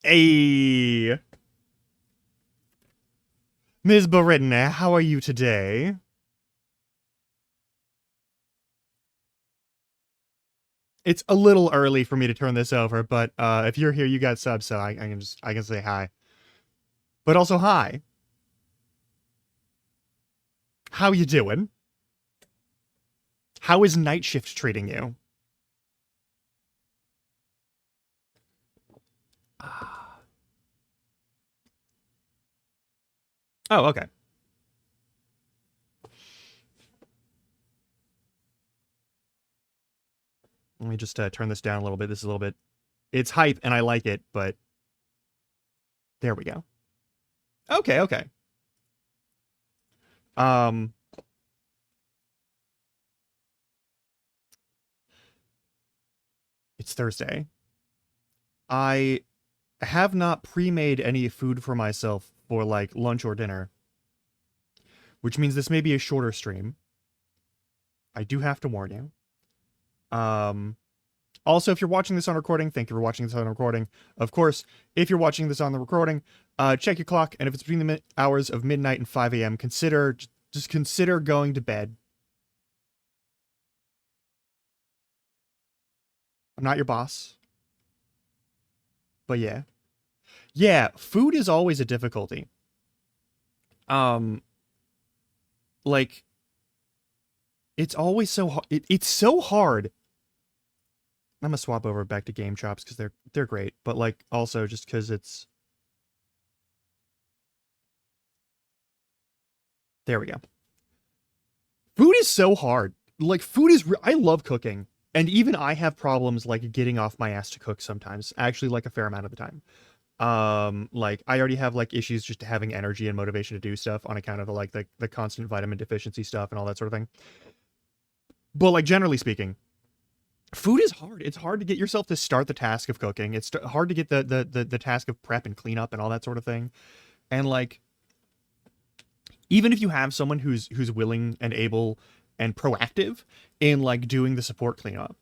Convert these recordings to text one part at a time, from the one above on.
Hey, Ms. Baritna, how are you today? It's a little early for me to turn this over, but if you're here, you got subs, so I can say hi. But also hi. How you doing? How is night shift treating you? Oh, okay. Let me just turn this down a little bit. This is a little bit. It's hype, and I like it, but there we go. Okay, okay. Um, it's Thursday. I have not pre-made any food for myself for like lunch or dinner, which means this may be a shorter stream. I do have to warn you. Um, Also, if you're watching this on recording, thank you for watching this on recording. Of course, if you're watching this on the recording, check your clock, and if it's between the hours of midnight and 5 a.m., just consider going to bed. I'm not your boss, but yeah. Yeah, food is always a difficulty. Um, like, it's always so hard. It's so hard. I'm gonna swap over back to Game Chops because they're great, but like also just because it's there we go. Food is so hard. Like food is I love cooking, and even I have problems like getting off my ass to cook sometimes. Actually, like a fair amount of the time. Like I already have like issues just having energy and motivation to do stuff on account of the constant vitamin deficiency stuff and all that sort of thing. But like generally speaking, food is hard. It's hard to get yourself to start the task of cooking. It's hard to get the task of prep and cleanup and all that sort of thing. And like even if you have someone who's willing and able and proactive in like doing the support cleanup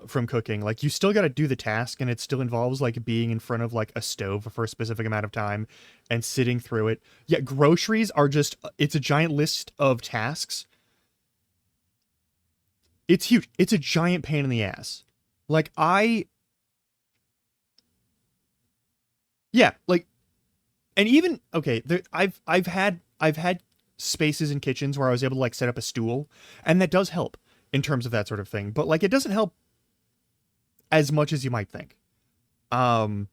from cooking, like you still got to do the task, and it still involves like being in front of like a stove for a specific amount of time and sitting through it. Yeah, groceries are just it's a giant list of tasks. It's huge. It's a giant pain in the ass. Like I yeah, like and even okay, I've had spaces in kitchens where I was able to like set up a stool, and that does help in terms of that sort of thing. But like it doesn't help as much as you might think. Um,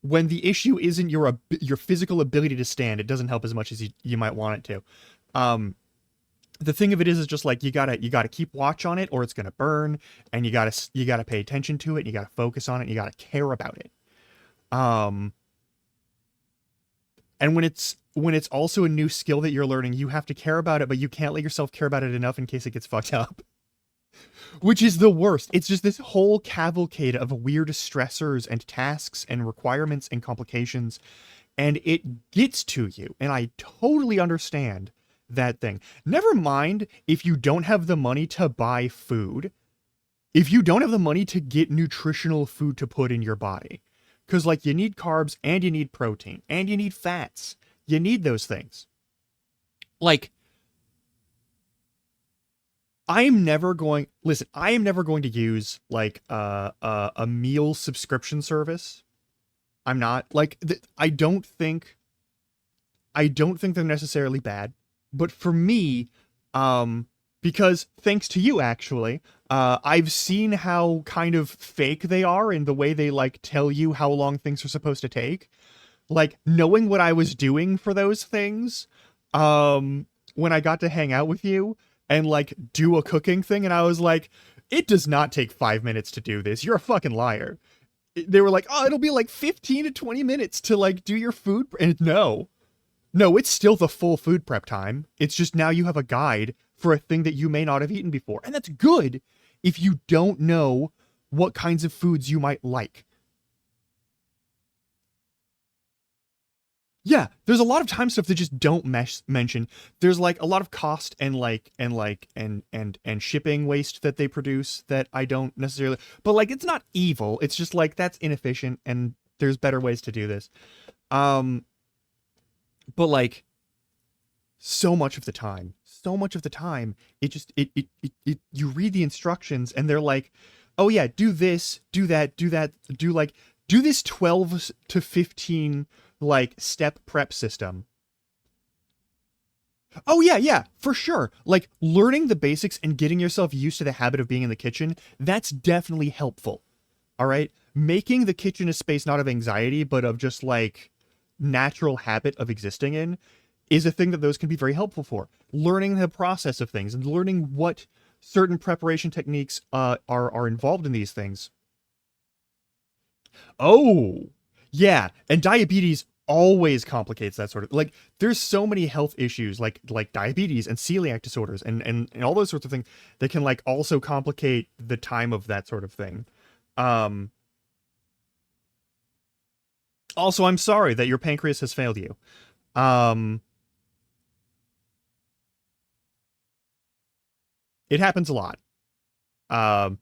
when the issue isn't your physical ability to stand, it doesn't help as much as you might want it to. Um, the thing of it is just like you gotta keep watch on it, or it's gonna burn, and you gotta pay attention to it, and you gotta focus on it, and you gotta care about it. Um, and when it's also a new skill that you're learning, you have to care about it, but you can't let yourself care about it enough in case it gets fucked up. Which is the worst. It's just this whole cavalcade of weird stressors and tasks and requirements and complications, and it gets to you. And I totally understand that thing. Never mind if you don't have the money to buy food, if you don't have the money to get nutritional food to put in your body. Because, like, you need carbs, and you need protein, and you need fats. You need those things. Like, I am never going to use like a meal subscription service. I'm not like I don't think they're necessarily bad, but for me, because thanks to you actually, I've seen how kind of fake they are in the way they like tell you how long things are supposed to take. Like knowing what I was doing for those things, when I got to hang out with you and like do a cooking thing, and I was like, it does not take 5 minutes to do this. You're a fucking liar. They were like, oh, it'll be like 15 to 20 minutes to like do your food. And no, it's still the full food prep time. It's just now you have a guide for a thing that you may not have eaten before. And that's good if you don't know what kinds of foods you might like. Yeah, there's a lot of time stuff that just don't mention. There's like a lot of cost and shipping waste that they produce that I don't necessarily. But like, it's not evil. It's just like that's inefficient, and there's better ways to do this. Um, but like so much of the time, it just you read the instructions and they're like, oh yeah, do this, do that, do this 12 to 15 like step prep system. Oh yeah, yeah, for sure. Like learning the basics and getting yourself used to the habit of being in the kitchen, that's definitely helpful. All right? Making the kitchen a space not of anxiety, but of just like natural habit of existing in is a thing that those can be very helpful for. Learning the process of things and learning what certain preparation techniques are involved in these things. Oh, yeah, and diabetes always complicates that sort of like there's so many health issues like diabetes and celiac disorders and all those sorts of things that can like also complicate the time of that sort of thing. Um Also, I'm sorry that your pancreas has failed you. Um it happens a lot. Um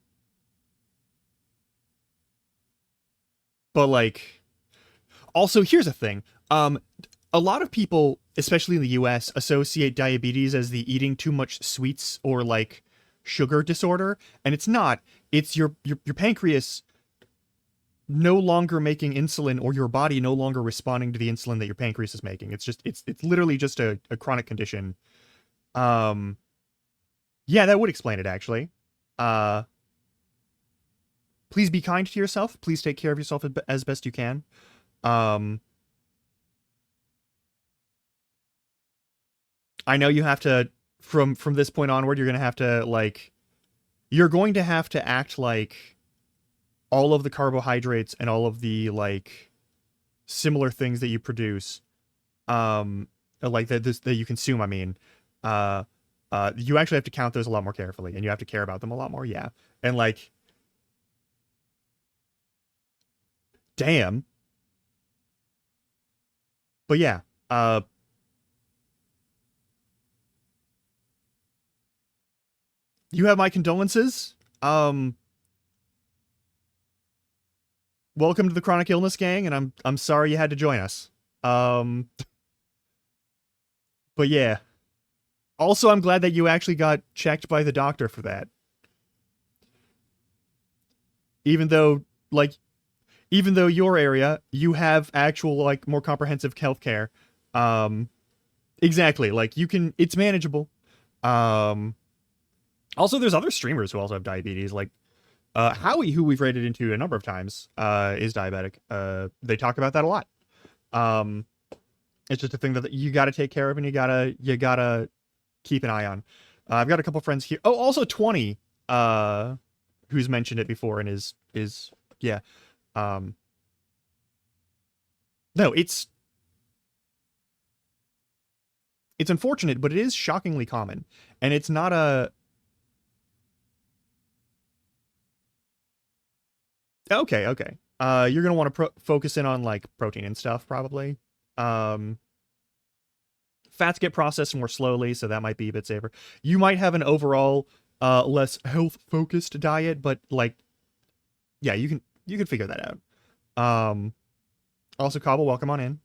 but like also here's a thing. A lot of people, especially in the US, associate diabetes as the eating too much sweets or like sugar disorder, and it's not. It's your pancreas no longer making insulin or your body no longer responding to the insulin that your pancreas is making. It's literally just a chronic condition. Um yeah, that would explain it actually. Uh Please be kind to yourself. Please take care of yourself as best you can. Um I know you have to from this point onward you're going to have to like you're going to have to act like all of the carbohydrates and all of the like similar things that you produce like that you consume, I mean, uh you actually have to count those a lot more carefully and you have to care about them a lot more, yeah. And like damn. But yeah, you have my condolences. Welcome to the chronic illness gang, and I'm sorry you had to join us. Um, but yeah. Also, I'm glad that you actually got checked by the doctor for that. Even though, like, even though your area, you have actual, like, more comprehensive healthcare. Um, exactly. Like, you can, it's manageable. Um, Also, there's other streamers who also have diabetes. Like, Howie, who we've rated into a number of times, is diabetic. They talk about that a lot. Um, it's just a thing that you got to take care of and you gotta keep an eye on. I've got a couple friends here. Oh, also 20, who's mentioned it before and is yeah. Um, no, it's unfortunate, but it is shockingly common, and it's not a okay. Okay, you're gonna want to focus in on like protein and stuff probably. Um, Fats get processed more slowly, so that might be a bit safer. You might have an overall less health focused diet, but like yeah, you can figure that out. Um Also Cobble, welcome on in.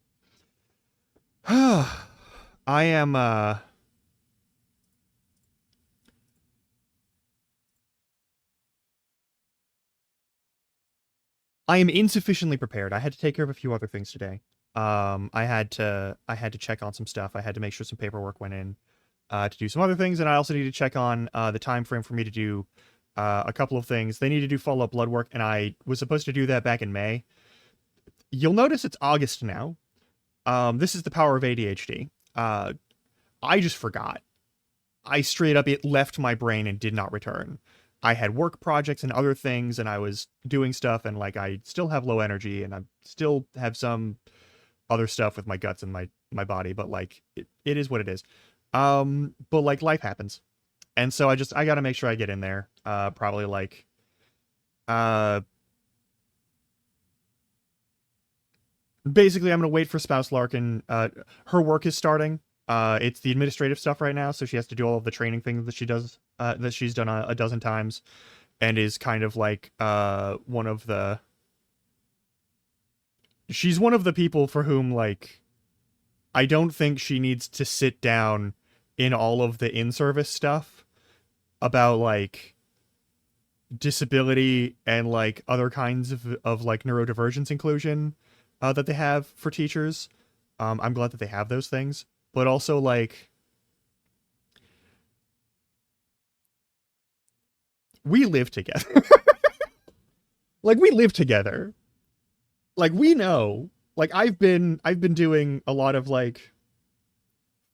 I am I am insufficiently prepared. I had to take care of a few other things today. I had to check on some stuff. I had to make sure some paperwork went in to do some other things, and I also need to check on the time frame for me to do a couple of things. They need to do follow-up blood work, and I was supposed to do that back in May. You'll notice it's August now. This is the power of ADHD. I just forgot. I straight up, it left my brain and did not return. I had work projects and other things, and I was doing stuff, and like I still have low energy, and I still have some other stuff with my guts and my body, but like it is what it is. But like life happens, and so I got to make sure I get in there. Probably like uh basically I'm gonna wait for Spouse Larkin. Her work is starting. It's the administrative stuff right now, so she has to do all of the training things that she does, that she's done a dozen times, and is kind of like one of the she's one of the people for whom, like, I don't think she needs to sit down in all of the in-service stuff about, like, disability and, like, other kinds of like, neurodivergence inclusion that they have for teachers. I'm glad that they have those things. But also, like, we live together. Like, we live together. Like, we know. Like, I've been doing a lot of, like,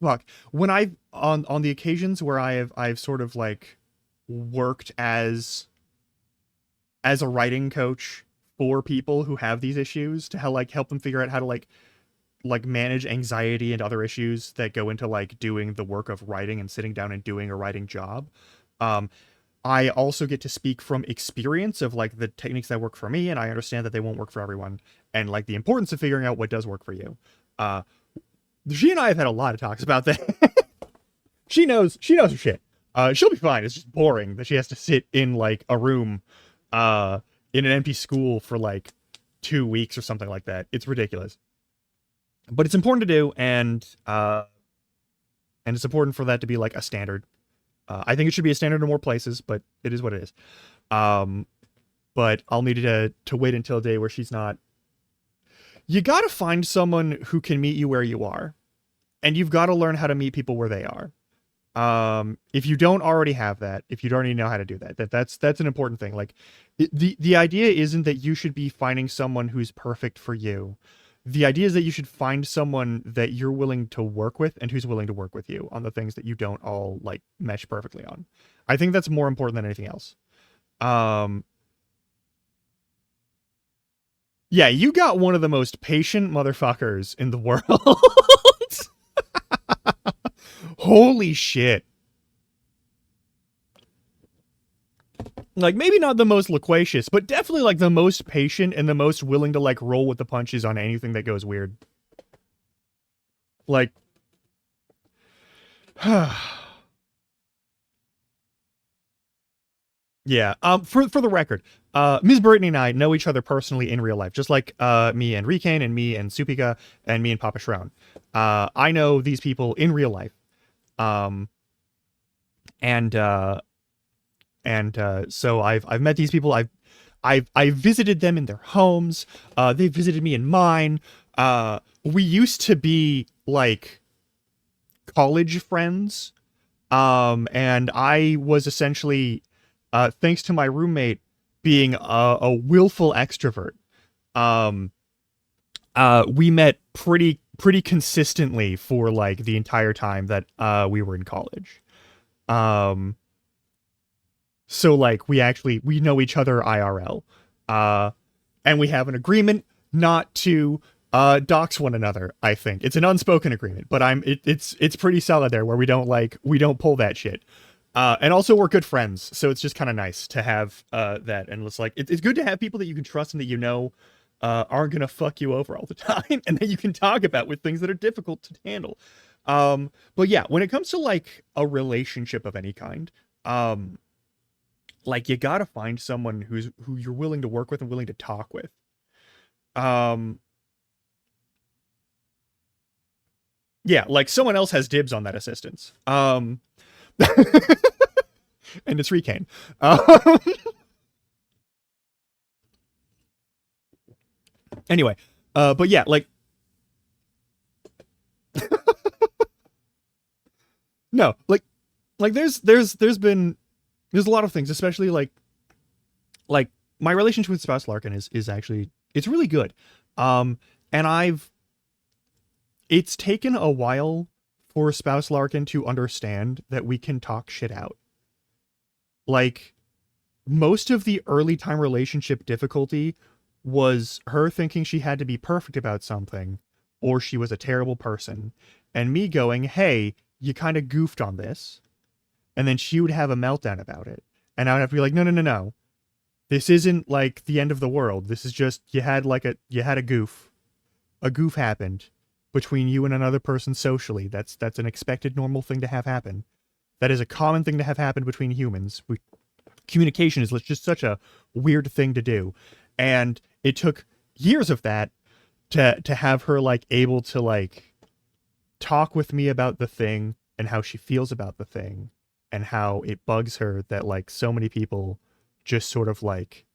fuck, when I've on the occasions where I've sort of, like, worked as a writing coach for people who have these issues to help them figure out how to, like manage anxiety and other issues that go into, like, doing the work of writing and sitting down and doing a writing job. um I also get to speak from experience of, like, the techniques that work for me, and I understand that they won't work for everyone, and, like, the importance of figuring out what does work for you. uh she and I have had a lot of talks about that. She knows her shit. She'll be fine. It's just boring that she has to sit in, like, a room uh in an empty school for, like, 2 weeks or something like that. It's ridiculous. But it's important to do, and it's important for that to be, like, a standard. I think it should be a standard in more places, but it is what it is. Um, but I'll need to wait until a day where she's not. You gotta find someone who can meet you where you are, and you've got to learn how to meet people where they are. If you don't already have that, if you don't already know how to do that, that's an important thing. Like, the idea isn't that you should be finding someone who's perfect for you. The idea is that you should find someone that you're willing to work with and who's willing to work with you on the things that you don't all, like, mesh perfectly on. I think that's more important than anything else. Yeah, you got one of the most patient motherfuckers in the world. Holy shit. Like, maybe not the most loquacious, but definitely, like, the most patient and the most willing to, like, roll with the punches on anything that goes weird. Like, yeah. For the record, Ms. Brittany and I know each other personally in real life, just like me and Rikane and me and Supika and me and Papa Shrown. I know these people in real life. And so I've met these people. I've visited them in their homes. They visited me in mine. We used to be, like, college friends. And I was essentially, thanks to my roommate being a willful extrovert, we met pretty consistently for, like, the entire time that we were in college. So, like, we know each other IRL. And we have an agreement not to dox one another, I think. It's an unspoken agreement, but it's pretty solid there, where we don't pull that shit. And also, we're good friends, so it's just kind of nice to have that. And it's like, it's good to have people that you can trust and that you know aren't gonna fuck you over all the time, and that you can talk about with things that are difficult to handle. But yeah, when it comes to, like, a relationship of any kind, like, you gotta find someone who you're willing to work with and willing to talk with. Yeah, like, someone else has dibs on that assistance. And it's Rikane. Anyway, but yeah, like, no, like there's a lot of things, especially, like my relationship with Spouse Larkin is actually, it's really good. And it's taken a while for Spouse Larkin to understand that we can talk shit out. Like, most of the early time relationship difficulty was her thinking she had to be perfect about something, or she was a terrible person, and me going, hey, you kind of goofed on this. And then she would have a meltdown about it. And I would have to be like, no. This isn't, like, the end of the world. This is just, you had a goof. A goof happened between you and another person socially. That's an expected normal thing to have happen. That is a common thing to have happen between humans. Communication is just such a weird thing to do. And it took years of that to have her like able to like talk with me about the thing and how she feels about the thing and how it bugs her that like so many people just sort of like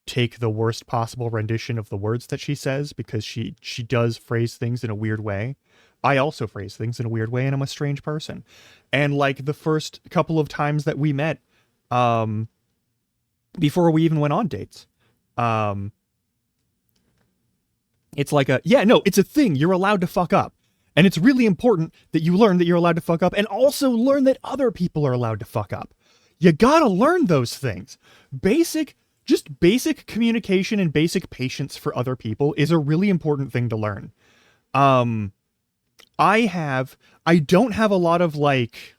take the worst possible rendition of the words that she says because she does phrase things in a weird way. I also phrase things in a weird way and I'm a strange person. And like the first couple of times that we met, before we even went on dates, it's like it's a thing. You're allowed to fuck up. And it's really important that you learn that you're allowed to fuck up and also learn that other people are allowed to fuck up. You gotta learn those things. Basic communication and basic patience for other people is a really important thing to learn. I don't have a lot of like,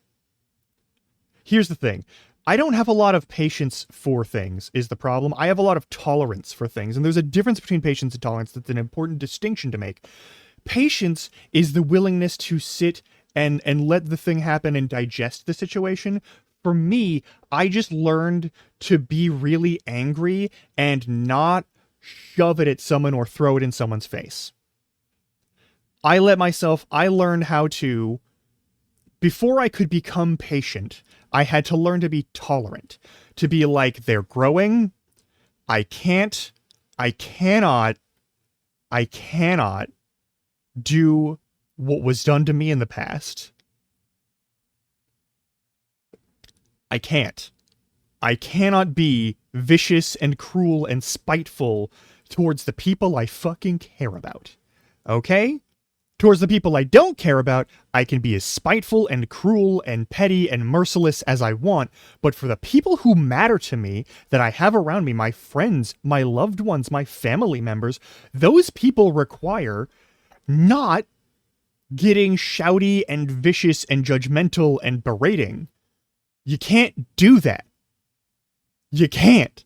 here's the thing. I don't have a lot of patience for things is the problem. I have a lot of tolerance for things. And there's a difference between patience and tolerance that's an important distinction to make. Patience is the willingness to sit and let the thing happen and digest the situation. For me, I just learned to be really angry and not shove it at someone or throw it in someone's face. I learned how to, before I could become patient, I had to learn to be tolerant, to be like, they're growing. I cannot do what was done to me in the past. I cannot be vicious and cruel and spiteful towards the people I fucking care about. Okay? Towards the people I don't care about, I can be as spiteful and cruel and petty and merciless as I want, but for the people who matter to me, that I have around me, my friends, my loved ones, my family members, those people require not getting shouty and vicious and judgmental and berating. You can't do that. You can't.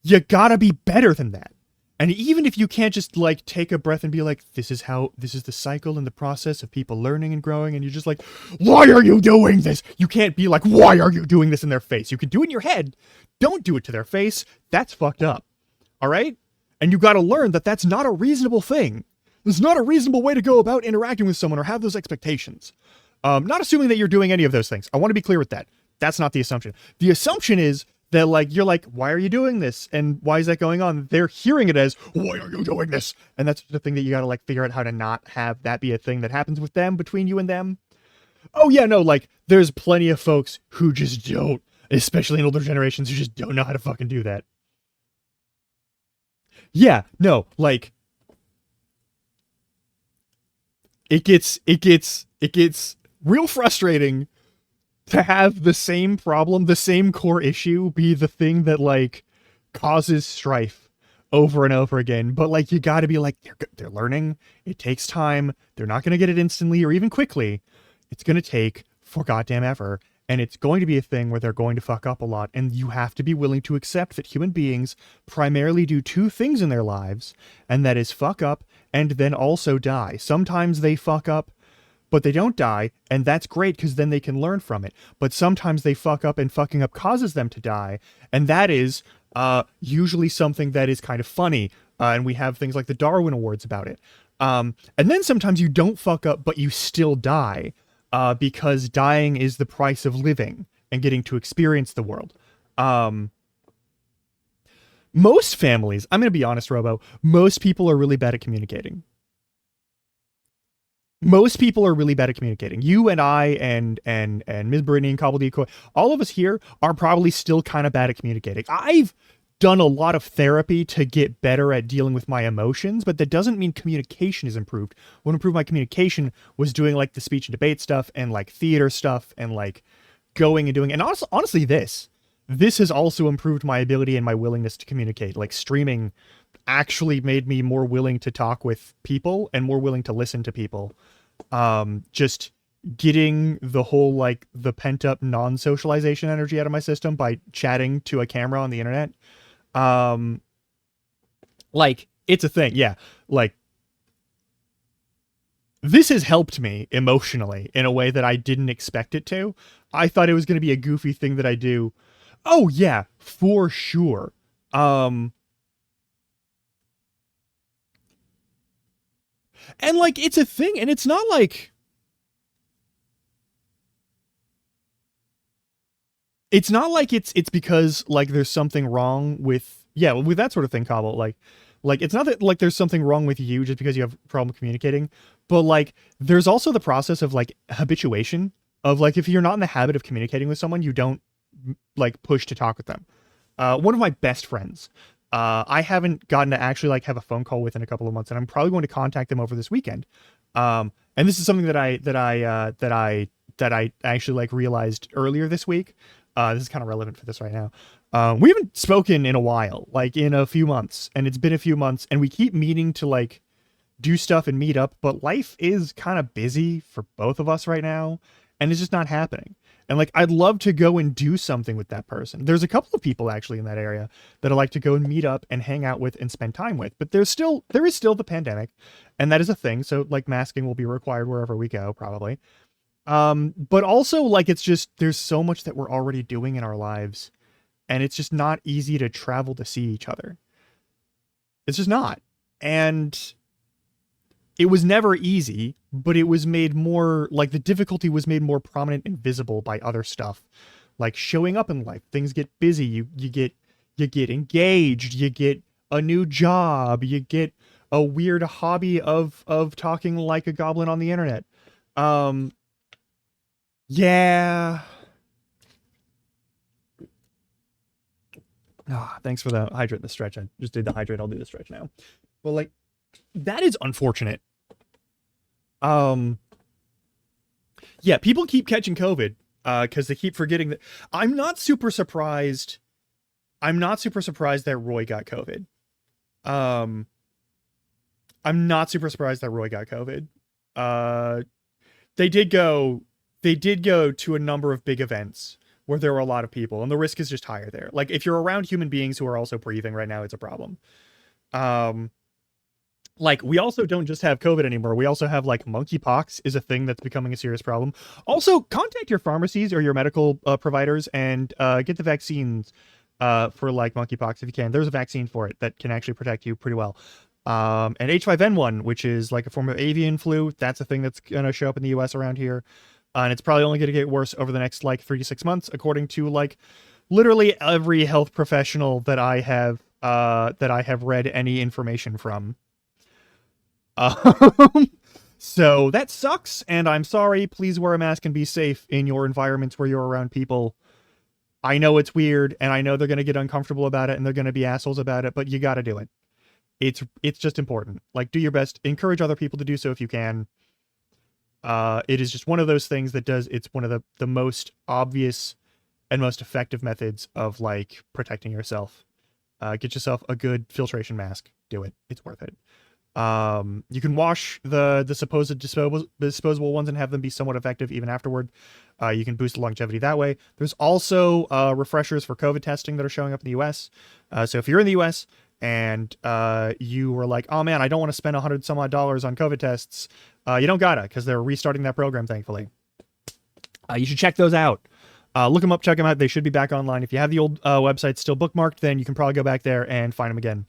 You gotta be better than that. And even if you can't just like take a breath and be like, this is the cycle and the process of people learning and growing, and you're just like, why are you doing this? You can't be like, why are you doing this in their face? You can do it in your head. Don't do it to their face. That's fucked up. All right? And you got to learn that that's not a reasonable thing. It's not a reasonable way to go about interacting with someone or have those expectations. Not assuming that you're doing any of those things. I want to be clear with that. That's not the assumption. The assumption is that like, you're like, why are you doing this? And why is that going on? They're hearing it as, why are you doing this? And that's the thing that you got to like figure out how to not have that be a thing that happens with them, between you and them. Oh yeah, no, like there's plenty of folks who just don't, especially in older generations, who just don't know how to fucking do that. Yeah, no, like it gets real frustrating to have the same problem, the same core issue be the thing that like causes strife over and over again. But like, you gotta be like, they're learning. It takes time. They're not going to get it instantly or even quickly. It's going to take for goddamn ever. And it's going to be a thing where they're going to fuck up a lot. And you have to be willing to accept that human beings primarily do two things in their lives. And that is fuck up and then also die. Sometimes they fuck up, but they don't die, and that's great because then they can learn from it. But sometimes they fuck up and fucking up causes them to die, and that is usually something that is kind of funny, and we have things like the Darwin Awards about it. And then sometimes you don't fuck up, but you still die, because dying is the price of living and getting to experience the world. Most families, I'm going to be honest, Robo, most people are really bad at communicating. Most people are really bad at communicating. You and I and Ms. Brittany and Cobbledee, all of us here are probably still kind of bad at communicating. I've done a lot of therapy to get better at dealing with my emotions, but that doesn't mean communication is improved. What improved my communication was doing like the speech and debate stuff and like theater stuff and like going and doing, and honestly this has also improved my ability and my willingness to communicate. Like streaming actually made me more willing to talk with people and more willing to listen to people. Just getting the whole, like the pent up non-socialization energy out of my system by chatting to a camera on the internet. Like it's a thing. Yeah. Like this has helped me emotionally in a way that I didn't expect it to. I thought it was going to be a goofy thing that I do. Oh yeah, for sure. And like it's a thing, and it's not like it's because like there's something wrong with with that sort of thing, Cobble. Like it's not that like there's something wrong with you just because you have a problem communicating, but like there's also the process of like habituation of like if you're not in the habit of communicating with someone, you don't like push to talk with them. One of my best friends, I haven't gotten to actually like have a phone call with in a couple of months, and I'm probably going to contact them over this weekend. And this is something that I actually like realized earlier this week. This is kind of relevant for this right now. We haven't spoken in a while, like in a few months, and it's been a few months, and we keep meaning to like do stuff and meet up, but life is kind of busy for both of us right now, and it's just not happening. And like, I'd love to go and do something with that person. There's a couple of people actually in that area that I like to go and meet up and hang out with and spend time with, but there is still the pandemic, and that is a thing. So like masking will be required wherever we go, probably. But also like, it's just, there's so much that we're already doing in our lives, and it's just not easy to travel to see each other. It's just not. And it was never easy, but it was made more, like the difficulty was made more prominent and visible by other stuff. Like showing up in life, things get busy, you get engaged, you get a new job, you get a weird hobby of talking like a goblin on the internet. Yeah. Thanks for the hydrate and the stretch. I just did the hydrate, I'll do the stretch now. But like, that is unfortunate. Yeah, people keep catching COVID because they keep forgetting that. I'm not super surprised that Roy got COVID. I'm not super surprised that Roy got COVID. They did go to a number of big events where there were a lot of people, and the risk is just higher there. Like if you're around human beings who are also breathing right now, it's a problem. Like we also don't just have COVID anymore. We also have like monkeypox is a thing that's becoming a serious problem. Also, contact your pharmacies or your medical providers and get the vaccines for like monkeypox if you can. There's a vaccine for it that can actually protect you pretty well. And H5N1, which is like a form of avian flu, that's a thing that's going to show up in the US around here. And it's probably only going to get worse over the next like 3 to 6 months, according to like literally every health professional that I have read any information from. So that sucks, and I'm sorry. Please wear a mask and be safe in your environments where you're around people. I know it's weird, and I know they're going to get uncomfortable about it, and they're going to be assholes about it, but you got to do it. It's just important. Like, do your best. Encourage other people to do so if you can. It is just one of those things that does. It's one of the most obvious and most effective methods of like protecting yourself. Get yourself a good filtration mask. Do it. It's worth it. You can wash the supposed disposable ones and have them be somewhat effective even afterward. You can boost the longevity that way. There's also refreshers for COVID testing that are showing up in the US. So if you're in the US and you were like, oh man, I don't want to spend $100 some odd on COVID tests, you don't gotta, because they're restarting that program, thankfully. You should check those out. Look them up, check them out. They should be back online. If you have the old website still bookmarked, then you can probably go back there and find them again.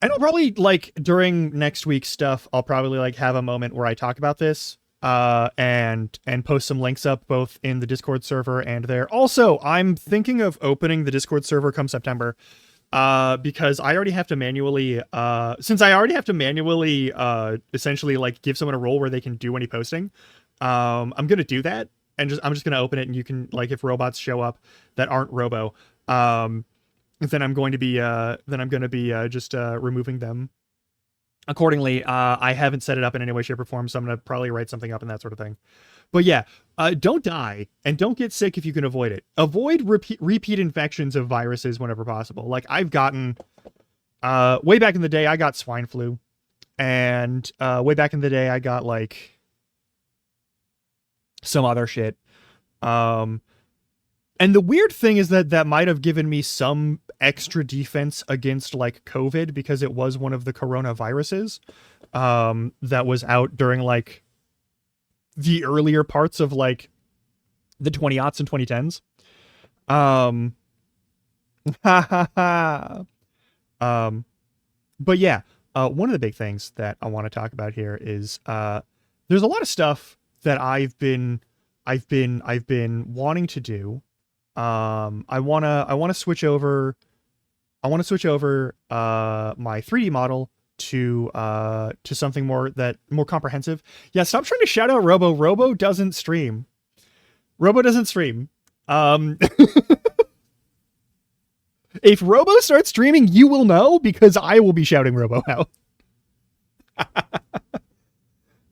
And I'll probably, like, during next week's stuff, I'll probably, like, have a moment where I talk about this, and post some links up, both in the Discord server and there. Also, I'm thinking of opening the Discord server come September, because I already have to manually, essentially, like, give someone a role where they can do any posting. I'm gonna do that, and I'm just gonna open it, and you can, like, if robots show up that aren't Robo, then I'm going to be just removing them accordingly. I haven't set it up in any way, shape, or form, so I'm gonna probably write something up and that sort of thing. But yeah, don't die and don't get sick if you can avoid it. Avoid repeat infections of viruses whenever possible. Like I've gotten way back in the day, I got swine flu, and way back in the day, I got like some other shit. And the weird thing is that might have given me some extra defense against like COVID, because it was one of the coronaviruses that was out during like the earlier parts of like the 20aughts and 2010s. But yeah, One of the big things that I want to talk about here is there's a lot of stuff that I've been wanting to do. I want to switch over. I want to switch over my 3D model to something more comprehensive. Yeah, stop trying to shout out Robo. Robo doesn't stream. Robo doesn't stream. If Robo starts streaming, you will know because I will be shouting Robo out.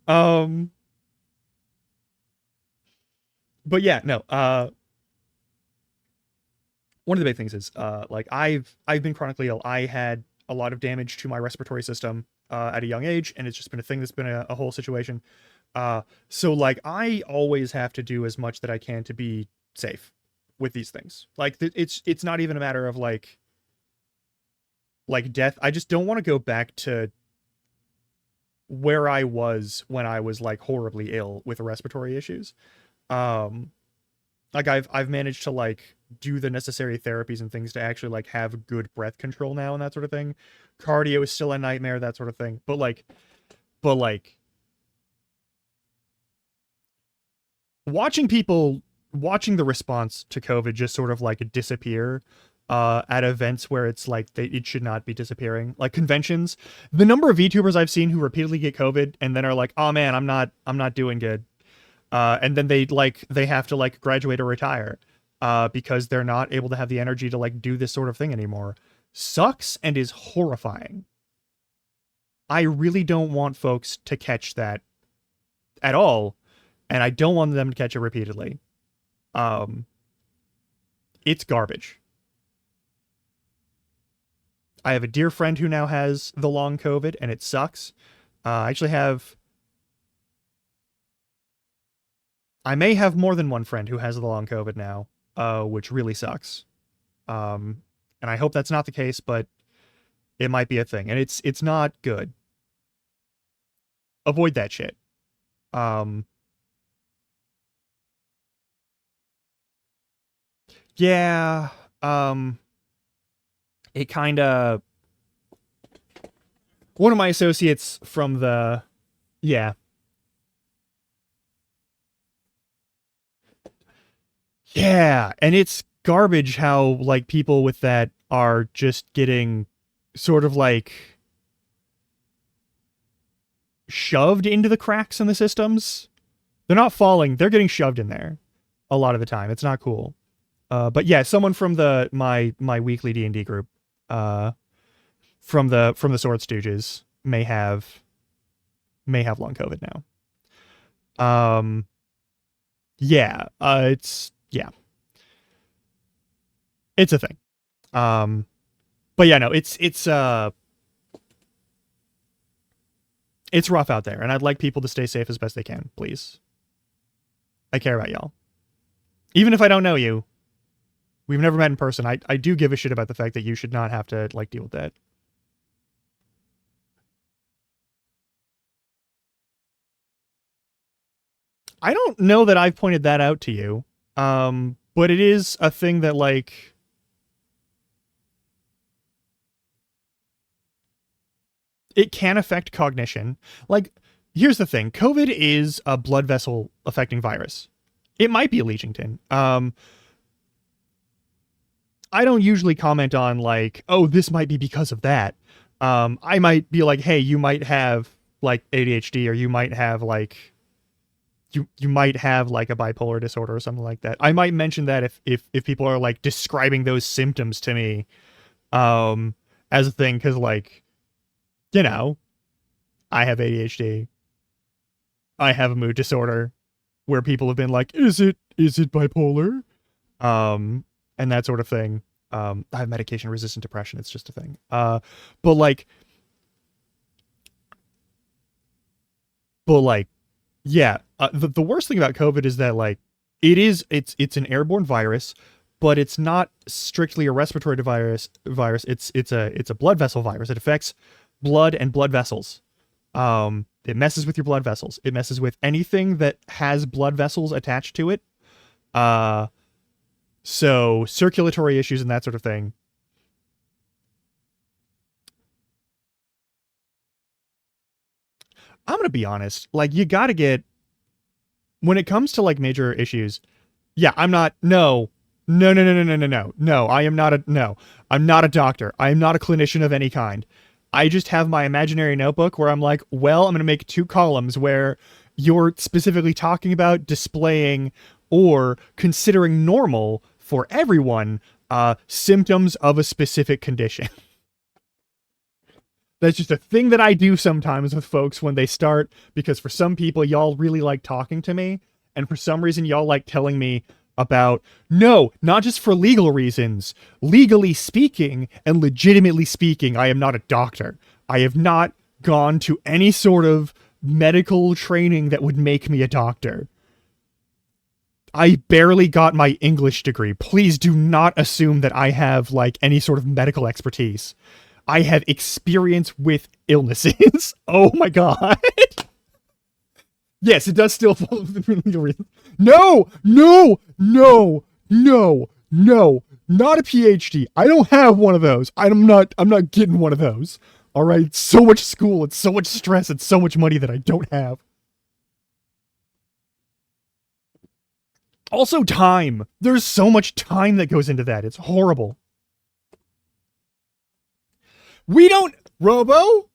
um, but yeah, no. One of the big things is like I've been chronically ill. I had a lot of damage to my respiratory system at a young age, and it's just been a thing that's been a whole situation. So like I always have to do as much that I can to be safe with these things. Like it's not even a matter of like death. I just don't want to go back to where I was when I was like horribly ill with respiratory issues. Um like I've managed to like do the necessary therapies and things to actually like have good breath control now and that sort of thing. Cardio is still a nightmare, that sort of thing. But like watching the response to COVID just sort of like disappear at events where it's like it should not be disappearing, like conventions. The number of VTubers I've seen who repeatedly get COVID and then are like, oh man, I'm not doing good. And then they have to like graduate or retire because they're not able to have the energy to like do this sort of thing anymore. Sucks and is horrifying. I really don't want folks to catch that at all, and I don't want them to catch it repeatedly. Um, it's garbage. I have a dear friend who now has the long COVID, and it sucks. I actually have. I may have more than one friend who has the long COVID now, which really sucks. And I hope that's not the case, but it might be a thing, and it's not good. Avoid that shit. Um, yeah. Um, it kind of one of my associates from the yeah. Yeah, and it's garbage how like people with that are just getting sort of like shoved into the cracks in the systems. They're not falling, they're getting shoved in there a lot of the time. It's not cool. But yeah, someone from my weekly D&D group uh from the Sword Stooges may have long COVID now. Yeah, it's a thing. Um but yeah, no, it's rough out there, and I'd like people to stay safe as best they can, please. I care about y'all. Even if I don't know you, we've never met in person, I do give a shit about the fact that you should not have to like deal with that. I don't know that I've pointed that out to you. But it is a thing that like it can affect cognition. Like, here's the thing: COVID is a blood vessel affecting virus. It might be a Legiongton. I don't usually comment on like, oh, this might be because of that. I might be like, hey, you might have like ADHD, or you might have like you might have like a bipolar disorder or something like that. I might mention that if people are like describing those symptoms to me, um, as a thing, because like you know, I have ADHD. I have a mood disorder, where people have been like, is it bipolar? And that sort of thing. I have medication resistant depression. It's just a thing. But like, but like, yeah. The worst thing about COVID is that like, it's an airborne virus, but it's not strictly a respiratory virus. It's a blood vessel virus. It affects blood and blood vessels. It messes with your blood vessels. It messes with anything that has blood vessels attached to it. So circulatory issues and that sort of thing. I'm gonna be honest. Like, you gotta get, when it comes to like major issues, yeah, I'm not, no, no, no, no, no, no, no, no, no, I am not a, no, I'm not a doctor. I am not a clinician of any kind. I just have my imaginary notebook where I'm like, well, I'm gonna make 2 columns where you're specifically talking about displaying or considering normal for everyone symptoms of a specific condition. That's just a thing that I do sometimes with folks when they start, because for some people, y'all really like talking to me, and for some reason, y'all like telling me about, no, not just for legal reasons. Legally speaking and legitimately speaking, I am not a doctor. I have not gone to any sort of medical training that would make me a doctor. I barely got my English degree. Please do not assume that I have, like, any sort of medical expertise. I have experience with illnesses. Oh my god. Yes, it does still fall within legal reasons. No, no, no, no, no, not a PhD. I don't have one of those. I'm not getting one of those. All right, it's so much school, it's so much stress, it's so much money that I don't have. Also time. There's so much time that goes into that. It's horrible. We don't, Robo?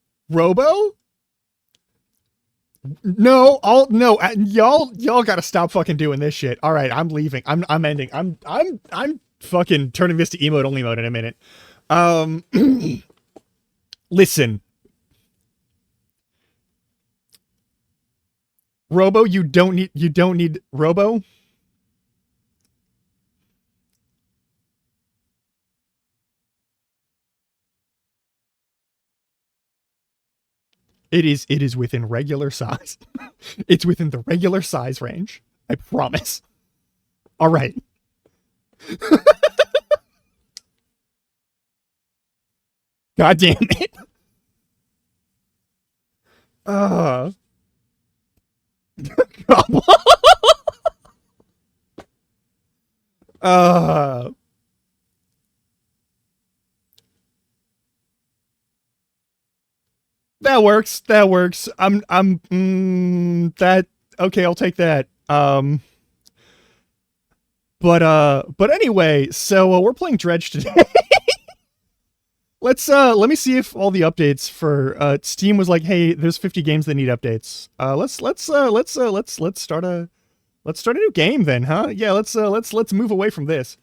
No, no, y'all gotta stop fucking doing this shit. All right, I'm leaving. I'm ending. I'm fucking turning this to emote only mode in a minute. Listen. Robo, you don't need Robo. It is within regular size. It's within the regular size range. I promise. All right. God damn it. That works. That works. That, okay, I'll take that. But anyway, so we're playing Dredge today. Let me see if all the updates for Steam was like, hey, there's 50 games that need updates. Let's start a new game then, huh? Yeah, let's move away from this.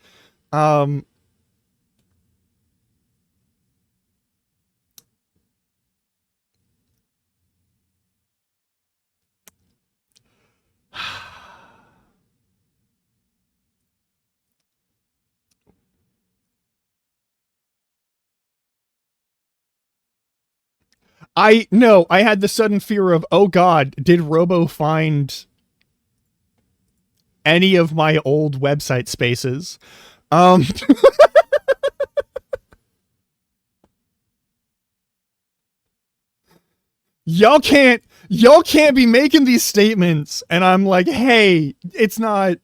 I had the sudden fear of, oh god, did Robo find any of my old website spaces? Y'all can't be making these statements, and I'm like, hey, it's not,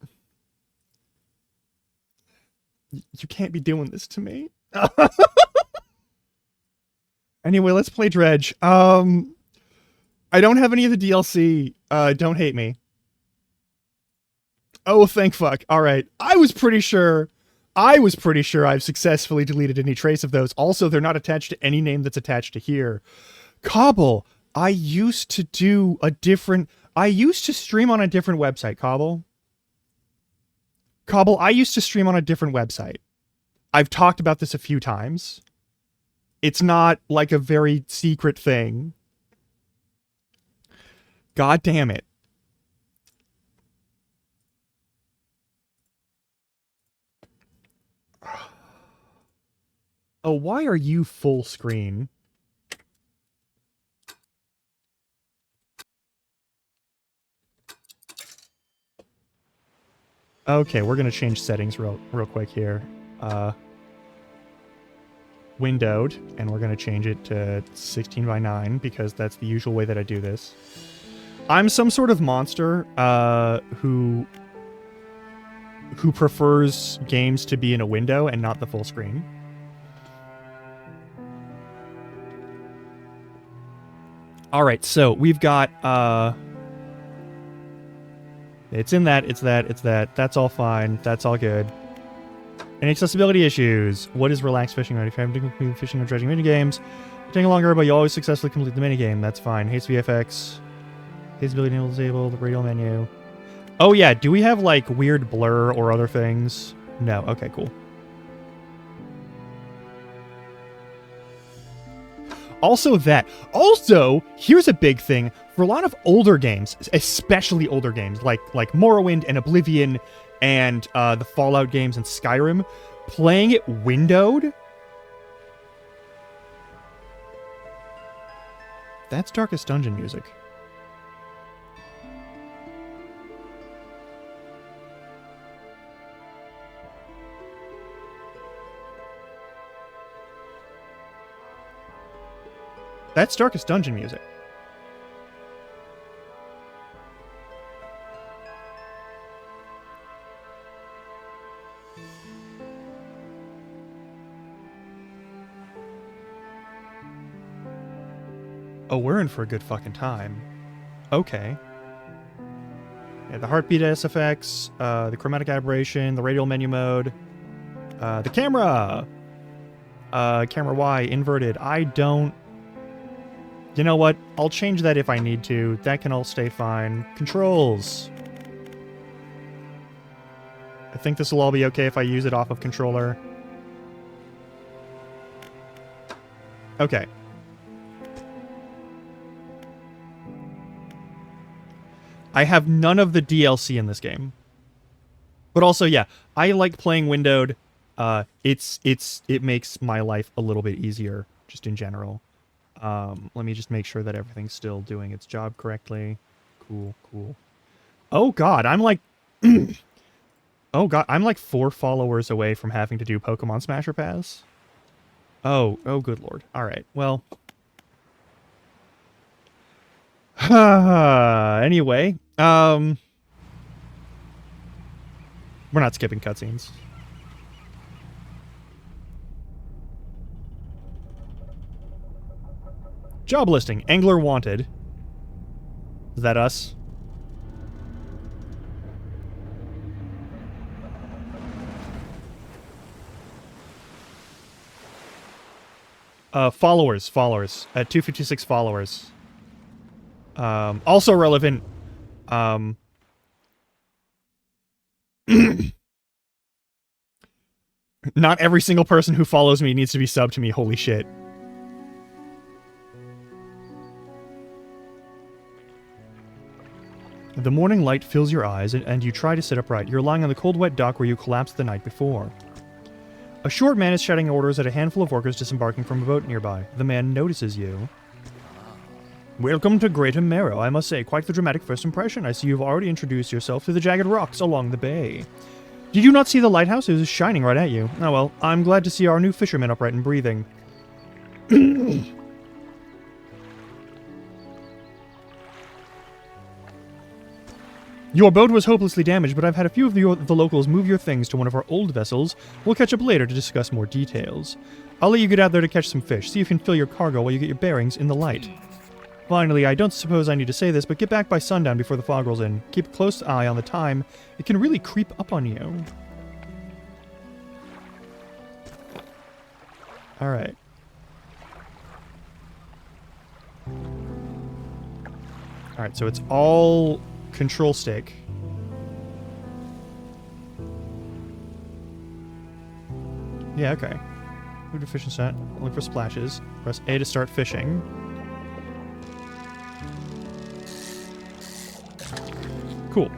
you can't be doing this to me. Anyway, let's play Dredge. I don't have any of the DLC. Don't hate me. Oh, thank fuck. All right. I was pretty sure I've successfully deleted any trace of those. Also, they're not attached to any name that's attached to here. Cobble, I used to stream on a different website, Cobble. Cobble, I used to stream on a different website. I've talked about this a few times. It's not like a very secret thing. God damn it. Oh, why are you full screen? Okay, we're gonna change settings real quick here. Windowed, and we're gonna change it to 16:9 because that's the usual way that I do this. I'm some sort of monster who prefers games to be in a window and not the full screen. All right, so we've got it's in that, it's that. That's all fine. That's all good. Any accessibility issues? What is relaxed fishing? If you're having fishing or dredging minigames, taking longer, but you always successfully complete the minigame. That's fine. Hates VFX. Hates ability disabled. The radial menu. Oh yeah, do we have like weird blur or other things? No. Okay, cool. Also that. Also, here's a big thing. For a lot of older games, especially older games, like Morrowind and Oblivion and the Fallout games and Skyrim, playing it windowed... That's Darkest Dungeon music. That's Darkest Dungeon music. Oh, we're in for a good fucking time. Okay. Yeah, the heartbeat SFX, the chromatic aberration, the radial menu mode, the camera! Camera Y, inverted. I don't... You know what? I'll change that if I need to. That can all stay fine. Controls. I think this will all be okay if I use it off of controller. Okay. I have none of the DLC in this game. But also, yeah, I like playing windowed. It makes my life a little bit easier, just in general. Let me just make sure that everything's still doing its job correctly. Cool, cool. Oh god, I'm like... oh god, I'm like 4 followers away from having to do Pokemon Smasher Pass. Oh good lord. Alright, well... anyway, we're not skipping cutscenes. Job listing. Angler wanted. Is that us? Followers. 256 followers. Also relevant. Not every single person who follows me needs to be subbed to me. Holy shit. The morning light fills your eyes, and you try to sit upright. You're lying on the cold, wet dock where you collapsed the night before. A short man is shouting orders at a handful of workers disembarking from a boat nearby. The man notices you. Welcome to Greater Marrow. I must say, quite the dramatic first impression. I see you've already introduced yourself to the jagged rocks along the bay. Did you not see the lighthouse? It was shining right at you. Oh well, I'm glad to see our new fisherman upright and breathing. Your boat was hopelessly damaged, but I've had a few of the locals move your things to one of our old vessels. We'll catch up later to discuss more details. I'll let you get out there to catch some fish. See if you can fill your cargo while you get your bearings in the light. Finally, I don't suppose I need to say this, but get back by sundown before the fog rolls in. Keep a close eye on the time. It can really creep up on you. Alright. Alright, so it's all control stick. Yeah, okay. Move to fishing set. Look for splashes. Press A to start fishing. Cool.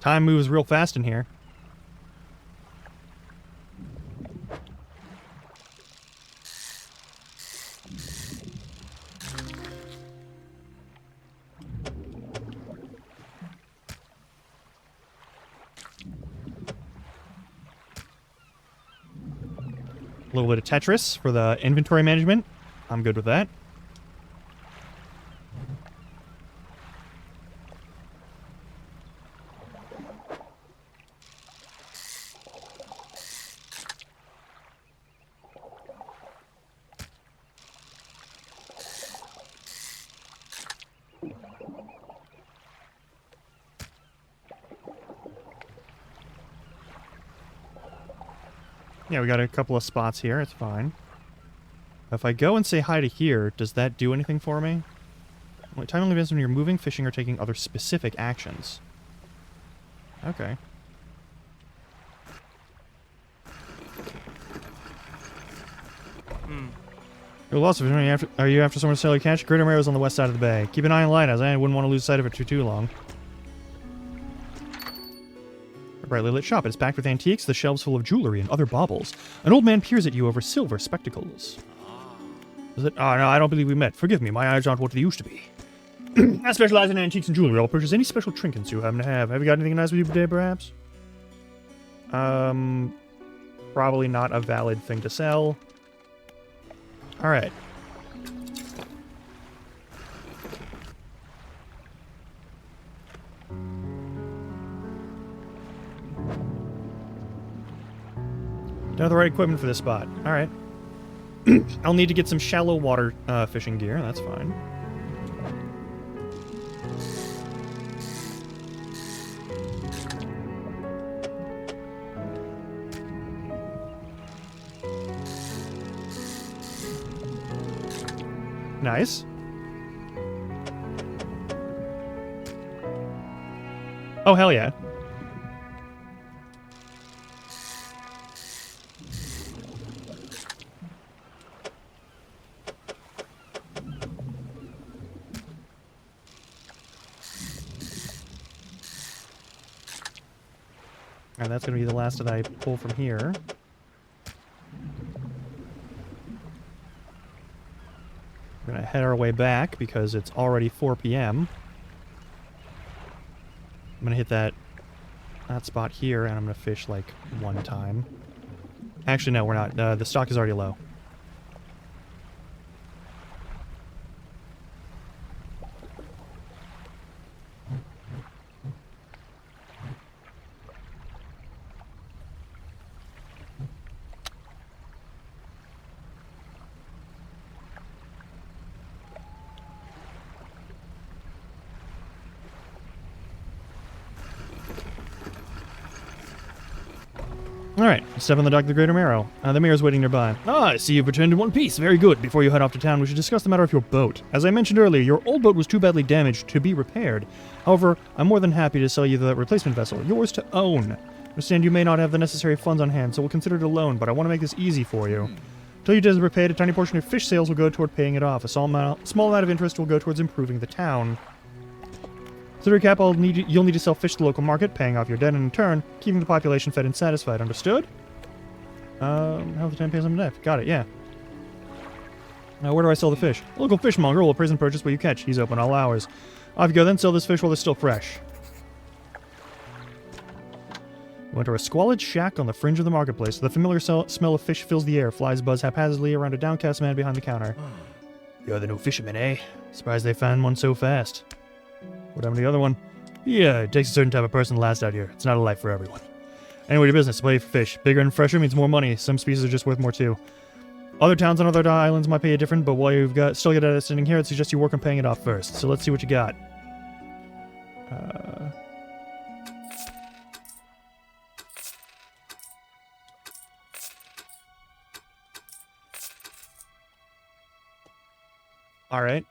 Time moves real fast in here. A little bit of Tetris for the inventory management. I'm good with that. Yeah, we got a couple of spots here. It's fine. If I go and say hi to here, does that do anything for me? Well, time only events when you're moving, fishing, or taking other specific actions. Okay. You're lost. Are you after someone to sell your catch? Greater Maro's on the west side of the bay. Keep an eye on light, as I wouldn't want to lose sight of it for too long. A brightly lit shop. It's packed with antiques, the shelves full of jewelry and other baubles. An old man peers at you over silver spectacles. Is it? Oh, no, I don't believe we met. Forgive me, my eyes aren't what they used to be. I specialize in antiques and jewelry. I'll purchase any special trinkets you happen to have. Have you got anything nice with you today, perhaps? Probably not a valid thing to sell. Alright. Don't have the right equipment for this spot. Alright. I'll need to get some shallow water fishing gear. That's fine. Nice. Oh, hell yeah. And that's going to be the last that I pull from here. We're going to head our way back because it's already 4 p.m. I'm going to hit that spot here, and I'm going to fish, like, one time. Actually, no, we're not. The stock is already low. Alright, step on the dock of the Greater Marrow. The mayor's waiting nearby. Ah, I see you've returned in one piece. Very good. Before you head off to town, we should discuss the matter of your boat. As I mentioned earlier, your old boat was too badly damaged to be repaired. However, I'm more than happy to sell you the replacement vessel, yours to own. I understand you may not have the necessary funds on hand, so we'll consider it a loan, but I want to make this easy for you. Until your debt is repaid, a tiny portion of fish sales will go toward paying it off. A small amount of interest will go towards improving the town. To recap, you'll need to sell fish to the local market, paying off your debt, and in turn, keeping the population fed and satisfied. Understood? How the time pays on the net. Got it, yeah. Now, where do I sell the fish? The local fishmonger will appraise and purchase what you catch. He's open all hours. Off you go then, sell this fish while it's still fresh. You enter a squalid shack on the fringe of the marketplace. The familiar smell of fish fills the air. Flies buzz haphazardly around a downcast man behind the counter. You're the new fisherman, eh? Surprised they found one so fast. What happened to the other one? Yeah, it takes a certain type of person to last out here. It's not a life for everyone. Anyway, your business, play for fish. Bigger and fresher means more money. Some species are just worth more too. Other towns on other islands might pay you different, but while you've still got it sitting here, I'd suggest you work on paying it off first. So let's see what you got. Alright.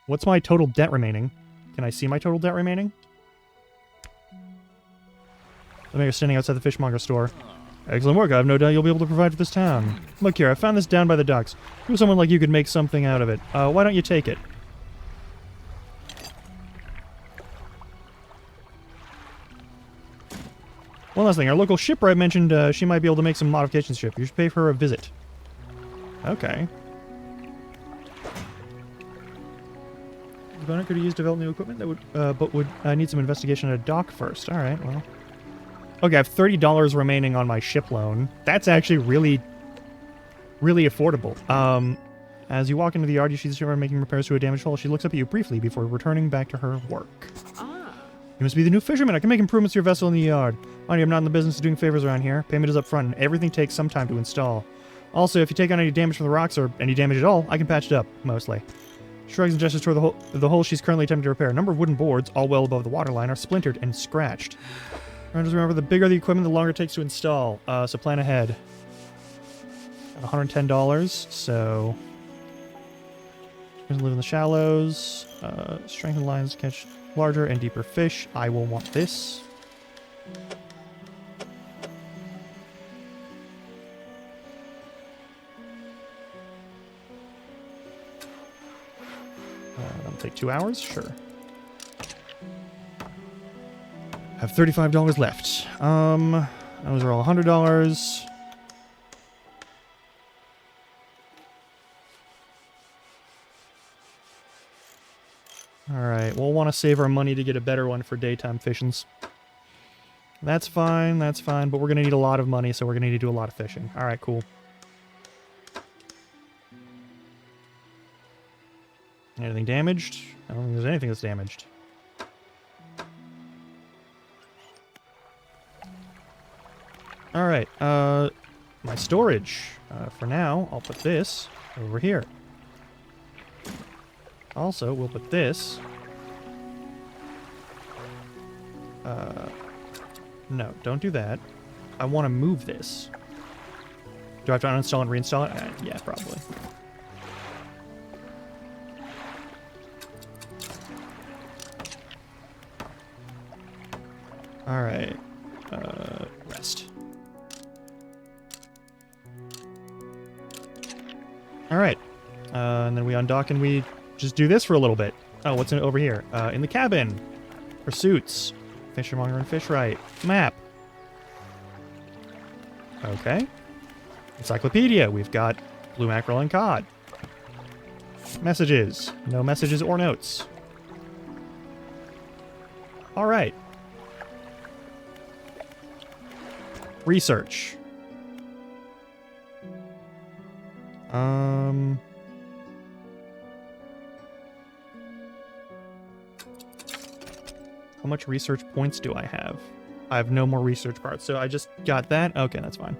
What's my total debt remaining? Can I see my total debt remaining? The mayor's standing outside the fishmonger store. Excellent work. I have no doubt you'll be able to provide for this town. Look here, I found this down by the docks. Who someone like you could make something out of it. Why don't you take it? One last thing. Our local shipwright mentioned she might be able to make some modifications to the ship. You should pay for her a visit. Okay. Could use develop new equipment that would, but would need some investigation at a dock first. All right, well, Okay, I have $30 remaining on my ship loan. That's actually really, really affordable. As you walk into the yard, you see the shipper making repairs to a damaged hull. She looks up at you briefly before returning back to her work. Ah. You must be the new fisherman. I can make improvements to your vessel in the yard. Mind you, I'm not in the business of doing favors around here. Payment is up front, and everything takes some time to install. Also, if you take on any damage from the rocks, or any damage at all, I can patch it up, mostly. Shrugs and gestures toward the hole she's currently attempting to repair. A number of wooden boards, all well above the waterline, are splintered and scratched. Just remember, the bigger the equipment, the longer it takes to install. So plan ahead. $110, so... Live in the shallows. Strengthen lines to catch larger and deeper fish. I will want this. That'll take 2 hours? Sure. I have $35 left. Those are all $100. Alright, we'll want to save our money to get a better one for daytime fishings. That's fine, but we're going to need a lot of money, so we're going to need to do a lot of fishing. Alright, cool. Anything damaged? I don't think there's anything that's damaged. Alright, my storage. For now, I'll put this over here. Also, we'll put this... no, don't do that. I want to move this. Do I have to uninstall and reinstall it? Yeah, probably. Alright. Rest. Alright. And then we undock and we just do this for a little bit. Oh, what's in over here? In the cabin. Pursuits. Fishermonger and fish right. Map. Okay. Encyclopedia. We've got blue mackerel and cod. Messages. No messages or notes. Alright. Research. How much research points do I have? I have no more research parts, so I just got that? Okay, that's fine.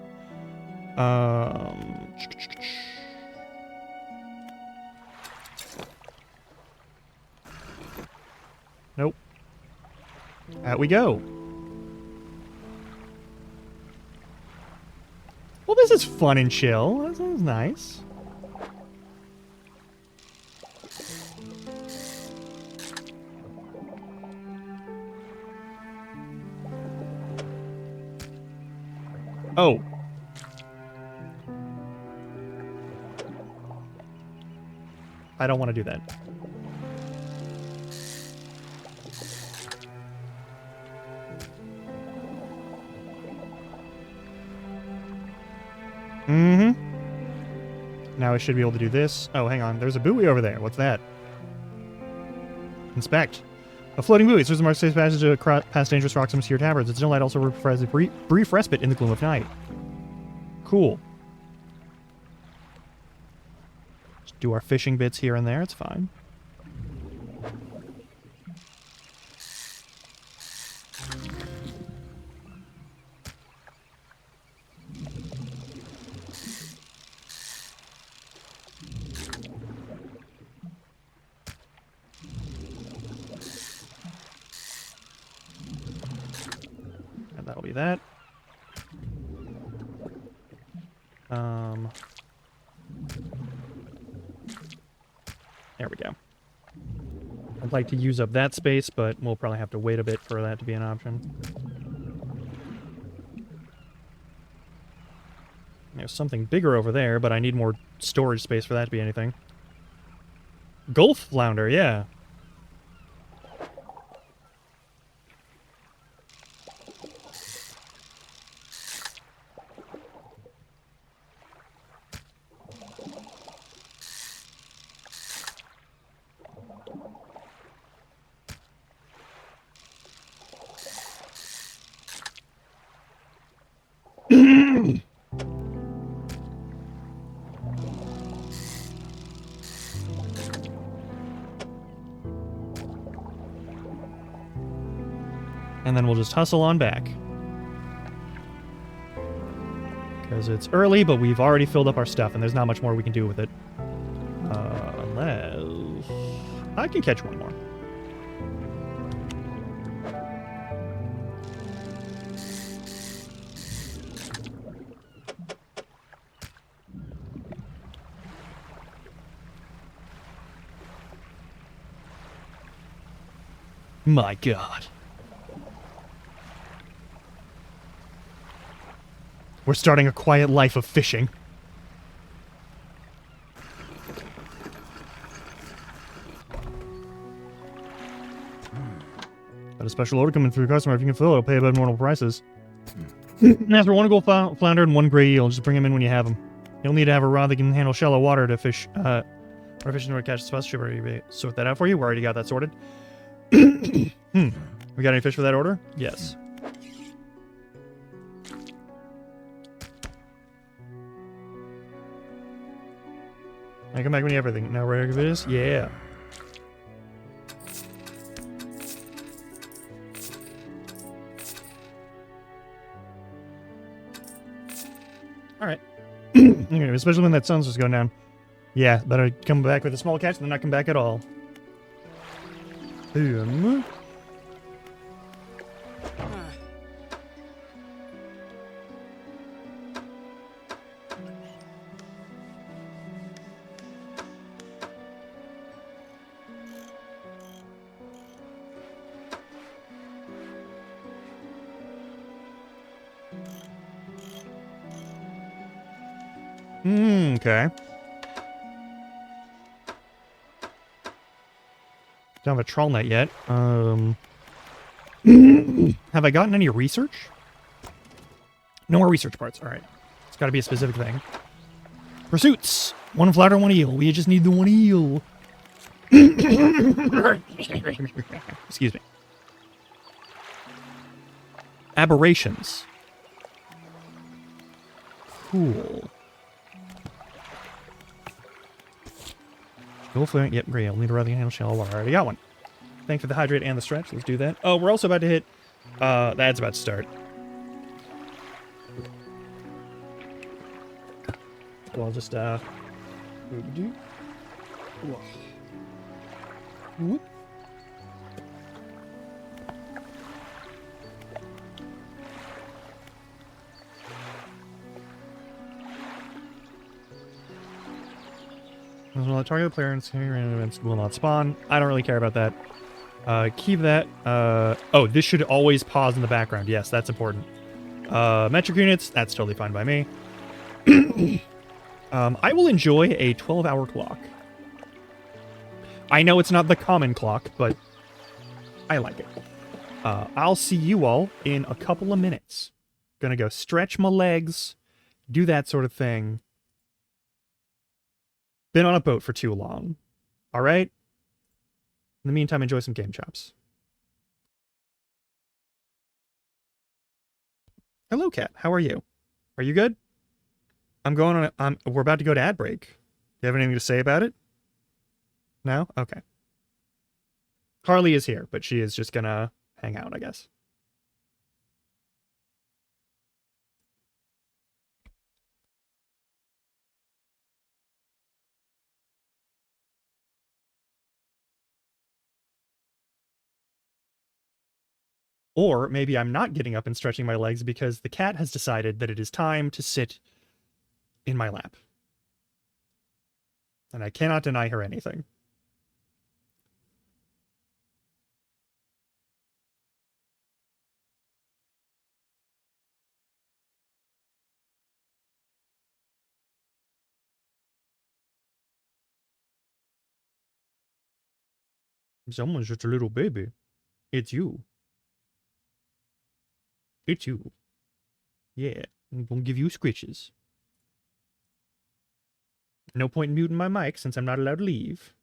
Nope. Out we go. Well, this is fun and chill. That sounds nice. Oh. I don't want to do that. Mm-hmm. Now I should be able to do this. Oh, hang on. There's a buoy over there. What's that? Inspect. A floating buoy. Serves the marked safe passage past dangerous rocks and obscure taverns. Its dim light also provides a brief respite in the gloom of night. Cool. Just do our fishing bits here and there. It's fine. That'll be that. There we go. I'd like to use up that space, but we'll probably have to wait a bit for that to be an option. There's something bigger over there, but I need more storage space for that to be anything. Gulf flounder, yeah. And then we'll just hustle on back. Because it's early, but we've already filled up our stuff, and there's not much more we can do with it. Unless... I can catch one more. My God. We're starting a quiet life of fishing. Got a special order coming through your customer. If you can fill it, I'll pay above normal prices. Ask for 1 gold flounder and 1 gray eel. Just bring them in when you have them. You'll need to have a rod that can handle shallow water to fish, or fish in order to catch the spots. Should we sort that out for you? We already got that sorted. We got any fish for that order? Yes. I come back when you have everything. Now where it is? Yeah. Alright. Okay, especially when that sun's just going down. Yeah, better come back with a small catch than not come back at all. Okay. Don't have a trawl net yet. Have I gotten any research? No more research parts. All right. It's got to be a specific thing. Pursuits. 1 flounder, 1 eel. We just need the 1 eel. Excuse me. Aberrations. Cool. Go for it. Yep, great. I'll need a rather handle shell. I already got one. Thanks for the hydrate and the stretch. Let's do that. Oh, we're also about to hit... that's about to start. So I'll just, Whoop. Well, target the player and random events will not spawn. I don't really care about that. Keep that. Oh, this should always pause in the background. Yes, that's important. Metric units, that's totally fine by me. I will enjoy a 12-hour clock. I know it's not the common clock, but I like it. I'll see you all in a couple of minutes. Gonna go stretch my legs, do that sort of thing. Been on a boat for too long. All right? In the meantime, enjoy some game chops. Hello, Cat. How are you? Are you good? I'm going on a... we're about to go to ad break. Do you have anything to say about it? No? Okay. Harley is here, but she is just gonna hang out, I guess. Or maybe I'm not getting up and stretching my legs because the cat has decided that it is time to sit in my lap. And I cannot deny her anything. Someone's just a little baby. It's you. It's you. Yeah, I'm gonna give you scritches. No point in muting my mic since I'm not allowed to leave.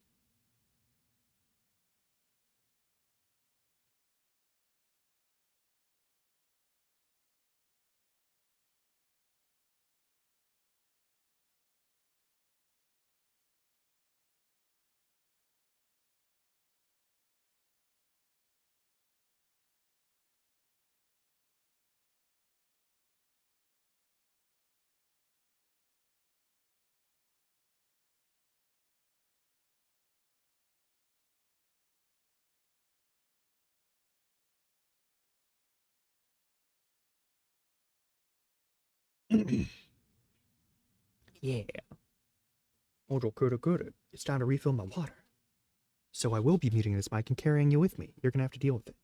Yeah. Ojo kuru kuru. It's time to refill my water. So I will be muting this mic and carrying you with me. You're gonna have to deal with it.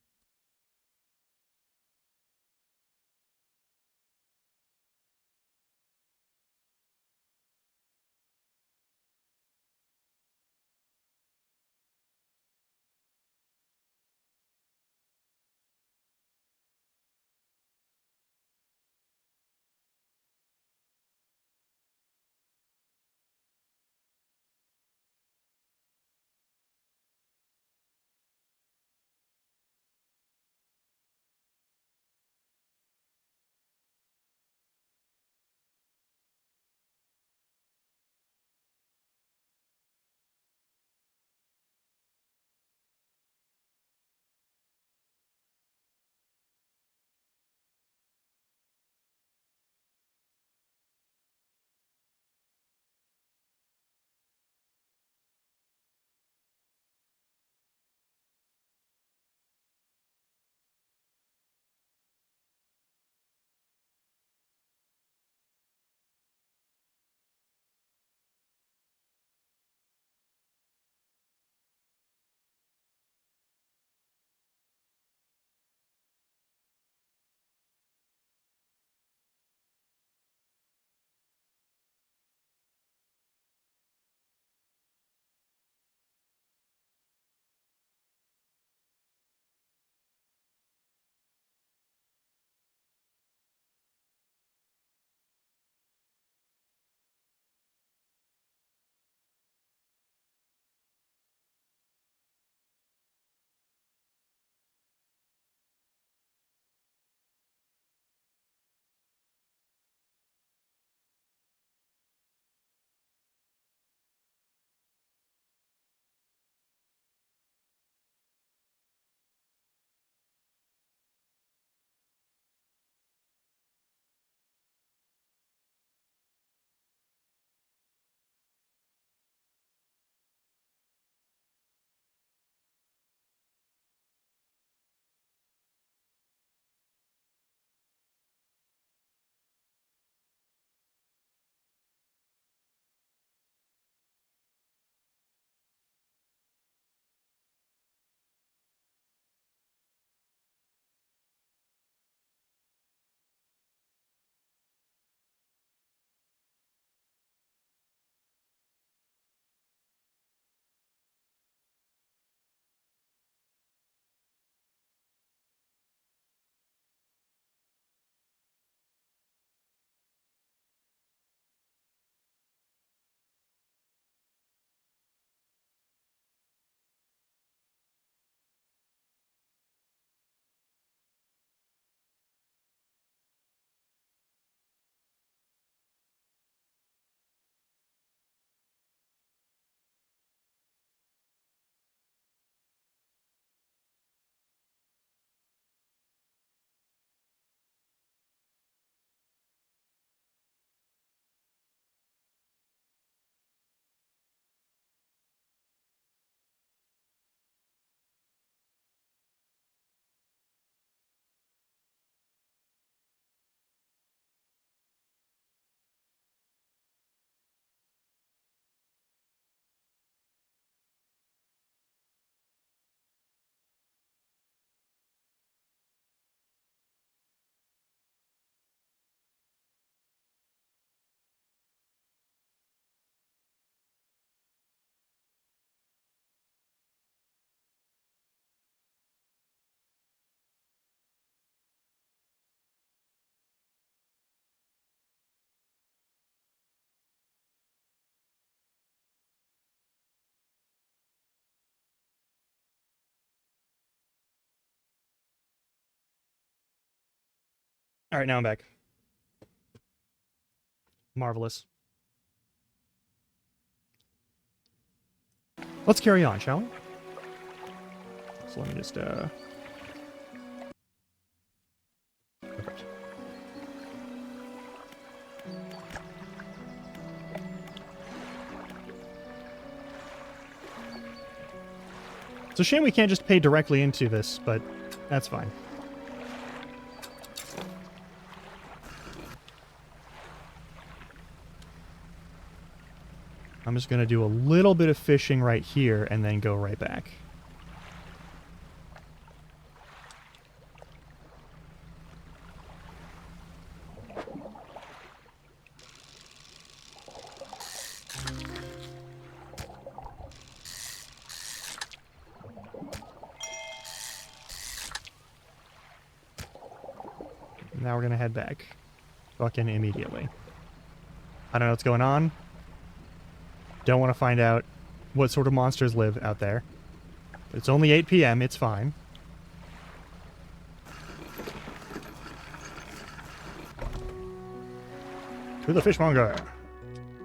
All right, now I'm back. Marvelous. Let's carry on, shall we? So let me just, Perfect. It's a shame we can't just pay directly into this, but that's fine. I'm just going to do a little bit of fishing right here and then go right back. Now we're going to head back. Fucking immediately. I don't know what's going on. Don't want to find out what sort of monsters live out there. But it's only 8 p.m. It's fine. To the fishmonger.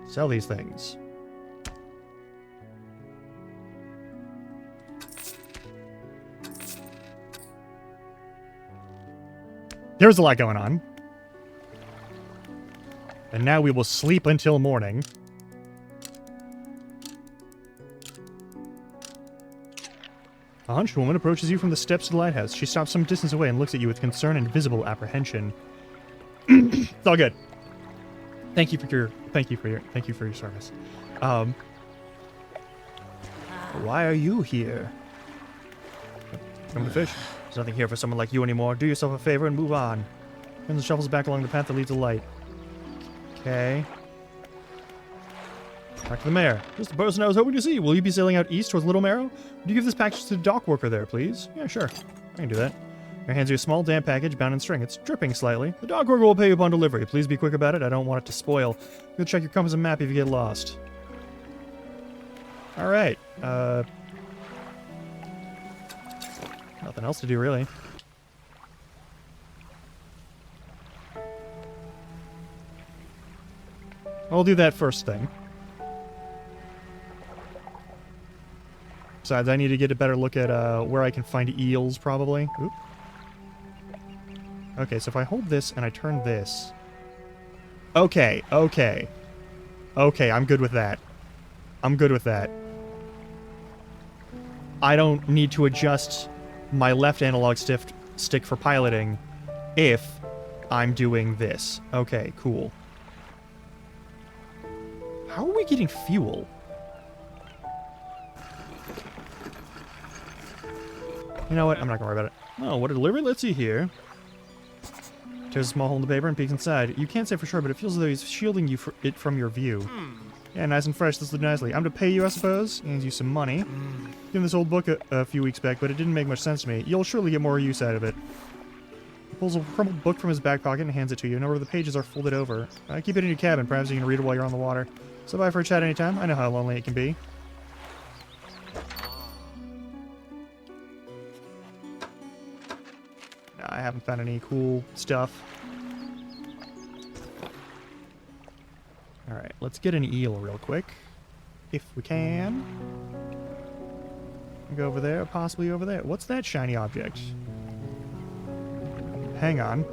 Sell these things. There's a lot going on. And now we will sleep until morning. A hunched woman approaches you from the steps of the lighthouse. She stops some distance away and looks at you with concern and visible apprehension. It's all good. Thank you for your service. Why are you here? Come to fish. There's nothing here for someone like you anymore. Do yourself a favor and move on. Turns and shuffles back along the path that leads to light. Okay. Back to the mayor. Just the person I was hoping to see. Will you be sailing out east towards Little Marrow? Would you give this package to the dock worker there, please? Yeah, sure. I can do that. Your hands you a small damp package bound in string. It's dripping slightly. The dock worker will pay you upon delivery. Please be quick about it. I don't want it to spoil. You'll check your compass and map if you get lost. Alright. Nothing else to do, really. I'll do that first thing. Besides, I need to get a better look at where I can find eels, probably. Oop. Okay, so if I hold this and I turn this... Okay, okay. Okay, I'm good with that. I'm good with that. I don't need to adjust my left analog stick for piloting if I'm doing this. Okay, cool. How are we getting fuel? You know what? I'm not gonna worry about it. Oh, what a delivery? Let's see here. Tears a small hole in the paper and peeks inside. You can't say for sure, but it feels as though he's shielding you from your view. Yeah, nice and fresh. This looks nicely. I'm to pay you, I suppose. Hands you some money. Given this old book a few weeks back, but it didn't make much sense to me. You'll surely get more use out of it. He pulls a crumpled book from his back pocket and hands it to you. Know where the pages are folded over. Keep it in your cabin. Perhaps you can read it while you're on the water. So bye for a chat anytime. I know how lonely it can be. No, I haven't found any cool stuff. Alright, let's get an eel real quick. If we can. Go over there, possibly over there. What's that shiny object? Hang on.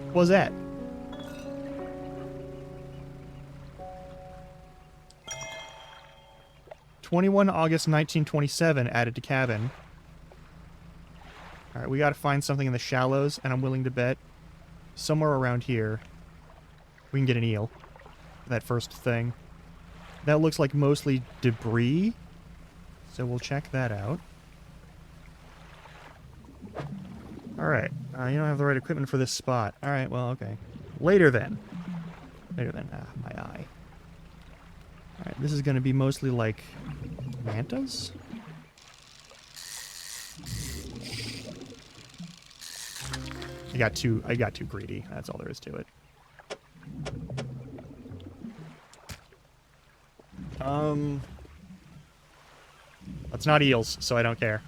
What was that? (21 August 1927) added to cabin. Alright, we gotta find something in the shallows, and I'm willing to bet somewhere around here we can get an eel. That first thing. That looks like mostly debris, so we'll check that out. Alright, you don't have the right equipment for this spot. Alright, well, okay. Later then. Later then. Ah, my eye. Alright, this is gonna be mostly like mantas? I got too greedy. That's all there is to it. That's not eels, so I don't care.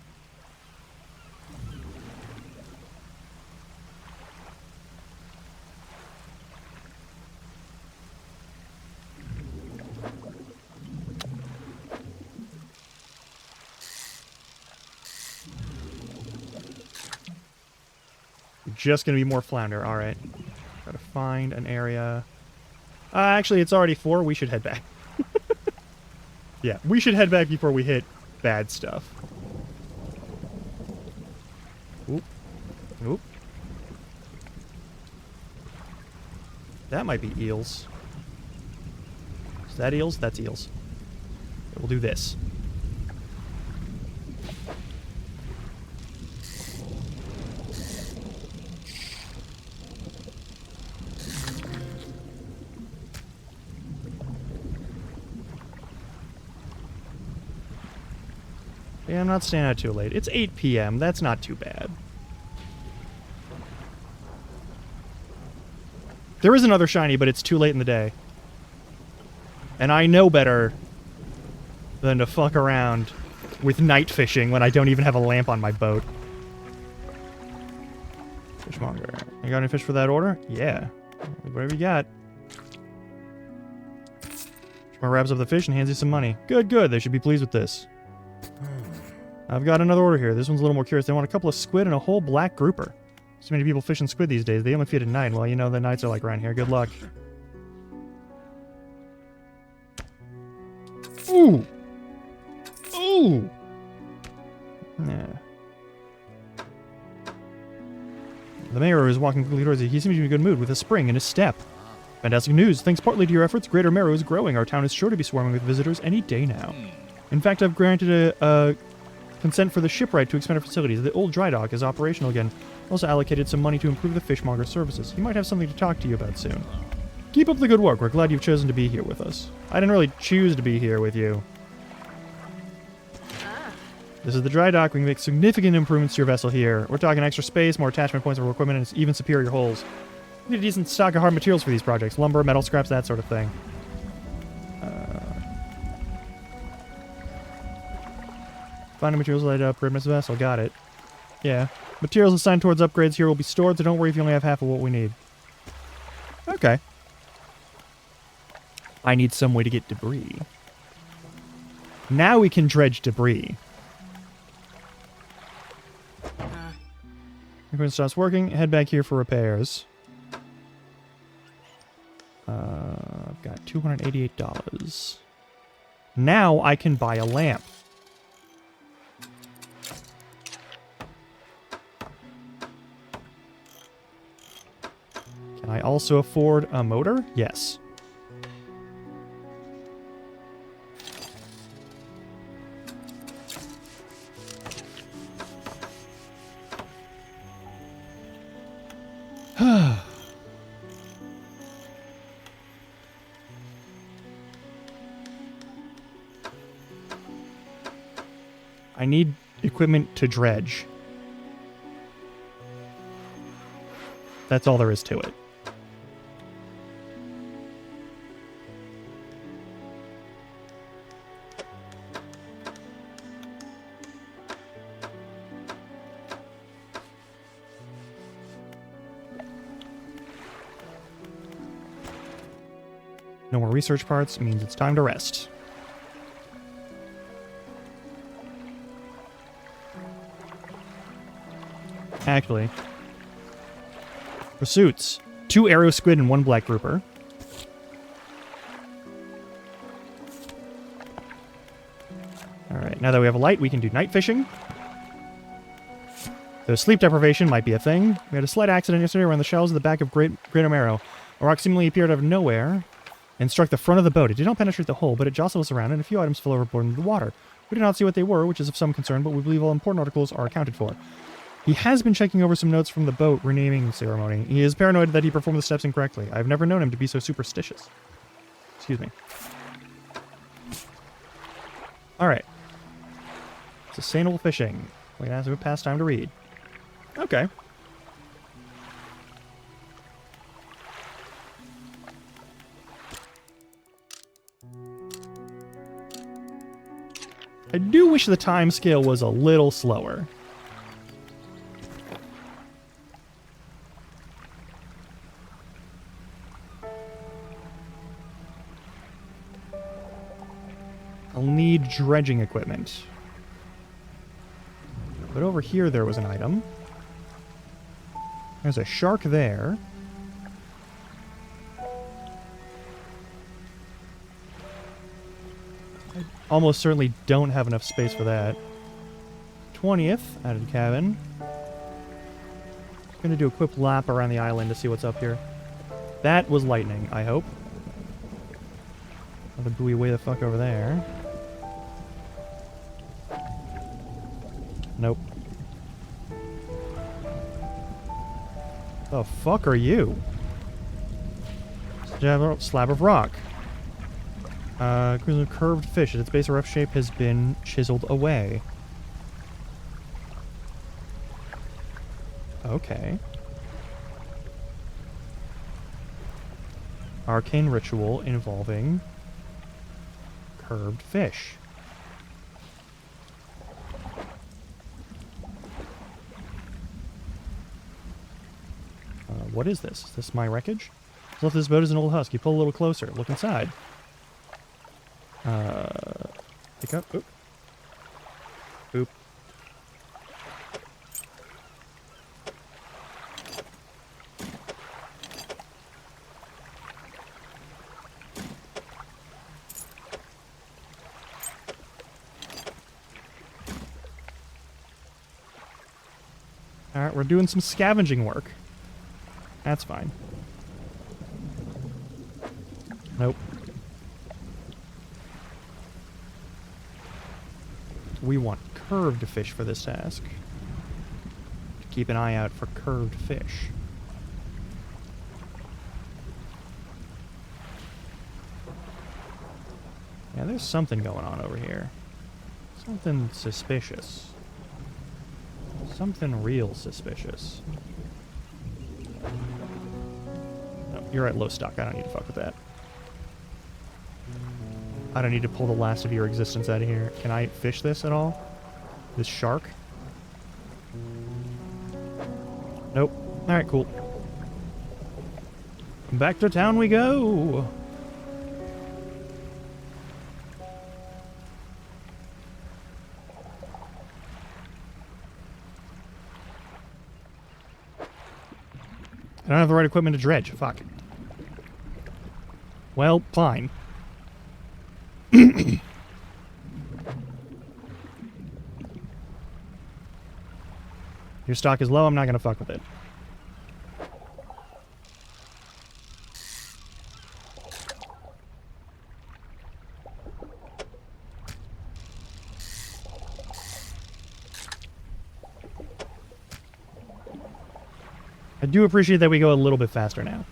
Just gonna be more flounder. Alright. Gotta find an area. Actually, it's already 4. We should head back. Yeah, we should head back before we hit bad stuff. Oop. Oop. That might be eels. Is that eels? That's eels. We'll do this. Yeah, I'm not staying out too late. It's 8 p.m. That's not too bad. There is another shiny, but it's too late in the day. And I know better than to fuck around with night fishing when I don't even have a lamp on my boat. Fishmonger. You got any fish for that order? Yeah. Whatever you got. Fishmonger wraps up the fish and hands you some money. Good, good. They should be pleased with this. I've got another order here. This one's a little more curious. They want a couple of squid and a whole black grouper. So many people fishing squid these days. They only feed at night. Well, you know, the nights are like around here. Good luck. Ooh! Ooh! Yeah. The mayor is walking quickly towards you. He seems to be in a good mood with a spring in his step. Fantastic news. Thanks partly to your efforts, Greater Marrow is growing. Our town is sure to be swarming with visitors any day now. In fact, I've granted a consent for the shipwright to expand our facilities. The old dry dock is operational again. Also allocated some money to improve the fishmonger services. He might have something to talk to you about soon. Keep up the good work. We're glad you've chosen to be here with us. I didn't really choose to be here with you. This is the dry dock. We can make significant improvements to your vessel here. We're talking extra space, more attachment points for equipment, and even superior holes. We need a decent stock of hard materials for these projects. Lumber, metal scraps, that sort of thing. Finding materials laid up, upgrade my vessel. Got it. Yeah. Materials assigned towards upgrades here will be stored, so don't worry if you only have half of what we need. Okay. I need some way to get debris. Now we can dredge debris. Equipment stops working. Head back here for repairs. I've got $288. Now I can buy a lamp. Can I also afford a motor? Yes. I need equipment to dredge. That's all there is to it. No more research parts means it's time to rest. Actually, pursuits. 2 arrow squid and 1 black grouper. Alright, now that we have a light, we can do night fishing. Though sleep deprivation might be a thing. We had a slight accident yesterday around the shelves at the back of Greater Marrow. A rock seemingly appeared out of nowhere and struck the front of the boat. It did not penetrate the hull, but it jostled us around and a few items fell overboard into the water. We did not see what they were, which is of some concern, but we believe all important articles are accounted for. He has been checking over some notes from the boat renaming ceremony. He is paranoid that he performed the steps incorrectly. I've never known him to be so superstitious. Excuse me. Alright. Sustainable fishing. We can have to pass time to read. Okay. I do wish the time scale was a little slower. I'll need dredging equipment. But over here there was an item. There's a shark there. I almost certainly don't have enough space for that. 20th, added cabin. Gonna do a quick lap around the island to see what's up here. That was lightning, I hope. Another buoy way the fuck over there. Nope. The fuck are you? Slab of rock. Curved fish. Its base, a rough shape has been chiseled away. Okay. Arcane ritual involving curved fish. What is this? Is this my wreckage? So if this boat is an old husk, you pull a little closer. Look inside. Pick up. Oop. Oop. Alright, we're doing some scavenging work. That's fine. Nope. We want curved fish for this task. Keep an eye out for curved fish. Yeah, there's something going on over here. Something suspicious. Something real suspicious. No, you're at low stock. I don't need to fuck with that. I don't need to pull the last of your existence out of here. Can I fish this at all? This shark? Nope. Alright, cool. Back to town we go! I don't have the right equipment to dredge. Fuck. Well, fine. Your stock is low, I'm not gonna fuck with it. I do appreciate that we go a little bit faster now.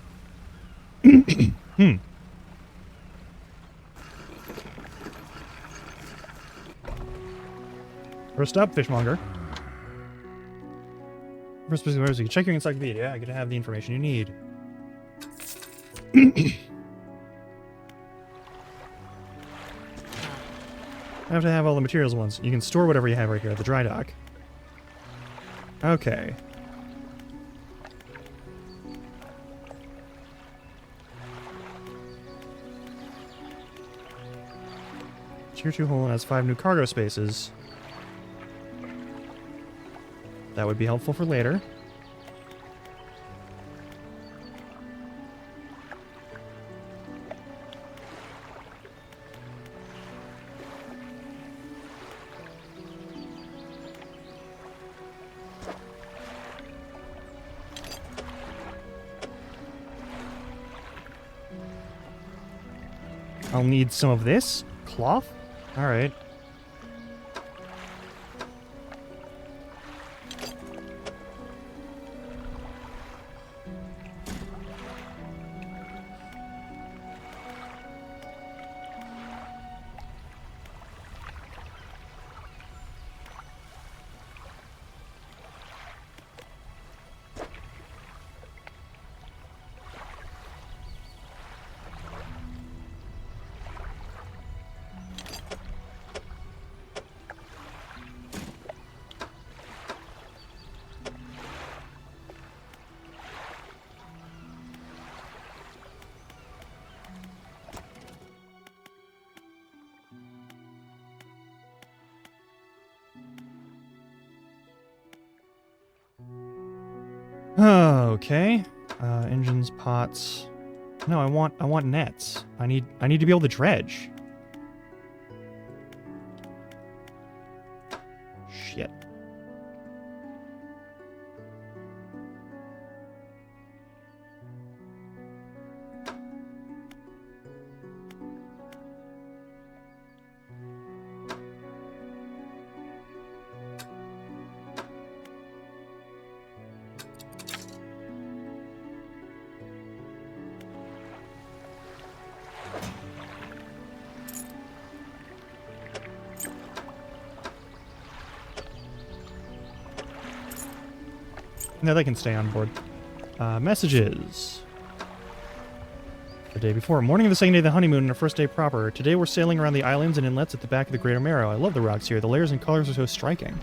First up, fishmonger. First, you can check your encyclopedia. I get to have the information you need. I have to have all the materials at once. You can store whatever you have right here at the dry dock. Okay. Tier 2 hull has 5 new cargo spaces. That would be helpful for later. I'll need some of this. Cloth? Alright. Okay. Engines, pots. No, I want nets. I need to be able to dredge. Shit. No, they can stay on board. Messages. The day before. Morning of the second day of the honeymoon and our first day proper. Today we're sailing around the islands and inlets at the back of the Greater Marrow. I love the rocks here. The layers and colors are so striking.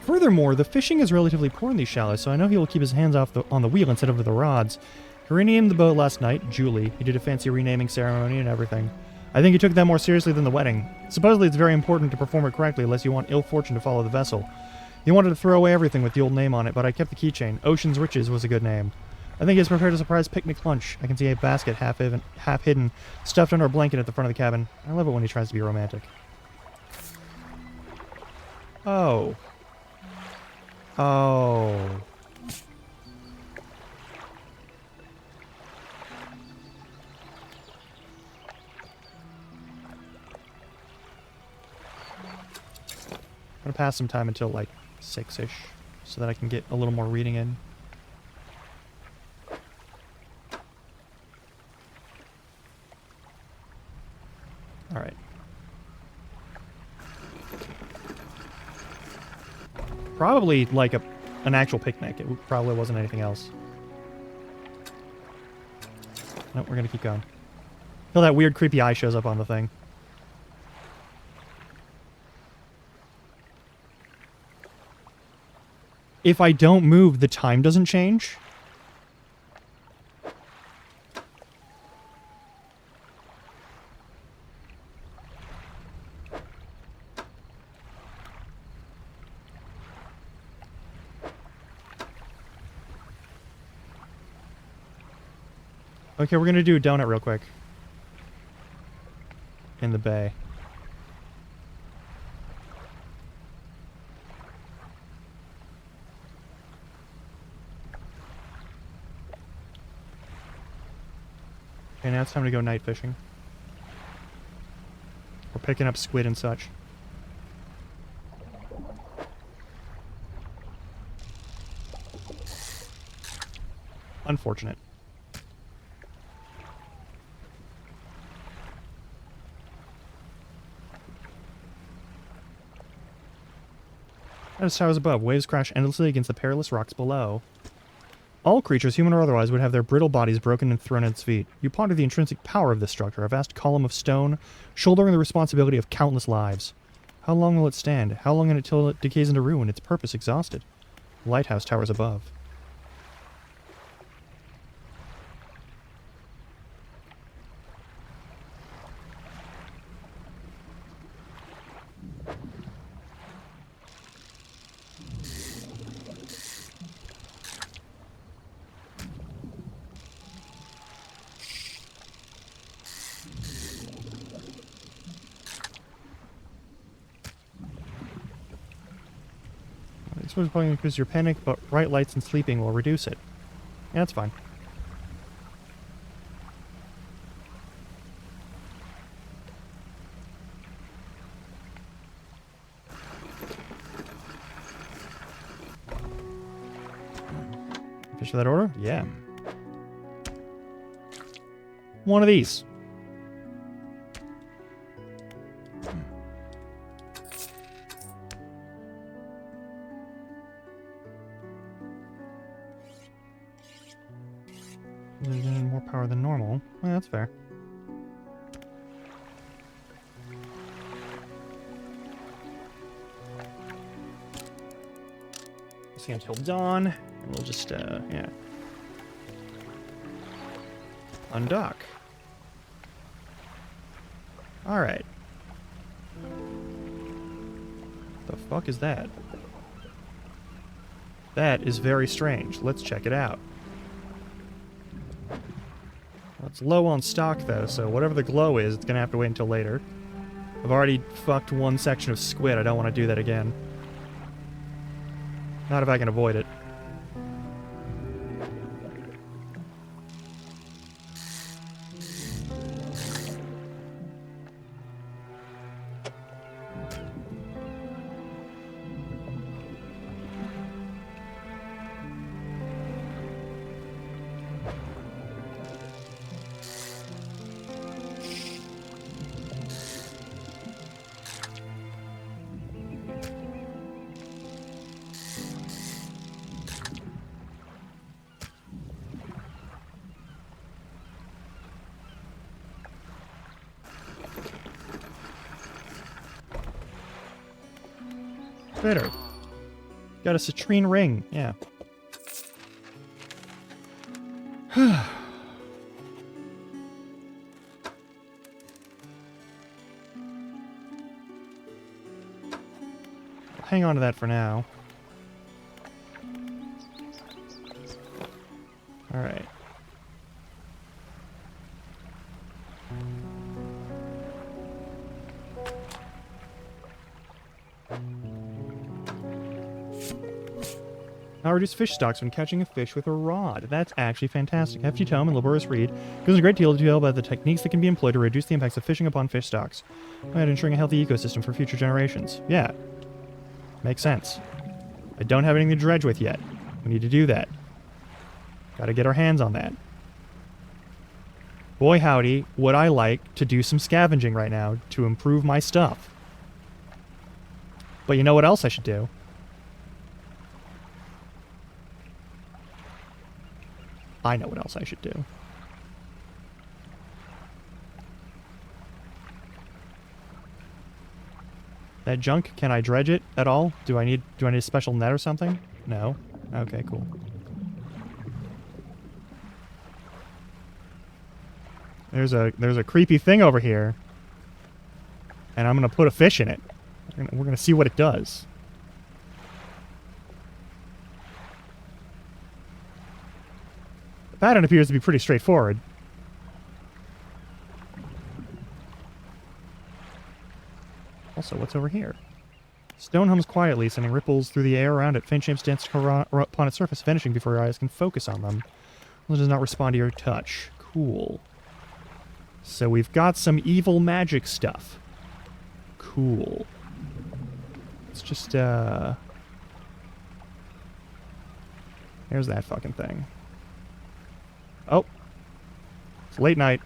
Furthermore, the fishing is relatively poor in these shallows, so I know he will keep his hands on the wheel instead of the rods. He renamed the boat last night, Julie. He did a fancy renaming ceremony and everything. I think he took that more seriously than the wedding. Supposedly it's very important to perform it correctly unless you want ill fortune to follow the vessel. He wanted to throw away everything with the old name on it, but I kept the keychain. Ocean's Riches was a good name. I think he has prepared a surprise picnic lunch. I can see a basket half hidden, stuffed under a blanket at the front of the cabin. I love it when he tries to be romantic. Oh. Oh. I'm gonna pass some time until like 6-ish so that I can get a little more reading in. Alright. Probably like an actual picnic. It probably wasn't anything else. Nope, we're gonna keep going. Until that weird creepy eye shows up on the thing. If I don't move, the time doesn't change? Okay, we're gonna do a donut real quick. In the bay. Okay, now it's time to go night fishing. We're picking up squid and such. Unfortunate. As towers above, waves crash endlessly against the perilous rocks below. All creatures, human or otherwise, would have their brittle bodies broken and thrown at its feet. You ponder the intrinsic power of this structure, a vast column of stone, shouldering the responsibility of countless lives. How long will it stand? How long until it decays into ruin, its purpose exhausted? The lighthouse towers above. This probably increases your panic, but bright lights and sleeping will reduce it. Yeah, that's fine. Fish of that order? Yeah. One of these. More power than normal. Well, that's fair. See until dawn, and we'll just, yeah. Undock. Alright. The fuck is that? That is very strange. Let's check it out. Well, it's low on stock, though, so whatever the glow is, it's gonna have to wait until later. I've already fucked one section of squid. I don't want to do that again. Not if I can avoid it. Bitter. Got a citrine ring. Yeah. Hang on to that for now. Alright. Now reduce fish stocks when catching a fish with a rod. That's actually fantastic. Hefty tome and laborious read gives a great deal of detail about the techniques that can be employed to reduce the impacts of fishing upon fish stocks, while ensuring a healthy ecosystem for future generations. Yeah. Makes sense. I don't have anything to dredge with yet. We need to do that. Gotta get our hands on that. Boy howdy, would I like to do some scavenging right now to improve my stuff. But you know what else I should do? I know what else I should do. That junk, can I dredge it at all? Do I need a special net or something? No. Okay, cool. There's a creepy thing over here. And I'm gonna put a fish in it. We're gonna see what it does. The pattern appears to be pretty straightforward. Also, what's over here? Stone hums quietly, sending ripples through the air around it. Faint shapes dance upon its surface, vanishing before your eyes can focus on them. It does not respond to your touch. Cool. So we've got some evil magic stuff. Cool. It's just, There's that fucking thing. Oh. It's late night.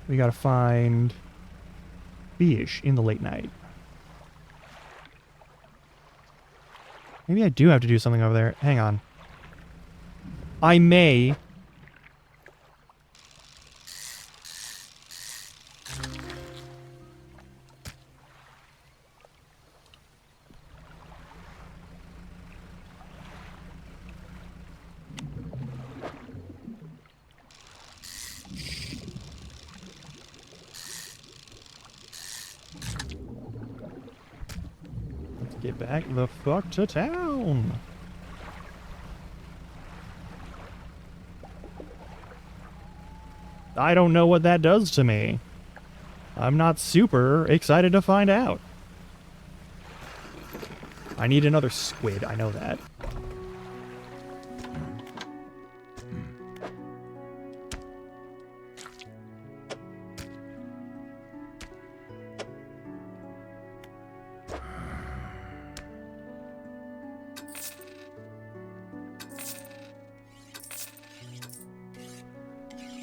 We gotta find fish in the late night. Maybe I do have to do something over there. Hang on. I may... Let's get back the fuck to town. I don't know what that does to me. I'm not super excited to find out. I need another squid, I know that.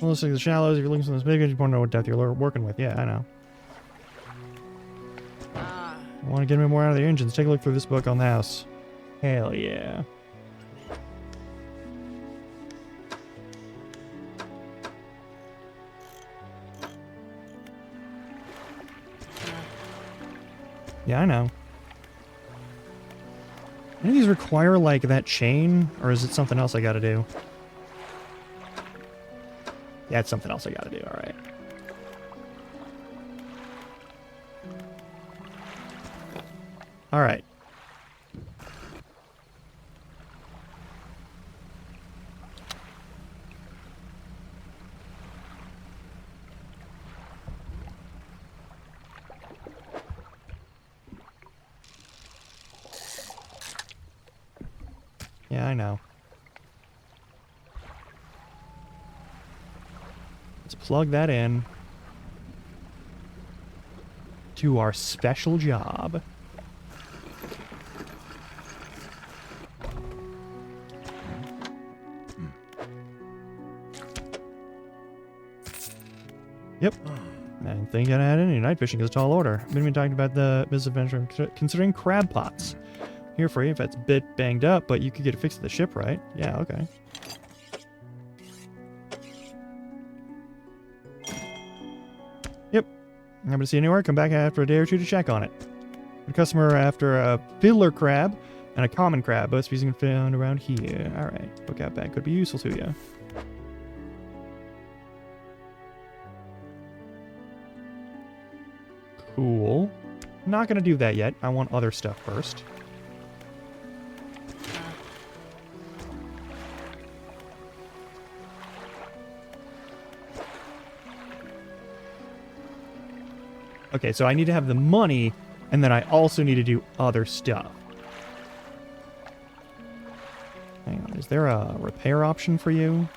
Well, let's take the shallows. If you're looking for this big, you want to know what depth you're working with. Yeah, I know. I want to get me more out of the engines. Take a look through this book on the house. Hell yeah. Yeah, I know. Any of these require, like, that chain? Or is it something else I gotta do? Yeah, it's something else I gotta do, alright. Alright. Yeah, I know. Let's plug that in to our special job. Yep. I didn't think I had any. Night fishing is a tall order. I've been talking about the business adventure considering crab pots. Here for you if it's a bit banged up, but you could get it fixed at the ship, right? Yeah, okay. Yep. I'm going to see anywhere. Come back after a day or two to check on it. A customer after a fiddler crab and a common crab. Both species found around here. Alright. Lookout bag could be useful to you. Cool. Not going to do that yet. I want other stuff first. Okay, so I need to have the money, and then I also need to do other stuff. Hang on, is there a repair option for you?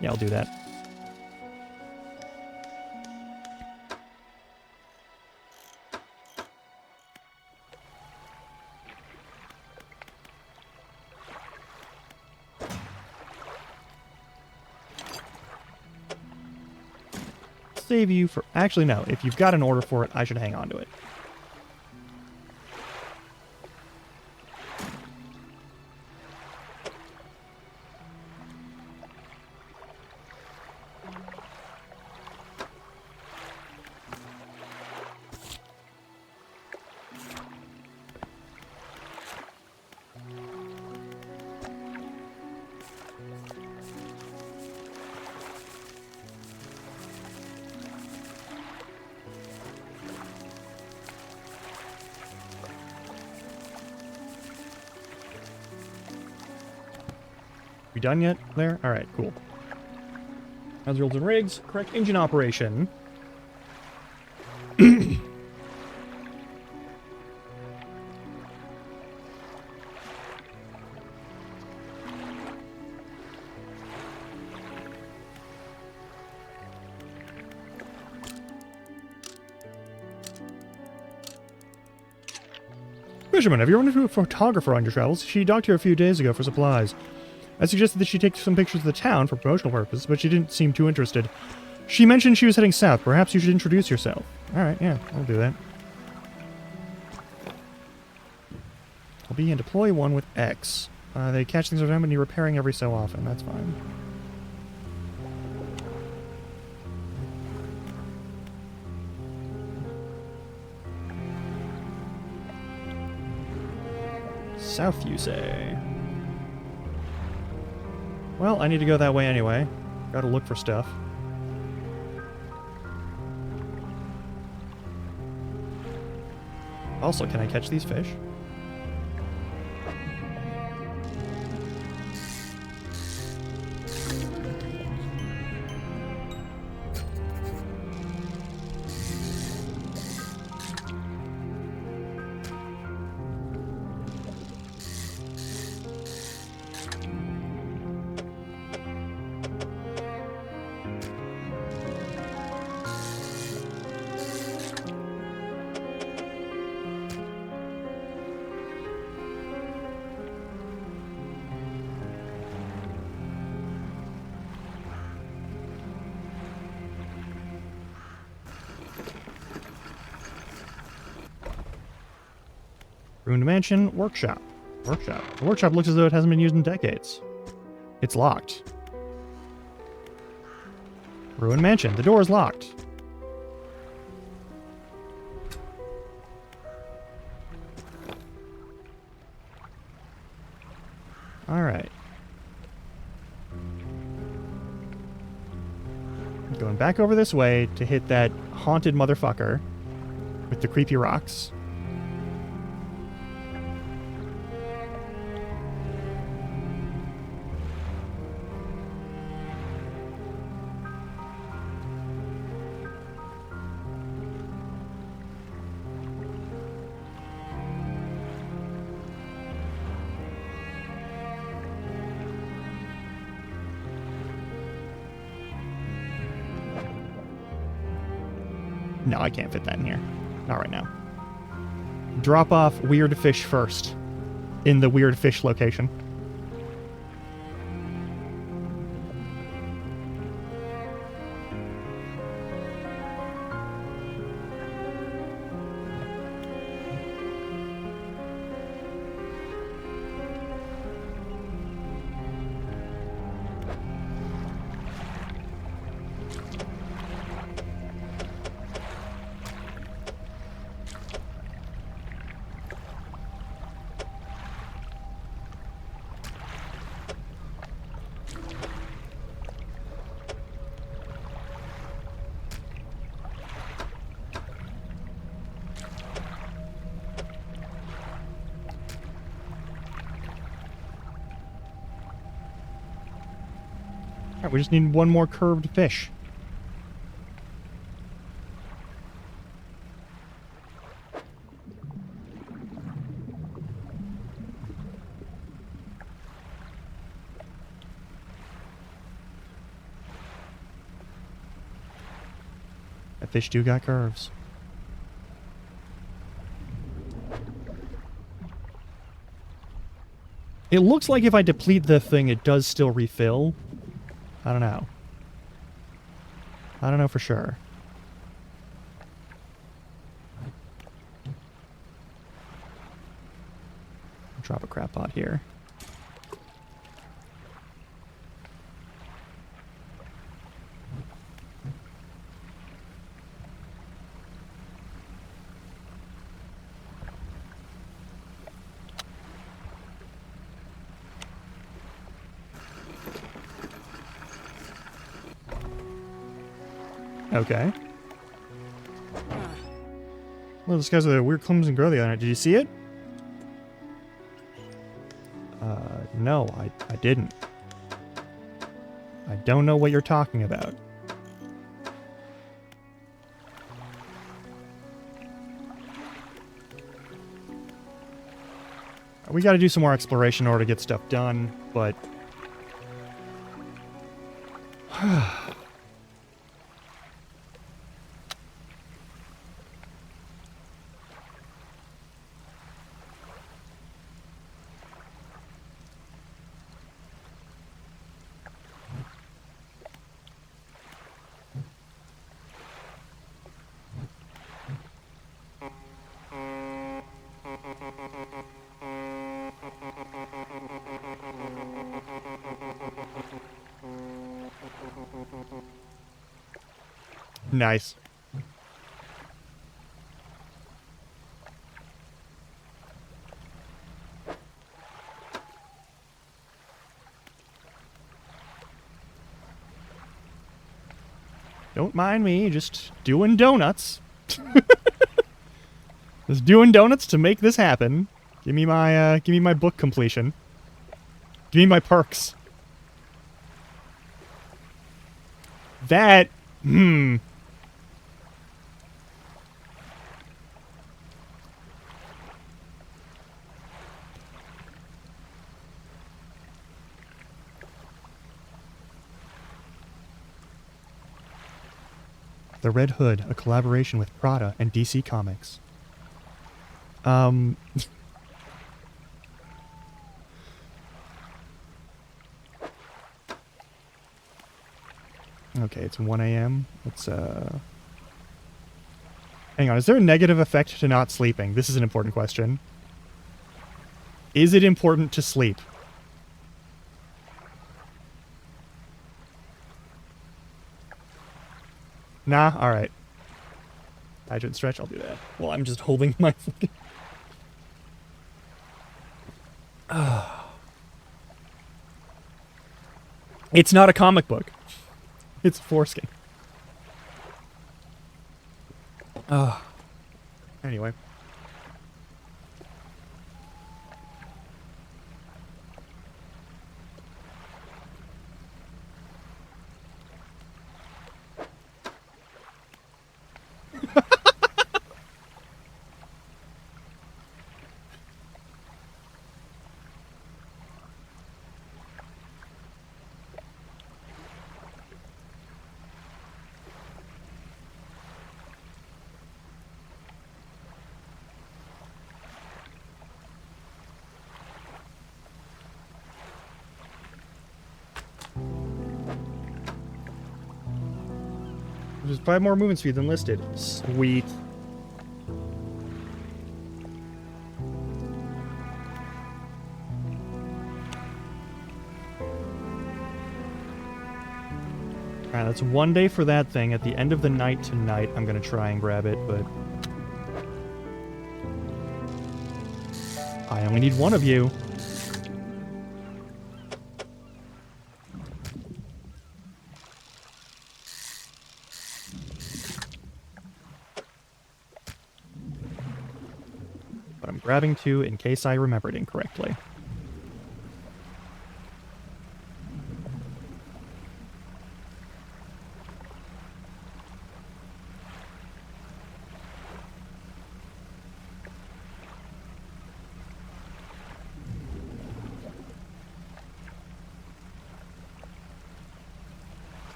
Yeah, I'll do that. Save you for... Actually, no. If you've got an order for it, I should hang on to it. We done yet there? Alright, cool. How's rolls and rigs? Correct engine operation. Fisherman, have you run into a photographer on your travels? She docked here a few days ago for supplies. I suggested that she take some pictures of the town for promotional purposes, but she didn't seem too interested. She mentioned she was heading south. Perhaps you should introduce yourself. Alright, yeah, I'll do that. I'll be in deploy 1 with X. They catch things over time and you're repairing every so often. That's fine. South, you say? Well, I need to go that way anyway. Gotta look for stuff. Also, can I catch these fish? Ruined Mansion, Workshop. Workshop. The workshop looks as though it hasn't been used in decades. It's locked. Ruined Mansion. The door is locked. Alright. Going back over this way to hit that haunted motherfucker with the creepy rocks. No, I can't fit that in here. Not right now. Drop off weird fish first. In the weird fish location. Alright, we just need one more curved fish. That fish do got curves. It looks like if I deplete the thing, it does still refill. I don't know. I don't know for sure. Drop a crap pot here. Okay. Well, this guy's a weird clumsy girl the other night. Did you see it? No, I didn't. I don't know what you're talking about. We gotta do some more exploration in order to get stuff done, but... Nice. Don't mind me, just doing donuts. Just doing donuts to make this happen. Give me my book completion. Give me my perks. That, The Red Hood, a collaboration with Prada and DC Comics. Okay, it's 1 a.m. Let's, hang on, is there a negative effect to not sleeping? This is an important question. Is it important to sleep? Nah, alright. Hydrant stretch, I'll do that. Well, I'm just holding my fucking... It's not a comic book. It's foreskin. Anyway. There's 5 more movement speed than listed. Sweet. Alright, that's 1 day for that thing. At the end of the night tonight, I'm gonna try and grab it, but... I only need 1 of you. But I'm grabbing 2 in case I remembered incorrectly.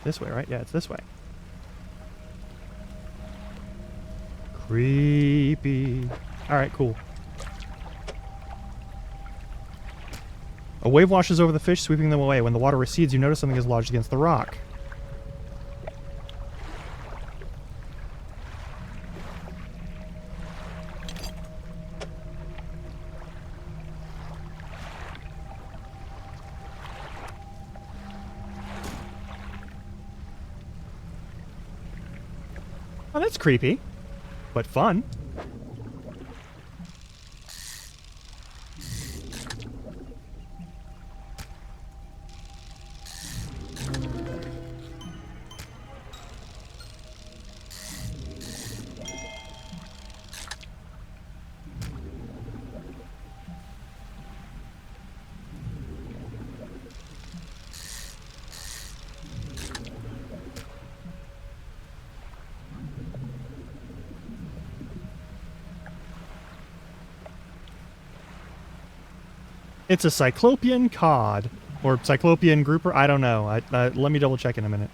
This way, right? Yeah, it's this way. Creepy. Alright, cool. A wave washes over the fish, sweeping them away. When the water recedes, you notice something is lodged against the rock. Oh, that's creepy, but fun. It's a Cyclopean cod. Or Cyclopean grouper. I don't know. Let me double check in a minute.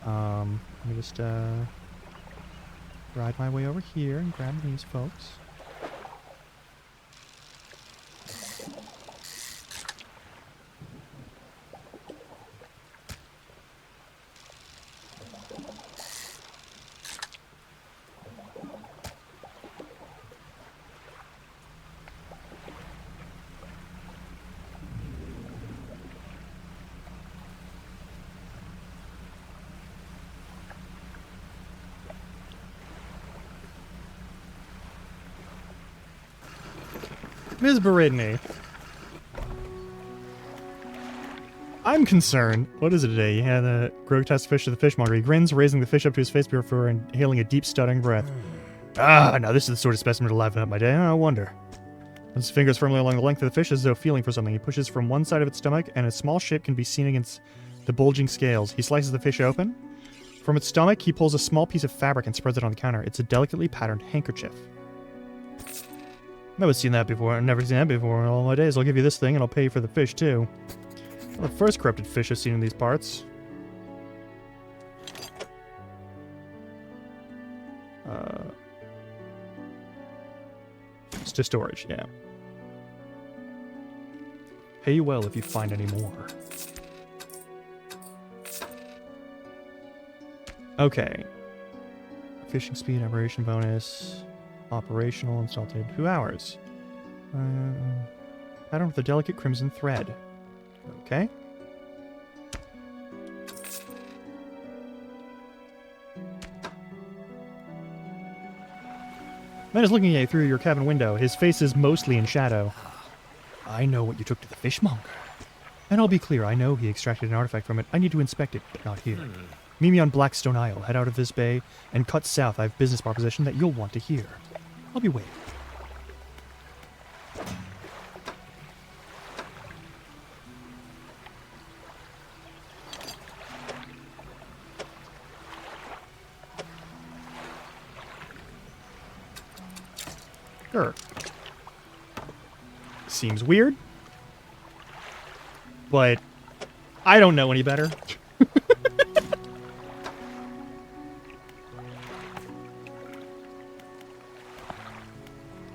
Let me just ride my way over here and grab these folks. Ms. Baridney. I'm concerned. What is it today? You had a grotesque fish to the fishmonger. He grins, raising the fish up to his face before inhaling a deep, stuttering breath. Ah, now this is the sort of specimen to liven up my day. I wonder. With his fingers firmly along the length of the fish as though feeling for something. He pushes from one side of its stomach, and a small shape can be seen against the bulging scales. He slices the fish open. From its stomach, he pulls a small piece of fabric and spreads it on the counter. It's a delicately patterned handkerchief. Never seen that before. I've never seen that before in all my days. I'll give you this thing, and I'll pay you for the fish, too. Well, the first corrupted fish I've seen in these parts. It's to storage, yeah. Pay you well if you find any more. Okay. Fishing speed, operation bonus. Operational, installed in 2 hours. Pattern with a delicate crimson thread. Okay. Man is looking at you through your cabin window. His face is mostly in shadow. I know what you took to the fishmonger. And I'll be clear, I know he extracted an artifact from it. I need to inspect it, but not here. Meet me on Blackstone Isle. Head out of this bay and cut south. I have a business proposition that you'll want to hear. I'll be waiting. Sure. Seems weird, but I don't know any better.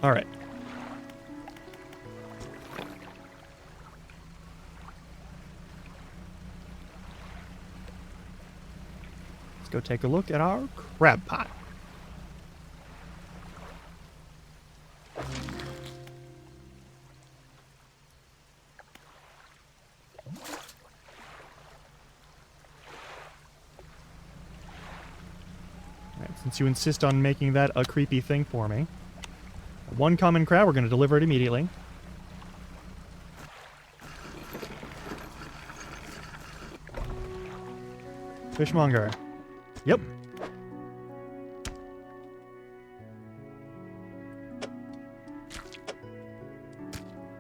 All right. Let's go take a look at our crab pot. Since you insist on making that a creepy thing for me. One common crab, we're going to deliver it immediately. Fishmonger. Yep.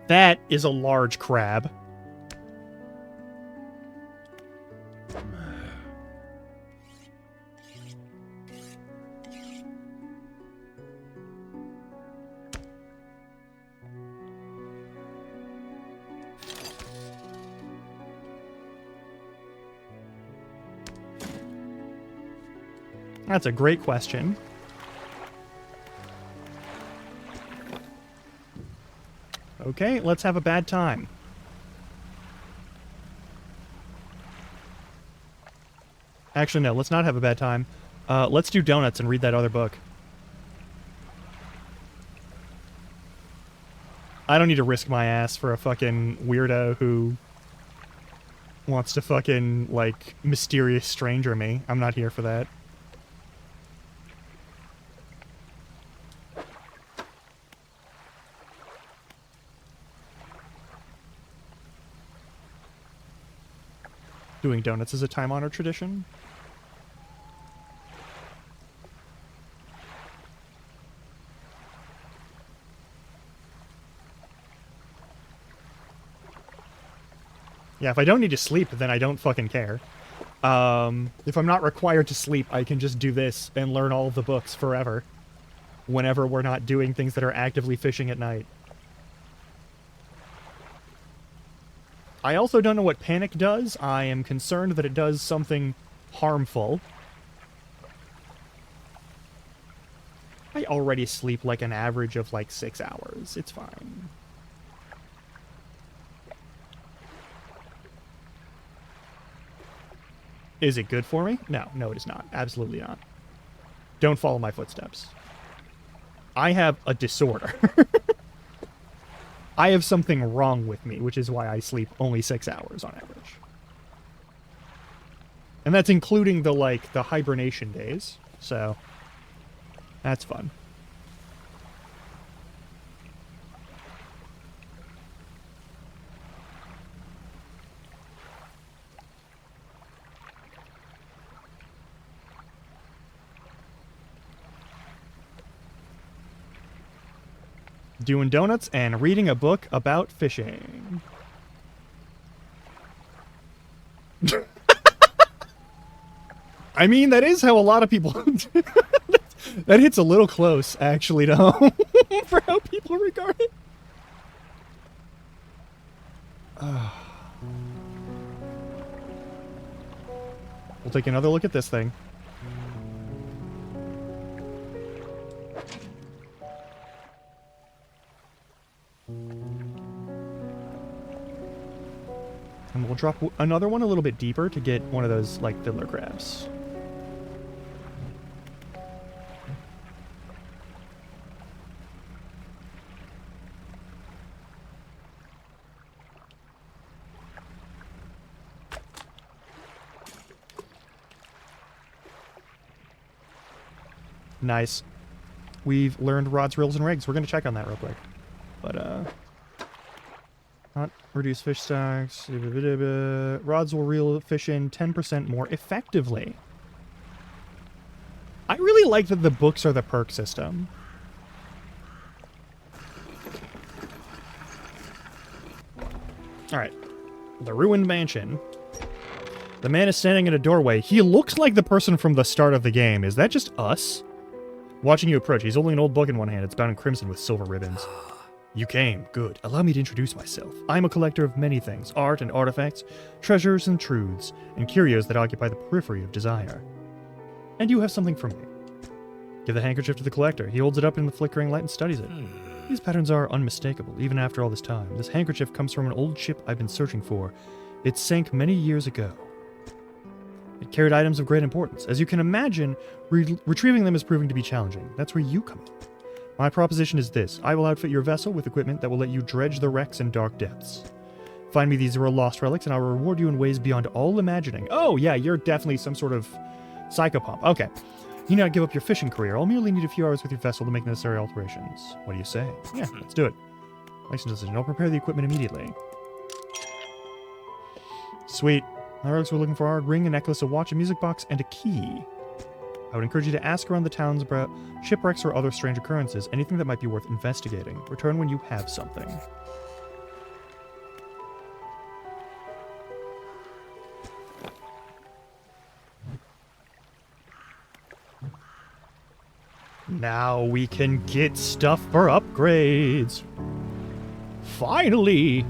That is a large crab. That's a great question. Okay, let's have a bad time. Actually, no, let's not have a bad time. Let's do donuts and read that other book. I don't need to risk my ass for a fucking weirdo who wants to fucking, like, mysterious stranger me. I'm not here for that. Doing donuts is a time-honored tradition. Yeah, if I don't need to sleep, then I don't fucking care. If I'm not required to sleep, I can just do this and learn all of the books forever. Whenever we're not doing things that are actively fishing at night. I also don't know what panic does. I am concerned that it does something harmful. I already sleep like an average of like 6 hours. It's fine. Is it good for me? No, it is not. Absolutely not. Don't follow my footsteps. I have a disorder. I have something wrong with me, which is why I sleep only 6 hours on average. And that's including the, like, the hibernation days. So, that's fun. Doing donuts and reading a book about fishing. I mean, that is how a lot of people... That hits a little close, actually, to home for how people regard it. We'll take another look at this thing. And we'll drop another one a little bit deeper to get one of those, like, fiddler crabs. Nice. We've learned rods, reels, and rigs. We're going to check on that real quick. But, not reduce fish stocks. Rods will reel fish in 10% more effectively. I really like that the books are the perk system. Alright. The ruined mansion. The man is standing in a doorway. He looks like the person from the start of the game. Is that just us? Watching you approach, he's holding an old book in one hand. It's bound in crimson with silver ribbons. You came. Good. Allow me to introduce myself. I'm a collector of many things. Art and artifacts, treasures and truths, and curios that occupy the periphery of desire. And you have something for me. Give the handkerchief to the collector. He holds it up in the flickering light and studies it. These patterns are unmistakable, even after all this time. This handkerchief comes from an old ship I've been searching for. It sank many years ago. It carried items of great importance. As you can imagine, retrieving them is proving to be challenging. That's where you come in. My proposition is this. I will outfit your vessel with equipment that will let you dredge the wrecks in dark depths. Find me these lost relics, and I will reward you in ways beyond all imagining. Oh, yeah, you're definitely some sort of psychopomp. Okay. You need not give up your fishing career. I'll merely need a few hours with your vessel to make necessary alterations. What do you say? Yeah, let's do it. License decision. I'll prepare the equipment immediately. Sweet. My relics we're looking for are a ring, a necklace, a watch, a music box, and a key. I would encourage you to ask around the towns about shipwrecks or other strange occurrences, anything that might be worth investigating. Return when you have something. Now we can get stuff for upgrades. Finally!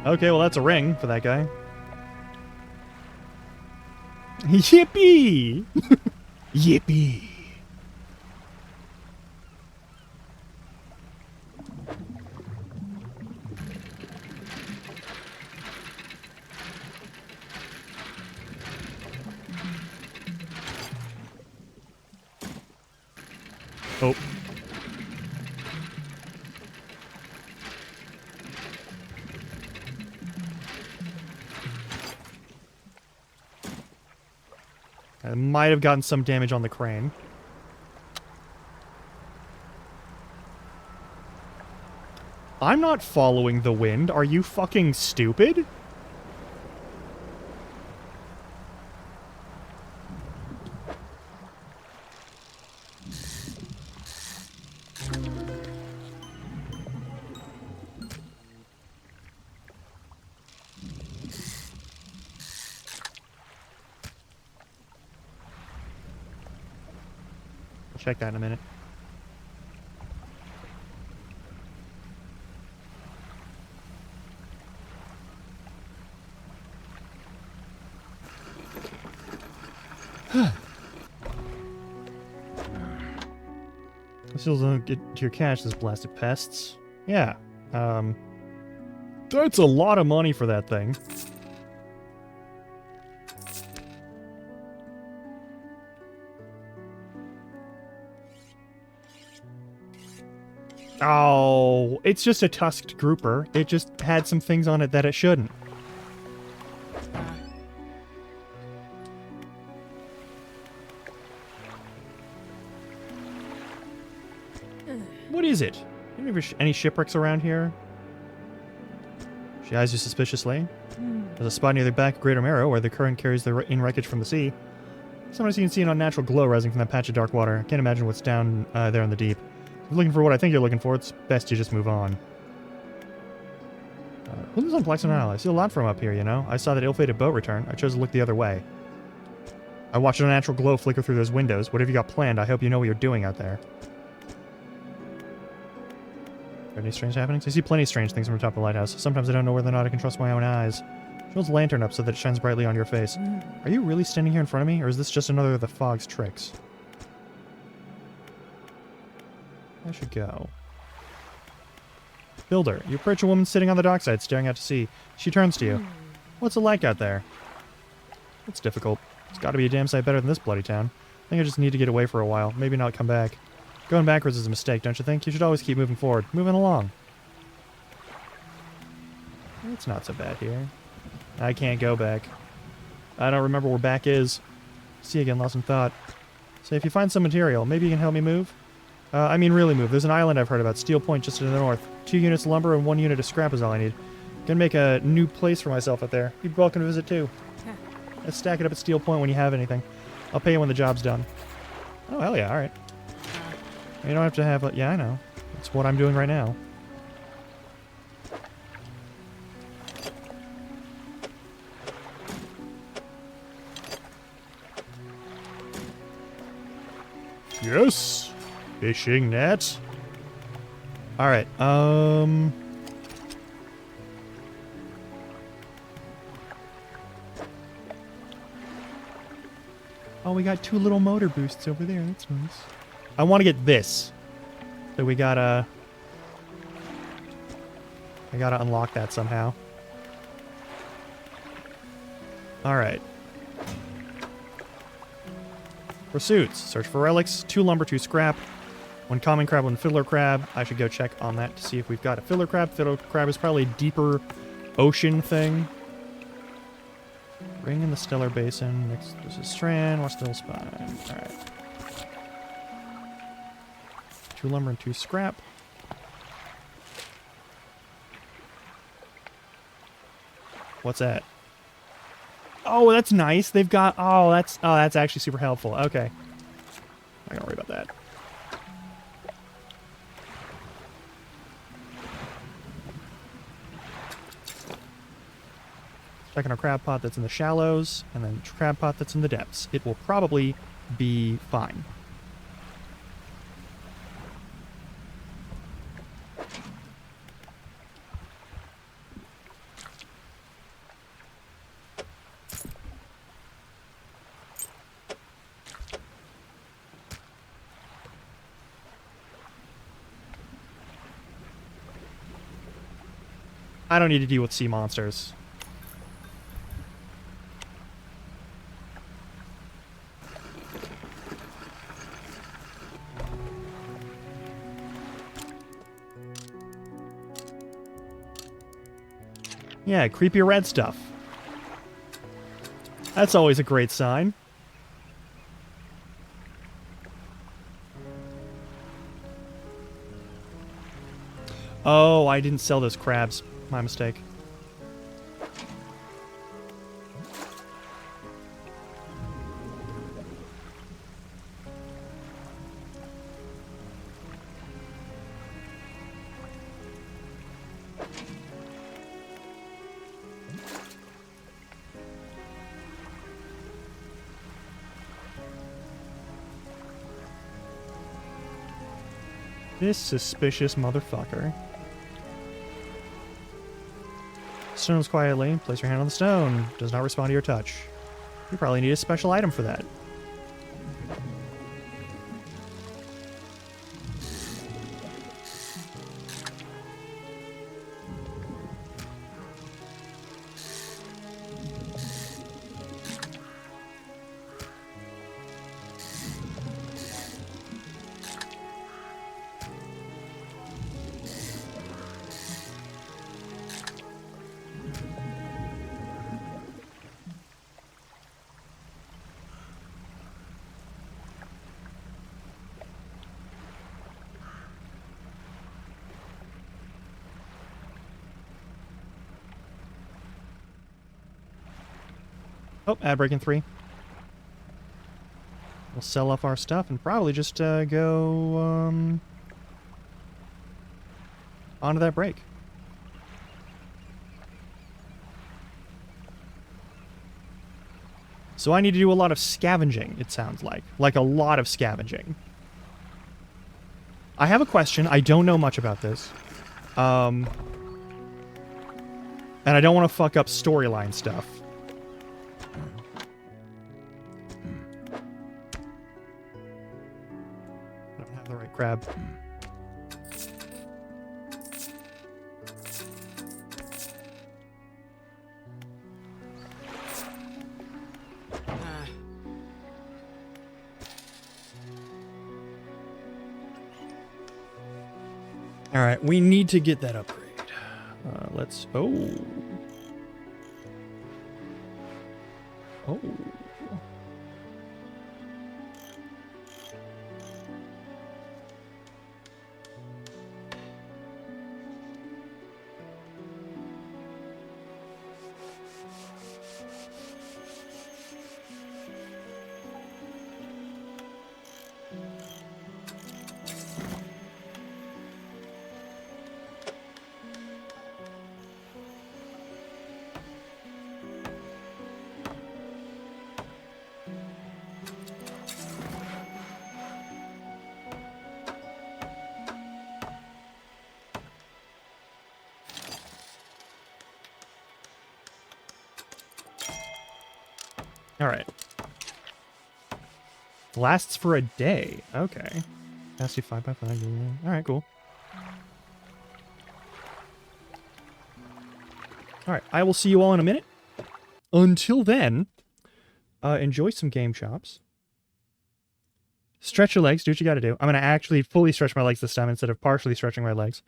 Okay, well, that's a ring for that guy. Yippee! Yippee! Oh. I might have gotten some damage on the crane. I'm not following the wind. Are you fucking stupid? I'll check that in a minute. Still don't get to your cash, those blasted pests. Yeah. That's a lot of money for that thing. Oh, it's just a tusked grouper. It just had some things on it that it shouldn't. What is it? Any shipwrecks around here? She eyes you suspiciously. There's a spot near the back of Greater Marrow where the current carries the in wreckage from the sea. Sometimes you can see an unnatural glow rising from that patch of dark water. I can't imagine what's down there in the deep. If you're looking for what I think you're looking for, it's best you just move on. Who lives on Blackstone Isle? I see a lot from up here, you know? I saw that ill-fated boat return. I chose to look the other way. I watched an unnatural glow flicker through those windows. Whatever you got planned, I hope you know what you're doing out there. Any strange happenings? I see plenty of strange things from the top of the lighthouse. Sometimes I don't know whether or not I can trust my own eyes. She holds the lantern up so that it shines brightly on your face. Are you really standing here in front of me, or is this just another of the fog's tricks? I should go. Builder, you approach a woman sitting on the dockside, staring out to sea. She turns to you. What's it like out there? It's difficult. It's got to be a damn sight better than this bloody town. I think I just need to get away for a while. Maybe not come back. Going backwards is a mistake, don't you think? You should always keep moving forward. Moving along. It's not so bad here. I can't go back. I don't remember where back is. See again, lost in thought. So if you find some material, maybe you can help me move? I mean really move. There's an island I've heard about, Steel Point, just to the north. 2 units of lumber and 1 unit of scrap is all I need. Gonna make a new place for myself out there. You'd be welcome to visit too. Let's stack it up at Steel Point when you have anything. I'll pay you when the job's done. Oh, hell yeah, alright. You don't have to have... Yeah, I know. That's what I'm doing right now. Yes! Fishing net. Alright, Oh, we got 2 little motor boosts over there. That's nice. I want to get this. So we gotta... I gotta unlock that somehow. Alright. Pursuits. Search for relics. 2 lumber, 2 scrap. 1 common crab, 1 fiddler crab. I should go check on that to see if we've got a fiddler crab. Fiddler crab is probably a deeper ocean thing. Ring in the Stellar Basin. Next, there's a strand. What's still spine? Alright. 2 lumber and 2 scrap. What's that? Oh, that's nice. They've got... Oh, that's actually super helpful. Okay. Not gonna worry about that. Checking our crab pot that's in the shallows, and then crab pot that's in the depths. It will probably be fine. I don't need to deal with sea monsters. Yeah, creepy red stuff. That's always a great sign. Oh, I didn't sell those crabs. My mistake. This suspicious motherfucker. Stones quietly. Place your hand on the stone. Does not respond to your touch. You probably need a special item for that. Oh, ad break in 3. We'll sell off our stuff and probably just go onto that break. So I need to do a lot of scavenging, it sounds like. Like a lot of scavenging. I have a question. I don't know much about this. And I don't want to fuck up storyline stuff. I don't have the right crab. Alright, we need to get that upgrade. Let's... Oh. Oh. Alright. Lasts for a day. Okay. Capacity 5x5. Alright, cool. Alright, I will see you all in a minute. Until then, enjoy some game chops. Stretch your legs, do what you gotta do. I'm gonna actually fully stretch my legs this time instead of partially stretching my legs.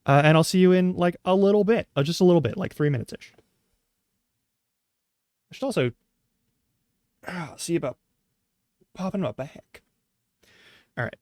And I'll see you in, like, a little bit. Just a little bit, like 3 minutes-ish. I should also see about popping my back. Alright.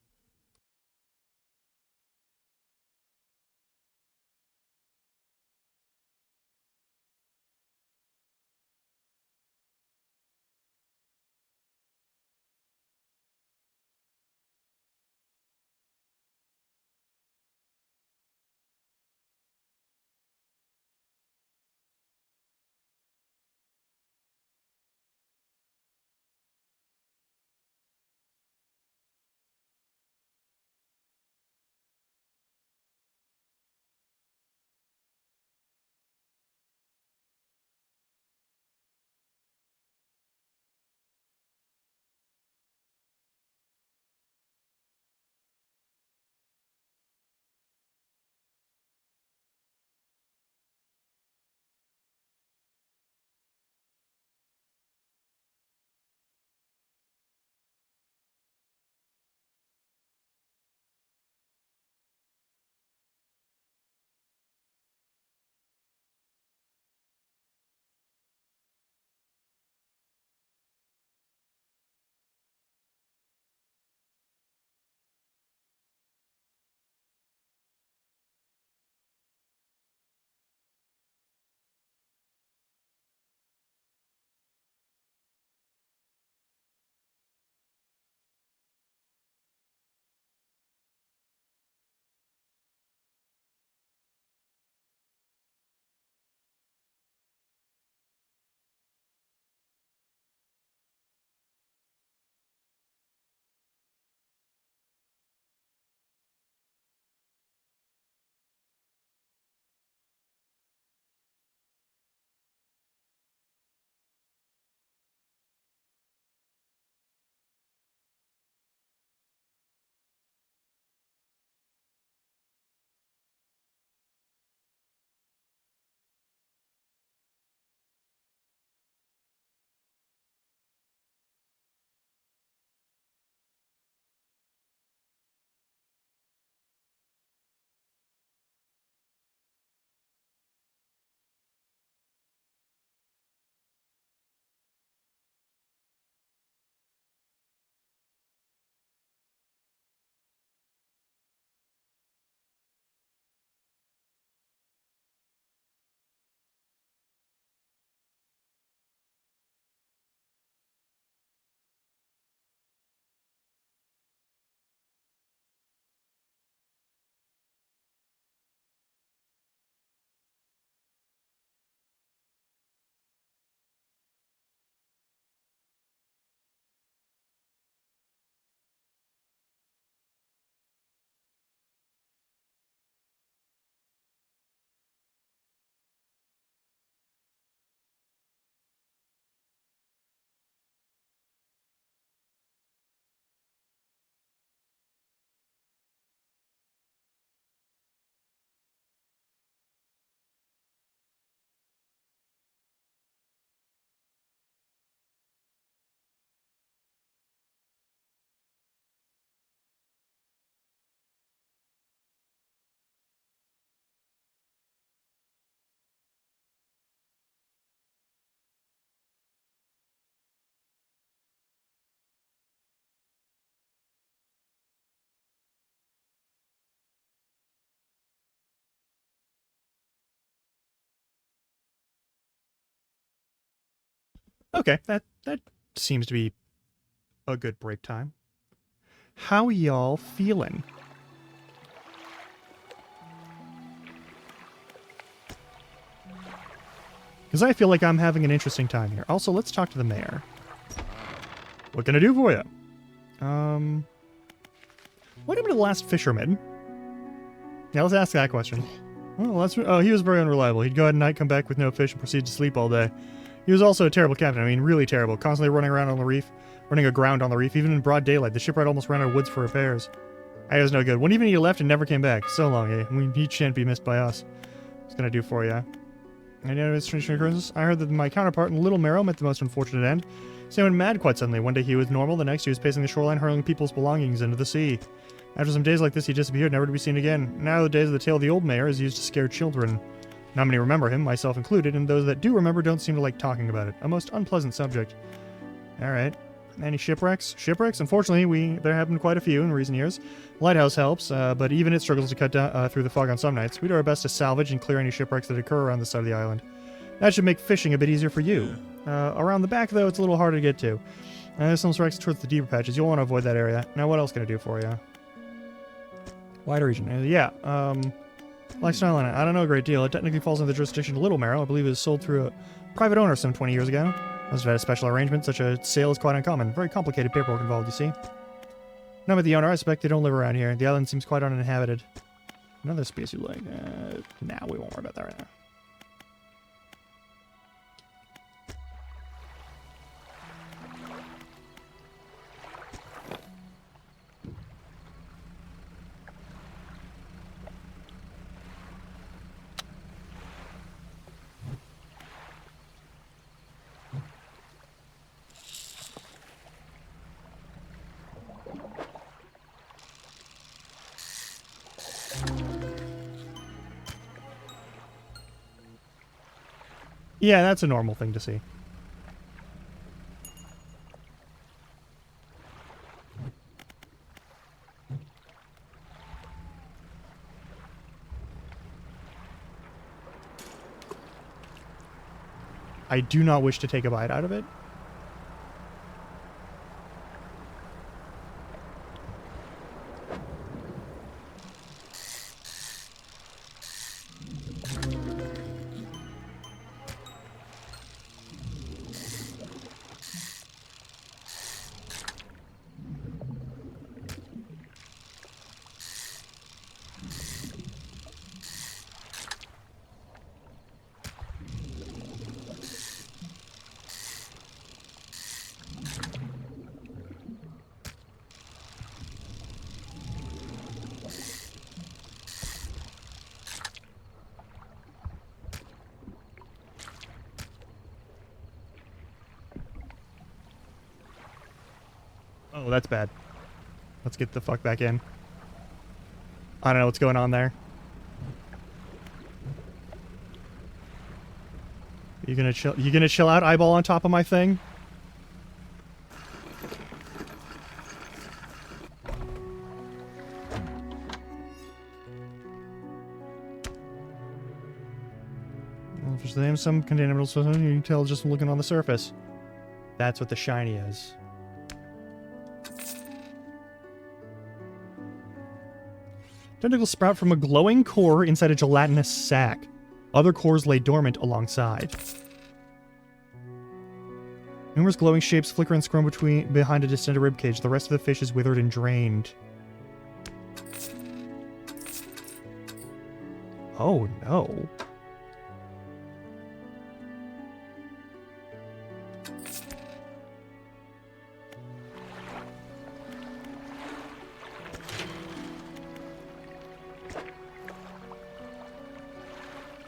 Okay, that seems to be a good break time. How y'all feeling? Because I feel like I'm having an interesting time here. Also, let's talk to the mayor. What can I do for you? What happened to the last fisherman? Yeah, let's ask that question. Oh, he was very unreliable. He'd go out at night, come back with no fish, and proceed to sleep all day. He was also a terrible captain. I mean, really terrible. Constantly running around on the reef, running aground on the reef, even in broad daylight. The shipwright almost ran out of woods for repairs. I was no good. One evening he left and never came back. So long, eh? I mean, he shan't be missed by us. What's gonna do for you? Any other strange occurrences? I heard that my counterpart in Little Marrow met the most unfortunate end. He went mad quite suddenly. One day he was normal, the next he was pacing the shoreline, hurling people's belongings into the sea. After some days like this, he disappeared, never to be seen again. Now the days of the tale of the old mayor is used to scare children. Not many remember him, myself included, and those that do remember don't seem to like talking about it. A most unpleasant subject. Alright. Any shipwrecks? Shipwrecks? Unfortunately, there have been quite a few in recent years. Lighthouse helps, but even it struggles to cut down, through the fog on some nights. We do our best to salvage and clear any shipwrecks that occur around the side of the island. That should make fishing a bit easier for you. Around the back, though, it's a little harder to get to. There's some wrecks towards the deeper patches. You'll want to avoid that area. Now, what else can I do for you? Wider region. Yeah, Blackstone Island. I don't know a great deal. It technically falls under the jurisdiction of Little Marrow. I believe it was sold through a private owner some 20 years ago. Must have had a special arrangement. Such a sale is quite uncommon. Very complicated paperwork involved, you see. Now with the owner, I suspect they don't live around here. The island seems quite uninhabited. Another space you like? Nah, we won't worry about that right now. Yeah, that's a normal thing to see. I do not wish to take a bite out of it. Oh, that's bad. Let's get the fuck back in. I don't know what's going on there. You gonna chill out, eyeball on top of my thing? Well, if there's some container minerals, you can tell just from looking on the surface. That's what the shiny is. Tentacles sprout from a glowing core inside a gelatinous sac. Other cores lay dormant alongside. Numerous glowing shapes flicker and squirm behind a distended ribcage. The rest of the fish is withered and drained. Oh no.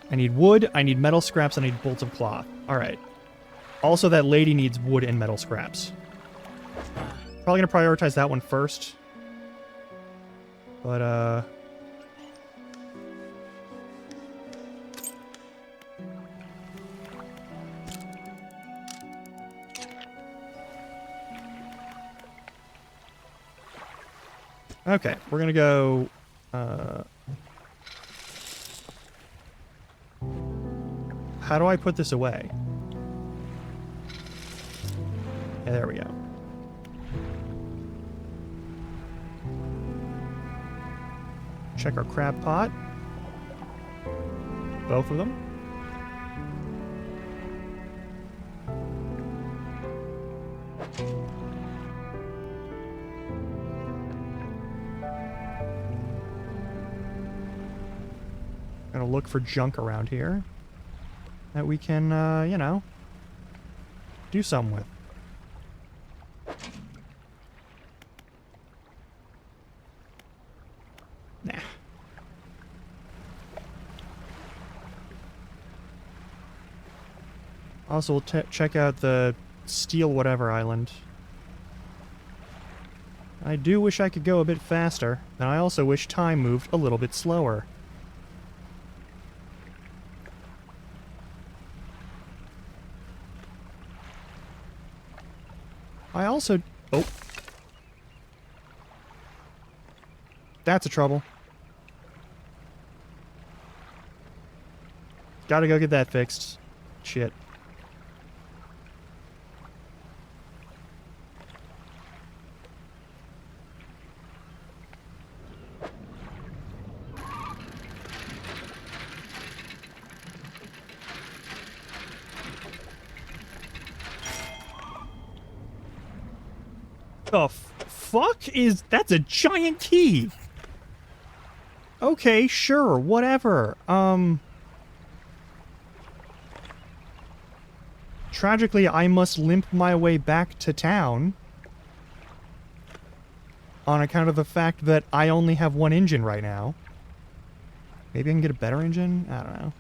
I need wood, I need metal scraps, I need bolts of cloth. Alright. Also, that lady needs wood and metal scraps. Probably gonna prioritize that one first. But, okay, we're gonna go, how do I put this away? Yeah, there we go. Check our crab pot. Both of them. Gonna look for junk around here that we can, you know, do something with. Nah. Also, we'll check out the Steel Whatever Island. I do wish I could go a bit faster, and I also wish time moved a little bit slower. I also... Oh. That's a trouble. Gotta go get that fixed. Shit. The fuck is... That's a giant key! Okay, sure, whatever. Tragically, I must limp my way back to town on account of the fact that I only have one engine right now. Maybe I can get a better engine? I don't know.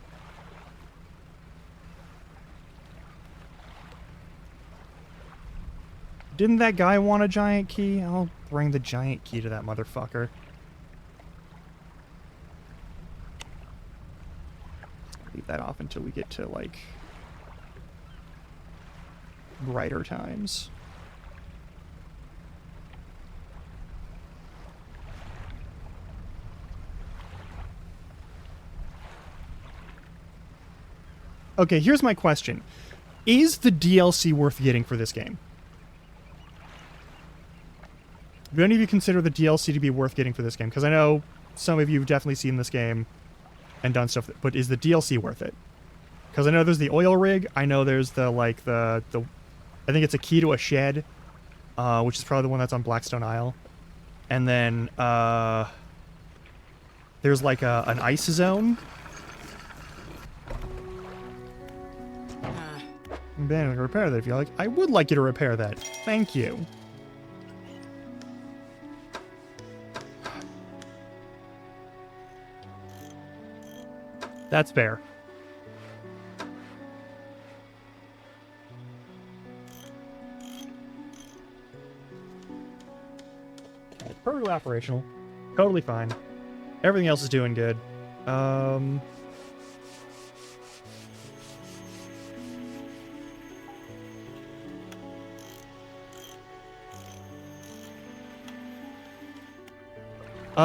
Didn't that guy want a giant key? I'll bring the giant key to that motherfucker. Leave that off until we get to, like, brighter times. Okay, here's my question. Is the DLC worth getting for this game? Do any of you consider the DLC to be worth getting for this game? Because I know some of you have definitely seen this game and done stuff, but is the DLC worth it? Because I know there's the oil rig, I know there's the, like, the I think it's a key to a shed, which is probably the one that's on Blackstone Isle. And then, there's, like, an ice zone. Ben, I can repair that if you like. I would like you to repair that. Thank you. That's fair. It's perfectly operational. Totally fine. Everything else is doing good.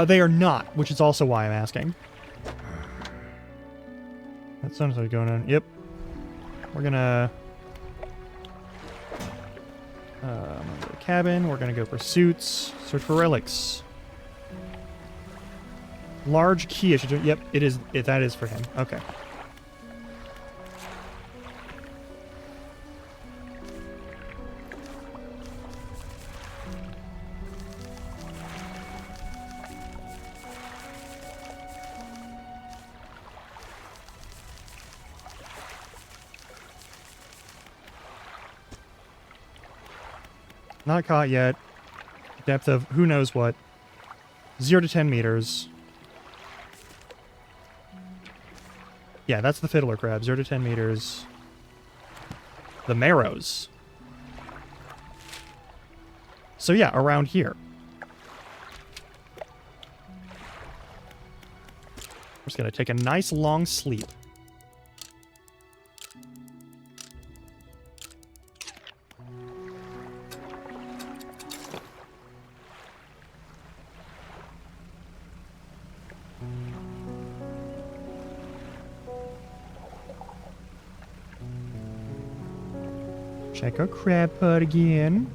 They are not, which is also why I'm asking. That sounds like going on. Yep. We're gonna... go to the cabin. We're gonna go for suits. Search for relics. Large key. I should do... Yep, it is. That is for him. Okay. Not caught yet. Depth of who knows what. 0 to 10 meters. Yeah, that's the fiddler crab. 0 to 10 meters. The marrows. So yeah, around here. We're just gonna take a nice long sleep. Check our crab pot again.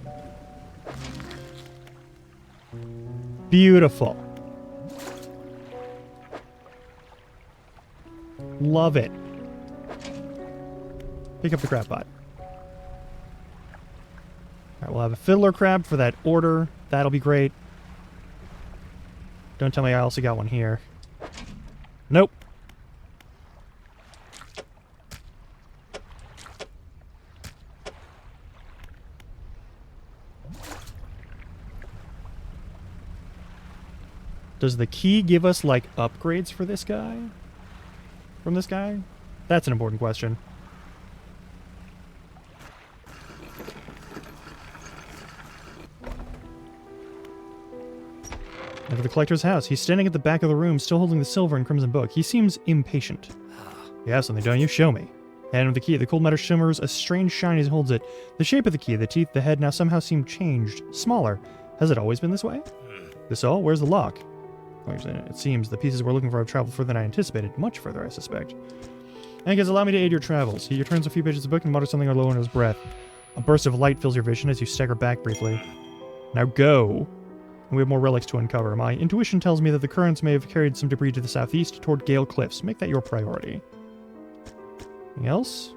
Beautiful. Love it. Pick up the crab pot. Alright, we'll have a fiddler crab for that order. That'll be great. Don't tell me I also got one here. Nope. Does the key give us, like, upgrades for this guy? From this guy? That's an important question. Enter the collector's house. He's standing at the back of the room, still holding the silver and crimson book. He seems impatient. You have something, don't you? Show me. Hand him the key. The cold matter shimmers a strange shine as he holds it. The shape of the key, the teeth, the head now somehow seem changed, smaller. Has it always been this way? This all? Where's the lock? It seems the pieces we're looking for have traveled further than I anticipated. Much further, I suspect. Angus, allow me to aid your travels. He turns a few pages of the book and mutters something low under his breath. A burst of light fills your vision as you stagger back briefly. Now go. And we have more relics to uncover. My intuition tells me that the currents may have carried some debris to the southeast toward Gale Cliffs. Make that your priority. Anything else?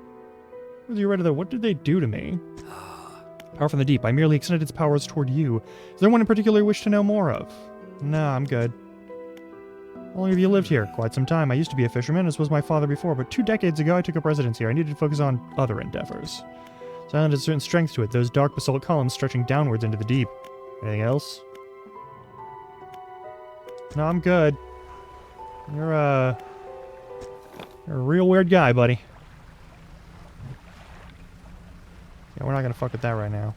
What did they do to me? Power from the deep. I merely extended its powers toward you. Is there one in particular you wish to know more of? No, I'm good. How long have you lived here? Quite some time. I used to be a fisherman, as was my father before, but 2 decades ago I took up residence here. I needed to focus on other endeavors. This island has a certain strength to it, those dark basalt columns stretching downwards into the deep. Anything else? No, I'm good. You're a real weird guy, buddy. Yeah, we're not gonna fuck with that right now.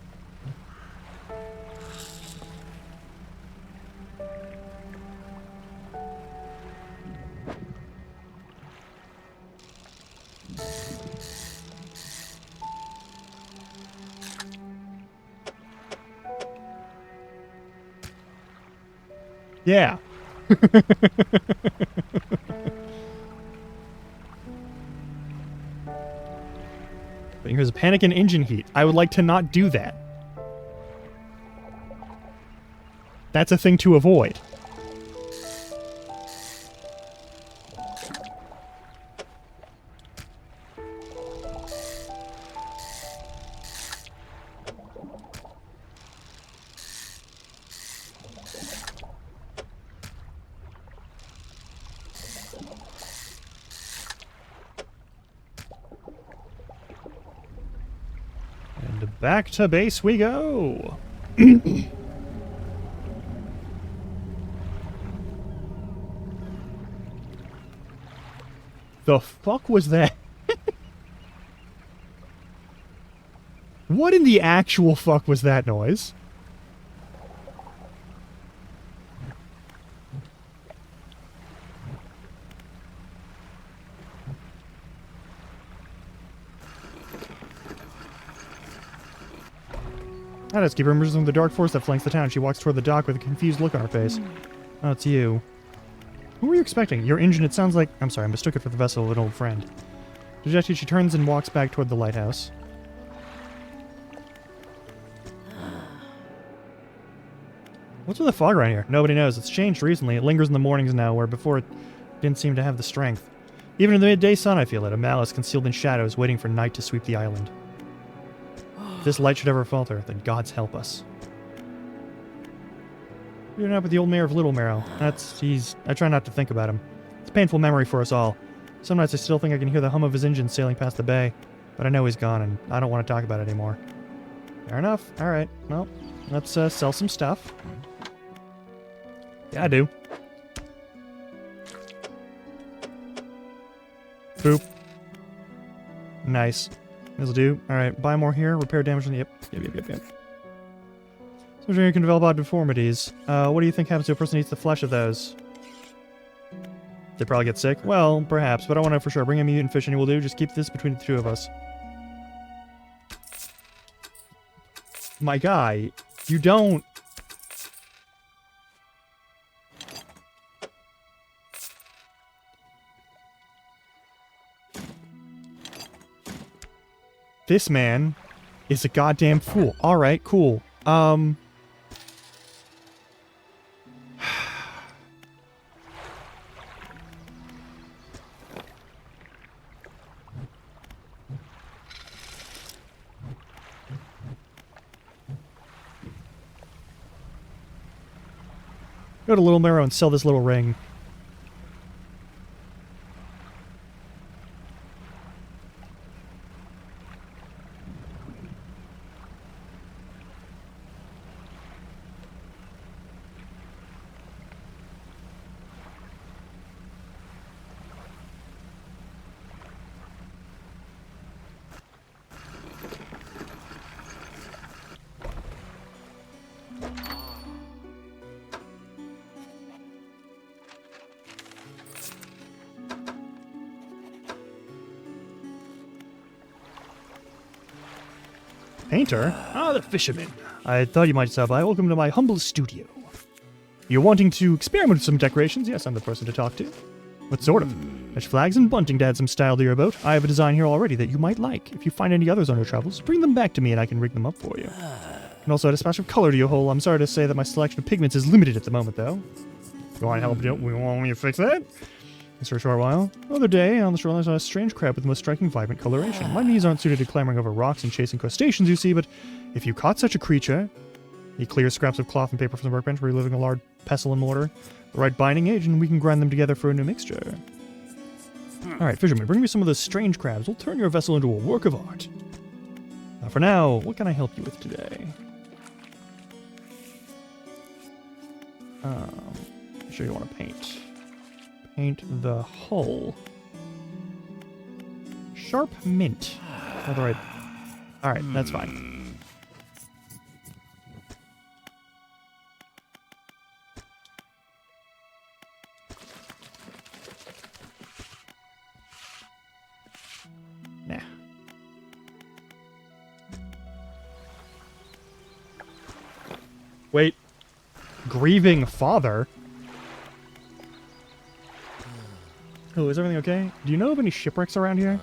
Yeah. But here's a panic and engine heat. I would like to not do that. That's a thing to avoid. Back to base we go! The fuck was that? What in the actual fuck was that noise? Keep emerging from the dark forest that flanks the town. She walks toward the dock with a confused look on her face. Oh, it's you. Who were you expecting? Your engine, it sounds like... I'm sorry, I mistook it for the vessel of an old friend. Dejected, she turns and walks back toward the lighthouse. What's with the fog around here? Nobody knows. It's changed recently. It lingers in the mornings now, where before it didn't seem to have the strength. Even in the midday sun, I feel it. A malice concealed in shadows, waiting for night to sweep the island. If this light should ever falter, then gods help us. You're up with the old mayor of Little Marrow. I try not to think about him. It's a painful memory for us all. Some nights I still think I can hear the hum of his engine sailing past the bay, but I know he's gone and I don't want to talk about it anymore. Fair enough. Alright, well, let's sell some stuff. Yeah, I do. Boop. Nice. This'll do. Alright, buy more here. Repair damage on the... Yep. So you can develop odd deformities. What do you think happens to a person who eats the flesh of those? They probably get sick? Well, perhaps, but I want to know for sure. Bring a mutant fish and he will do. Just keep this between the two of us. My guy, you don't... This man is a goddamn fool. Alright, cool. Go to Little Marrow and sell this little ring. Painter? Ah, the fisherman. I thought you might stop by. Welcome to my humble studio. You're wanting to experiment with some decorations? Yes, I'm the person to talk to. What sort of? There's flags and bunting to add some style to your boat. I have a design here already that you might like. If you find any others on your travels, bring them back to me and I can rig them up for you. And also add a splash of color to your hull. I'm sorry to say that my selection of pigments is limited at the moment, though. You want help? We want me to fix that? For a short while. Another day, on the shoreline, I saw a strange crab with the most striking, vibrant coloration. My knees aren't suited to clambering over rocks and chasing crustaceans, you see, but if you caught such a creature... He clears scraps of cloth and paper from the workbench, removing a large pestle and mortar. The right binding age, and we can grind them together for a new mixture. Alright, fisherman, bring me some of those strange crabs. We'll turn your vessel into a work of art. Now, for now, what can I help you with today? I'm sure you want to paint. Paint the hull. Sharp mint. Alright, that's fine. Nah. Wait. Grieving father? Oh, is everything okay? Do you know of any shipwrecks around here?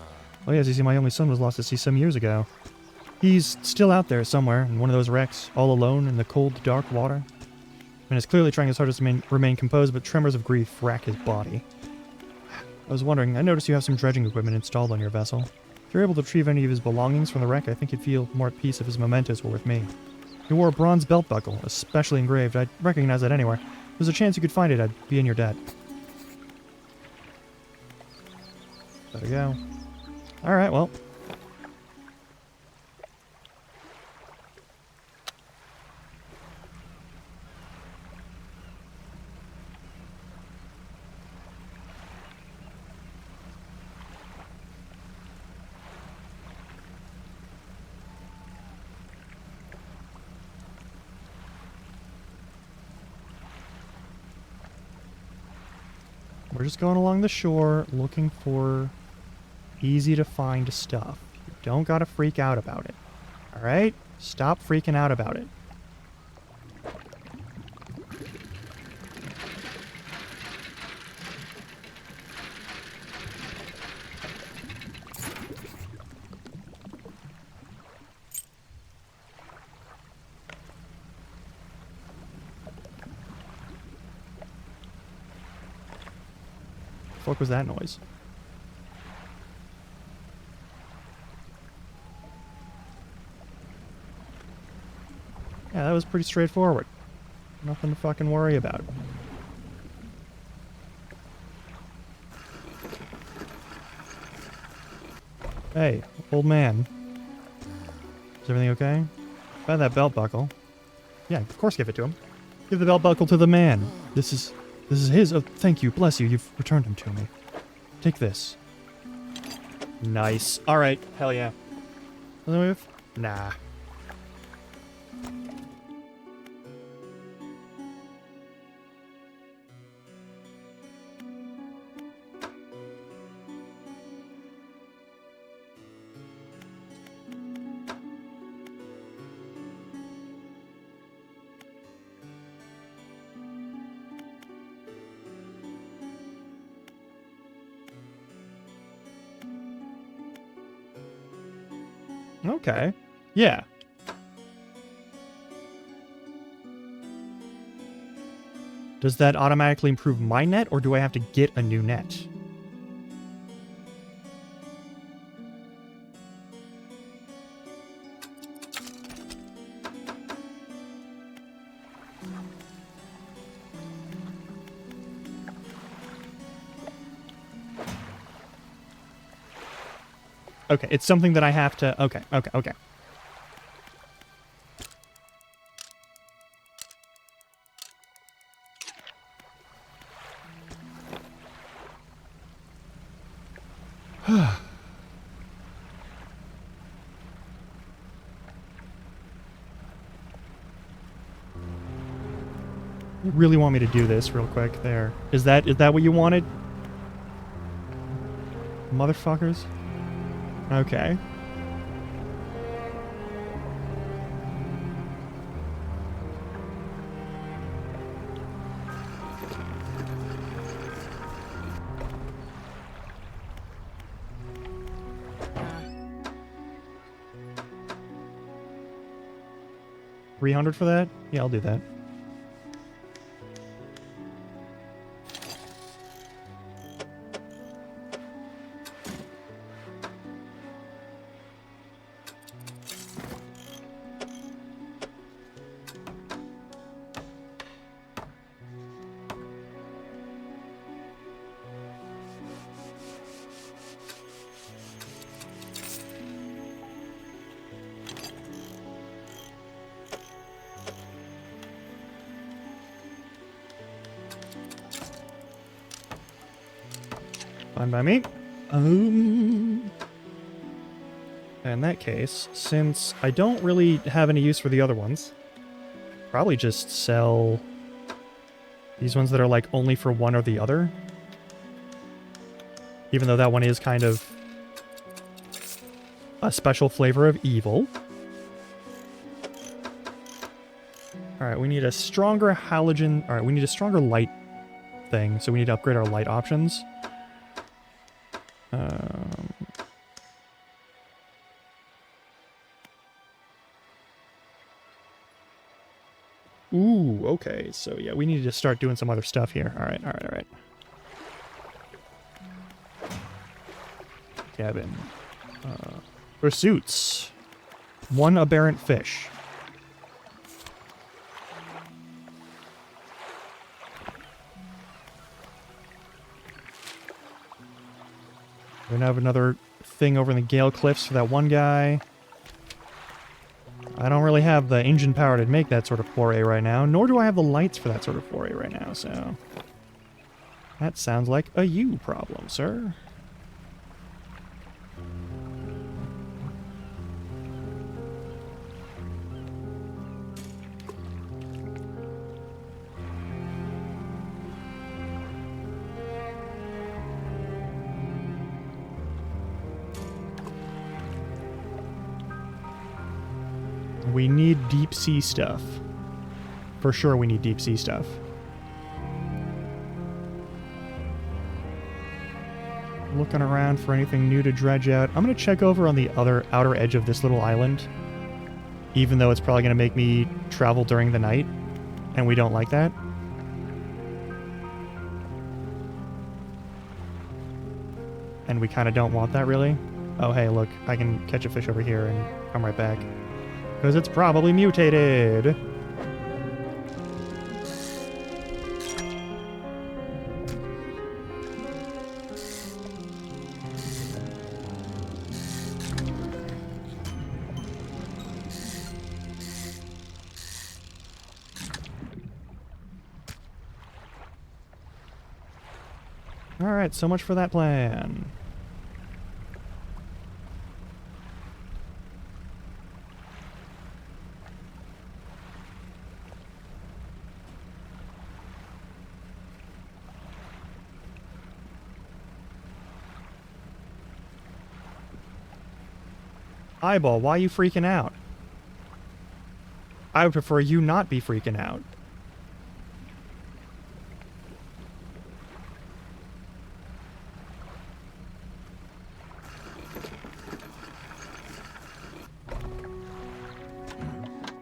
Oh yes, you see, my only son was lost at sea some years ago. He's still out there somewhere, in one of those wrecks, all alone in the cold, dark water. And is clearly trying his hardest to remain composed, but tremors of grief rack his body. I was wondering, I noticed you have some dredging equipment installed on your vessel. If you're able to retrieve any of his belongings from the wreck, I think he'd feel more at peace if his mementos were with me. He wore a bronze belt buckle, especially engraved. I'd recognize that anywhere. If there's a chance you could find it, I'd be in your debt. Better go. Alright, well. We're just going along the shore, looking for easy to find stuff. You don't gotta freak out about it. Alright? Stop freaking out about it. The fuck was that noise? Yeah, that was pretty straightforward. Nothing to fucking worry about. Hey, old man. Is everything okay? Find that belt buckle. Yeah, of course give it to him. Give the belt buckle to the man. This is his. Oh, thank you. Bless you. You've returned him to me. Take this. Nice. Alright. Hell yeah. Doesn't move? Nah. Okay. Yeah. Does that automatically improve my net, or do I have to get a new net? Okay, it's something that I have to... Okay. You really want me to do this real quick there. Is that what you wanted? Motherfuckers? Okay. $300 for that? Yeah, I'll do that. Fine by me. In that case, since I don't really have any use for the other ones, probably just sell these ones that are like only for one or the other. Even though that one is kind of a special flavor of evil. Alright, we need a stronger halogen... Alright, we need a stronger light thing, so we need to upgrade our light options. Ooh, okay, so yeah, we need to start doing some other stuff here. Alright. Cabin. Pursuits. 1 aberrant fish. We're gonna have another thing over in the Gale Cliffs for that one guy. I don't really have the engine power to make that sort of foray right now, nor do I have the lights for that sort of foray right now, so... That sounds like a you problem, sir. We need deep sea stuff. For sure we need deep sea stuff. Looking around for anything new to dredge out. I'm going to check over on the other outer edge of this little island. Even though it's probably going to make me travel during the night. And we don't like that. And we kind of don't want that, really. Oh, hey, look. I can catch a fish over here and come right back. Because it's probably mutated. Alright, so much for that plan. Eyeball, why are you freaking out? I would prefer you not be freaking out.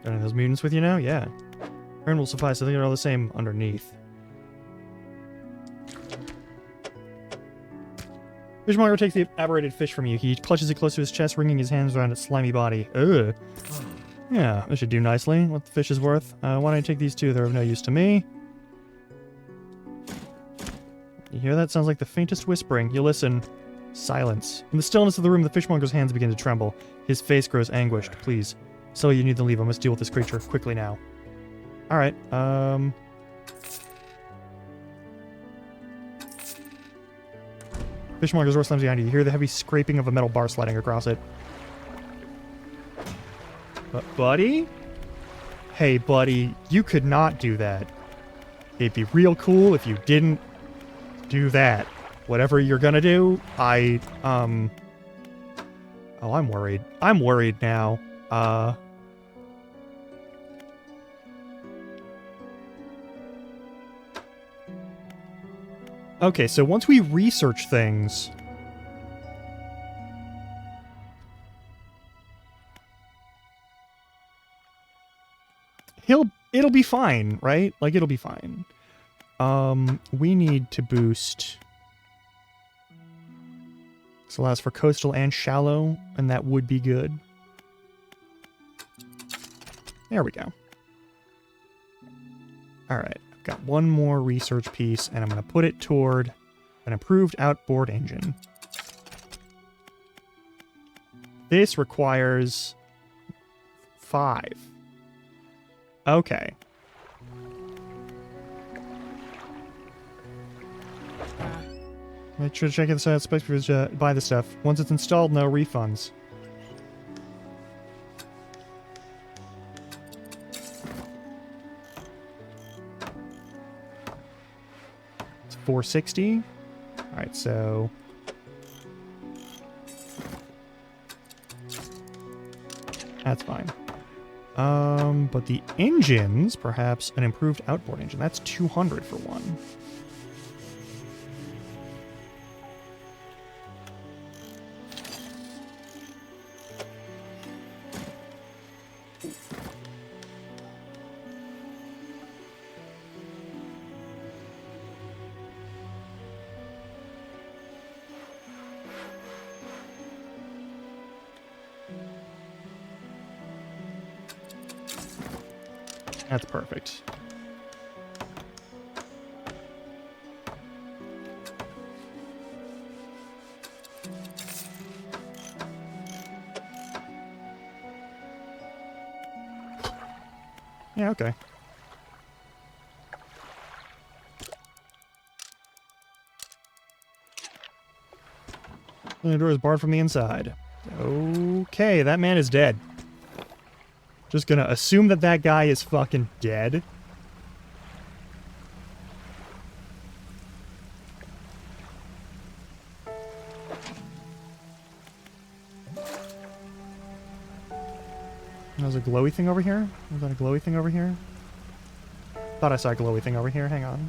Got any of those mutants with you now? Yeah. Iron will suffice. I think they're all the same underneath. Fishmonger takes the aberrated fish from you. He clutches it close to his chest, wringing his hands around its slimy body. Ugh. Yeah, this should do nicely. What the fish is worth. Why don't I take these two? They're of no use to me. You hear that? Sounds like the faintest whispering. You listen. Silence. In the stillness of the room, the fishmonger's hands begin to tremble. His face grows anguished. Please. So you need to leave. I must deal with this creature quickly now. Alright, Fishmonger's door slams behind you. You hear the heavy scraping of a metal bar sliding across it. But, buddy? Hey, buddy, you could not do that. It'd be real cool if you didn't do that. Whatever you're gonna do, Oh, I'm worried. I'm worried now. Okay, so once we research things... It'll be fine, right? Like, it'll be fine. We need to boost... This allows for coastal and shallow, and that would be good. There we go. Alright. Got one more research piece, and I'm going to put it toward an improved outboard engine. This requires 5. Okay. Make sure to check this out. Specs before you buy the stuff. Once it's installed, no refunds. It's 460. All right, so that's fine. But the engines, perhaps an improved outboard engine. That's 200 for one. That's perfect. Yeah, okay. The door is barred from the inside. Okay, that man is dead. Just gonna assume that that guy is fucking dead. There's a glowy thing over here? Was that a glowy thing over here? Thought I saw a glowy thing over here. Hang on.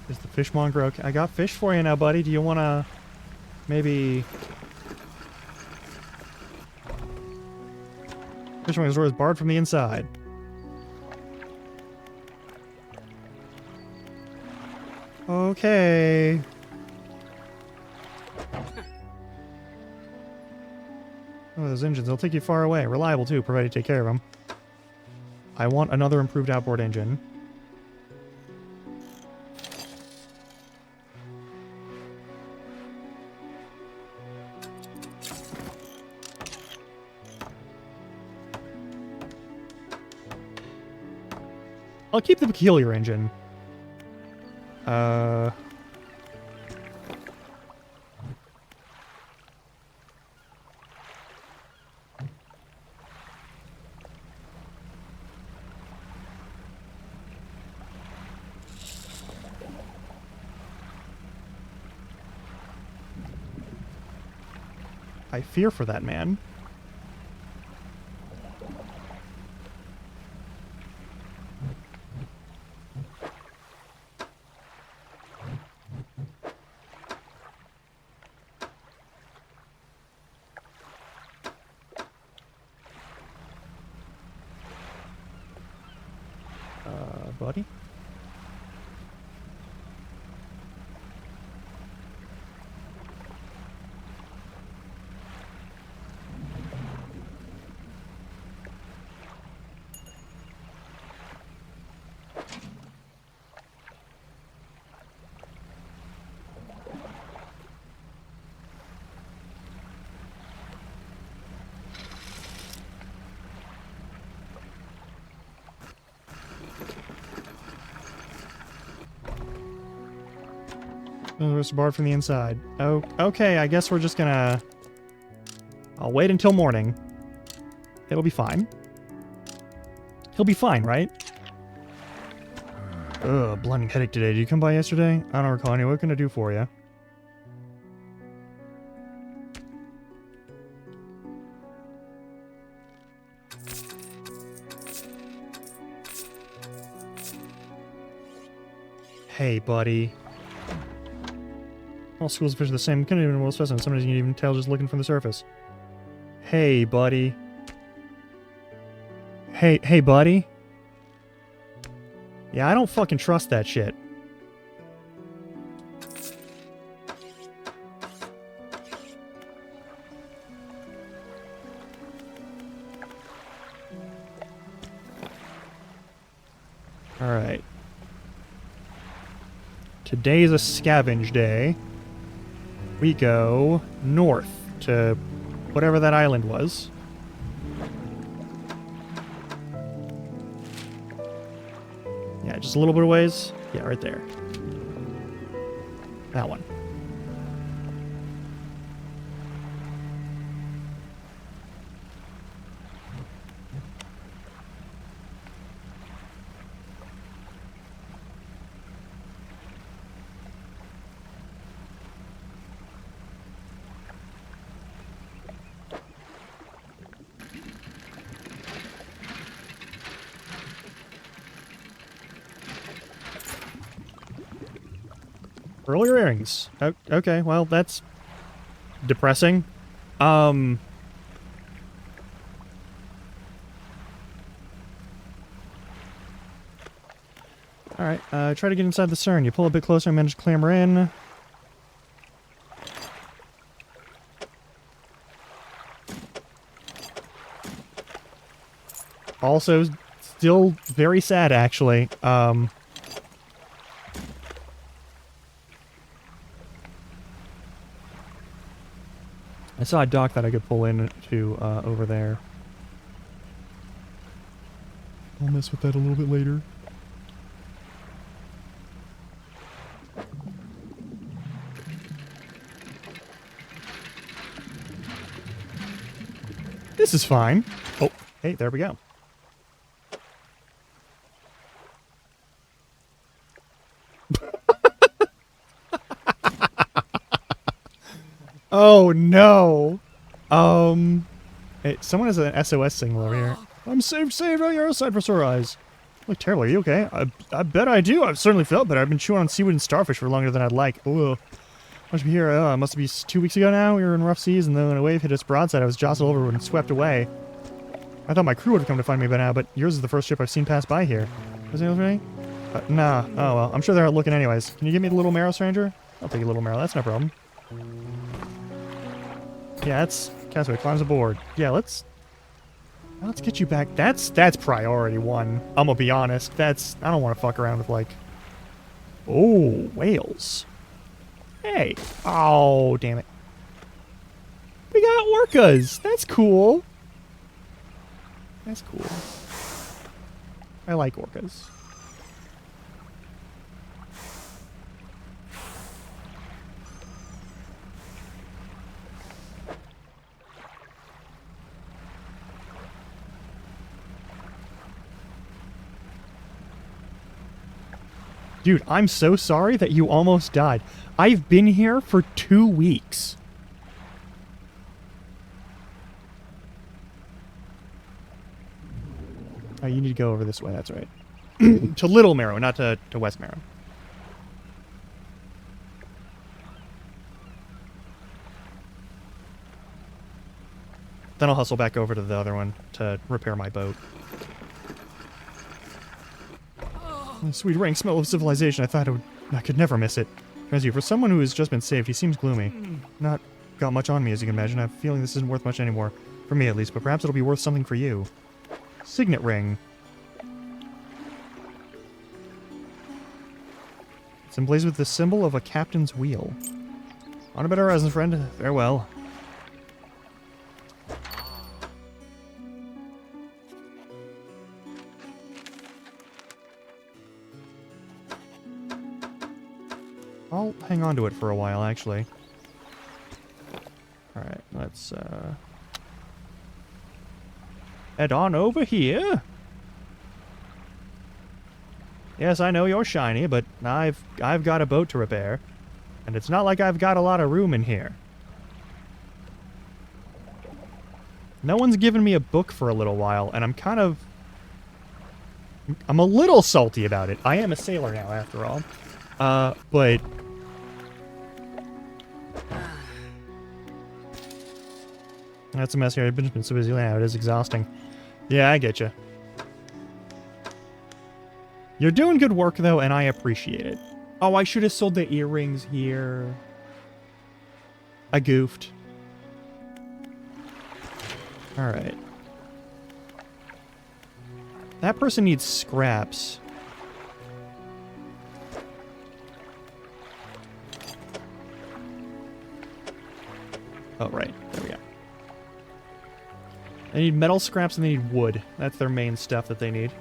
Is the fishmonger okay? I got fish for you now, buddy. Do you want to maybe... Fishmonger's door is barred from the inside. Okay. Oh, those engines, they'll take you far away. Reliable, too, provided you take care of them. I want another improved outboard engine. I'll keep the peculiar engine. I fear for that man. Buddy? Oh, it's barred from the inside. Oh, okay, I guess we're just gonna... I'll wait until morning. It'll be fine. He'll be fine, right? Ugh, blinding headache today. Did you come by yesterday? I don't recall. Anyway, what can I do for you? Hey, buddy. All schools of fish are the same. Couldn't even roll specimens. Sometimes you can even tell just looking from the surface. Hey, buddy. Hey, buddy. Yeah, I don't fucking trust that shit. Alright. Today's a scavenge day. We go north to whatever that island was. Yeah, just a little bit of ways. Yeah, right there. That one. Roll your earrings. Okay, well, that's depressing. Alright, try to get inside the CERN. You pull a bit closer and manage to clamber in. Also, still very sad, actually. I saw a dock that I could pull in to over there. I'll mess with that a little bit later. This is fine. Oh, hey, there we go. Oh no. Hey, someone has an SOS signal over here. I'm saved on your side for sore eyes. Look terrible. Are you okay? I bet I do. I've certainly felt better. I've been chewing on seaweed and starfish for longer than I'd like. Ugh. Must be here. Must be 2 weeks ago now. We were in rough seas, and then when a wave hit us broadside, I was jostled over and swept away. I thought my crew would have come to find me by now, but yours is the first ship I've seen pass by here. Was it okay? Nah. Oh, well. I'm sure they're looking anyways. Can you give me the little marrow, stranger? I'll take a little marrow. That's no problem. Yeah, that's... Castaway climbs aboard. Yeah, let's get you back. That's priority one. I'm gonna be honest. I don't want to fuck around with, like... Oh, whales. Hey. Oh, damn it. We got orcas. That's cool. That's cool. I like orcas. Dude, I'm so sorry that you almost died. I've been here for 2 weeks. Oh, you need to go over this way, that's right. To Little Marrow, not to West Marrow. Then I'll hustle back over to the other one to repair my boat. Sweet rank smell of civilization. I thought I could never miss it. As you, for someone who has just been saved, he seems gloomy. Not got much on me, as you can imagine. I have a feeling this isn't worth much anymore. For me, at least, but perhaps it'll be worth something for you. Signet ring. It's emblazoned with the symbol of a captain's wheel. On a better horizon, friend. Farewell. I'll hang on to it for a while, actually. Alright, let's, head on over here. Yes, I know you're shiny, but I've got a boat to repair. And it's not like I've got a lot of room in here. No one's given me a book for a little while, and I'm a little salty about it. I am a sailor now, after all. But... That's a mess here. I've been so busy now. It is exhausting. Yeah, I get you. You're doing good work, though, and I appreciate it. Oh, I should have sold the earrings here. I goofed. Alright. That person needs scraps. Oh, right. There we go. They need metal scraps and they need wood. That's their main stuff that they need.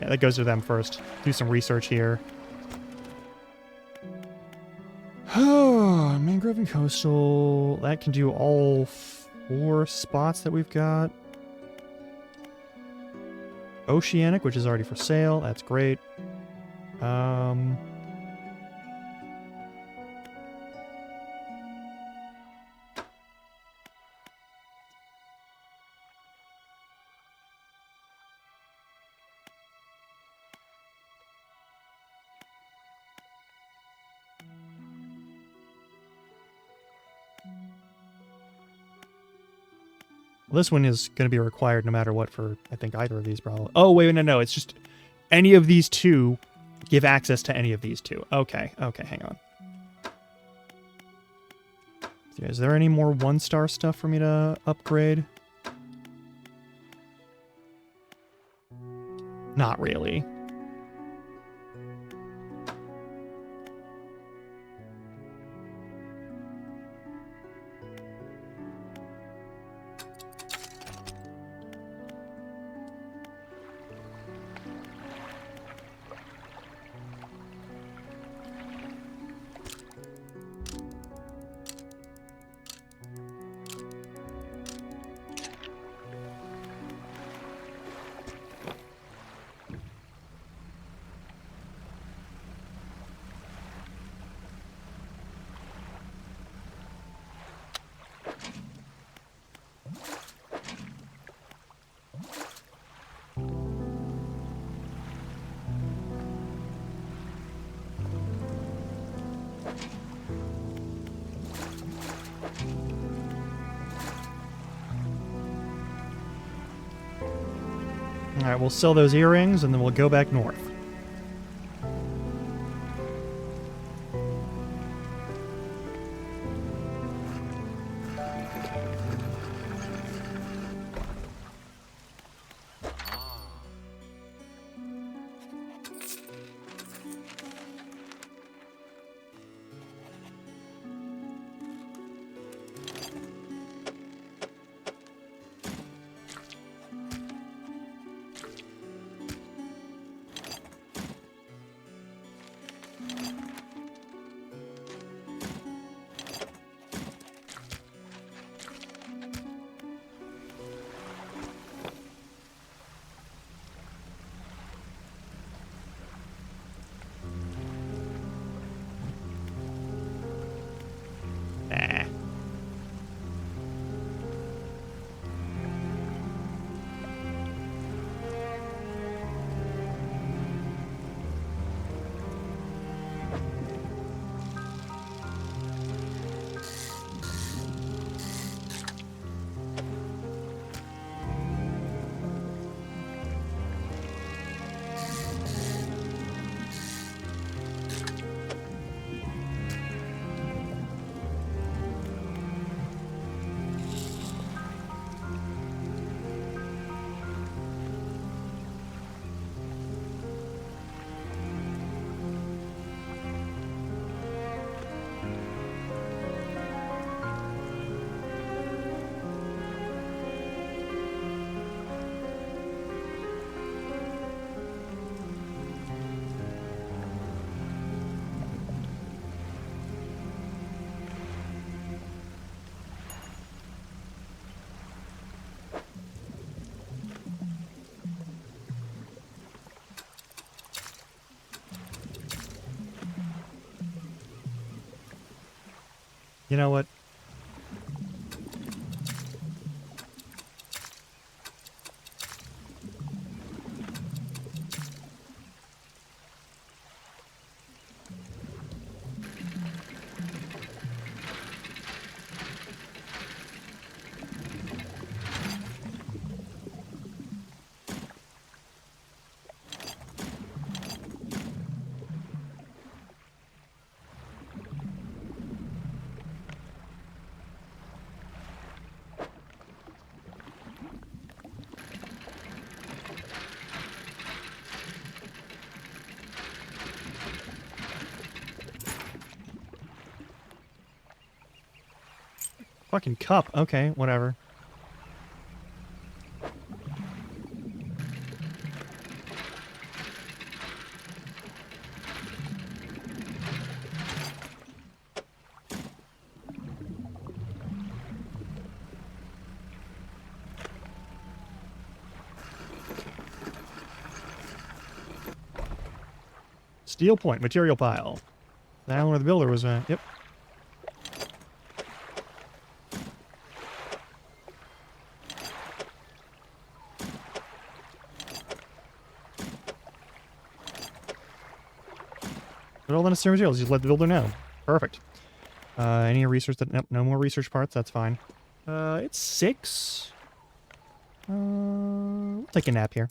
Yeah, that goes to them first. Do some research here. Oh, mangrove and coastal. That can do all 4 spots that we've got. Oceanic, which is already for sale. That's great. This one is going to be required no matter what for, I think, either of these probably. Oh, wait, no. It's just any of these 2 give access to any of these 2. Okay, hang on. Is there any more 1-star stuff for me to upgrade? Not really. Alright, we'll sell those earrings, and then we'll go back north. You know what? Fucking cup. Okay, whatever. Steel point, material pile. The island where the builder was at. Yep. Put all the necessary materials. Just let the builder know. Perfect. Any research that... Nope, no more research parts. That's fine. It's 6. We'll take a nap here.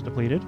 Depleted.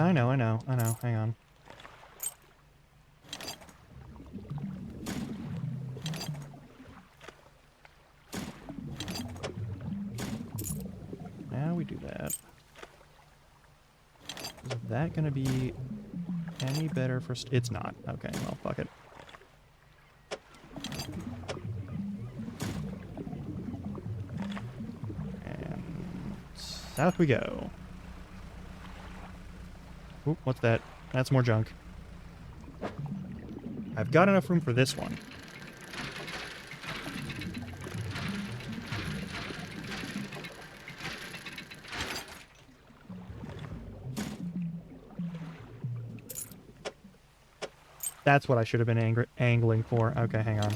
Yeah, I know. Hang on. Now we do that. Is that gonna be any better for... It's not. Okay, well, fuck it. And south we go. Oop, what's that? That's more junk. I've got enough room for this one. That's what I should have been angling for. Okay, hang on.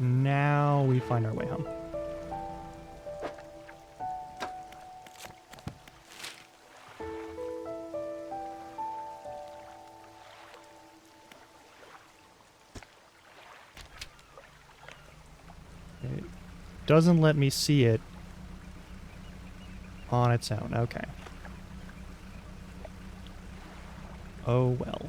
Now we find our way home. It doesn't let me see it on its own. Okay. Oh well.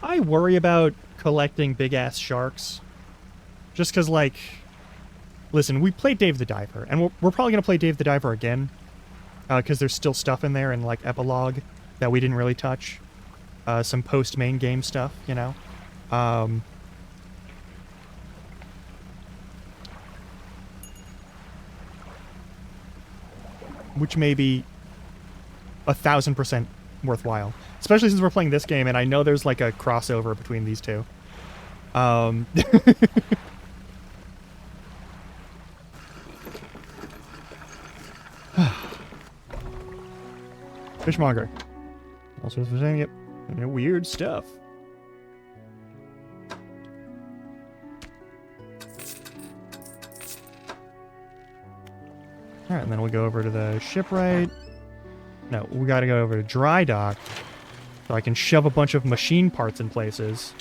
I worry about collecting big-ass sharks. Just because, like... Listen, we played Dave the Diver, and we're probably going to play Dave the Diver again. Because there's still stuff in there in, like, Epilogue that we didn't really touch. Some post-main game stuff, you know? Which may be 1,000% worthwhile. Especially since we're playing this game, and I know there's like a crossover between these two. Fishmonger. Also saying it. Weird stuff. Alright, and then we'll go over to the shipwright. No, we gotta go over to dry dock. So I can shove a bunch of machine parts in places.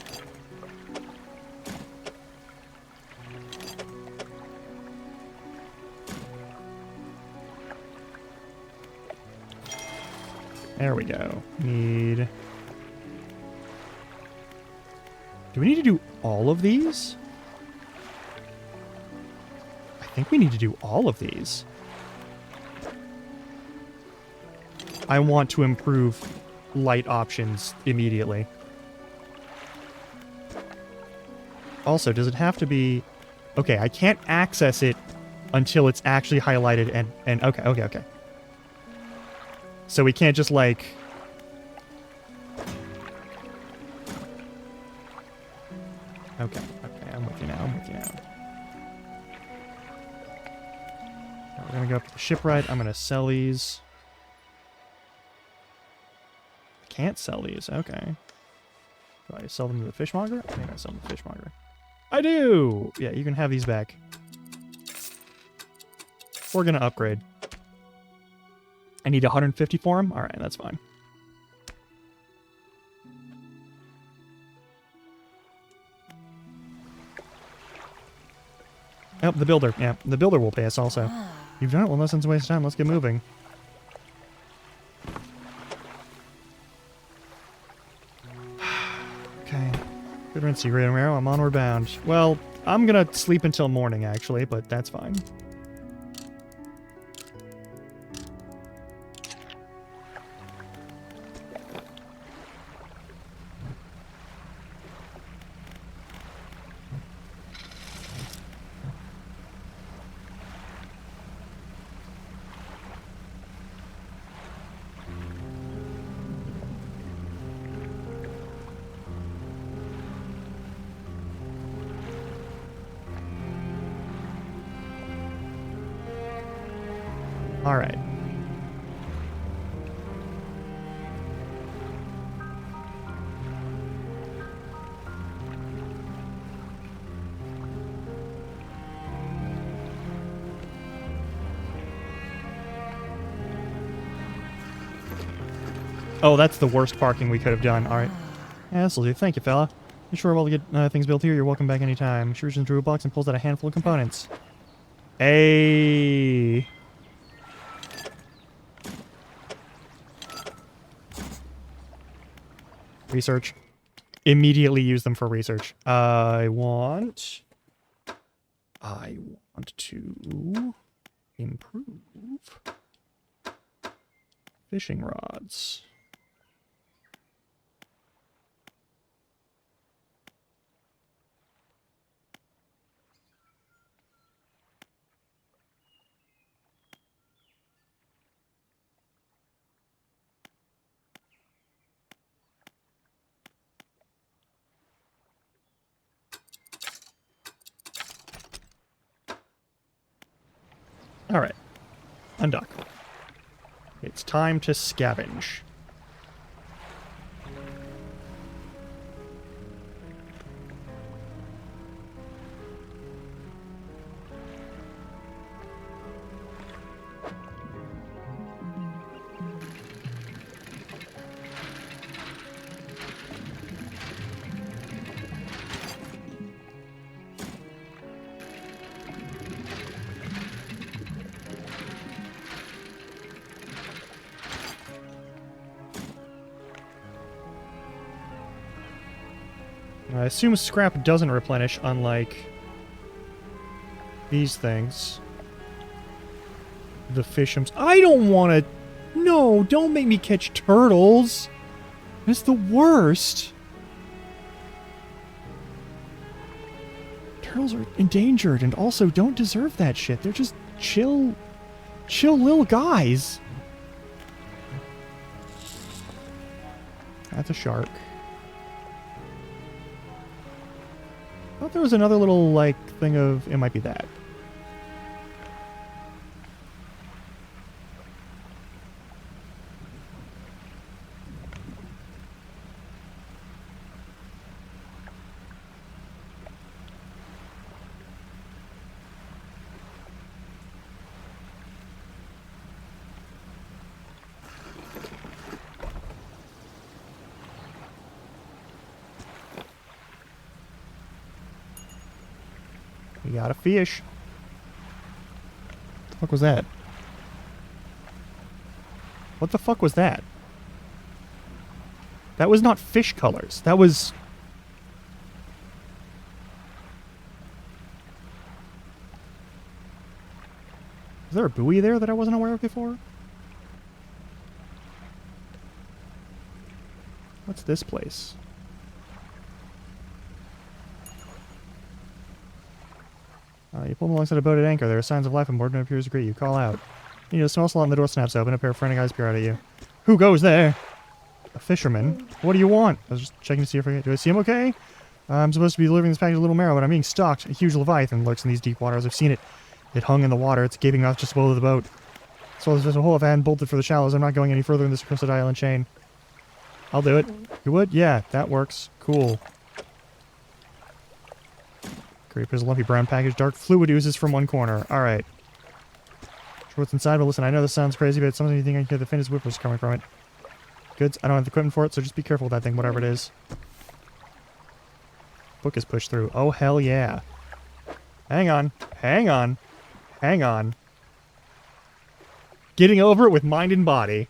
There we go. Do we need to do all of these? I think we need to do all of these. I want to improve light options immediately. Also, does it have to be... Okay, I can't access it until it's actually highlighted and okay. So we can't just, like... Okay, I'm with you now, Now we're gonna go up to the shipwright. I'm gonna sell these. Can't sell these. Okay. Do I sell them to the fishmonger? I think I sell them to the fishmonger. I do! Yeah, you can have these back. We're gonna upgrade. I need 150 for them? Alright, that's fine. Oh, the builder. Yeah, the builder will pay us also. You've done it? Well, no sense in wasting time. Let's get moving. Okay. Good riddance, Great Arrow. I'm onward bound. Well, I'm gonna sleep until morning, actually, but that's fine. All right. Oh, that's the worst parking we could have done. All right. Yeah, this'll do. Thank you, fella. You sure well to get things built here? You're welcome back anytime. She reaches into a box and pulls out a handful of components. Hey. Research. Immediately use them for research. I want to improve fishing rods. All right. Undock. It's time to scavenge. I assume scrap doesn't replenish, unlike these things. The fishums. I don't want to... No, don't make me catch turtles. It's the worst. Turtles are endangered and also don't deserve that shit. They're just chill little guys. That's a shark. I thought there was another little, like, thing of... It might be that. We got a fish. What the fuck was that? What the fuck was that? That was not fish colors. That was... Is there a buoy there that I wasn't aware of before? What's this place? You pull them alongside a boat at anchor. There are signs of life on board and it appears to greet you. Call out. You know, a small slot in the door snaps open. A pair of frantic eyes peer out at you. Who goes there? A fisherman. What do you want? I was just checking to see if I... Do I see him okay? I'm supposed to be delivering this package to Little Marrow, but I'm being stalked. A huge leviathan lurks in these deep waters. I've seen it. It hung in the water. It's gaping off just below the boat. So there's a hole if I hadn't bolted for the shallows. I'm not going any further in this accursed island chain. I'll do it. You would? Yeah, that works. Cool. Great, there's a lumpy brown package. Dark fluid oozes from one corner. Alright. Sure what's inside, but listen, I know this sounds crazy, but it's something you think I can hear the faintest whispers coming from it. Goods, I don't have the equipment for it, so just be careful with that thing, whatever it is. Book is pushed through. Oh, hell yeah. Hang on. Hang on. Hang on. Getting over it with mind and body.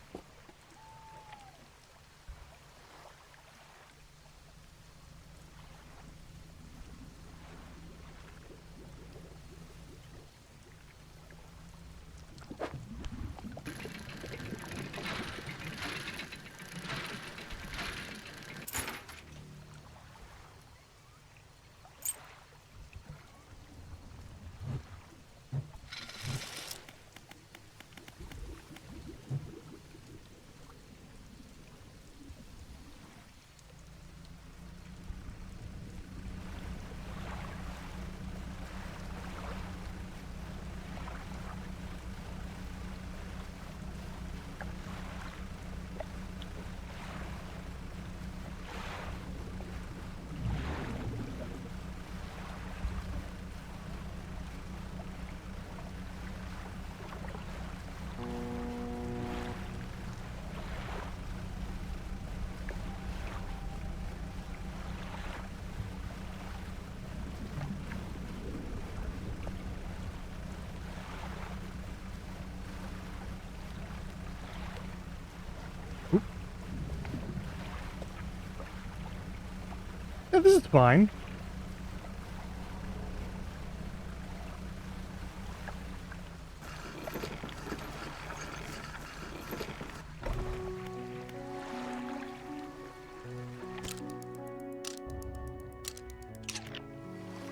This is fine.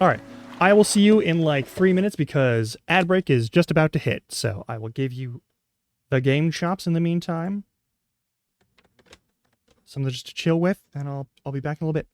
All right. I will see you in like 3 minutes because ad break is just about to hit. So I will give you the game chops in the meantime. Something just to chill with, and I'll be back in a little bit.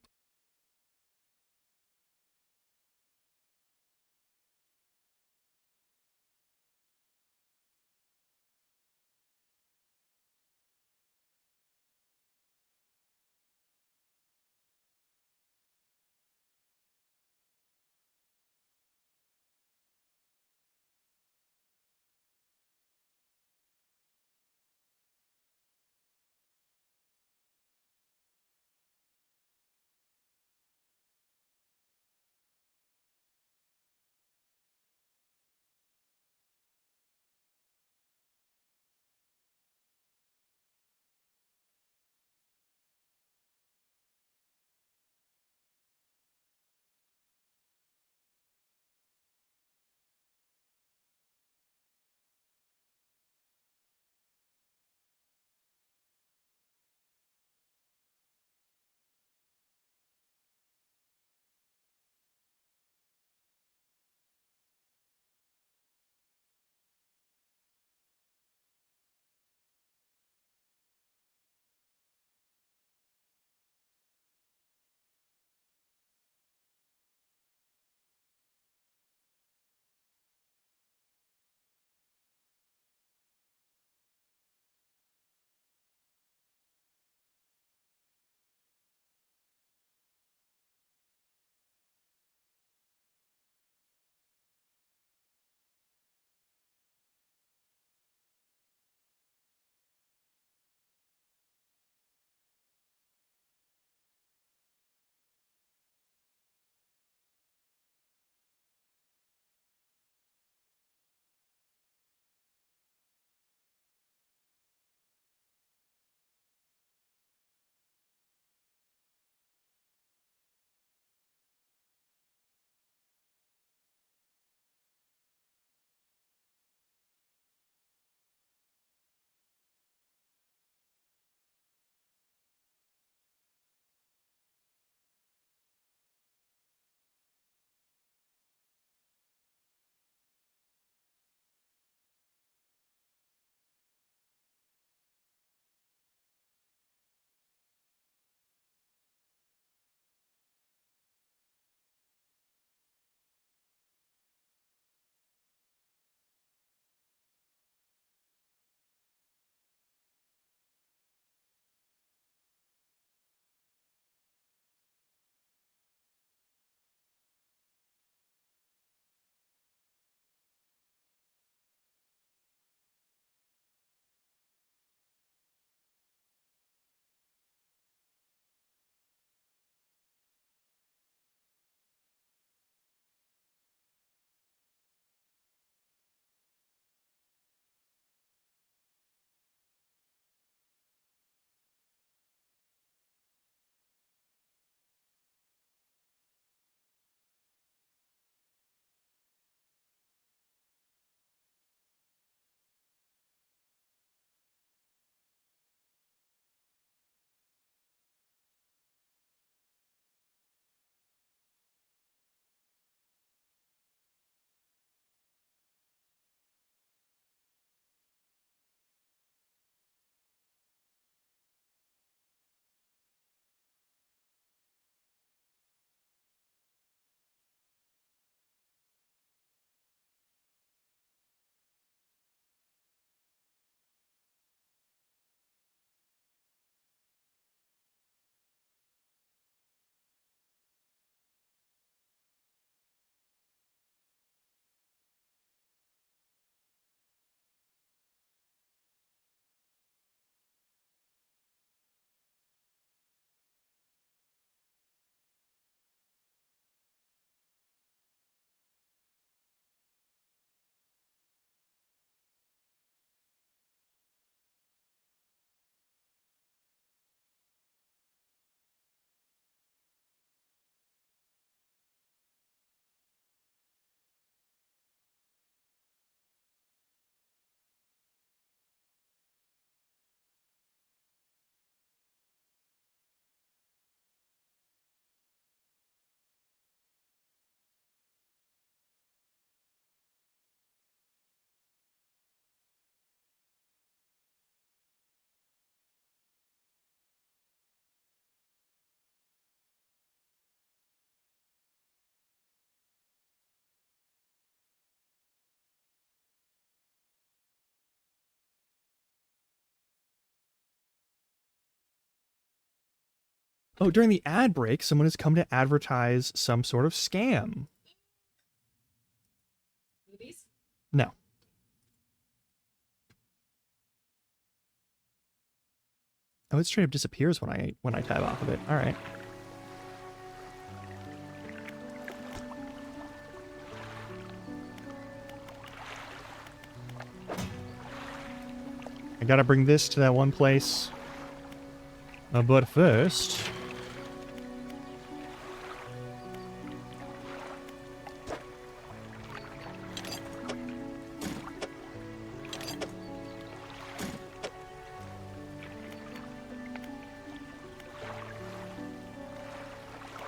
Oh, during the ad break, someone has come to advertise some sort of scam. Movies? No. Oh, it straight up disappears when I tab off of it. All right. I gotta bring this to that one place. But first...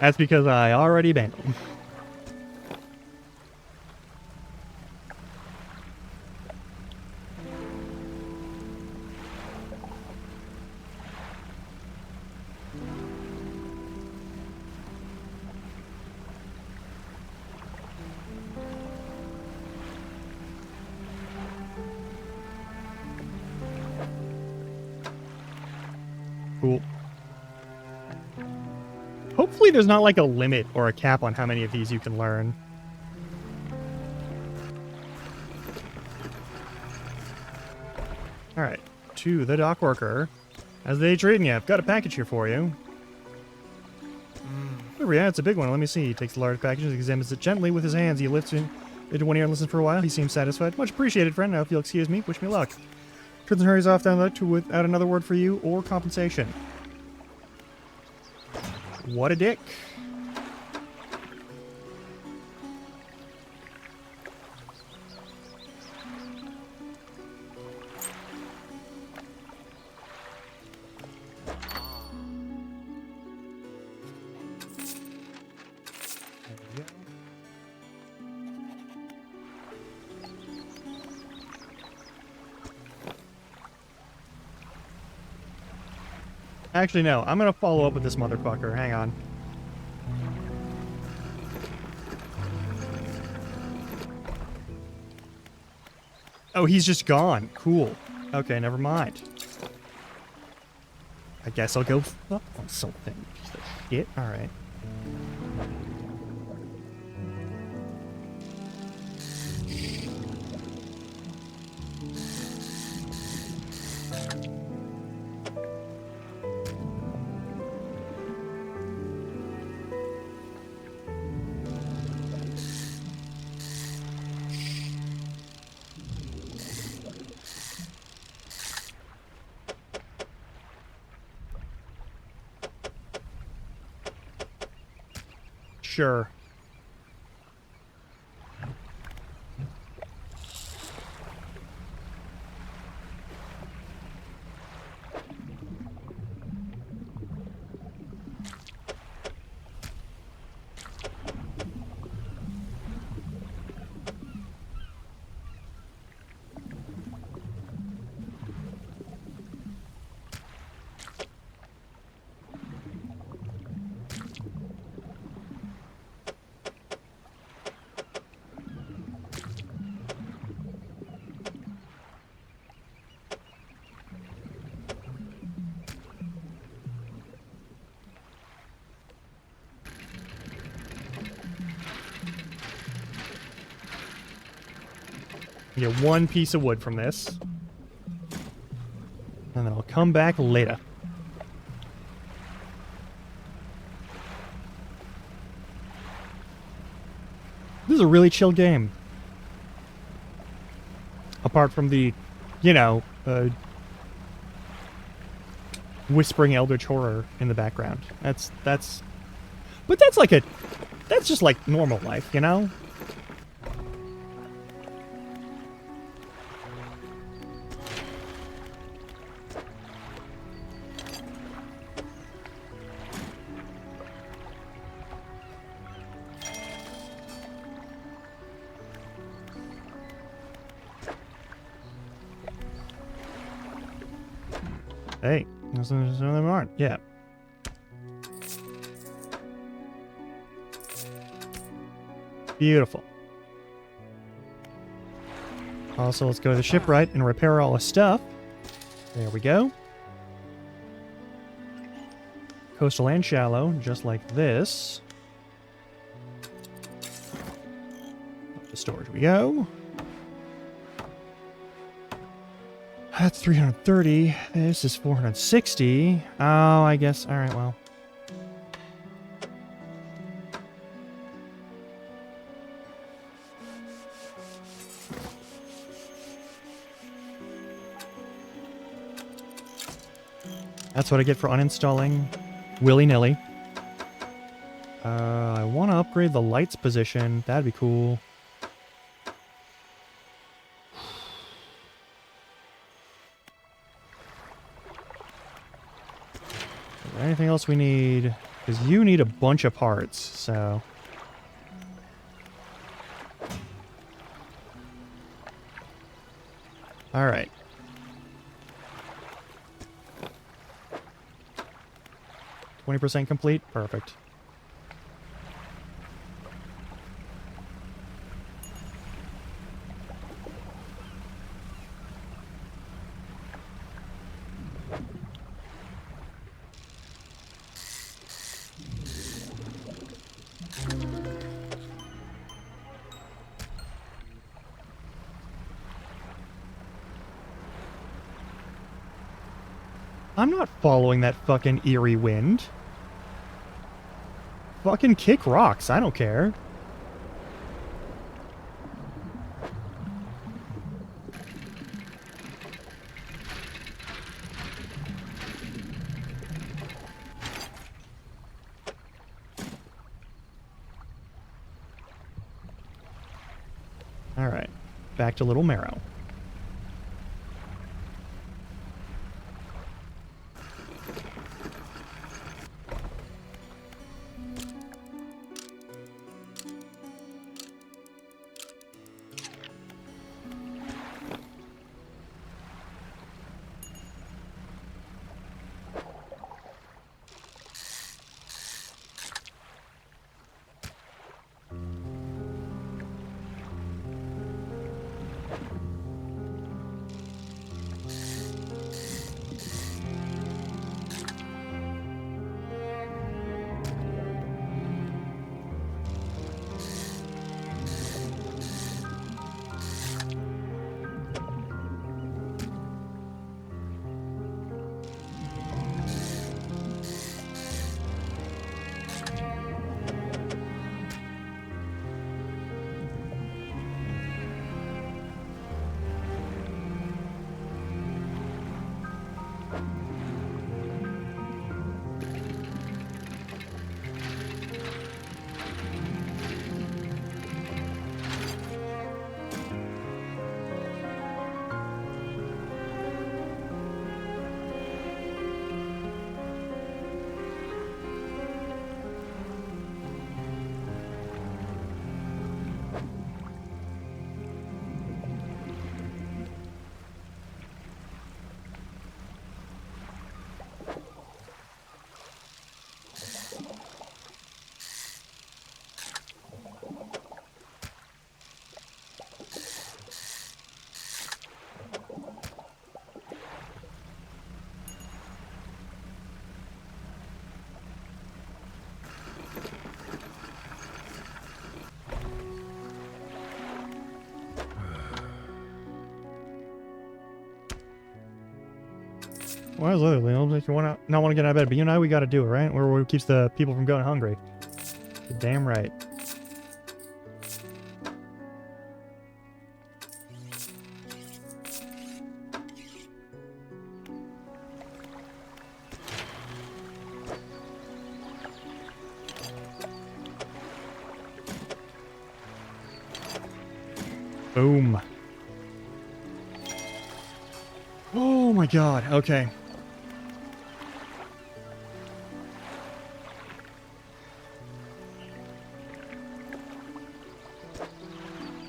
That's because I already banned them. Cool. Hopefully there's not like a limit or a cap on how many of these you can learn. Alright, to the dock worker. How's the day treating you? I've got a package here for you. Oh yeah, it's a big one. Let me see. He takes the large package and examines it gently with his hands. He lifts it into one ear and listens for a while. He seems satisfied. Much appreciated, friend. Now if you'll excuse me, wish me luck. Turns and hurries off down the to without another word for you or compensation. What a dick. Actually, no. I'm gonna follow up with this motherfucker. Hang on. Oh, he's just gone. Cool. Okay, never mind. I guess I'll go fuck on something. Piece of shit. Alright. Sure. Get one piece of wood from this. And then I'll come back later. This is a really chill game. Apart from the, you know, whispering eldritch horror in the background. But that's just like normal life, you know? Hey, some of them aren't. Yeah. Beautiful. Also, let's go to the shipwright and repair all the stuff. There we go. Coastal and shallow, just like this. Up to storage we go. That's 330. This is 460. Oh, I guess. All right, well. That's what I get for uninstalling willy-nilly. I want to upgrade the lights position. That'd be cool. Is there anything else we need? Because you need a bunch of parts, so... Alright. 20% complete? Perfect. I'm not following that fucking eerie wind. Fucking kick rocks, I don't care. Alright, back to Little Marrow. Why is literally if you not want to get out of bed, but you know we got to do it, right? Or what keeps the people from going hungry. You're damn right. Boom. Oh my god, okay.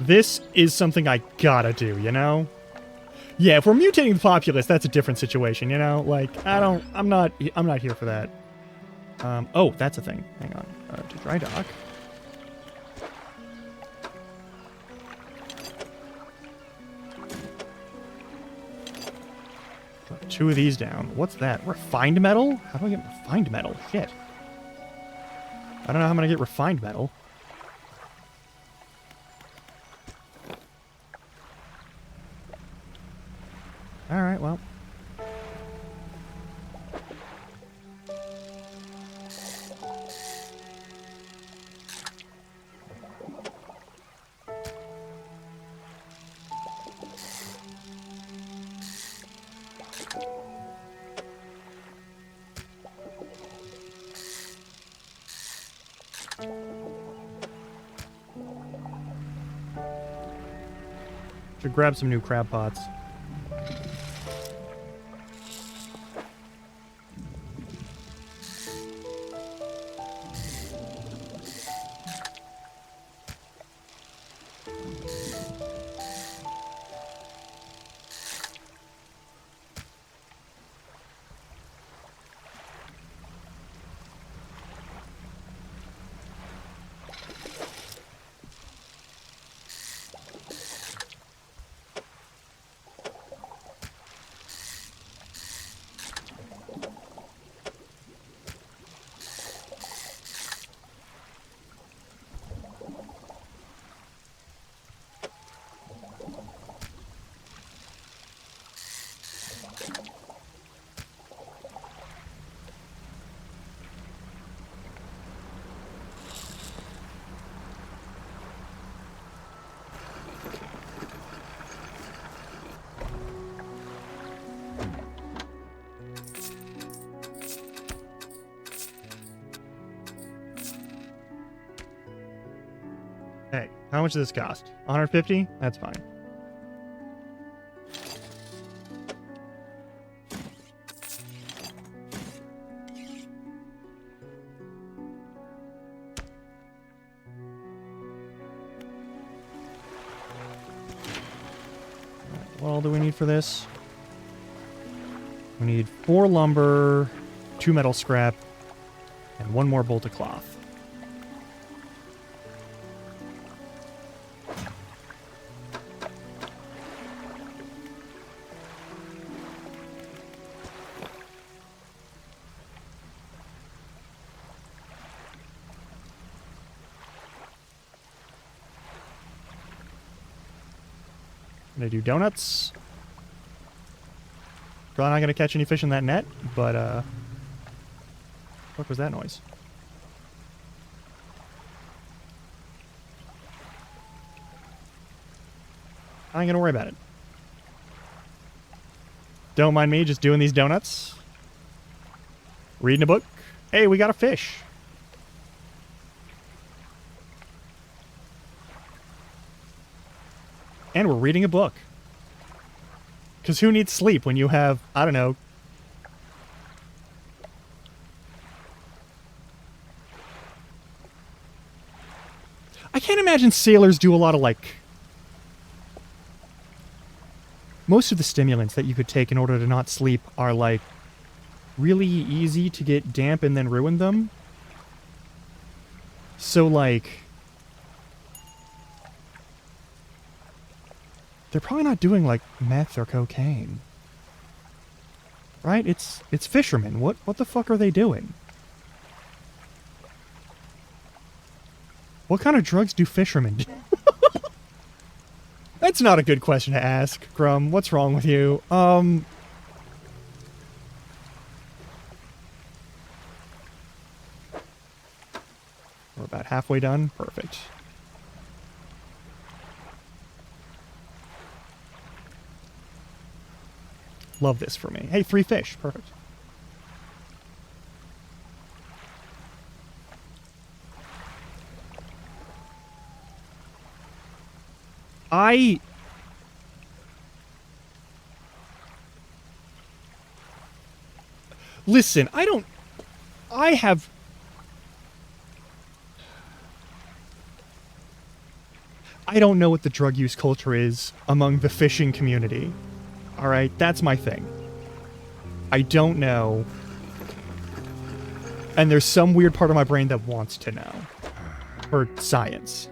This is something I gotta do, you know? Yeah, if we're mutating the populace, that's a different situation, you know? Like, I'm not here for that. Oh, that's a thing. Hang on. To dry dock. Put 2 of these down. What's that? Refined metal? How do I get refined metal? Shit. I don't know how I'm gonna get refined metal. Alright, well. Should grab some new crab pots. Hey, how much does this cost? 150? That's fine. What all do we need for this? We need 4 lumber, 2 metal scrap, and 1 more bolt of cloth. I'm gonna do donuts. Probably not gonna catch any fish in that net, but what was that noise? I ain't gonna worry about it. Don't mind me just doing these donuts. Reading a book. Hey, we got a fish. And we're reading a book. Because who needs sleep when you have, I don't know. I can't imagine sailors do a lot of, like... Most of the stimulants that you could take in order to not sleep are, like, really easy to get damp and then ruin them. So, like... They're probably not doing, like, meth or cocaine. Right? It's fishermen. What the fuck are they doing? What kind of drugs do fishermen do? That's not a good question to ask, Grum. What's wrong with you? We're about halfway done. Perfect. Love this for me. Hey, 3 fish. Perfect. Listen, I don't know what the drug use culture is among the fishing community. Alright, that's my thing. I don't know. And there's some weird part of my brain that wants to know. For science.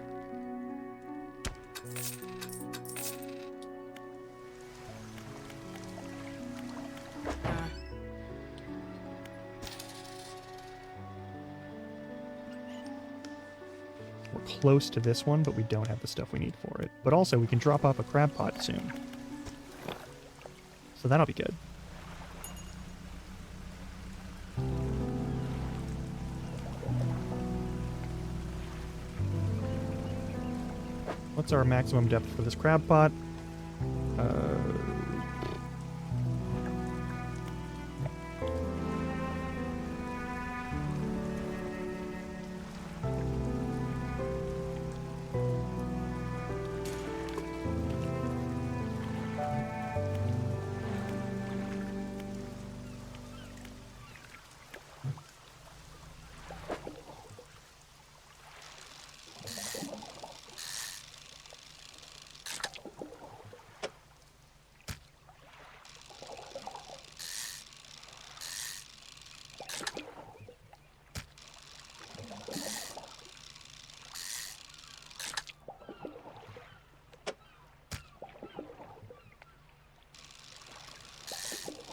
We're close to this one, but we don't have the stuff we need for it. But also, we can drop off a crab pot soon. So that'll be good. What's our maximum depth for this crab pot?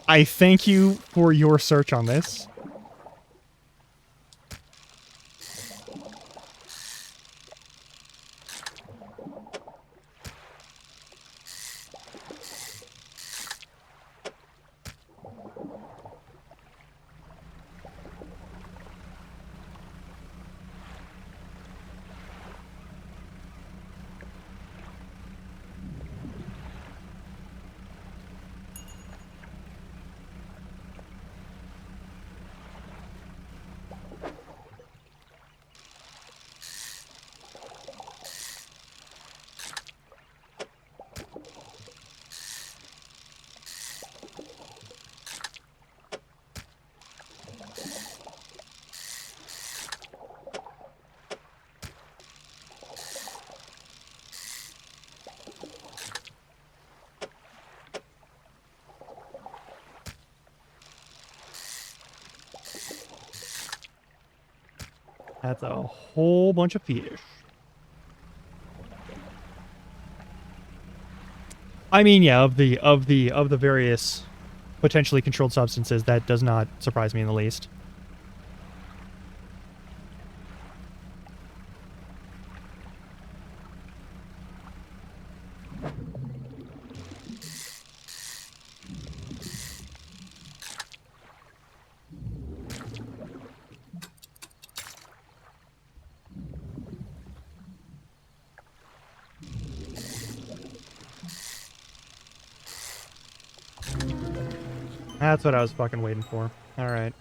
I thank you for your search on this. That's a whole bunch of fish. I mean, yeah, of the various potentially controlled substances, that does not surprise me in the least. That's what I was fucking waiting for. Alright.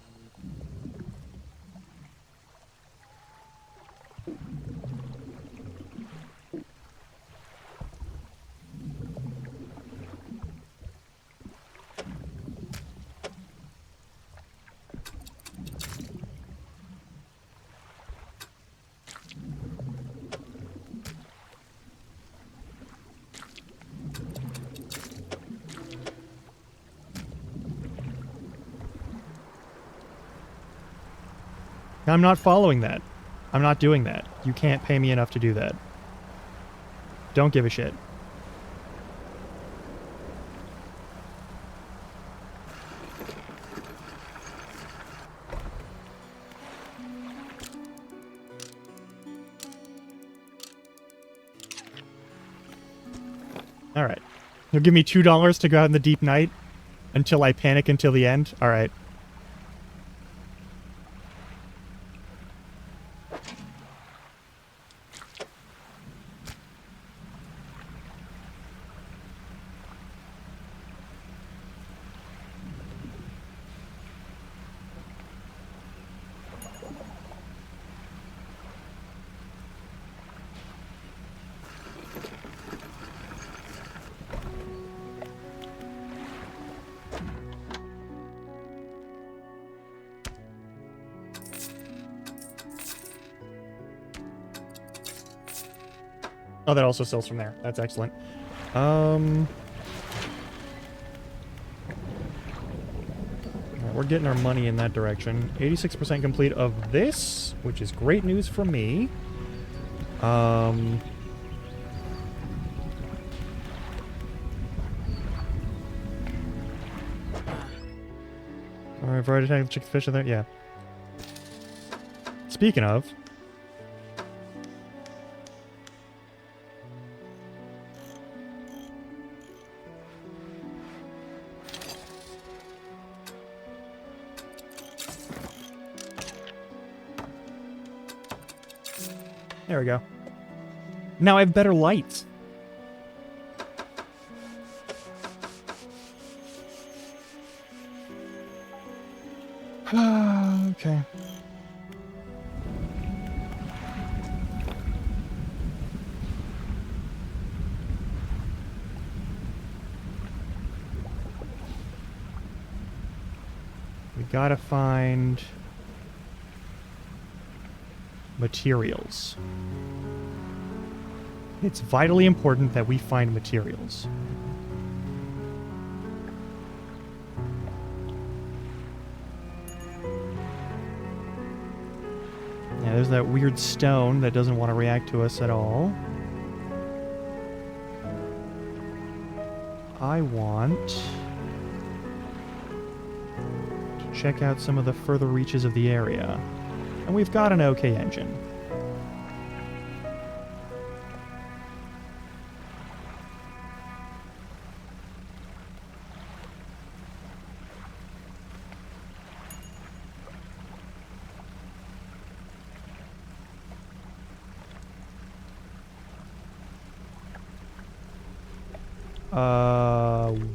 I'm not following that. I'm not doing that. You can't pay me enough to do that. Don't give a shit. Alright. You'll give me $2 to go out in the deep night until I panic until the end? Alright. Oh, that also sells from there. That's excellent. We're getting our money in that direction. 86% complete of this, which is great news for me. Or I've already tagged the chicken fish in there? Yeah. Speaking of... There we go. Now I have better lights. Okay. We gotta find materials. It's vitally important that we find materials. Yeah, there's that weird stone that doesn't want to react to us at all. I want to check out some of the further reaches of the area. And we've got an okay engine.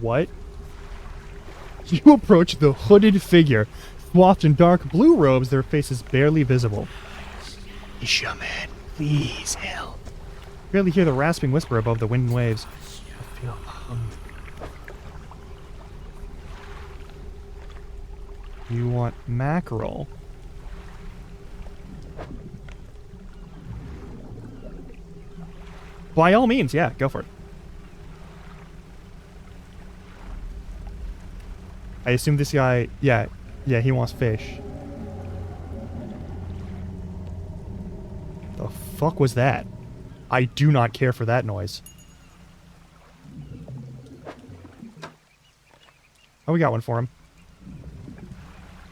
What? You approach the hooded figure, swathed in dark blue robes, their faces barely visible. Shaman, please help. You barely hear the rasping whisper above the wind and waves. I feel hungry. You want mackerel? By all means, yeah, go for it. I assume this guy, yeah, he wants fish. The fuck was that? I do not care for that noise. Oh, we got one for him.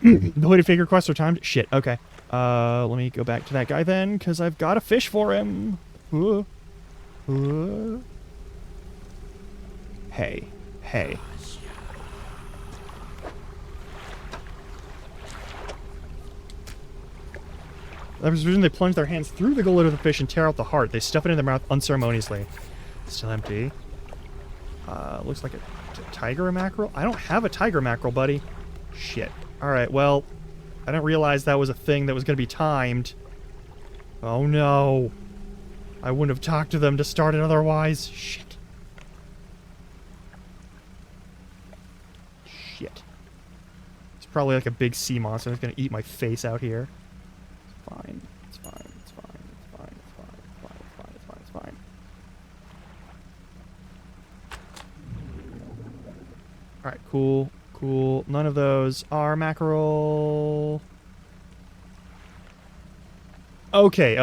The hooded figure quests are timed. Shit, okay. Let me go back to that guy then, because I've got a fish for him. Hey. I was reason they plunge their hands through the gullet of the fish and tear out the heart. They stuff it in their mouth unceremoniously. Still empty. Looks like a tiger mackerel? I don't have a tiger mackerel, buddy. Shit. Alright, well, I didn't realize that was a thing that was going to be timed. Oh no. I wouldn't have talked to them to start it otherwise. Shit. It's probably like a big sea monster that's going to eat my face out here. Fine. It's fine. Alright, cool. None of those are mackerel. Okay.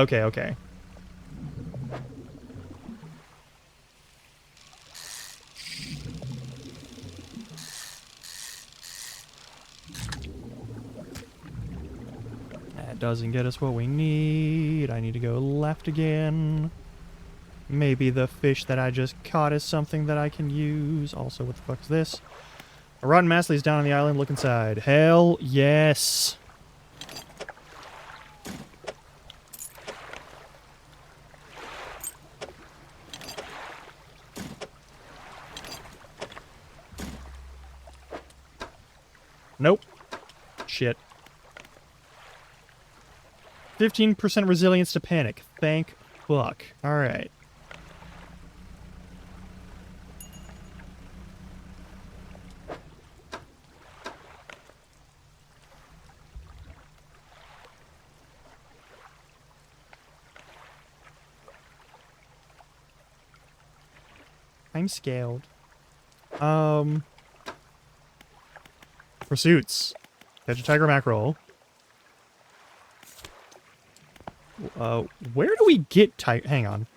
That doesn't get us what we need. I need to go left again. Maybe the fish that I just caught is something that I can use. Also, what the fuck is this? A rotten mass lays down on the island. Look inside. Hell yes. Nope. Shit. 15% resilience to panic. Thank fuck. Alright. I'm scared. Pursuits. Catch a tiger mackerel. Where do we get tiger? Hang on.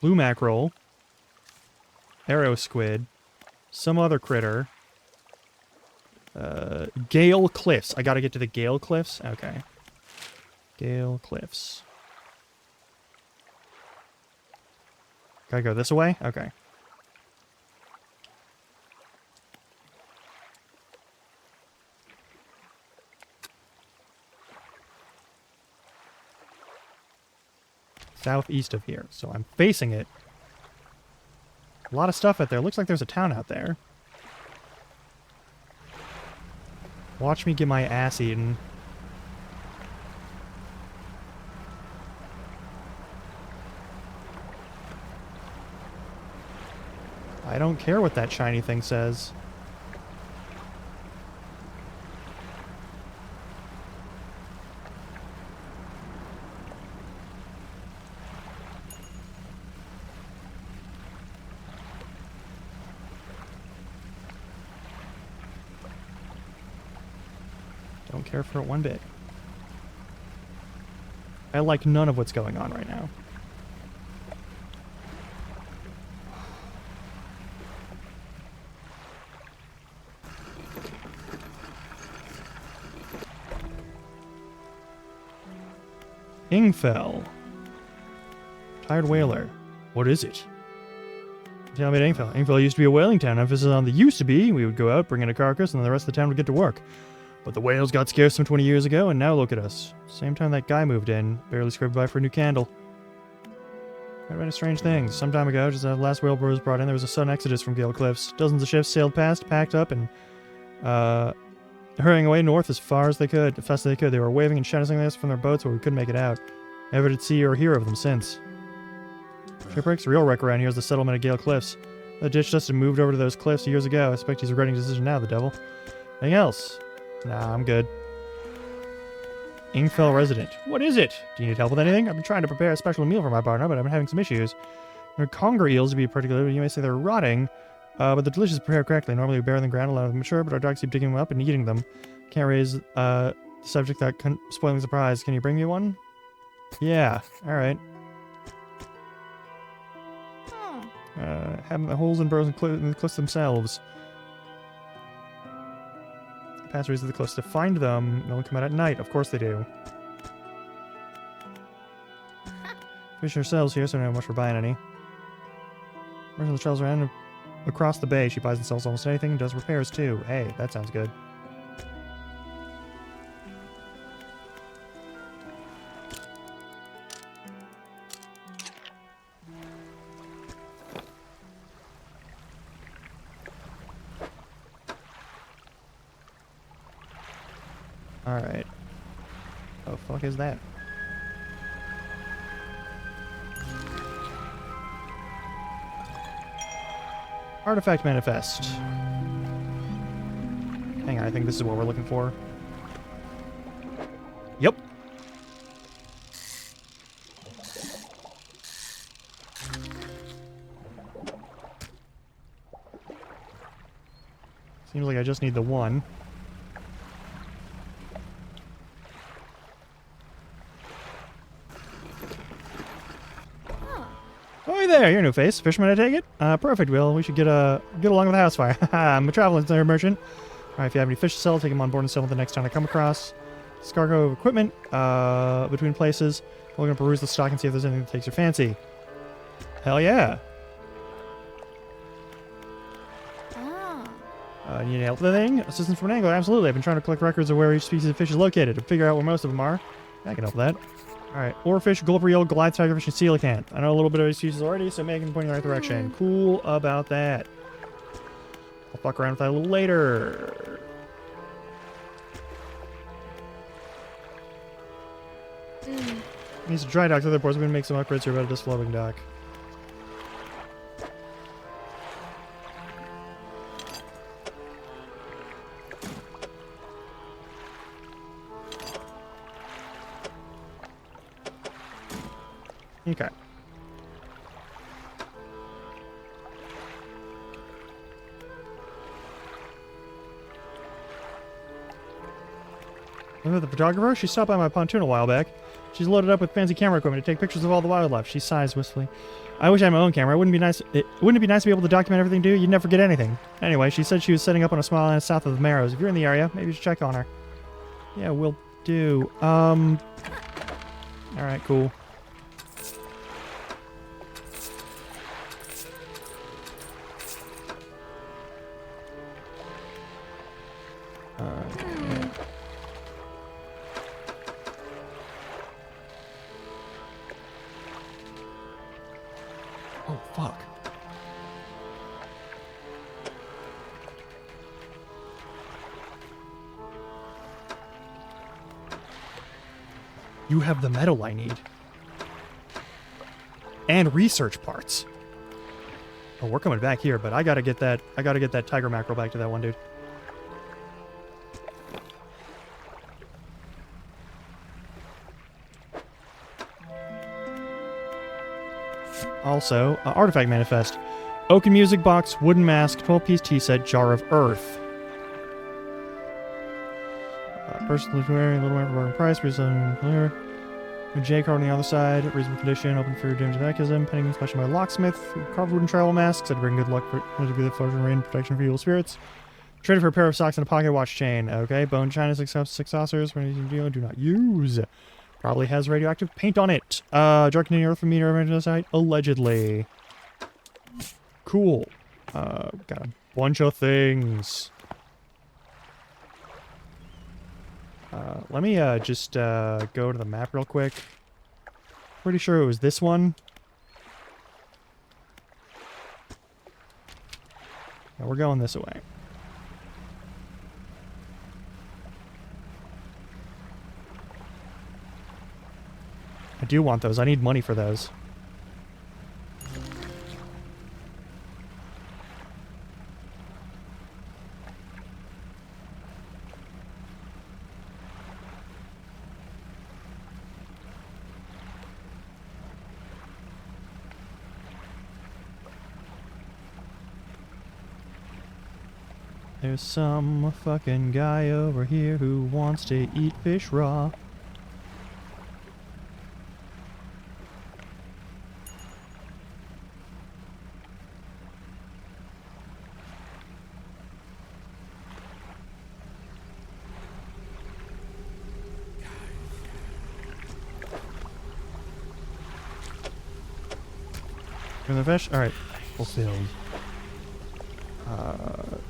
Blue mackerel. Arrow squid. Some other critter. Gale Cliffs. I gotta get to the Gale Cliffs? Okay. Gale Cliffs. Gotta go this way? Okay. Southeast of here, so I'm facing it. A lot of stuff out there. Looks like there's a town out there. Watch me get my ass eaten. I don't care what that shiny thing says. Don't care for it one bit. I like none of what's going on right now. Ingfell. Tired whaler. What is it? Tell me Ingfell. Ingfell used to be a whaling town. Emphasis on the used to be. We would go out, bring in a carcass, and then the rest of the town would get to work. But the whales got scarce some 20 years ago, and now look at us. Same time that guy moved in. Barely scraped by for a new candle. Heard about strange things. Some time ago, just as the last whale was brought in, there was a sudden exodus from Gale Cliffs. Dozens of ships sailed past, packed up, and hurrying away north as far as they could, as fast as they could. They were waving and shouting at us from their boats, but we couldn't make it out. Never did see or hear of them since. Shipwrecks, the real wreck around here is the settlement of Gale Cliffs. The ditch just had moved over to those cliffs years ago. I expect he's regretting his decision now, the devil. Anything else? Nah, I'm good. Ingfell resident. What is it? Do you need help with anything? I've been trying to prepare a special meal for my partner, but I've been having some issues. They're conger eels to be particular. You may say they're rotting, but they're delicious prepared correctly. Normally we bury them in the ground, allow them to mature, but our dogs keep digging them up and eating them. Can't raise the subject that spoiling the surprise. Can you bring me one? Yeah. Alright. Having the holes in burrows and the cliffs themselves. Passageways to the cliffs to find them. They'll come out at night. Of course they do. Fish ourselves here, so we don't have much for buying any. Merchant travels around across the bay. She buys and sells almost anything and does repairs too. Hey, that sounds good. Alright. Oh, fuck is that? Artifact manifest. Hang on, I think this is what we're looking for. Yep. Seems like I just need the one. Oh, there, you're a new face. Fisherman, I take it? Perfect, Will. We should get along with the house fire. I'm a traveling merchant. Alright, if you have any fish to sell, take them on board and sell them the next time I come across. This cargo of equipment, between places. We're gonna peruse the stock and see if there's anything that takes your fancy. Hell yeah. Need any help with anything? Assistance from an angler? Absolutely. I've been trying to collect records of where each species of fish is located and figure out where most of them are. I can help with that. Alright, oarfish, gulper eel, Goliath, tigerfish, and coelacanth. I know a little bit of these species already, so maybe I can point you in the right direction. Cool about that. I'll fuck around with that a little later. Needs a dry dock to other ports. We're going to make some upgrades here about this floating dock. Okay. Remember the photographer? She stopped by my pontoon a while back. She's loaded up with fancy camera equipment to take pictures of all the wildlife. She sighs wistfully. I wish I had my own camera. Wouldn't it be nice to be able to document everything, dude? You'd never forget anything. Anyway, she said she was setting up on a small island south of the Marrows. If you're in the area, maybe you should check on her. Yeah, will do. Alright, cool. Oh, fuck. You have the metal I need. And research parts. Oh, we're coming back here, but I gotta get that tiger mackerel back to that one dude. Also, artifact manifest. Oaken music box, wooden mask, 12-piece tea set, jar of earth. Personally wearing a little more for price, reason clear. A J card on the other side, reasonable condition, open for damage anarchism, pending inspection by locksmith, carved wooden travel masks, that'd bring good luck for the fortune, rain, protection for evil spirits. Traded for a pair of socks and a pocket watch chain. Okay, bone china, six saucers, do not use. Probably has radioactive paint on it. Darkening earth from meteor site, allegedly. Cool. Got a bunch of things. Let me just go to the map real quick. Pretty sure it was this one. Now we're going this way. I do want those. I need money for those. There's some fucking guy over here who wants to eat fish raw. The fish? Alright. Fulfilled.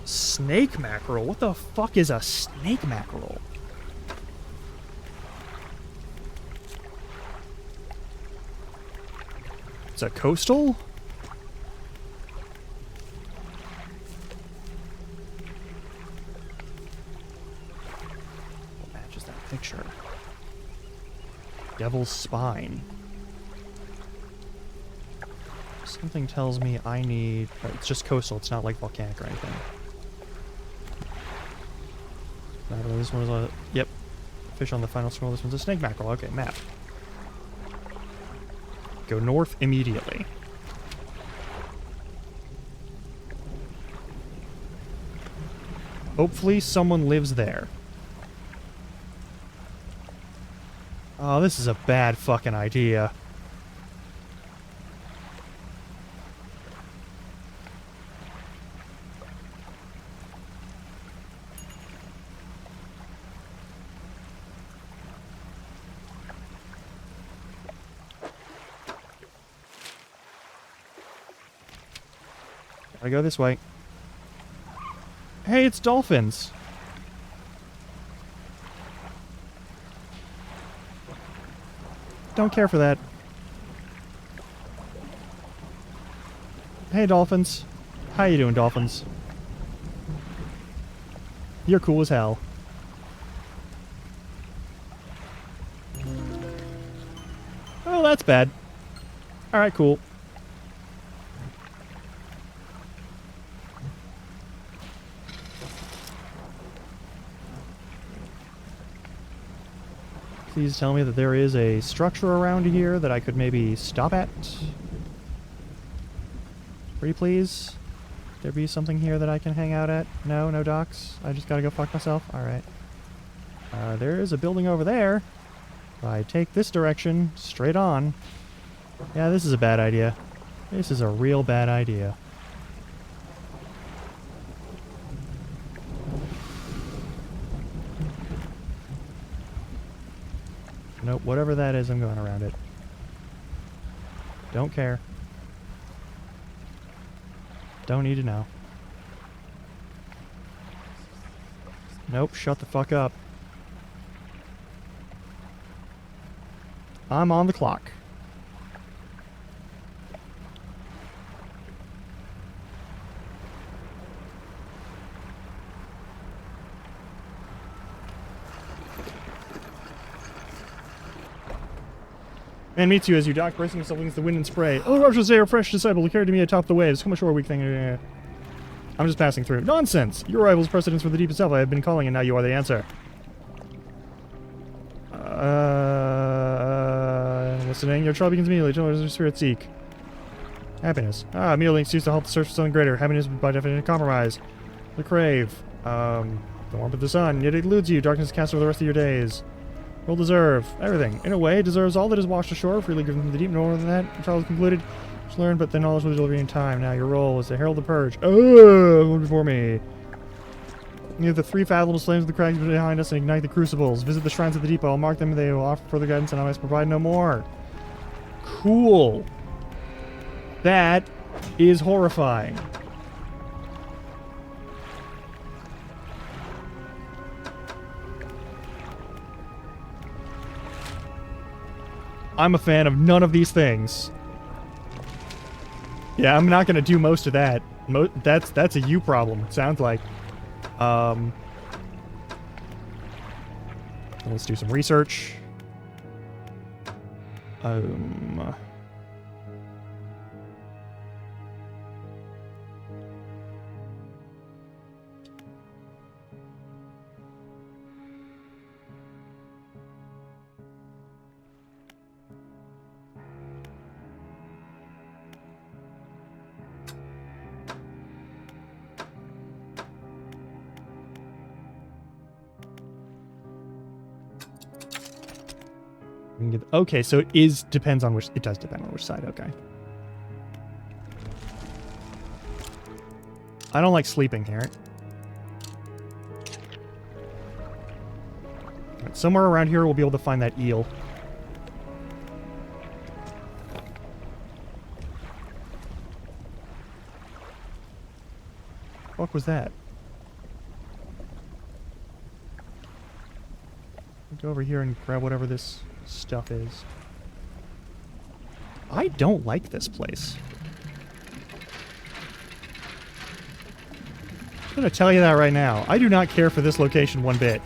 Snake mackerel? What the fuck is a snake mackerel? It's a coastal? What matches that picture? Devil's spine. Something tells me I need... Oh, it's just coastal, it's not like volcanic or anything. This one is a... Yep. Fish on the final scroll. This one's a snake mackerel. Okay, map. Go north immediately. Hopefully someone lives there. Oh, this is a bad fucking idea. I go this way. Hey, it's dolphins. Don't care for that. Hey, dolphins. How you doing, dolphins? You're cool as hell. Oh, that's bad. Alright, cool. Please tell me that there is a structure around here that I could maybe stop at. Pretty please? There be something here that I can hang out at? No, no docks? I just gotta go fuck myself? Alright. There is a building over there. If I take this direction, straight on... Yeah, this is a bad idea. This is a real bad idea. Nope, whatever that is, I'm going around it. Don't care. Don't need to know. Nope, shut the fuck up. I'm on the clock. Man meets you as you dock, bracing yourself against the wind and spray. Oh, Roger's a fresh disciple who carried to me atop the waves. Come ashore, weak thing. I'm just passing through. Nonsense! Your arrival's precedence for the deepest self I have been calling, and now you are the answer. Listening. Your trial begins immediately. What does your spirit seek? Happiness. Ah, immediately seeks to help the search for something greater. Happiness by definition compromise. The crave. The warmth of the sun. Yet it eludes you. Darkness cast over the rest of your days. Will deserve everything. In a way, it deserves all that is washed ashore, freely given from the deep. No more than that. The trial is concluded. Just learned, but the knowledge will deliver in time. Now your role is to herald the purge. Oh, before me. Near the 3 fathomless flames of the crags behind us and ignite the crucibles. Visit the shrines of the deep. I'll mark them. They will offer further guidance, and I must provide no more. Cool. That is horrifying. I'm a fan of none of these things. Yeah, I'm not gonna do most of that. That's a you problem, it sounds like. Let's do some research. Okay, so it depends on which... It does depend on which side, okay. I don't like sleeping here. Right, somewhere around here we'll be able to find that eel. What the fuck was that? Go over here and grab whatever this stuff is. I don't like this place. I'm gonna tell you that right now. I do not care for this location one bit.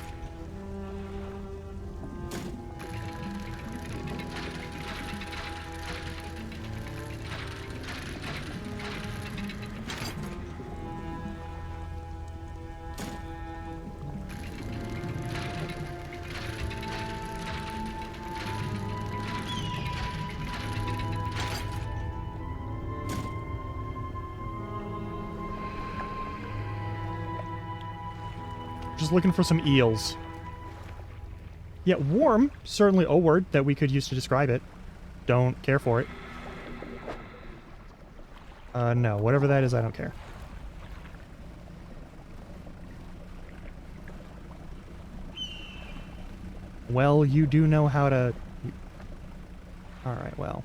Just looking for some eels. Yeah, warm, certainly a word that we could use to describe it. Don't care for it. No, whatever that is, I don't care. Well, you do know how to... Alright, well.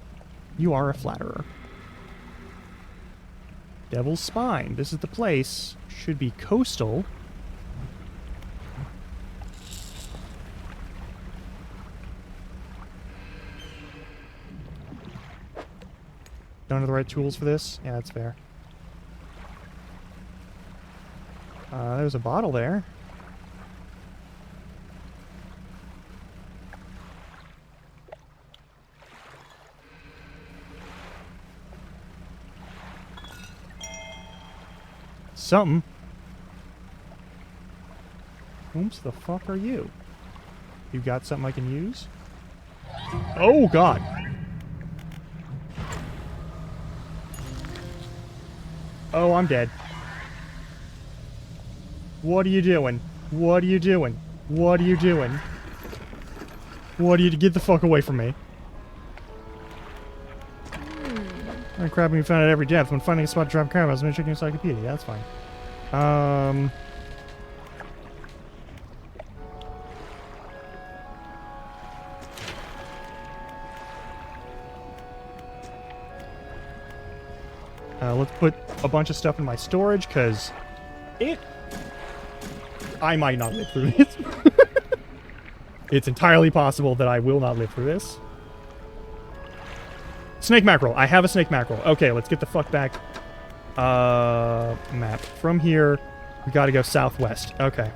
You are a flatterer. Devil's Spine. This is the place. Should be coastal. Don't have the right tools for this? Yeah, that's fair. There's a bottle there. Something. Whom's the fuck are you? You got something I can use? Oh, God. Oh, I'm dead. What are you doing? What are you doing? What are you doing? What do you get the fuck away from me? I'm crabbing you found at every depth. When finding a spot to drop caramels, I'm checking your encyclopedia. Yeah, that's fine. Let's put a bunch of stuff in my storage, because I might not live through this. It's entirely possible that I will not live through this. Snake mackerel. I have a snake mackerel. Okay, let's get the fuck back. Map. From here, we gotta go southwest. Okay.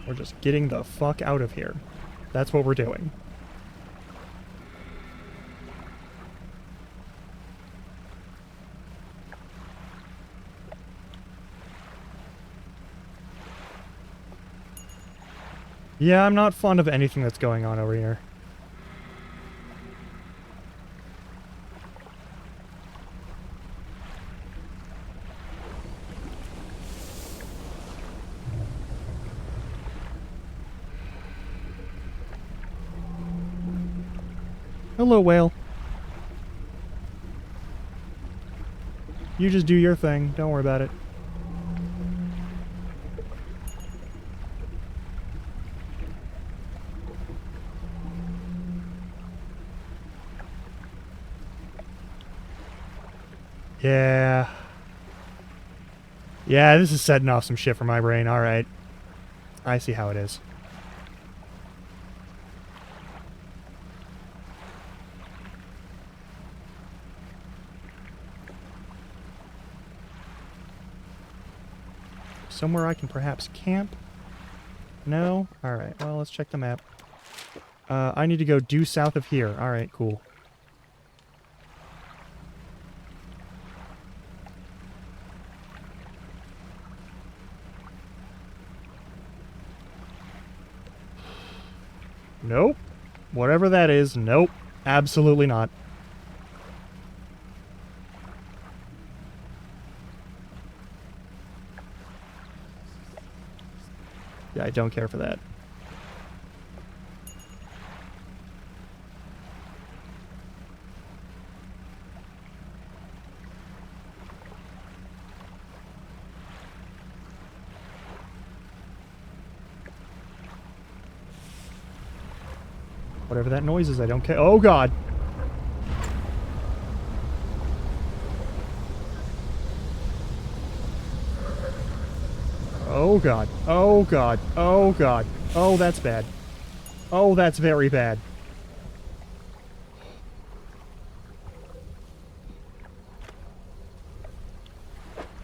We're just getting the fuck out of here. That's what we're doing. Yeah, I'm not fond of anything that's going on over here. Hello, whale. You just do your thing. Don't worry about it. Yeah. Yeah, this is setting off some shit for my brain. Alright. I see how it is. Somewhere I can perhaps camp? No? Alright, well, let's check the map. I need to go due south of here. Alright, cool. Nope. Whatever that is, nope. Absolutely not. Yeah, I don't care for that. Whatever that noise is, I don't care. Oh, God. Oh, God. Oh, God. Oh, God. Oh, that's bad. Oh, that's very bad.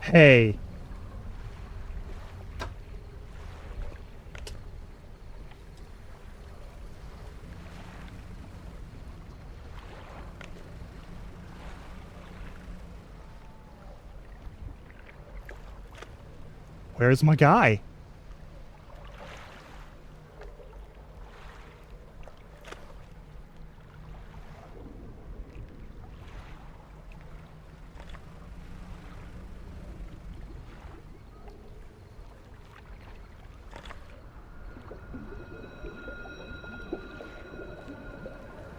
Hey. Where's my guy?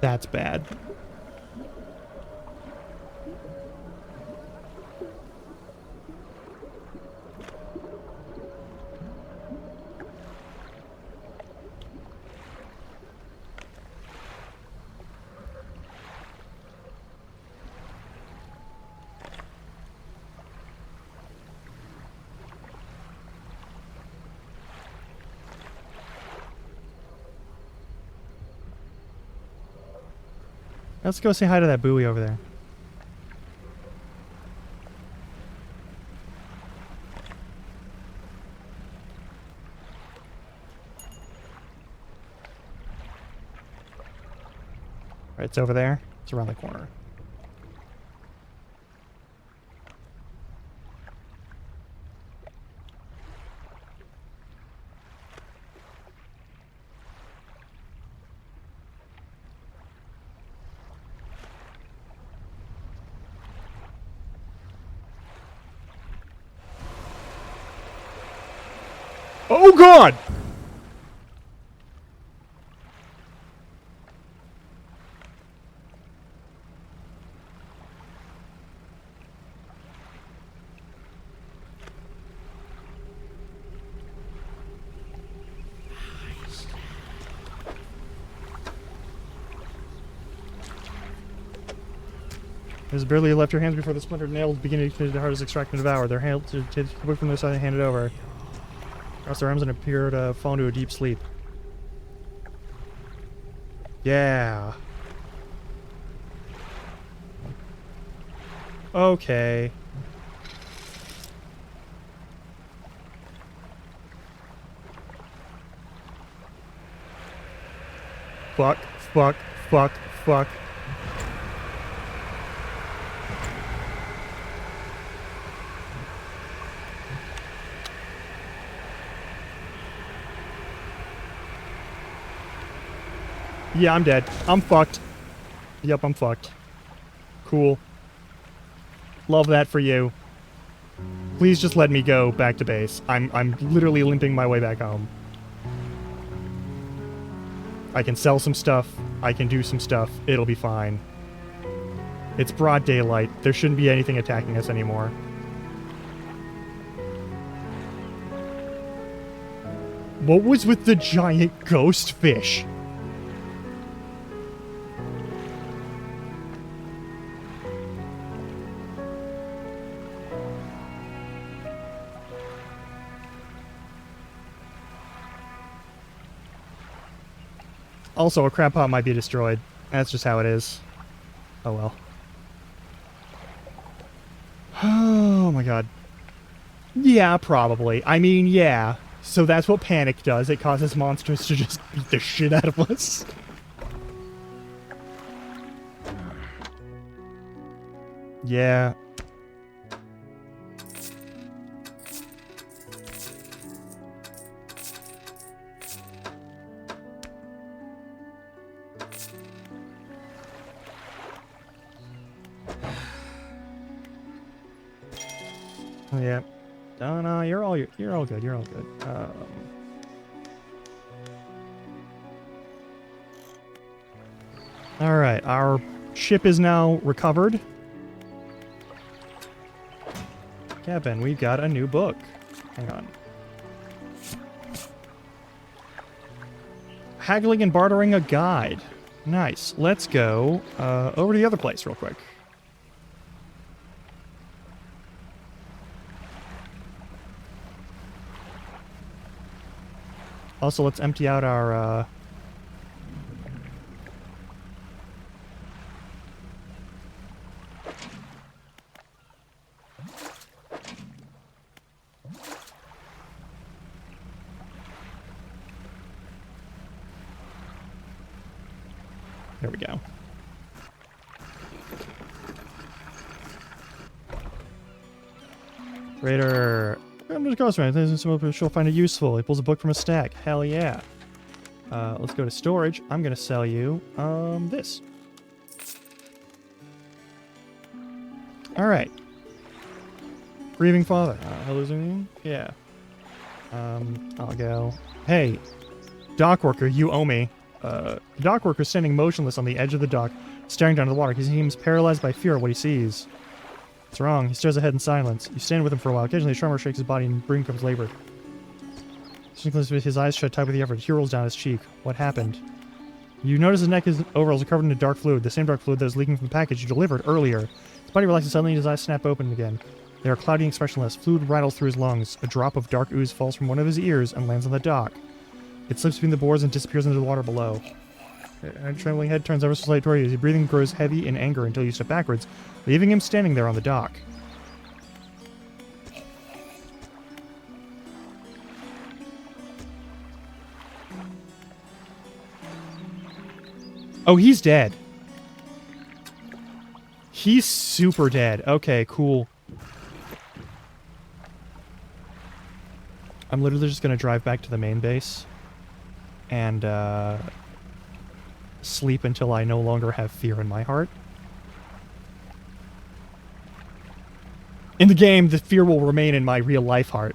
That's bad. Let's go say hi to that buoy over there. Right, it's over there. It's around the corner. Oh god! Has barely left your hands before the splintered nails begin to the hardest extract and devour. Their hands take away from their side and hand it over. Cross their arms and appear to fall into a deep sleep. Yeah. Okay. Fuck, fuck, fuck, fuck. Yeah, I'm dead. I'm fucked. Yep, I'm fucked. Cool. Love that for you. Please just let me go back to base. I'm literally limping my way back home. I can sell some stuff. I can do some stuff. It'll be fine. It's broad daylight. There shouldn't be anything attacking us anymore. What was with the giant ghost fish? Also, a crab pot might be destroyed. That's just how it is. Oh well. Oh my god. Yeah, probably. I mean, yeah. So that's what panic does. It causes monsters to just beat the shit out of us. Yeah. Yeah. No, no, you're all good. You're all good. All right, our ship is now recovered. Kevin, we've got a new book. Hang on. Haggling and bartering a guide. Nice. Let's go over to the other place real quick. Also, let's empty out our, There we go. Raider. I'm just going to she'll find it useful. He pulls a book from a stack. Hell yeah. Let's go to storage. I'm gonna sell you this. Alright. Grieving father. Hallucinating? Yeah. I'll go. Hey, dock worker, you owe me. The dock worker is standing motionless on the edge of the dock, staring down at the water. He seems paralyzed by fear at what he sees. What's wrong? He stares ahead in silence. You stand with him for a while. Occasionally, a tremor shakes his body and Breen becomes labored. With his eyes shut tight with the effort, he rolls down his cheek. What happened? You notice his neck and overalls are covered in a dark fluid, the same dark fluid that was leaking from the package you delivered earlier. His body relaxes suddenly and his eyes snap open again. They are cloudy and expressionless. Fluid rattles through his lungs. A drop of dark ooze falls from one of his ears and lands on the dock. It slips between the boards and disappears into the water below. A trembling head turns ever so slightly toward you. His breathing grows heavy in anger until you step backwards, leaving him standing there on the dock. Oh, he's dead. He's super dead. Okay, cool. I'm literally just gonna drive back to the main base and sleep until I no longer have fear in my heart. In the game, the fear will remain in my real life heart.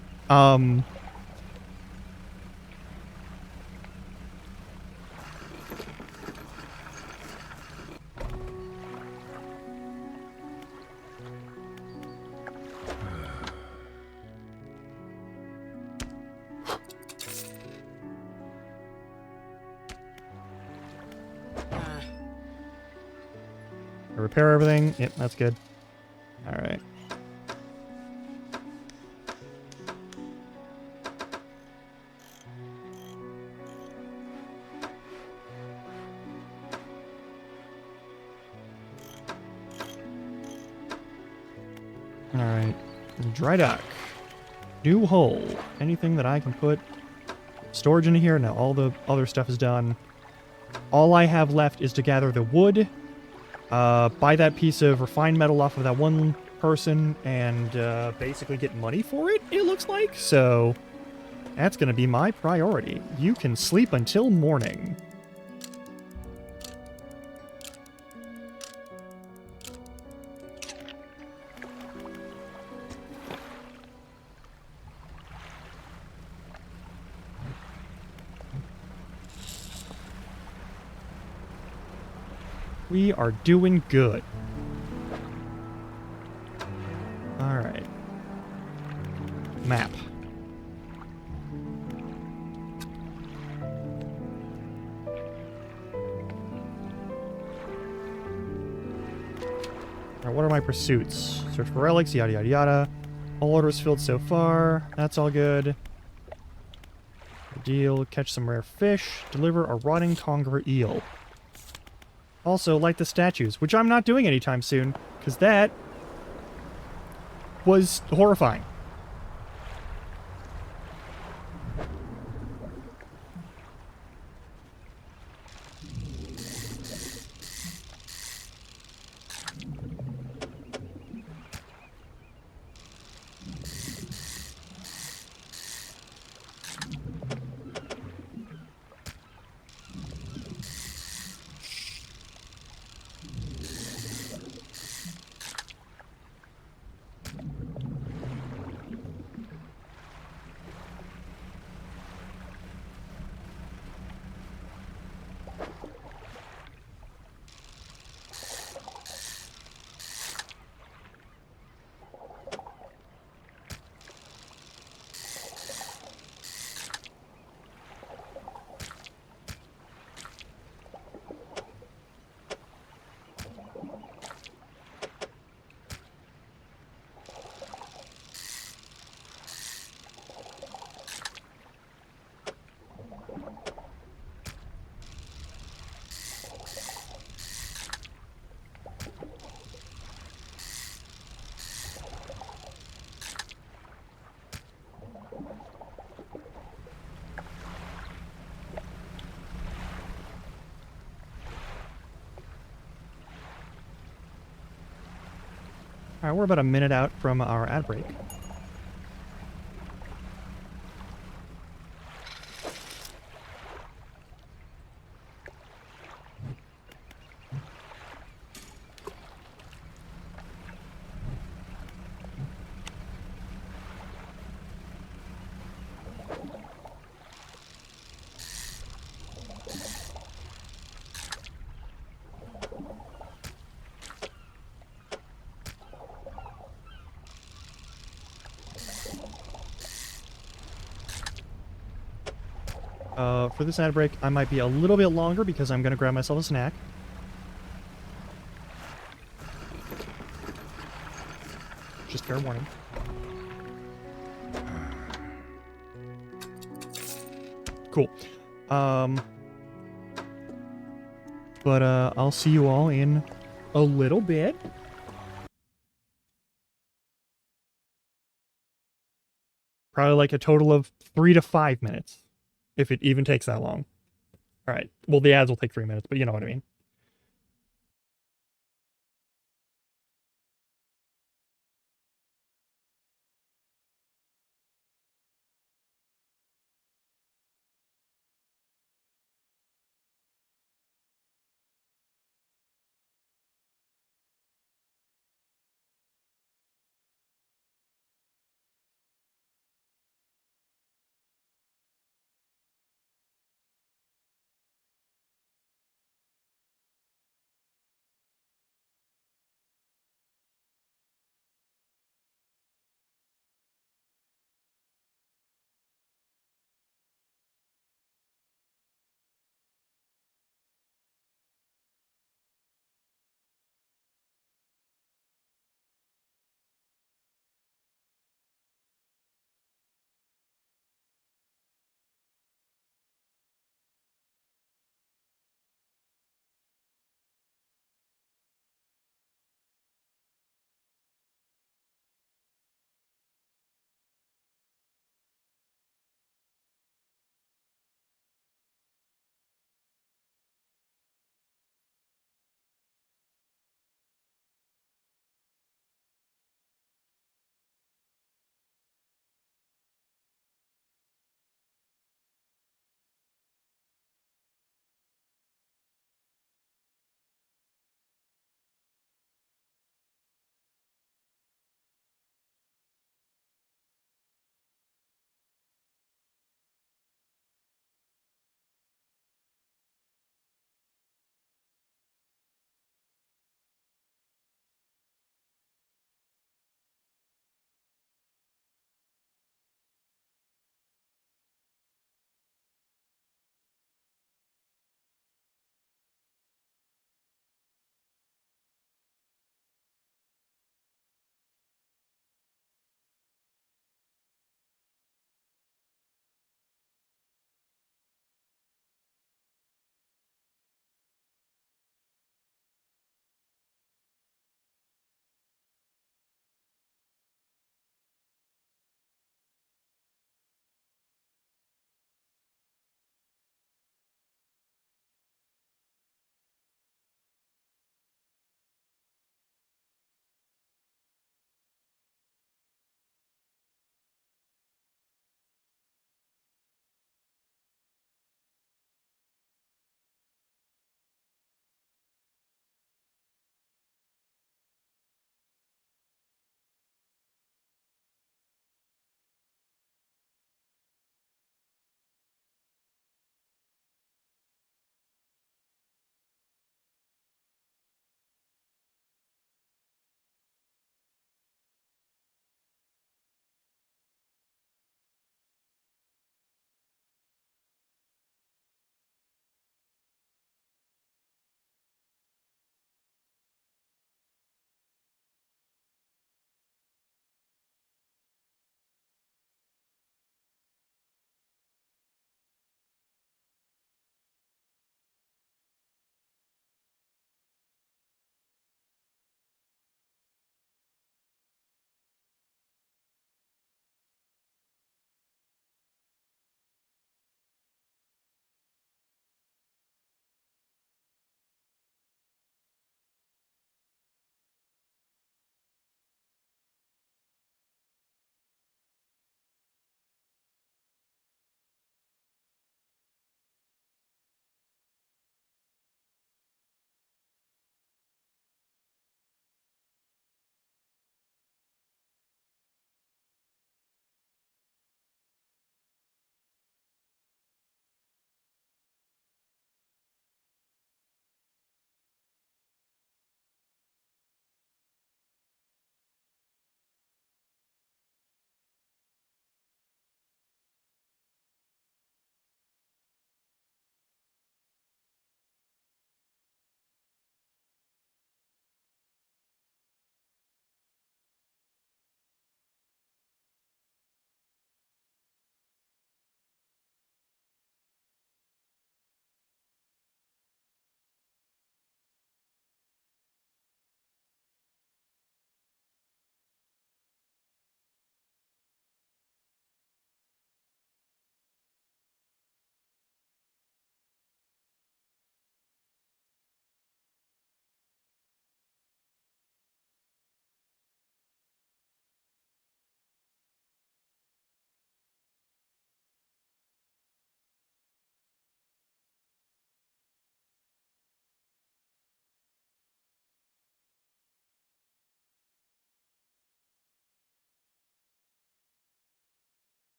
Repair everything. Yep, that's good. Alright. Alright. Dry dock. New hull. Anything that I can put storage into here? No, all the other stuff is done. All I have left is to gather the wood, buy that piece of refined metal off of that one person, and basically get money for it, it looks like. So that's going to be my priority. You can sleep until morning. We are doing good. Alright. Map. Alright, what are my pursuits? Search for relics, yada yada yada. All orders filled so far. That's all good. Good deal. Catch some rare fish. Deliver a rotting conger eel. Also, light the statues, which I'm not doing anytime soon, because that was horrifying. Alright, we're about a minute out from our ad break. For this ad break, I might be a little bit longer because I'm going to grab myself a snack. Just fair warning. Cool. But I'll see you all in a little bit. Probably like a total of 3 to 5 minutes. If it even takes that long. Alright. Well, the ads will take 3 minutes, but you know what I mean.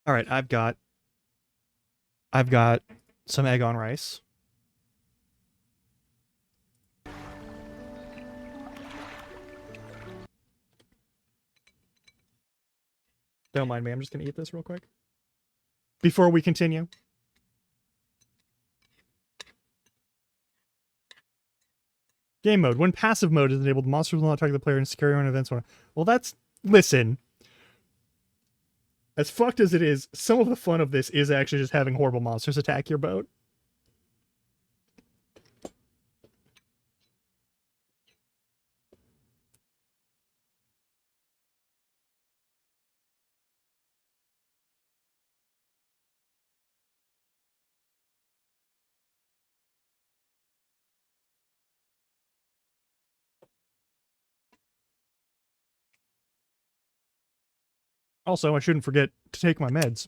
All right, I've got some egg on rice. Don't mind me. I'm just going to eat this real quick before we continue. Game mode. When passive mode is enabled, monsters will not target the player and carry on events. Well, that's... Listen. As fucked as it is, some of the fun of this is actually just having horrible monsters attack your boat. Also, I shouldn't forget to take my meds.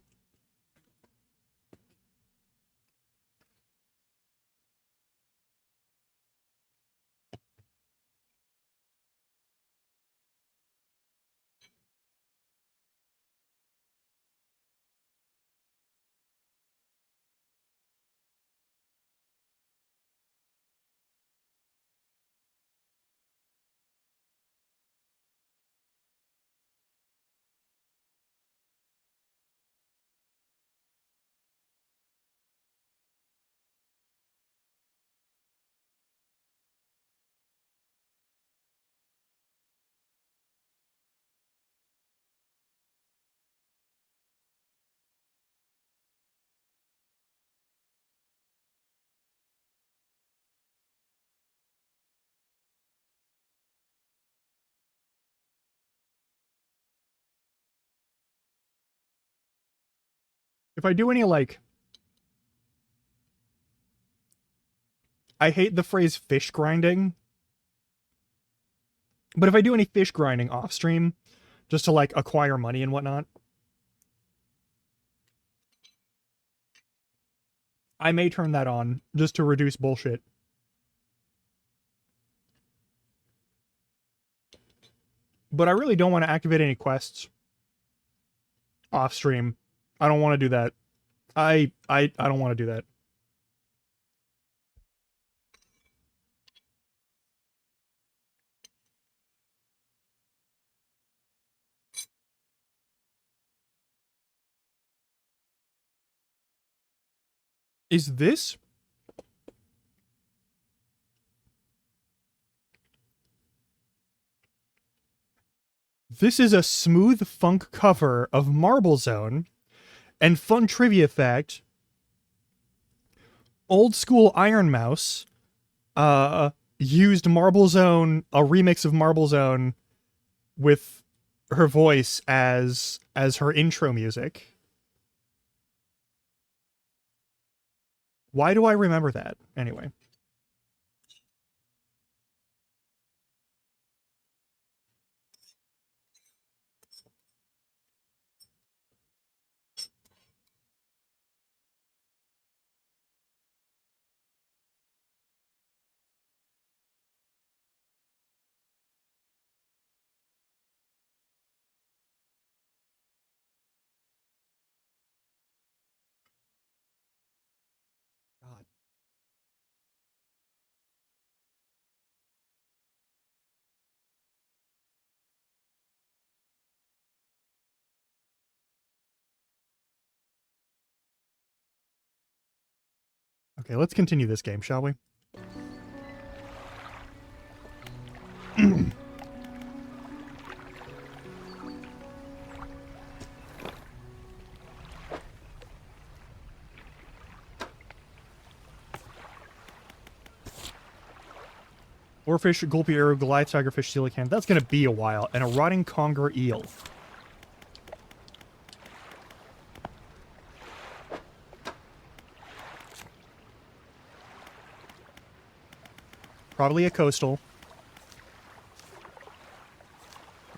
If I do any, like... I hate the phrase fish grinding. But if I do any fish grinding off stream, just to, like, acquire money and whatnot, I may turn that on just to reduce bullshit. But I really don't want to activate any quests off stream. I don't want to do that. I don't want to do that. Is this? This is a smooth funk cover of Marble Zone. And fun trivia fact, old school Iron Mouse used Marble Zone, a remix of Marble Zone with her voice as her intro music. Why do I remember that? Anyway. God. Okay, let's continue this game, shall we? Oarfish, gulpy arrow, Goliath, tigerfish, coelacanth. That's gonna be a while. And a rotting conger eel. Probably a coastal.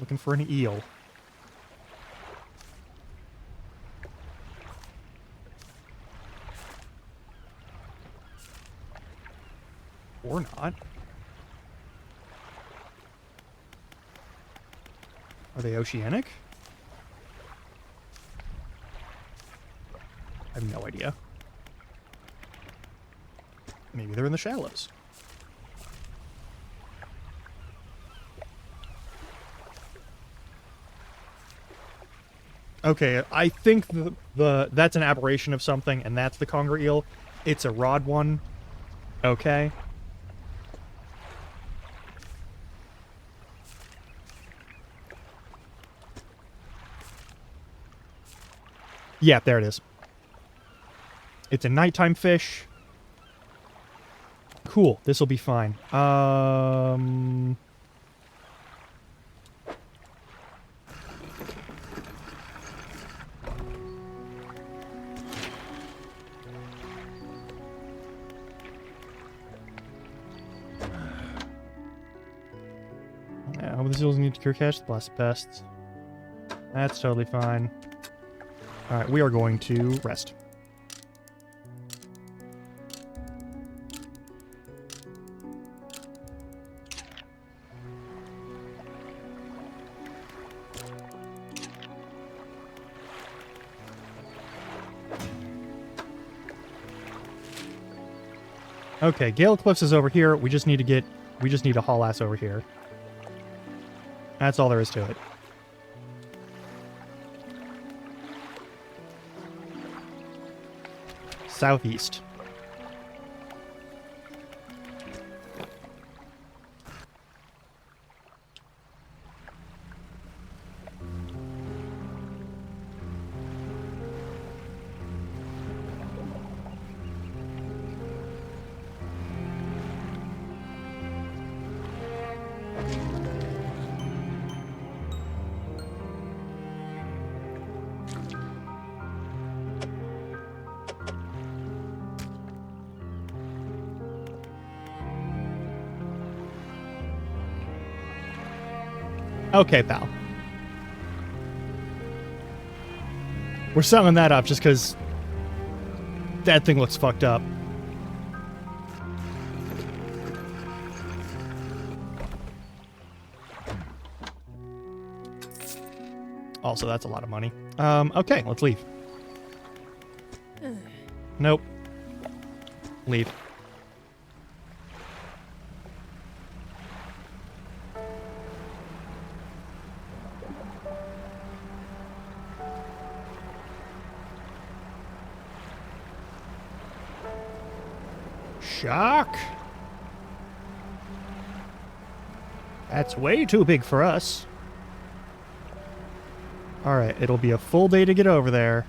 Looking for an eel. Or not. Are they oceanic? I have no idea. Maybe they're in the shallows. Okay, I think that's an aberration of something, and that's the conger eel. It's a rod one. Okay. Yeah, there it is. It's a nighttime fish. Cool, this will be fine. Yeah, hope the seals need to cure cache the blast pests. That's totally fine. Alright, we are going to rest. Okay, Gale Cliffs is over here. We just need to haul ass over here. That's all there is to it. Southeast. Okay, pal. We're selling that up just because that thing looks fucked up. Also, that's a lot of money. Okay, let's leave. Nope. Leave. Shark? That's way too big for us. Alright, it'll be a full day to get over there.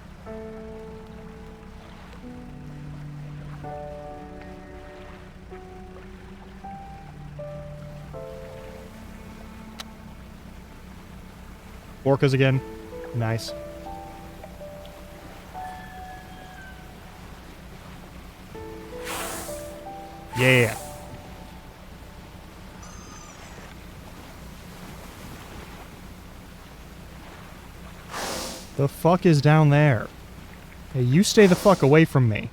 Orcas again. Nice. Yeah. The fuck is down there? Hey, you stay the fuck away from me.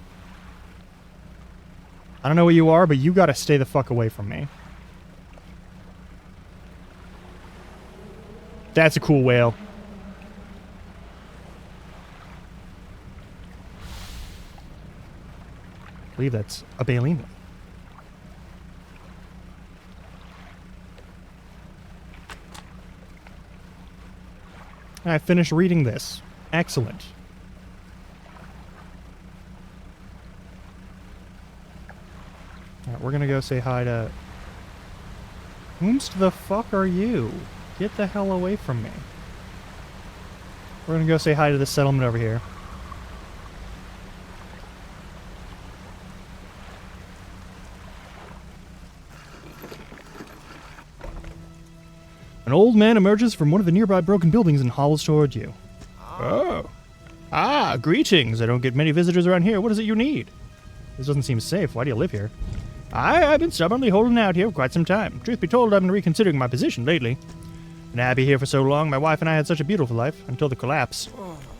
I don't know what you are, but you gotta stay the fuck away from me. That's a cool whale. I believe that's a baleen. I finished reading this. Excellent. Alright, we're gonna go say hi to... Whomst the fuck are you? Get the hell away from me. We're gonna go say hi to this settlement over here. An old man emerges from one of the nearby broken buildings and hobbles toward you. Oh. Ah, greetings. I don't get many visitors around here. What is it you need? This doesn't seem safe. Why do you live here? I've been stubbornly holding out here for quite some time. Truth be told, I've been reconsidering my position lately. Been happy here for so long. My wife and I had such a beautiful life, until the collapse.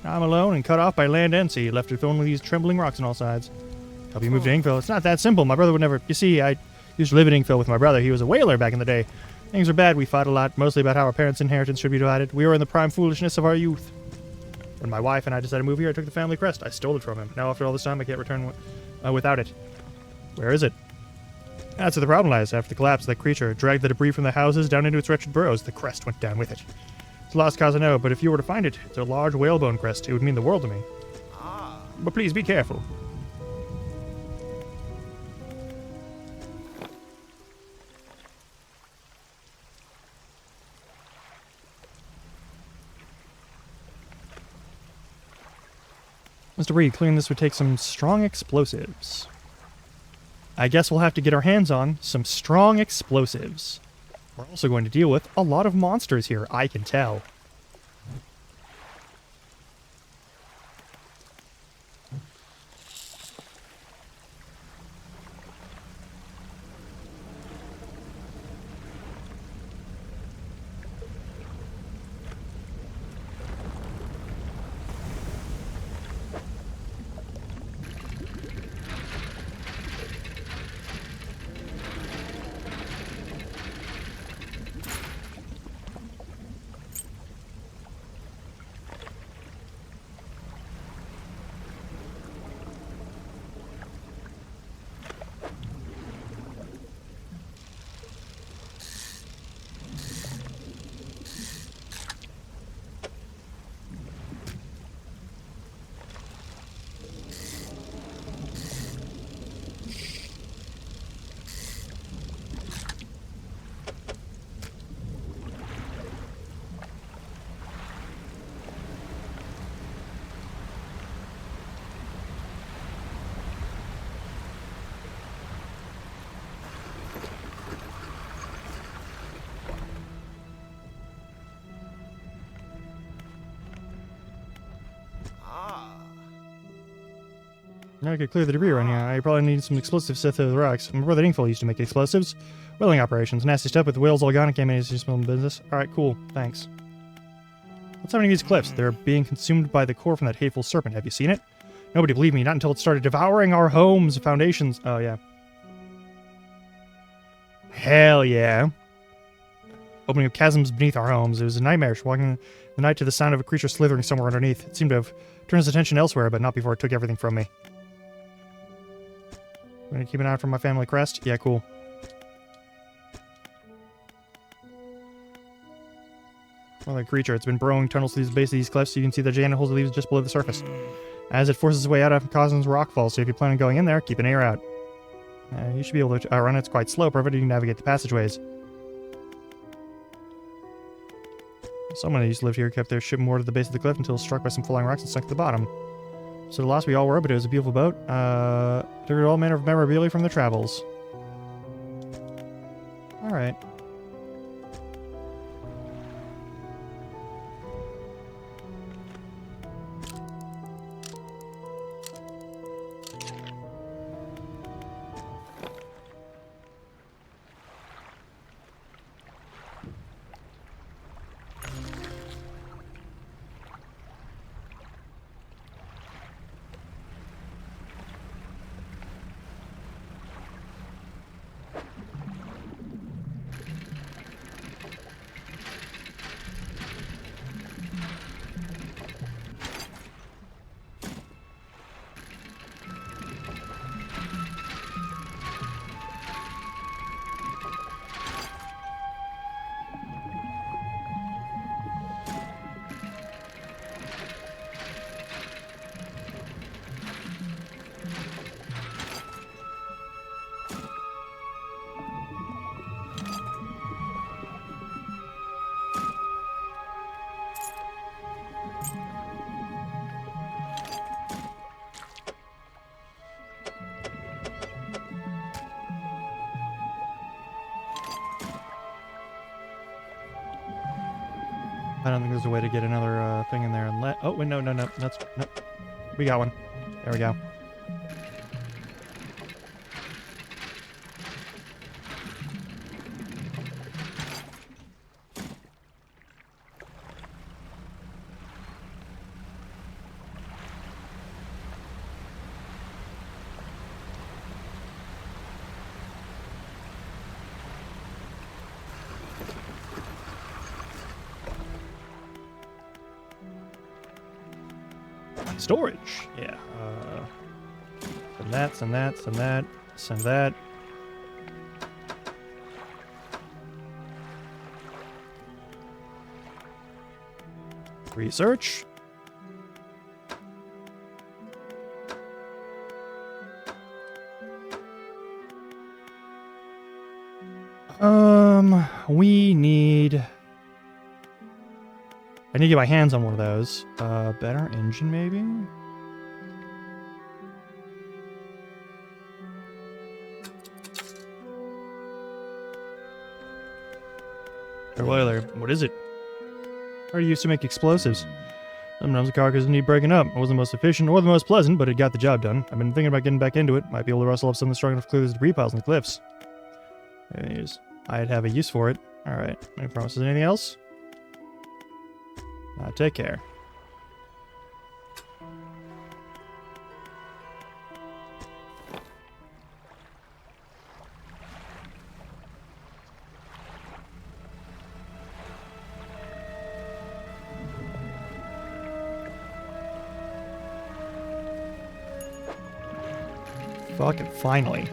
Now I'm alone and cut off by land and sea, left with only these trembling rocks on all sides. Help you move to Inkville. It's not that simple. My brother would never... You see, I used to live in Inkville with my brother. He was a whaler back in the day. Things were bad. We fought a lot, mostly about how our parents' inheritance should be divided. We were in the prime foolishness of our youth. When my wife and I decided to move here, I took the family crest. I stole it from him. Now, after all this time, I can't return without it. Where is it? That's where the problem lies. After the collapse, that creature dragged the debris from the houses down into its wretched burrows. The crest went down with it. It's a lost cause, I know, but if you were to find it, it's a large whalebone crest. It would mean the world to me. But please be careful. Mr. Reed, clearing this would take some strong explosives. I guess we'll have to get our hands on some strong explosives. We're also going to deal with a lot of monsters here, I can tell. Now I could clear the debris around here. I probably need some explosives set through the rocks. My brother Inkful used to make explosives. Whaling operations. Nasty stuff with the whales all gone. It came in as a business. Alright, cool. Thanks. What's happening to these cliffs? They're being consumed by the core from that hateful serpent. Have you seen it? Nobody believed me, not until it started devouring our homes, foundations. Oh, yeah. Hell yeah. Opening up chasms beneath our homes. It was a nightmarish, walking the night to the sound of a creature slithering somewhere underneath. It seemed to have turned its attention elsewhere, but not before it took everything from me. I'm gonna keep an eye out for my family crest? Yeah, cool. Well, that creature, it's been burrowing tunnels through the base of these cliffs, so you can see the giant holes it leaves just below the surface. As it forces its way out, it causes rockfall, so if you plan on going in there, keep an ear out. You should be able to outrun it. It's quite slow, provided you can navigate the passageways. Someone that used to live here kept their ship moored at the base of the cliff until struck by some falling rocks and sunk to the bottom. So the lost we all were, but it was a beautiful boat. Took all manner of memorabilia from their travels. Alright. I don't think there's a way to get another thing in there and let... Oh, wait, no. That's... No. We got one. There we go. Storage. Yeah. Send that, send that, send that, send that. Research. We need... I need to get my hands on one of those. Better engine, maybe? Boiler. What is it? I used to make explosives. Sometimes the carcass need breaking up. It wasn't the most efficient or the most pleasant, but it got the job done. I've been thinking about getting back into it. Might be able to rustle up something strong enough to clear those debris piles in the cliffs. Anyways, I'd have a use for it. Alright. Any promises? Anything else? Take care. Fucking finally.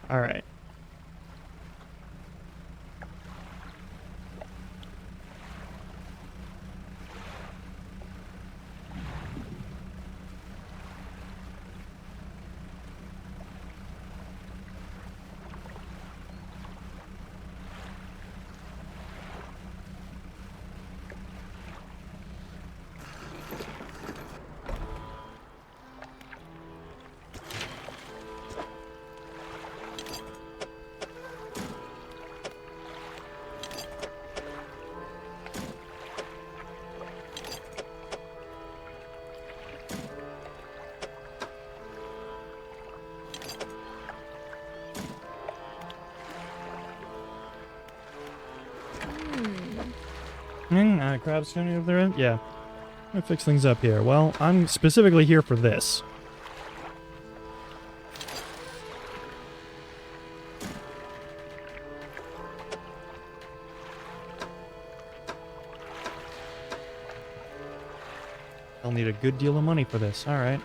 All right. Crabs coming over there? Yeah. I'm gonna fix things up here. Well, I'm specifically here for this. I'll need a good deal of money for this. Alright.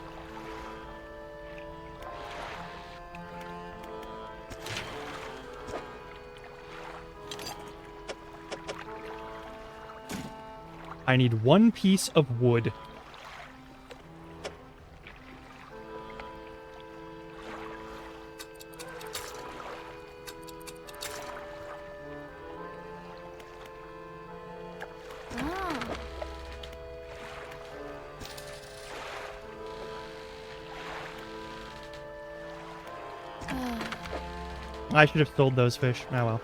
I need one piece of wood. I should have sold those fish. Oh well.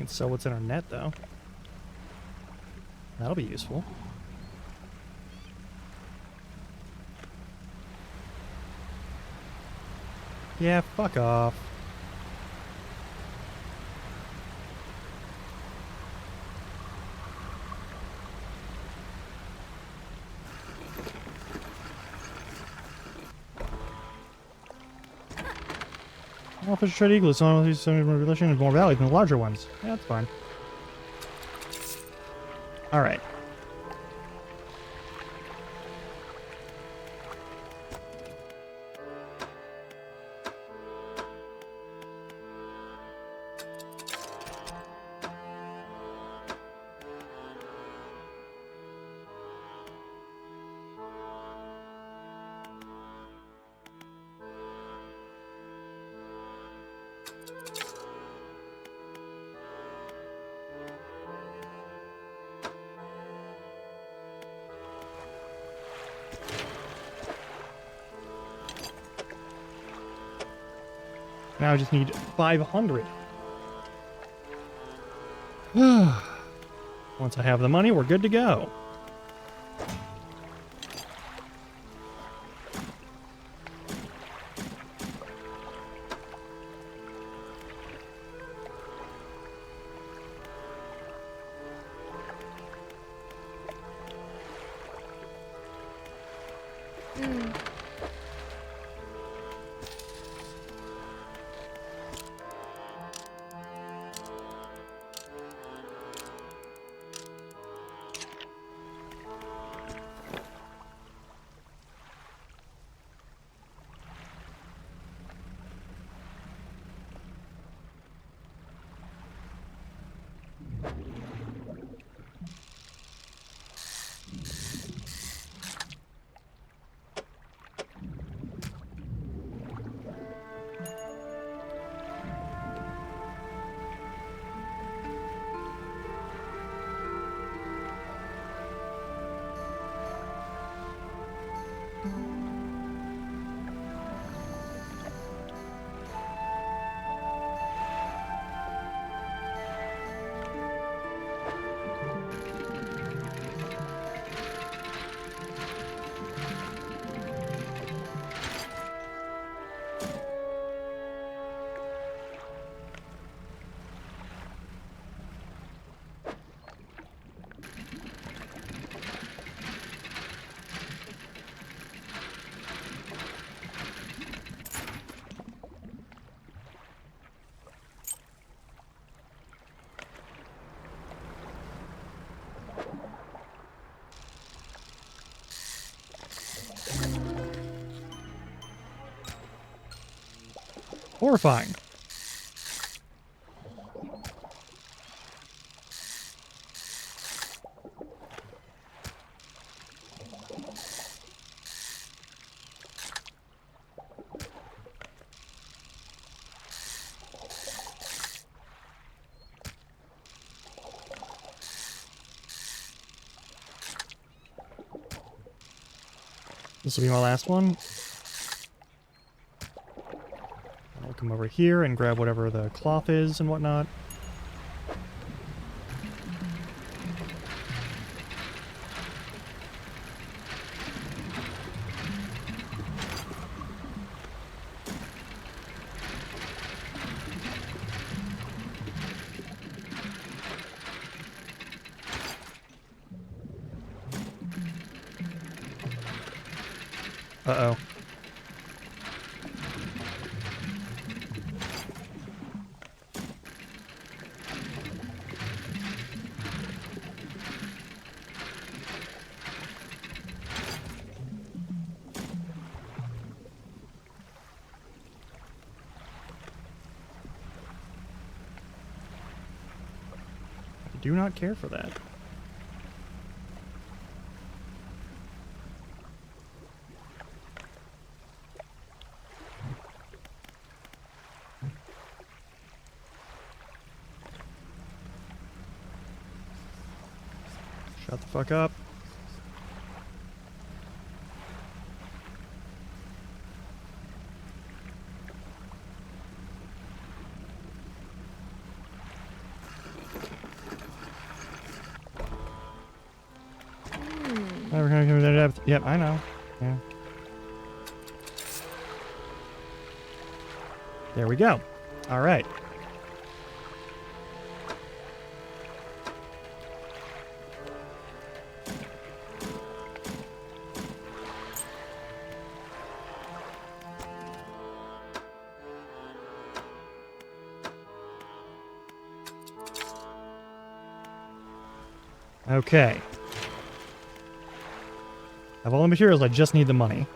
can sell what's in our net, though. That'll be useful. Yeah, fuck off. Well, fish trade eagles, some of these relation is more valued than the larger ones. Yeah, that's fine. Alright. Now I just need 500. Once I have the money, we're good to go. Horrifying. This will be my last one. I'll come over here and grab whatever the cloth is and whatnot. Uh-oh. I do not care for that. Shut the fuck up. have... Yep, I know. Yeah. There we go. All right. Okay. I have all the materials, I just need the money.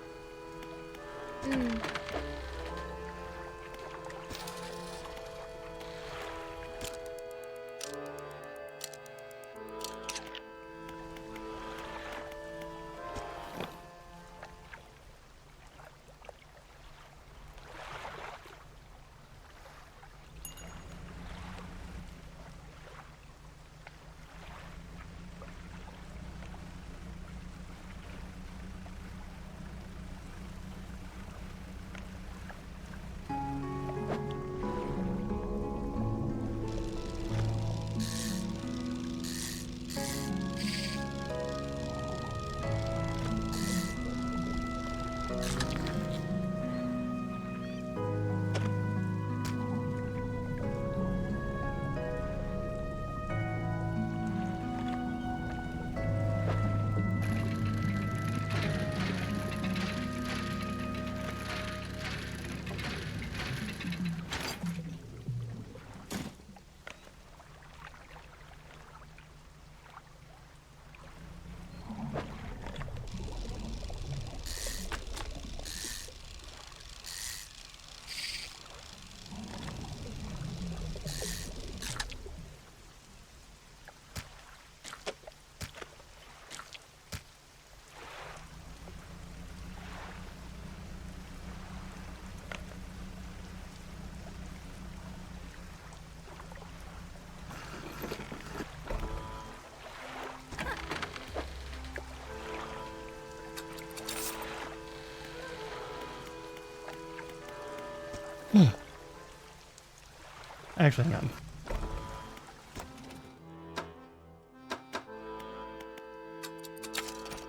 Actually, hang on.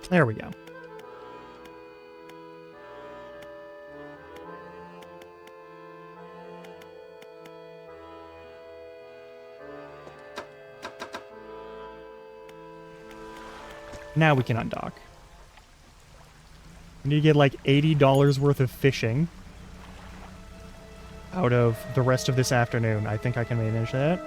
There we go. Now we can undock. We need to get like $80 worth of fishing out of the rest of this afternoon. I think I can manage that.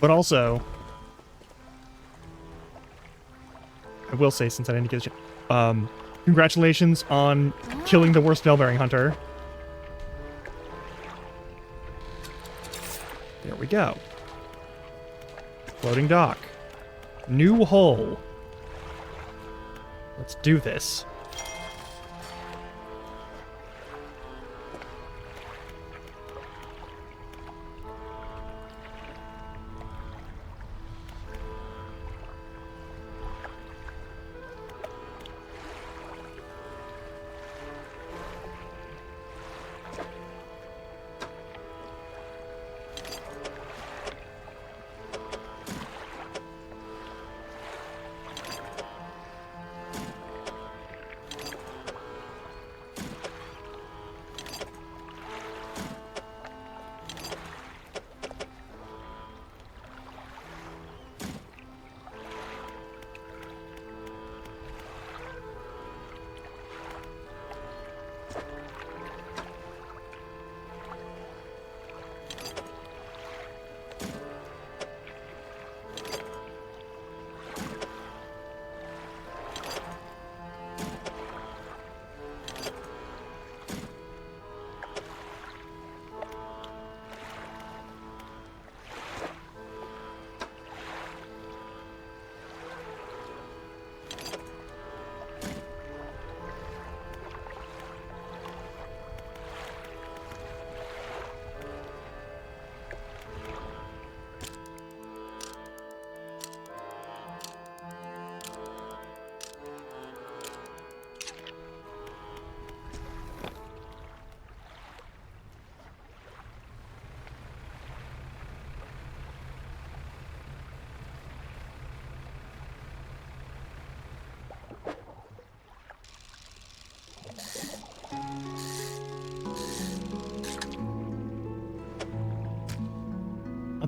But also, I will say, since I didn't get a chance, congratulations on killing the worst bellbearing hunter. There we go. Floating dock. New hull. Let's do this.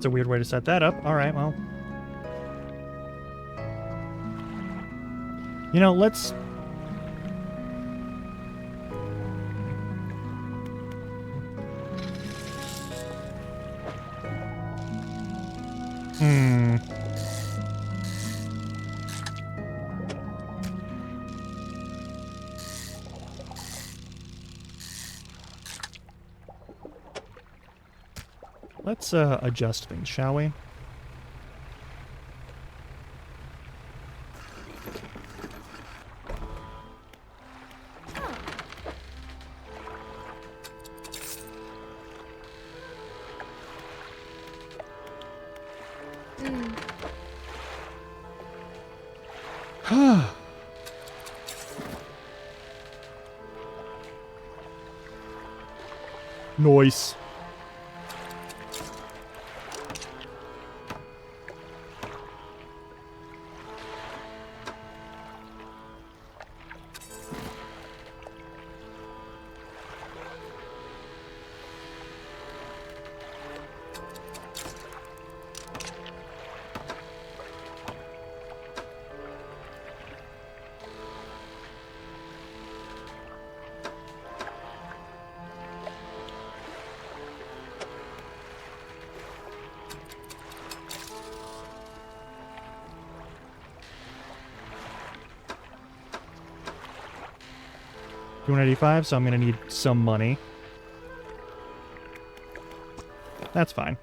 That's a weird way to set that up. All right, well. You know, let's... Let's adjust things, shall we? Nice. $285, so I'm gonna need some money. That's fine.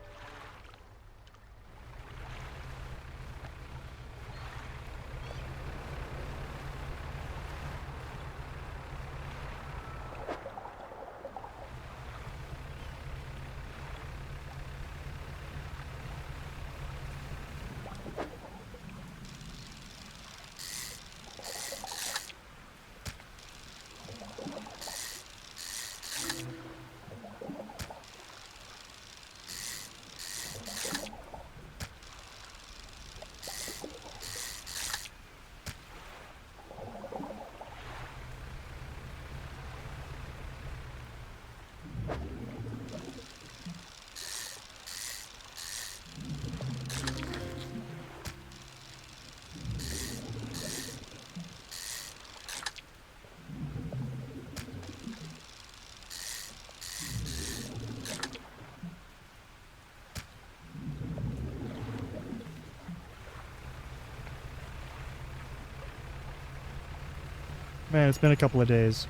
Man, it's been a couple of days.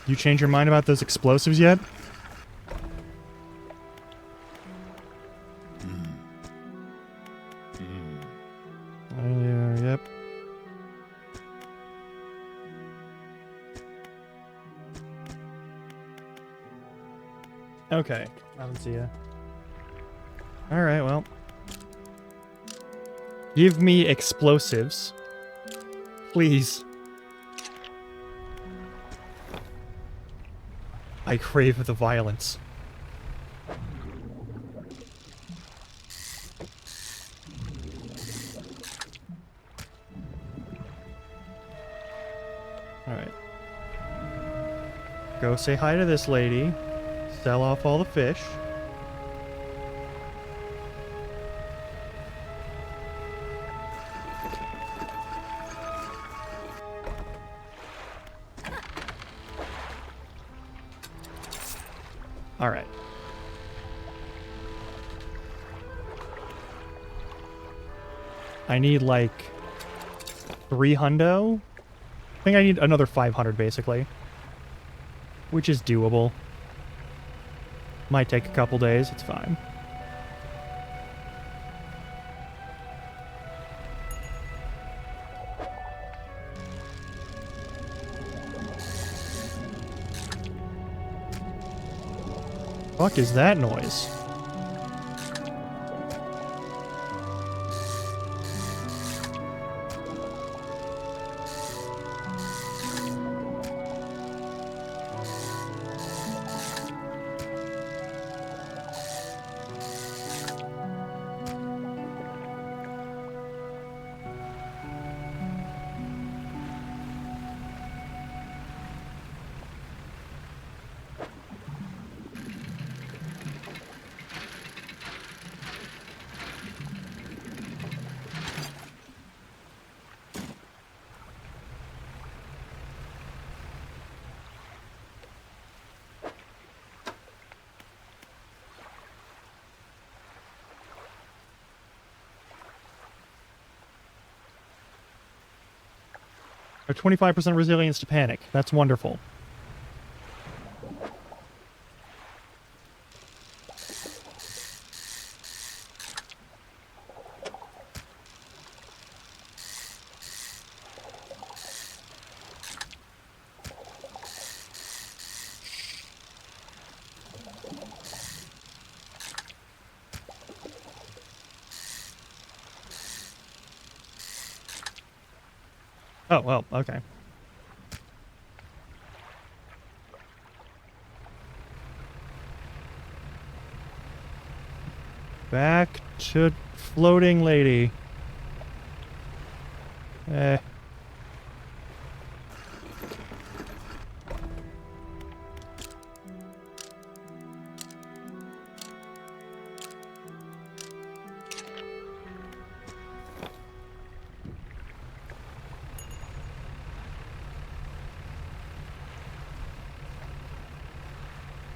You change your mind about those explosives yet? Yep. Okay, I don't see ya. Alright, well. Give me explosives. Please. I crave the violence. Alright. Go say hi to this lady. Sell off all the fish. All right. I need like 300. I think I need another 500 basically, which is doable. Might take a couple days, it's fine. Fuck is that noise? Or 25% resilience to panic. That's wonderful. Oh, well, okay. Back to floating lady. Eh.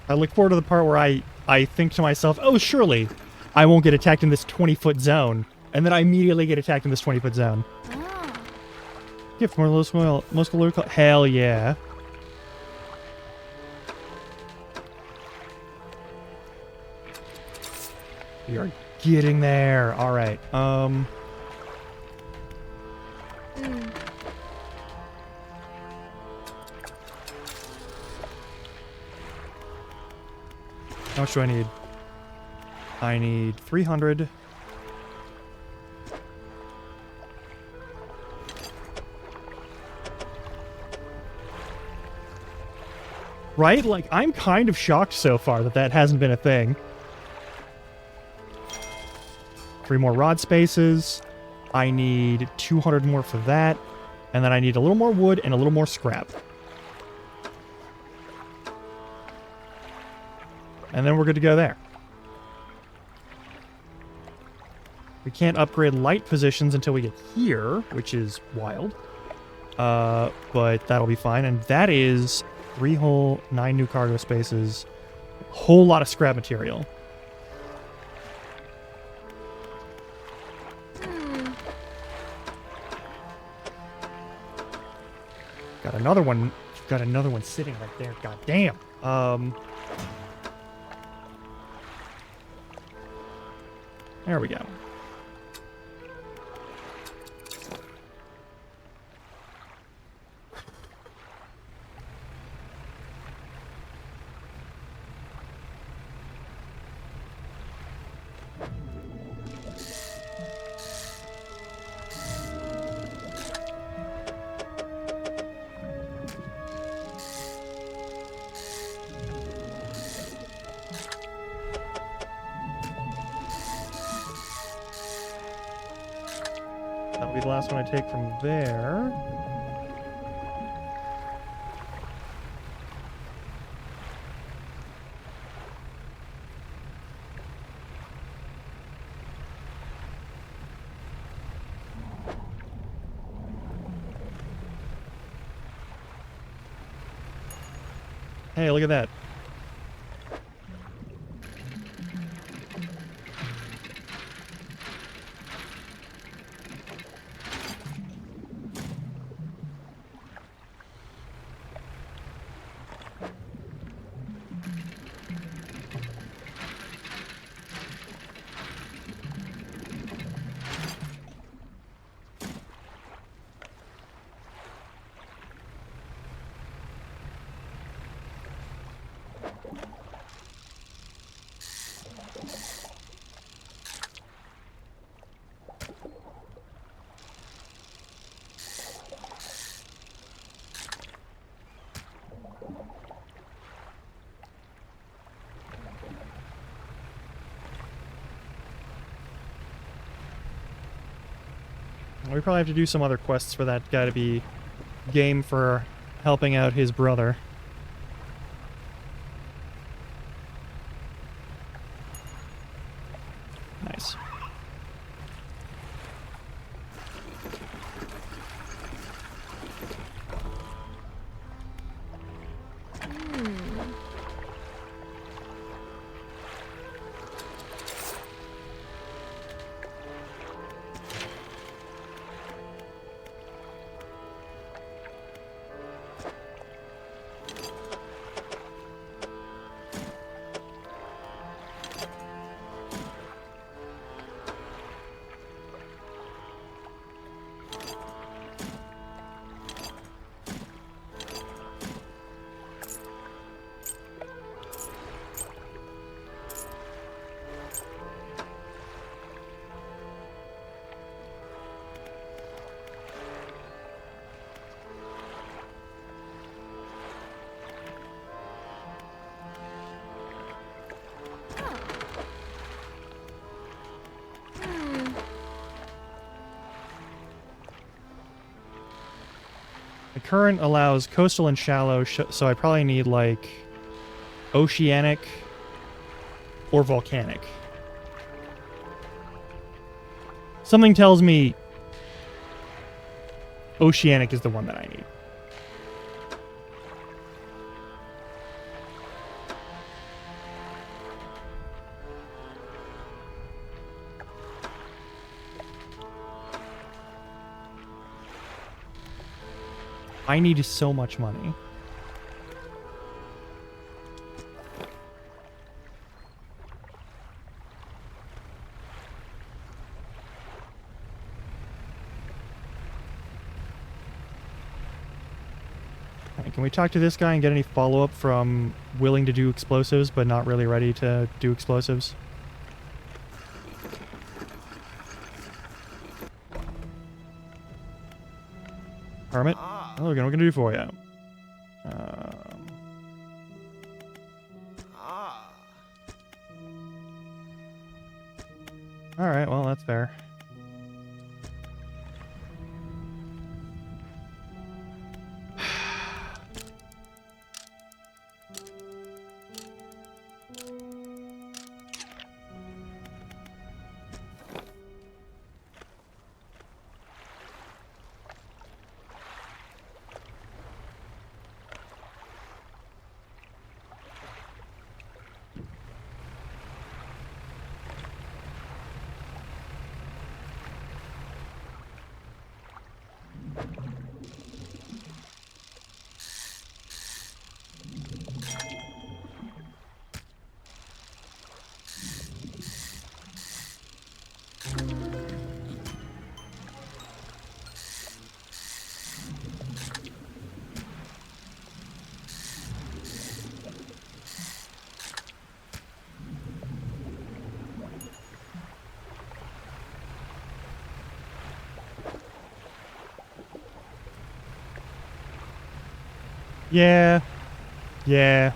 I look forward to the part where I think to myself, oh, surely I won't get attacked in this 20-foot zone. And then I immediately get attacked in this 20-foot zone. Ah. Gift more muscular. Hell yeah. You're getting there. All right. Mm. How much do I need? I need 300. Right? Like, I'm kind of shocked so far that that hasn't been a thing. 3 more rod spaces. I need 200 more for that. And then I need a little more wood and a little more scrap. And then we're good to go there. We can't upgrade light positions until we get here, which is wild. But that'll be fine. And that is 3 whole 9 new cargo spaces. Whole lot of scrap material. Hmm. Got another one. Got another one sitting right there. God damn. There we go. That'll be the last one I take from there. Hey, look at that. We probably have to do some other quests for that guy to be game for helping out his brother. Nice. Hmm. The current allows coastal and shallow, so I probably need like oceanic or volcanic. Something tells me oceanic is the one that I need. I need so much money. Alright, can we talk to this guy and get any follow-up from willing to do explosives but not really ready to do explosives? Hermit? Oh, what can we do for you? Alright, well, that's fair. Yeah. Yeah.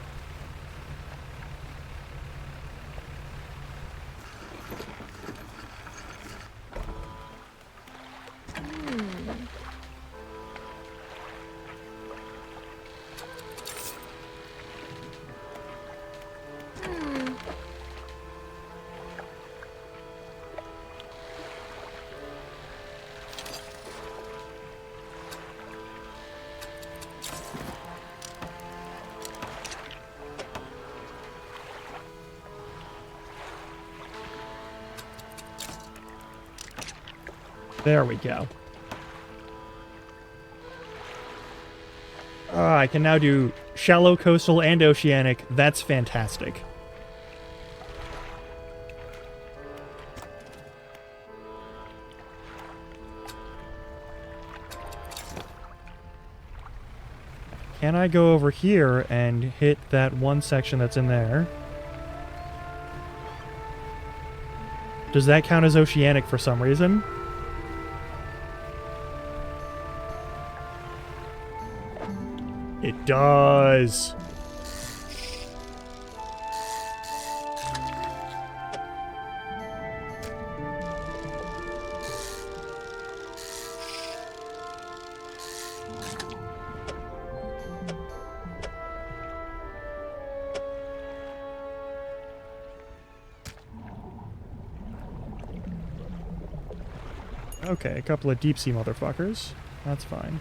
There we go. I can now do shallow, coastal, and oceanic. That's fantastic. Can I go over here and hit that one section that's in there? Does that count as oceanic for some reason? It does. Okay, a couple of deep sea motherfuckers. That's fine.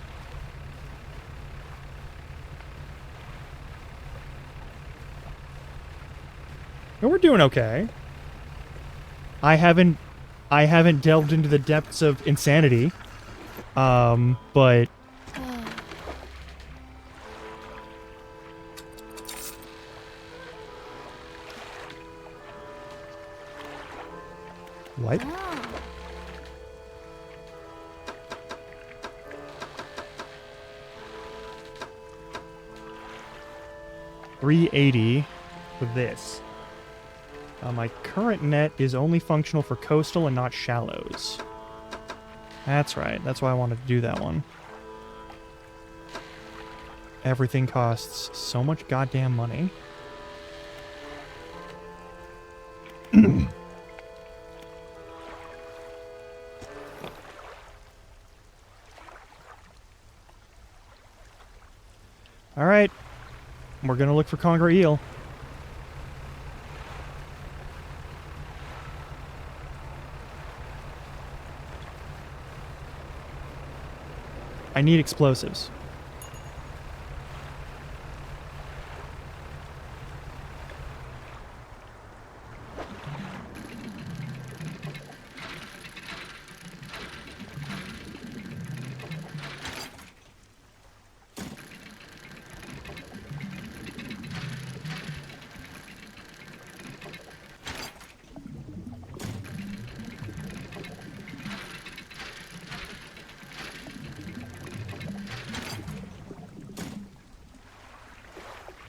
But we're doing okay. I haven't delved into the depths of insanity. But what? 380 for this. My current net is only functional for coastal and not shallows. That's right. That's why I wanted to do that one. Everything costs so much goddamn money. All right. We're going to look for conger eel. I need explosives.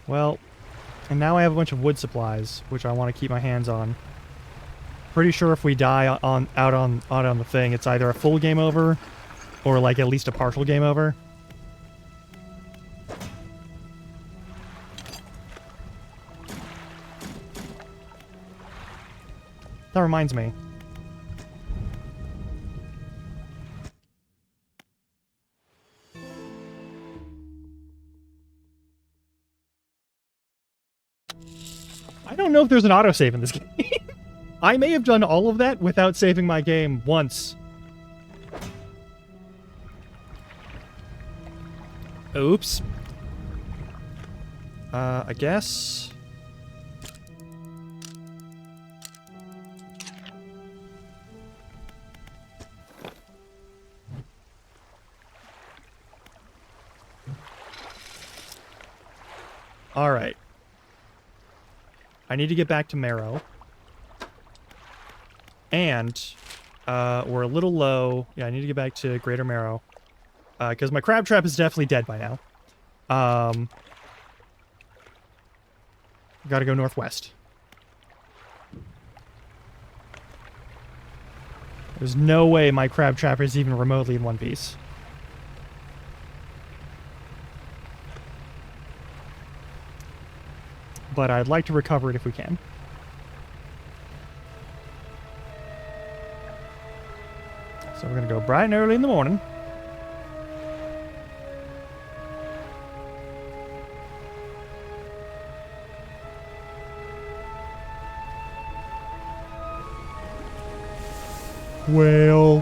Well, and now I have a bunch of wood supplies, which I want to keep my hands on. Pretty sure if we die out on the thing, it's either a full game over or like at least a partial game over. That reminds me. I don't know if there's an autosave in this game. I may have done all of that without saving my game once. Oops. I guess... Alright. I need to get back to Marrow. And, we're a little low. Yeah, I need to get back to Greater Marrow. Because my crab trap is definitely dead by now. Gotta go northwest. There's no way my crab trap is even remotely in one piece. But I'd like to recover it if we can. So we're gonna go bright and early in the morning. Whale.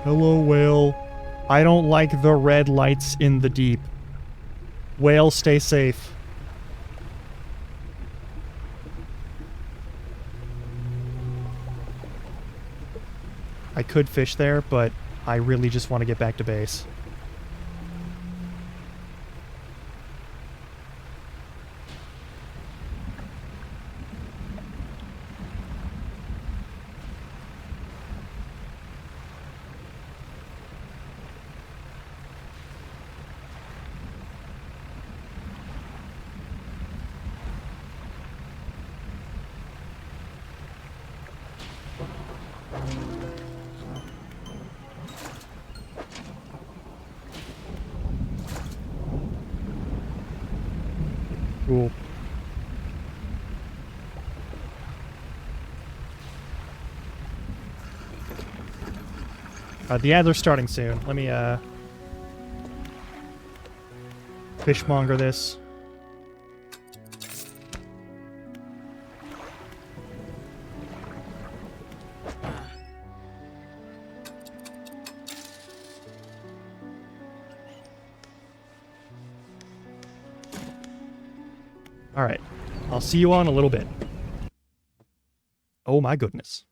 Hello, whale. I don't like the red lights in the deep. Whale, stay safe. I could fish there, but I really just want to get back to base. Cool. The ads are starting soon. Let me, fishmonger this. Alright. I'll see you on a little bit. Oh my goodness.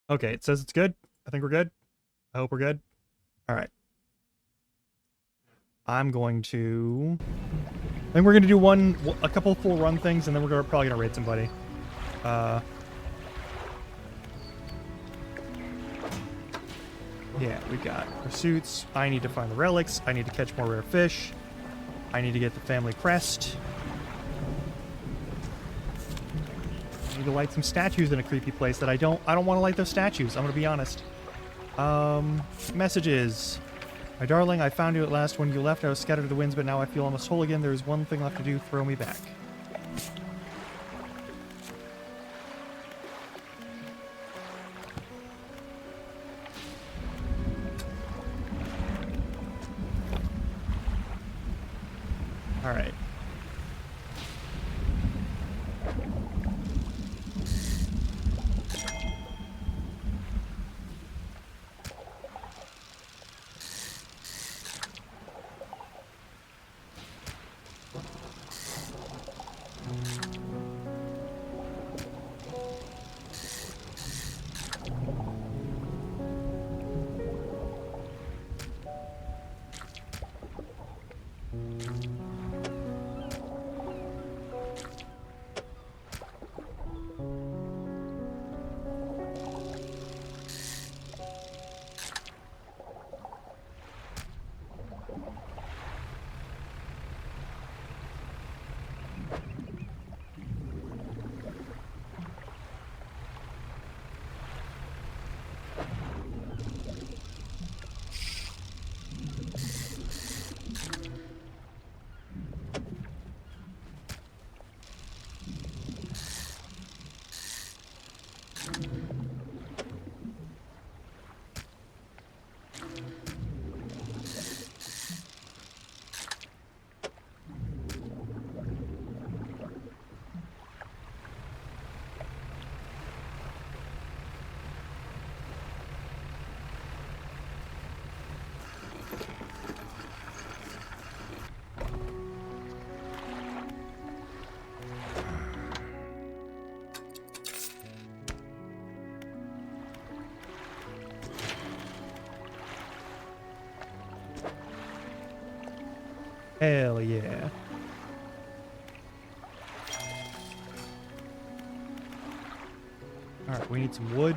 Okay, it says it's good. I think we're good. I hope we're good. All right. I'm going to... I think we're going to do a couple full run things, and then we're probably going to raid somebody. Yeah, we got pursuits. I need to find the relics. I need to catch more rare fish. I need to get the family crest. I need to light some statues in a creepy place that I don't want to light those statues. I'm going to be honest. Messages. My darling, I found you at last. When you left, I was scattered to the winds, but now I feel almost whole again. There is one thing left to do. Throw me back. All right. Hell yeah. Alright, we need some wood.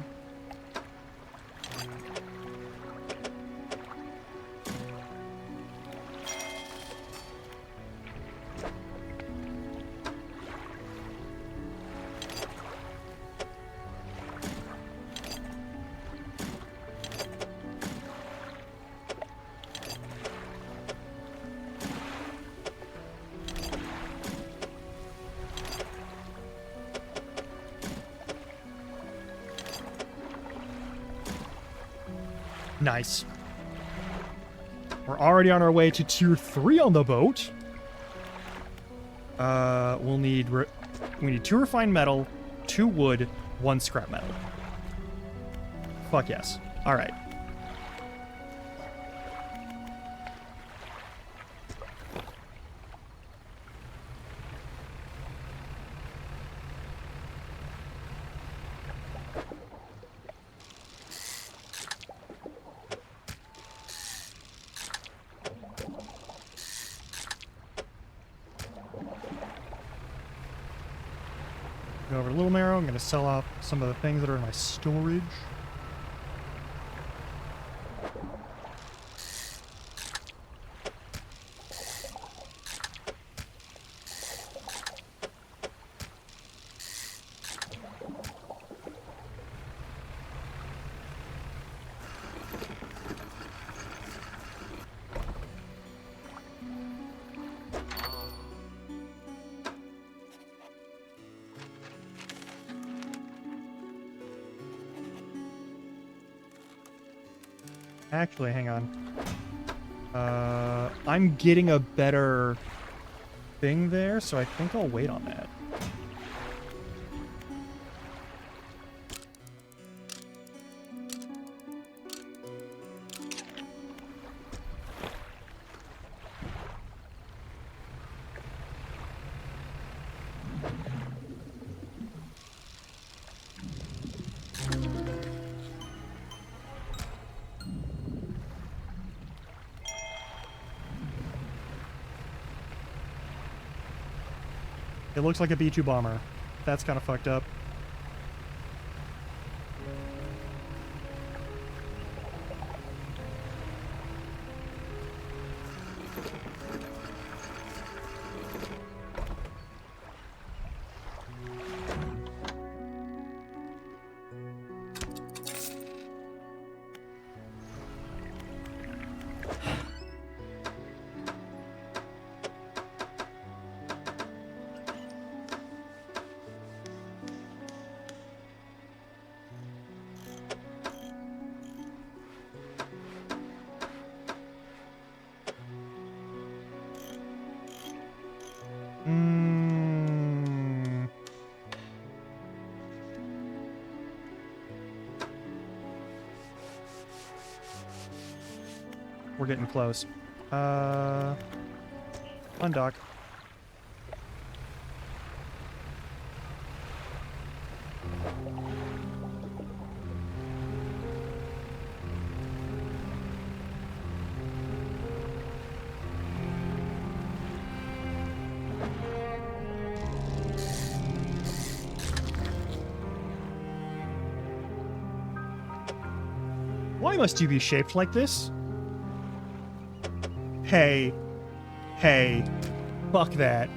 Nice. We're already on our way to tier 3 on the boat. We need 2 refined metal, 2 wood, 1 scrap metal. Fuck yes. All right. Go over to Little Marrow. I'm going to sell off some of the things that are in my storage. Actually, hang on. I'm getting a better thing there, so I think I'll wait on that. It looks like a B-2 bomber. That's kind of fucked up. We're getting close. Undock. Why must you be shaped like this? Hey. Hey. Fuck that.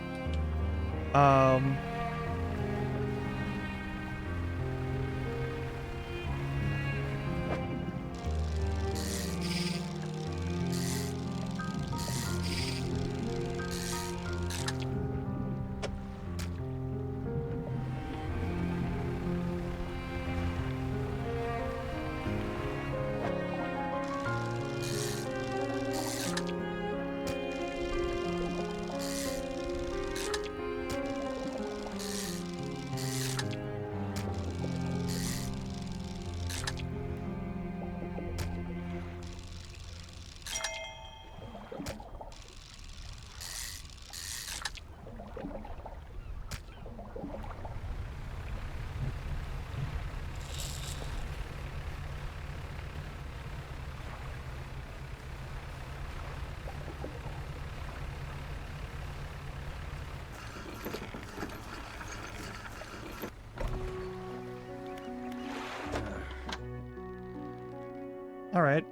All right.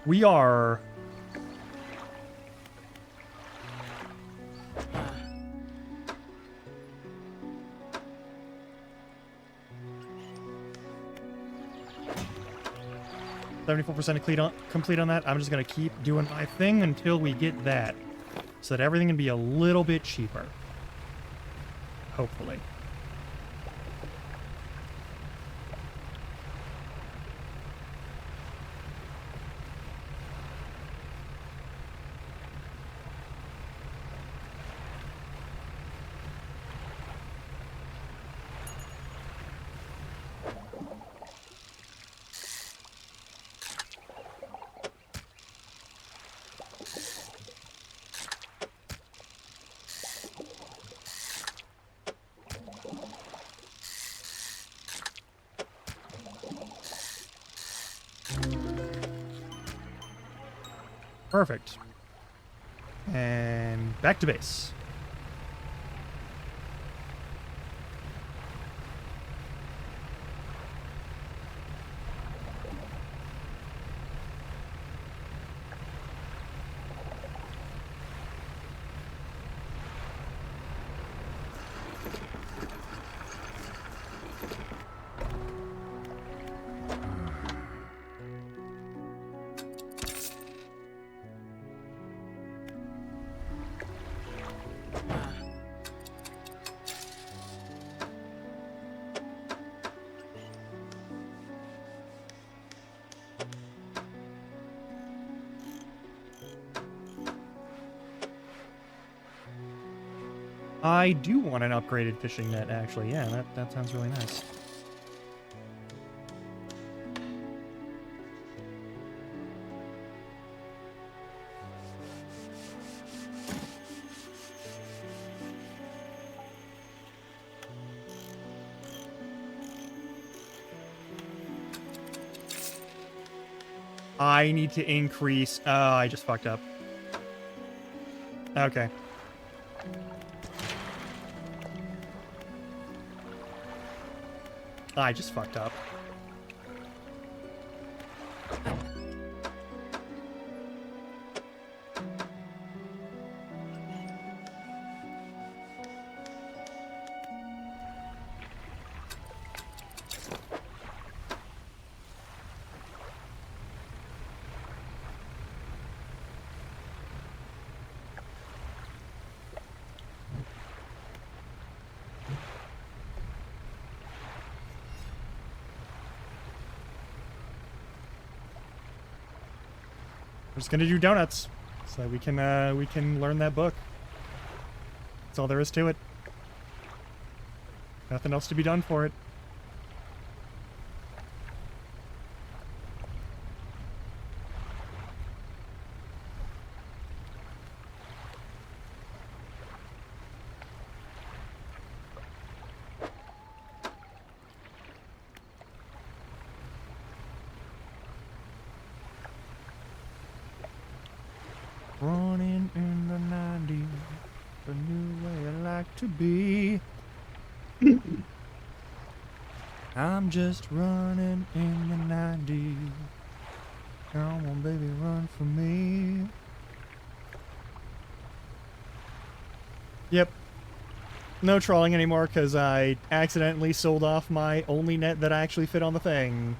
We are... complete on that. I'm just going to keep doing my thing until we get that, so that everything can be a little bit cheaper. Hopefully. Perfect. And back to base. I do want an upgraded fishing net, actually. Yeah, that sounds really nice. I need to increase... I just fucked up. Okay. I just fucked up. We're just gonna do donuts, so we can learn that book. That's all there is to it. Nothing else to be done for it. Running in the 90s, the new way I like to be. I'm just running in the 90s. Come on, baby, run for me. Yep. No trolling anymore because I accidentally sold off my only net that actually fit on the thing.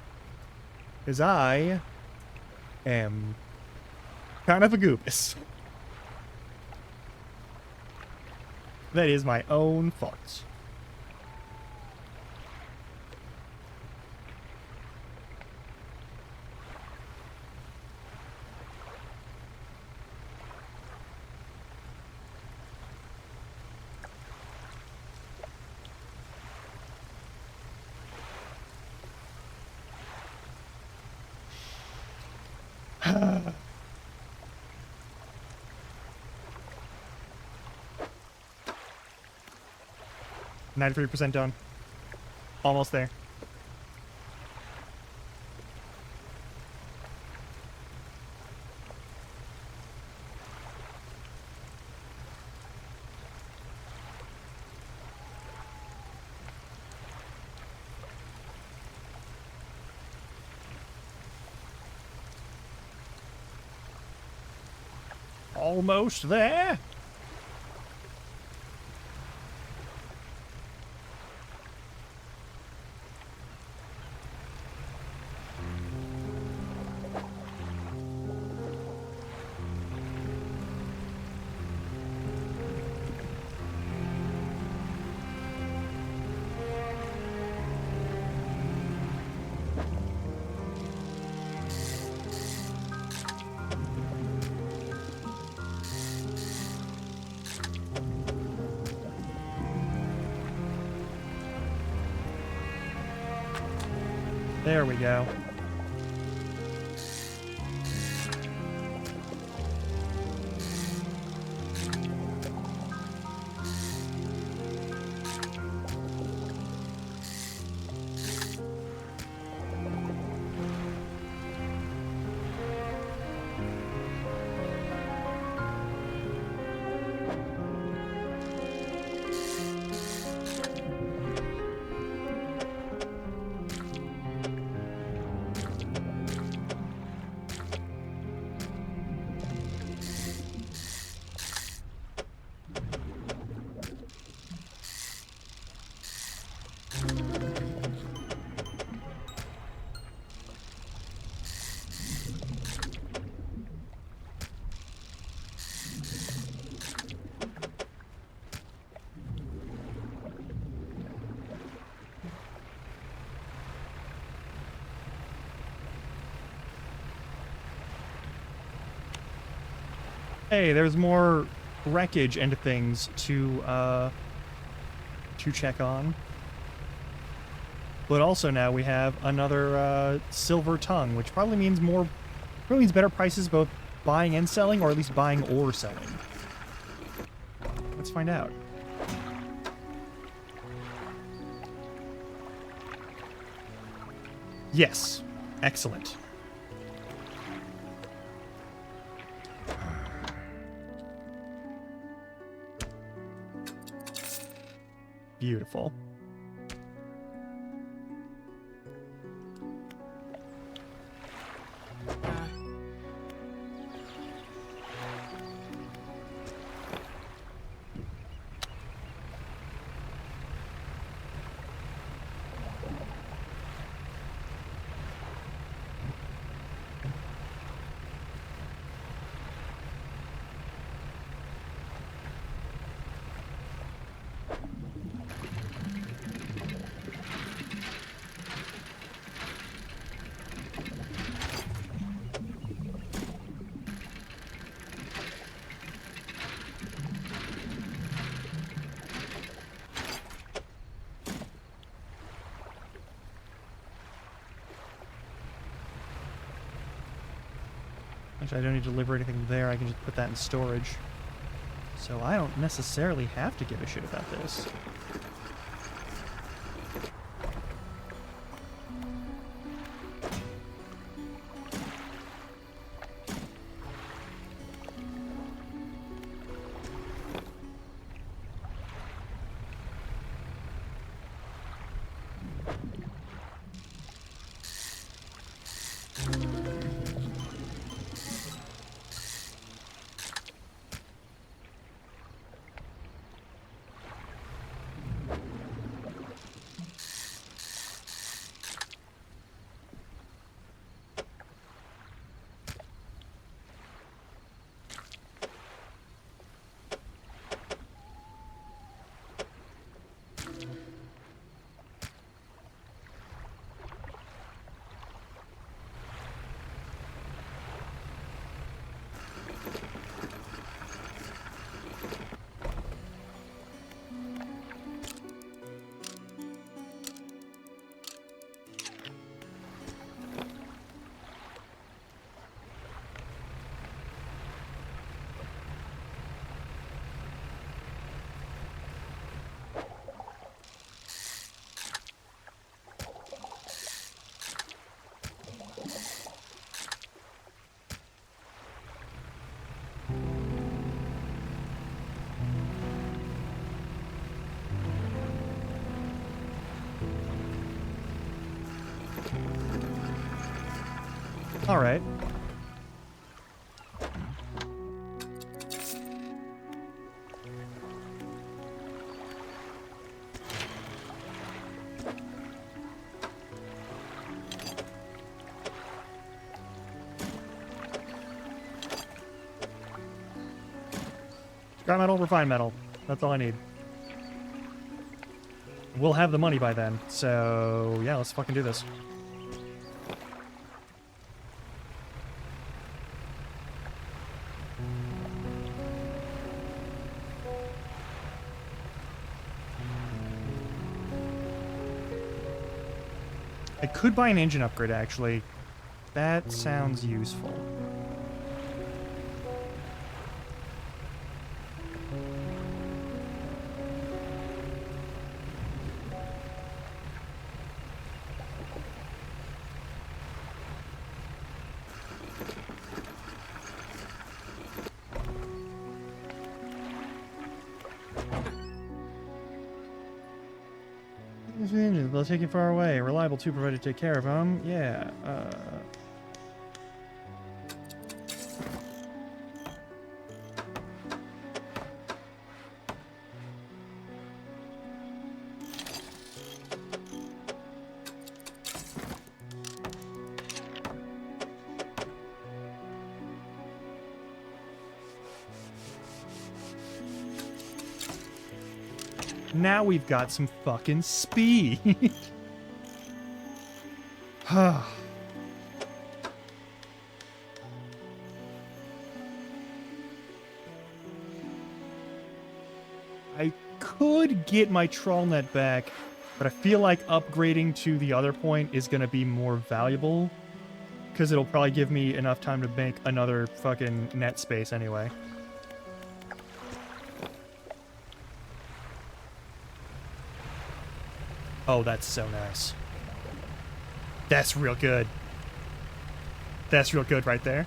Because I am kind of a goobus. That is my own fault. Ah. 93% done. Almost there. Almost there. There we go. Hey, there's more wreckage and things to check on. But also now we have another silver tongue, which probably means better prices both buying and selling, or at least buying or selling. Let's find out. Yes. Excellent. Beautiful. Actually, I don't need to deliver anything there. I can just put that in storage. So I don't necessarily have to give a shit about this. All right. Scrap metal, refined metal. That's all I need. We'll have the money by then, so yeah, let's fucking do this. I could buy an engine upgrade, actually. That sounds useful. They'll take you far away. Reliable too, provided to take care of them. Yeah, now we've got some fucking speed. I could get my troll net back, but I feel like upgrading to the other point is going to be more valuable, because it'll probably give me enough time to make another fucking net space anyway. Oh, that's so nice. That's real good. That's real good right there.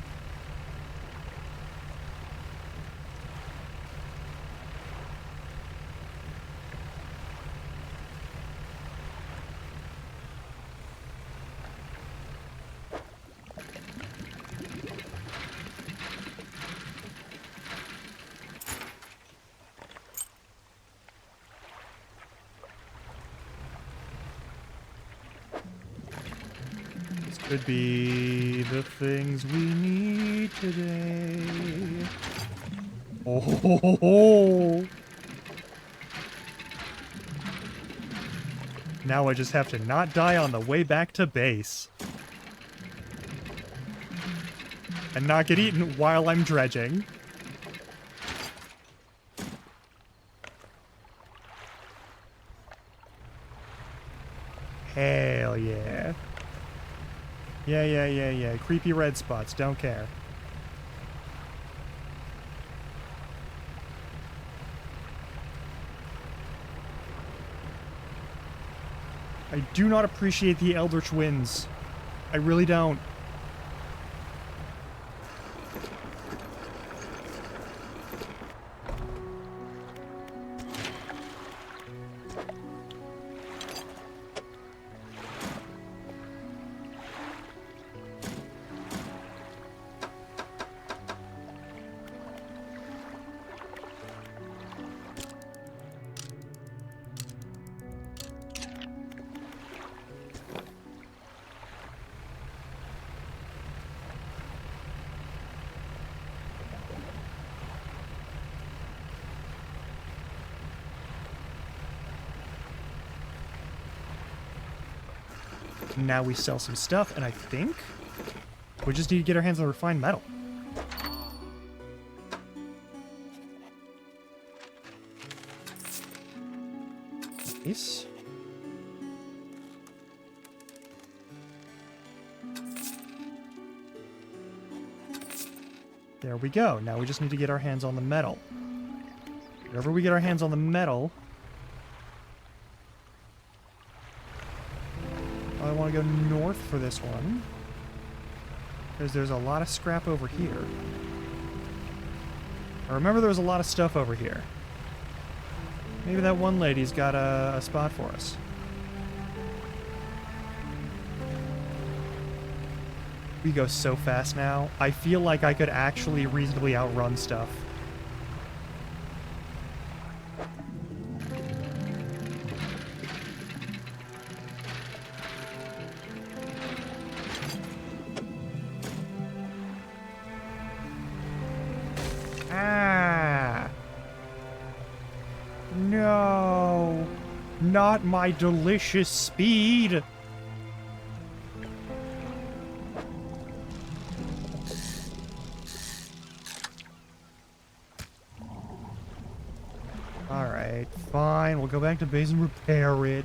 Could be the things we need today. Oh, ho, ho, ho. Now I just have to not die on the way back to base. And not get eaten while I'm dredging. Hell yeah. Yeah. Creepy red spots, don't care. I do not appreciate the Eldritch Winds. I really don't. Now we sell some stuff, and I think we just need to get our hands on the refined metal. Nice. There we go. Now we just need to get our hands on the metal. Whenever we get our hands on the metal... I want to go north for this one. Because there's a lot of scrap over here. I remember there was a lot of stuff over here. Maybe that one lady's got a spot for us. We go so fast now. I feel like I could actually reasonably outrun stuff. No, not my delicious speed. All right, fine. We'll go back to base and repair it.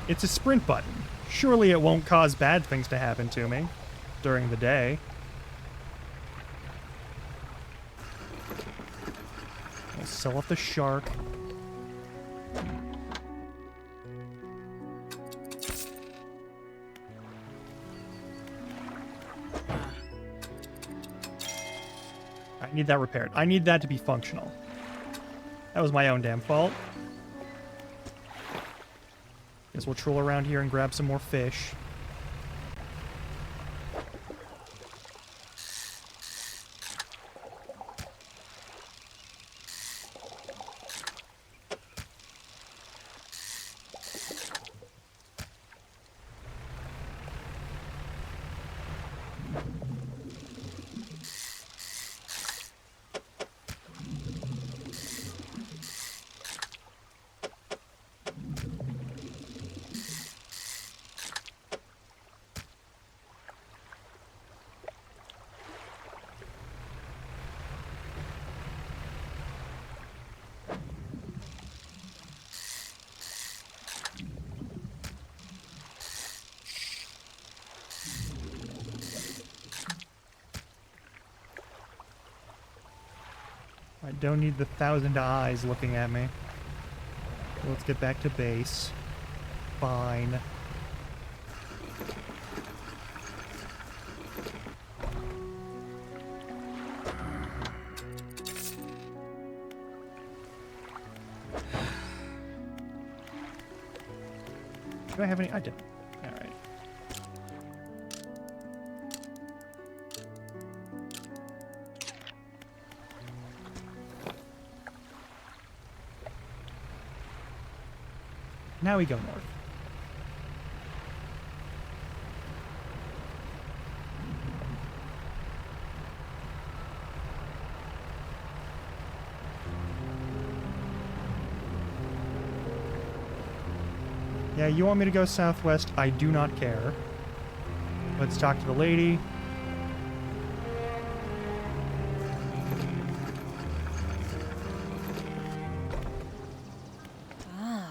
It's a sprint button. Surely it won't cause bad things to happen to me during the day. We'll sell off the shark. I need that repaired. I need that to be functional. That was my own damn fault. Guess we'll troll around here and grab some more fish. I don't need the 1,000 eyes looking at me. Let's get back to base. Fine. Do I have any? I don't. Alright. Now we go north. Yeah, you want me to go southwest? I do not care. Let's talk to the lady.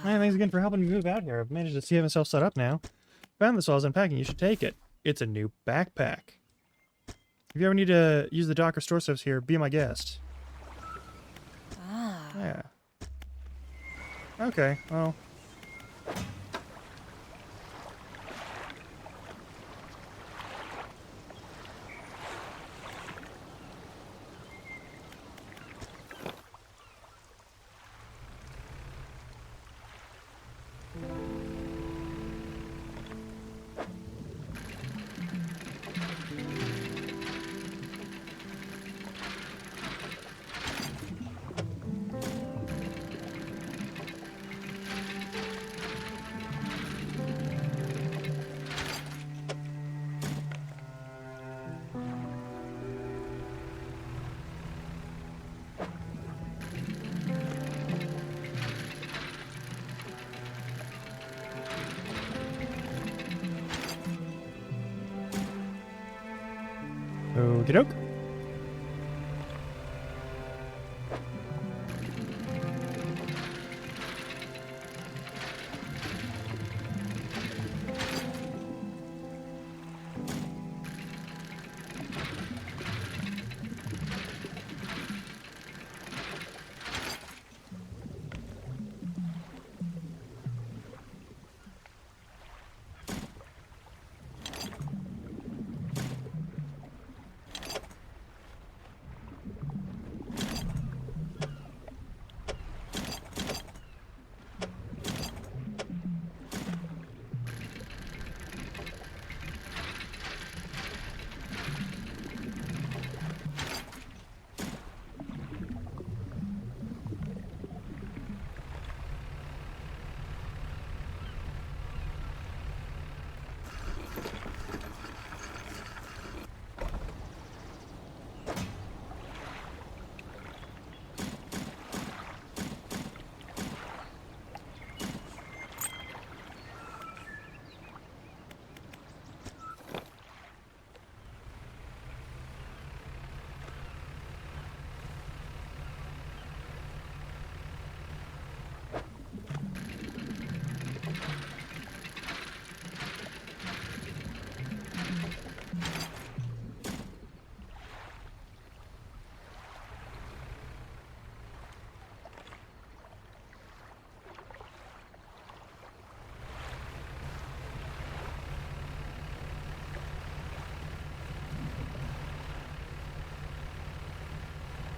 Hey, thanks again for helping me move out here. I've managed to see myself set up now. Found this while I was unpacking. You should take it. It's a new backpack. If you ever need to use the dock or store stuffs here, be my guest. Yeah. Okay, well. Okey doke.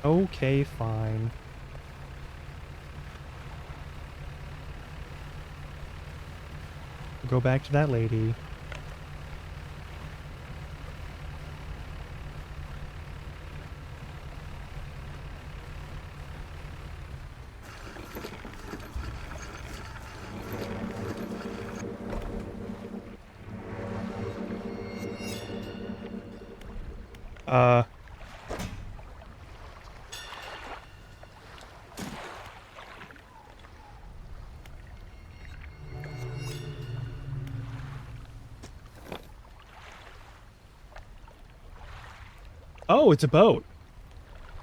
Okay, fine. Go back to that lady. Oh, it's a boat.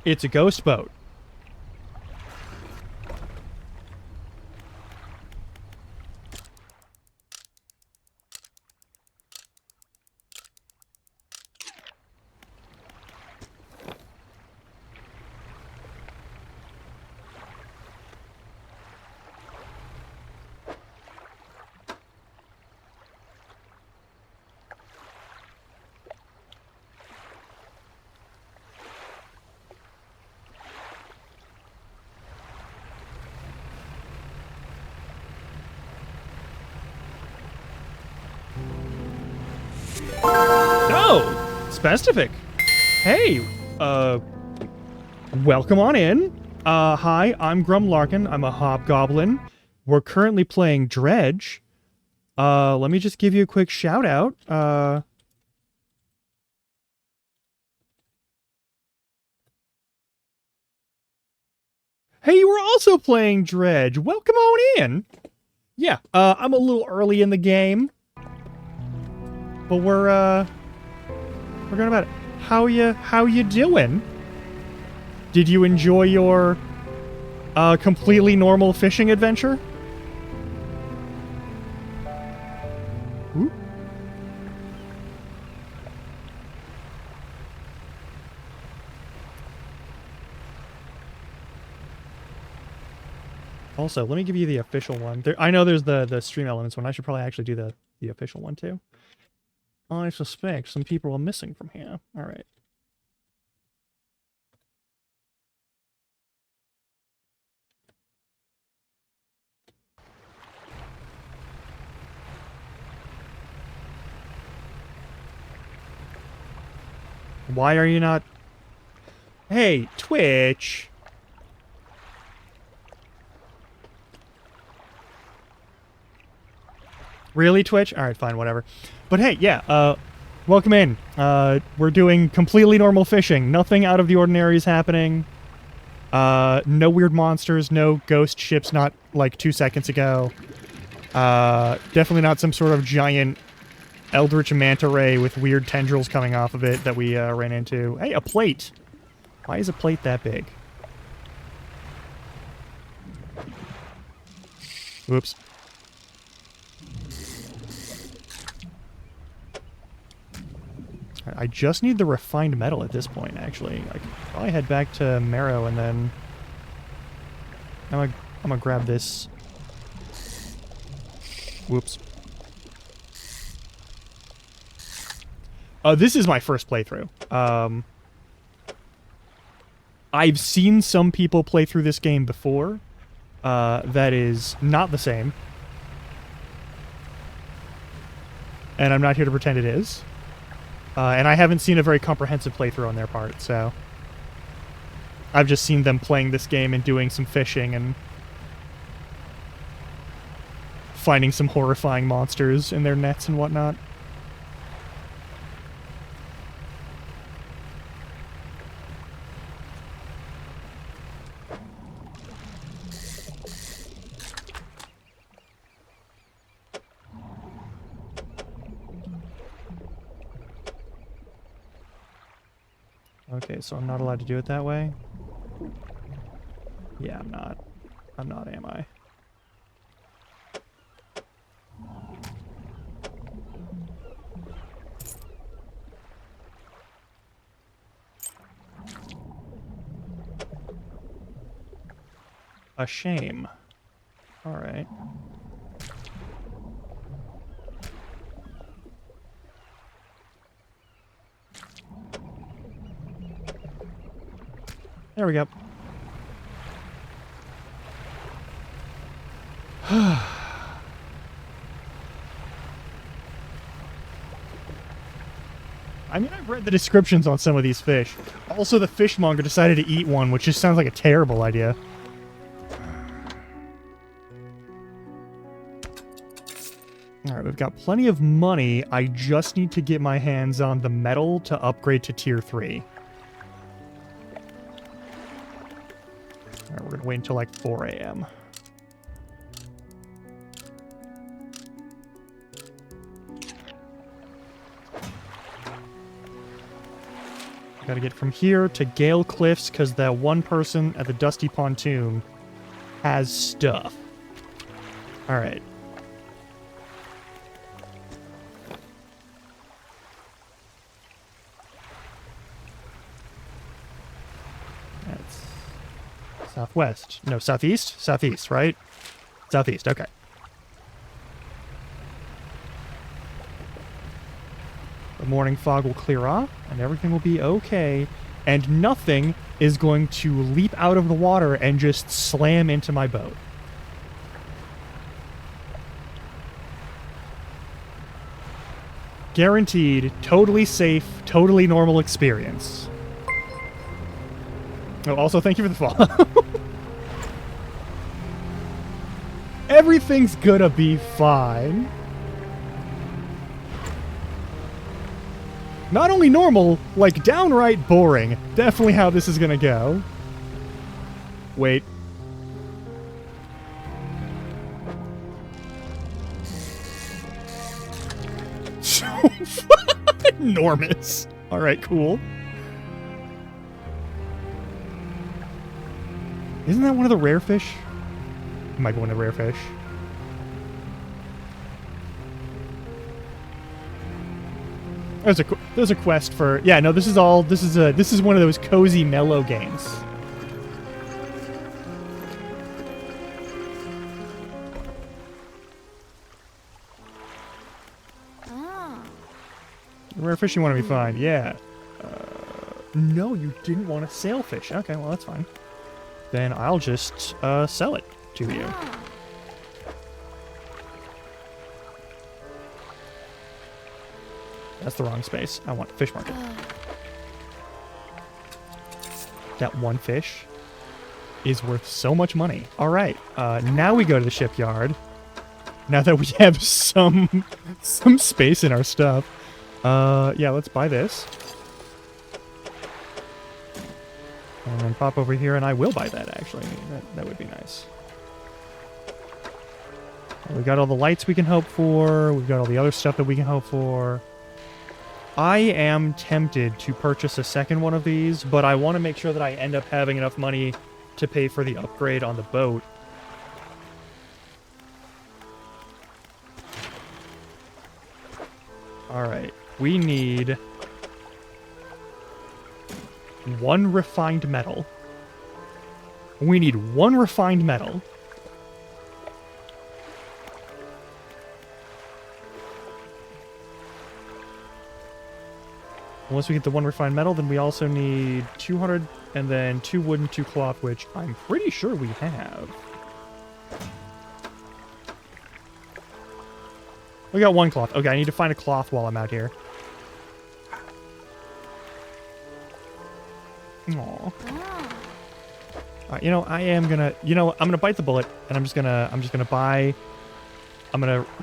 It's a ghost boat. Specific. Hey, welcome on in. Hi, I'm Grum Larkin. I'm a hobgoblin. We're currently playing Dredge. Let me just give you a quick shout out. Hey, you were also playing Dredge. Welcome on in. Yeah, I'm a little early in the game, but we're going about it. How you doing? Did you enjoy your completely normal fishing adventure? Ooh. Also, let me give you the official one. I know there's the stream elements one. I should probably actually do the official one too. I suspect some people are missing from here. All right. Why are you not... Hey, Twitch. Really, Twitch? Alright, fine, whatever. But hey, yeah, welcome in. We're doing completely normal fishing. Nothing out of the ordinary is happening. No weird monsters, no ghost ships not like 2 seconds ago. Definitely not some sort of giant eldritch manta ray with weird tendrils coming off of it that we ran into. Hey, a plate! Why is a plate that big? Whoops. I just need the refined metal at this point, actually. I could probably head back to Marrow and then... I'm gonna grab this. Whoops. This is my first playthrough. I've seen some people play through this game before. That is not the same. And I'm not here to pretend it is. And I haven't seen a very comprehensive playthrough on their part, so... I've just seen them playing this game and doing some fishing and... finding some horrifying monsters in their nets and whatnot. Okay, so I'm not allowed to do it that way? Yeah, I'm not. I'm not, am I? A shame. Alright. There we go. I mean, I've read the descriptions on some of these fish. Also, the fishmonger decided to eat one, which just sounds like a terrible idea. Alright, we've got plenty of money. I just need to get my hands on the metal to upgrade to tier 3. Alright, we're gonna wait until like 4 a.m. Gotta get from here to Gale Cliffs, because that one person at the Dusty Pontoon has stuff. Alright. That's southwest. No, southeast? Southeast, right? Southeast, okay. The morning fog will clear off, and everything will be okay, and nothing is going to leap out of the water and just slam into my boat. Guaranteed, totally safe, totally normal experience. Oh, also, thank you for the follow. Everything's gonna be fine. Not only normal, like downright boring. Definitely how this is gonna go. Wait. Enormous. Alright, cool. Isn't that one of the rare fish? Might be one of the rare fish. There's a quest for... Yeah, no, this is one of those cozy, mellow games. Ah. Rare fish you want to be fine, yeah. No, you didn't want a sailfish. Okay, well, that's fine. Then I'll just sell it to you. Ah. That's the wrong space. I want fish market. That one fish is worth so much money. All right, now we go to the shipyard. Now that we have some space in our stuff. Yeah, let's buy this. And then pop over here, and I will buy that, actually. That would be nice. We got all the lights we can hope for. We've got all the other stuff that we can hope for. I am tempted to purchase a second one of these, but I want to make sure that I end up having enough money to pay for the upgrade on the boat. Alright, we need 1 refined metal. We need 1 refined metal. Once we get the 1 refined metal, then we also need 200 and then 2 wood and 2 cloth, which I'm pretty sure we have. We got 1 cloth. Okay, I need to find a cloth while I'm out here. Aww. You know, I am gonna, I'm gonna bite the bullet, and I'm just gonna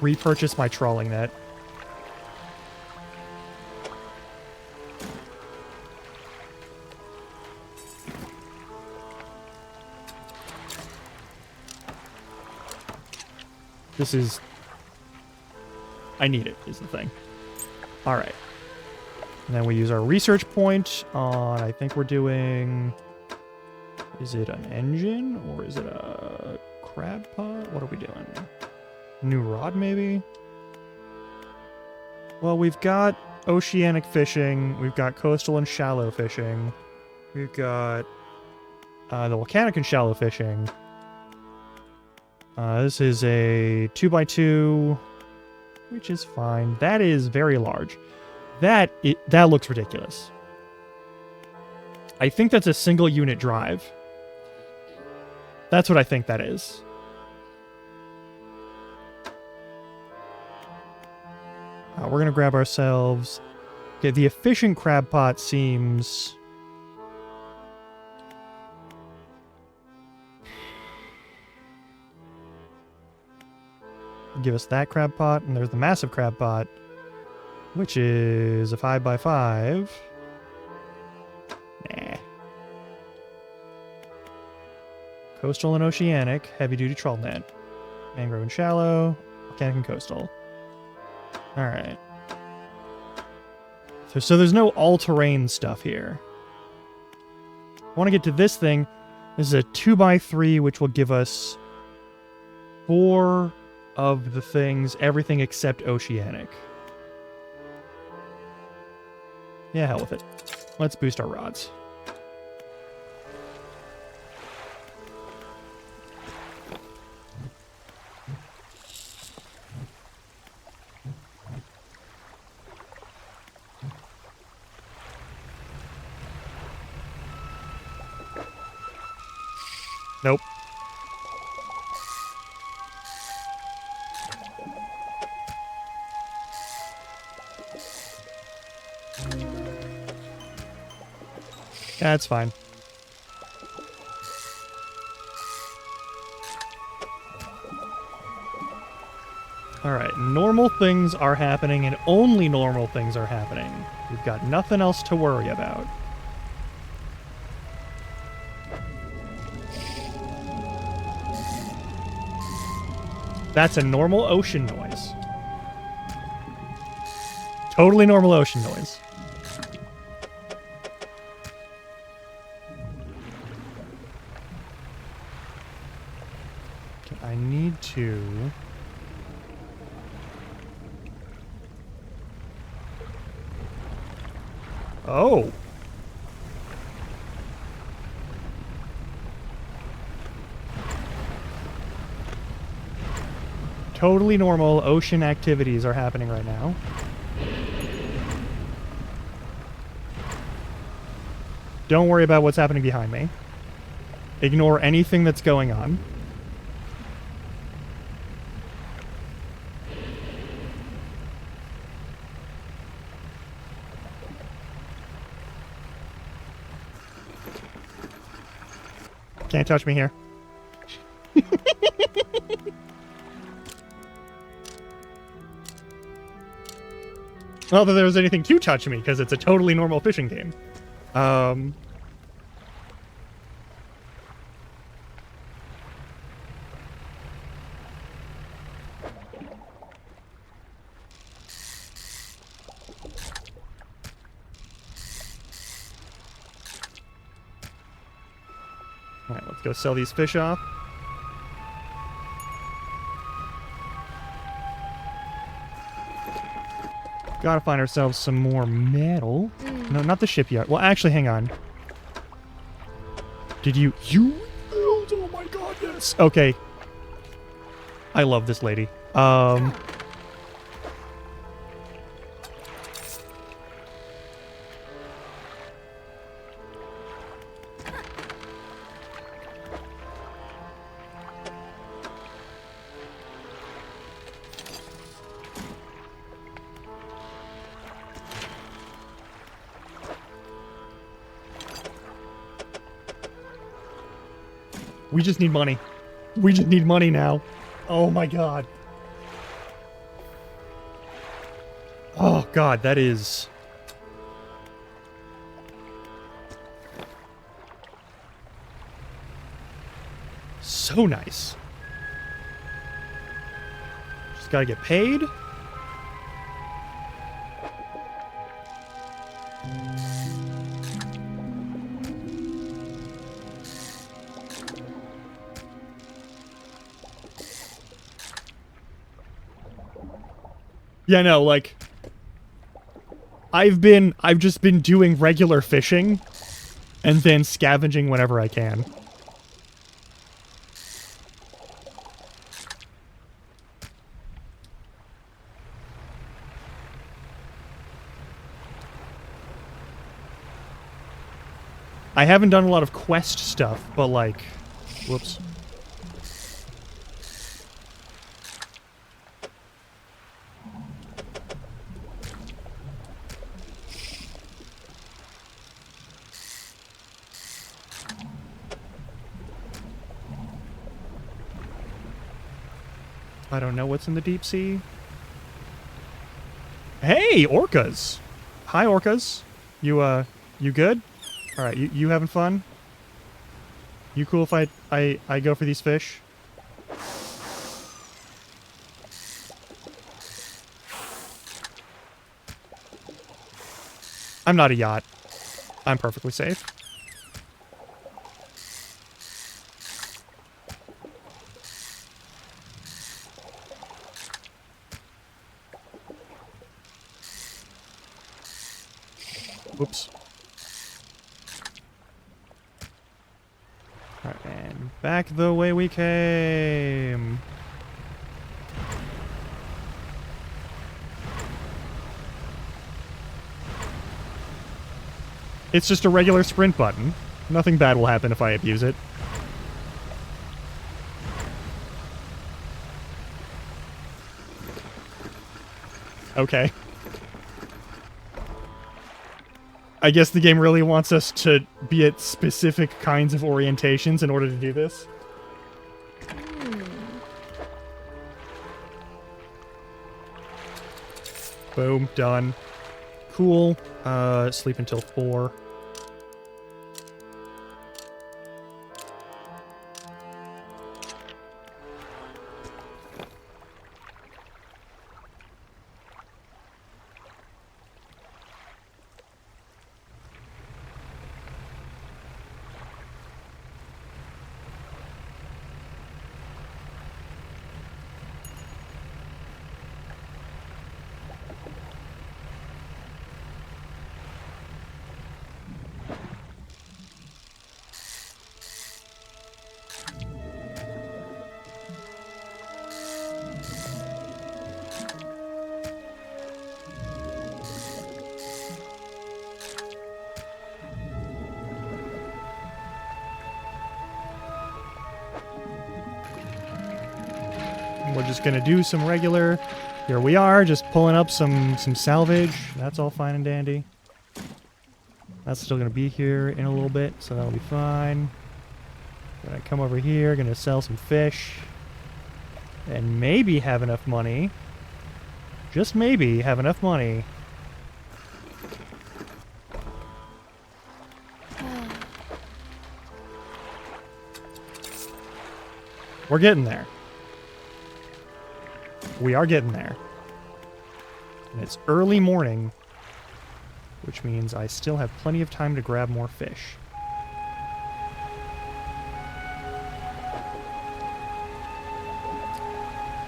repurchase my trawling net. This is... I need it, is the thing. Alright. And then we use our research point on... I think we're doing... Is it an engine? Or is it a crab pot? What are we doing? New rod, maybe? Well, we've got oceanic fishing. We've got coastal and shallow fishing. We've got the volcanic and shallow fishing. This is a 2x2, which is fine. That is very large. That looks ridiculous. I think that's a single unit drive. That's what I think that is. We're going to grab ourselves... Okay, the efficient crab pot seems... Give us that crab pot, and there's the massive crab pot, which is a 5x5. Nah. Coastal and oceanic, heavy-duty trawl net. Mangrove and shallow, volcanic and coastal. Alright. So there's no all-terrain stuff here. I want to get to this thing. This is a 2x3, which will give us 4 of the things, everything except oceanic. Yeah, hell with it. Let's boost our rods. Nope. That's fine. Alright, normal things are happening and only normal things are happening. We've got nothing else to worry about. That's a normal ocean noise. Totally normal ocean noise. Okay, I need to... Oh! Totally normal ocean activities are happening right now. Don't worry about what's happening behind me. Ignore anything that's going on. Can't touch me here. Not that there was anything to touch me, because it's a totally normal fishing game. Alright, let's go sell these fish off. Gotta find ourselves some more metal. No, not the shipyard. Well, actually, hang on. Did you... Oh my god, yes! Okay. I love this lady. We just need money. We just need money now. Oh my god. Oh god, that is... so nice. Just gotta get paid. Yeah, no, like, I've just been doing regular fishing and then scavenging whenever I can. I haven't done a lot of quest stuff, but like, whoops. I don't know what's in the deep sea. Hey, orcas! Hi, orcas. You good? Alright, you having fun? You cool if I go for these fish? I'm not a yacht. I'm perfectly safe. Whoops. Alright, and back the way we came. It's just a regular sprint button. Nothing bad will happen if I abuse it. Okay. I guess the game really wants us to be at specific kinds of orientations in order to do this. Boom, done. Cool. Sleep until 4. We're just gonna do some regular. Here we are, just pulling up some salvage. That's all fine and dandy. That's still gonna be here in a little bit, so that'll be fine. Gonna come over here, gonna sell some fish, and maybe have enough money. Just maybe have enough money. We're getting there. We are getting there. And it's early morning, which means I still have plenty of time to grab more fish.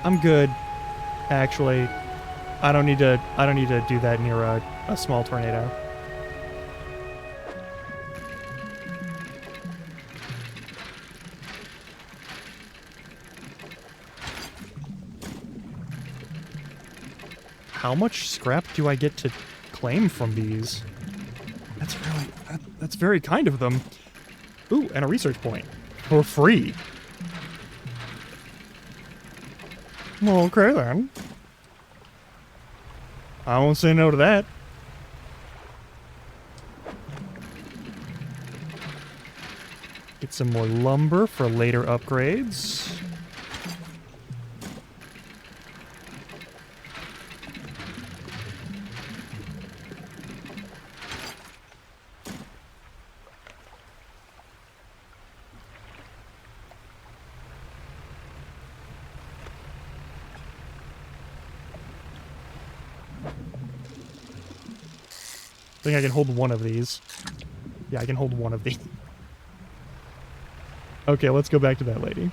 I'm good, actually. I don't need to do that near a small tornado. How much scrap do I get to claim from these? That's very kind of them. Ooh, and a research point. For free. Well, okay then. I won't say no to that. Get some more lumber for later upgrades. I think I can hold one of these. Yeah, I can hold one of these. Okay, let's go back to that lady.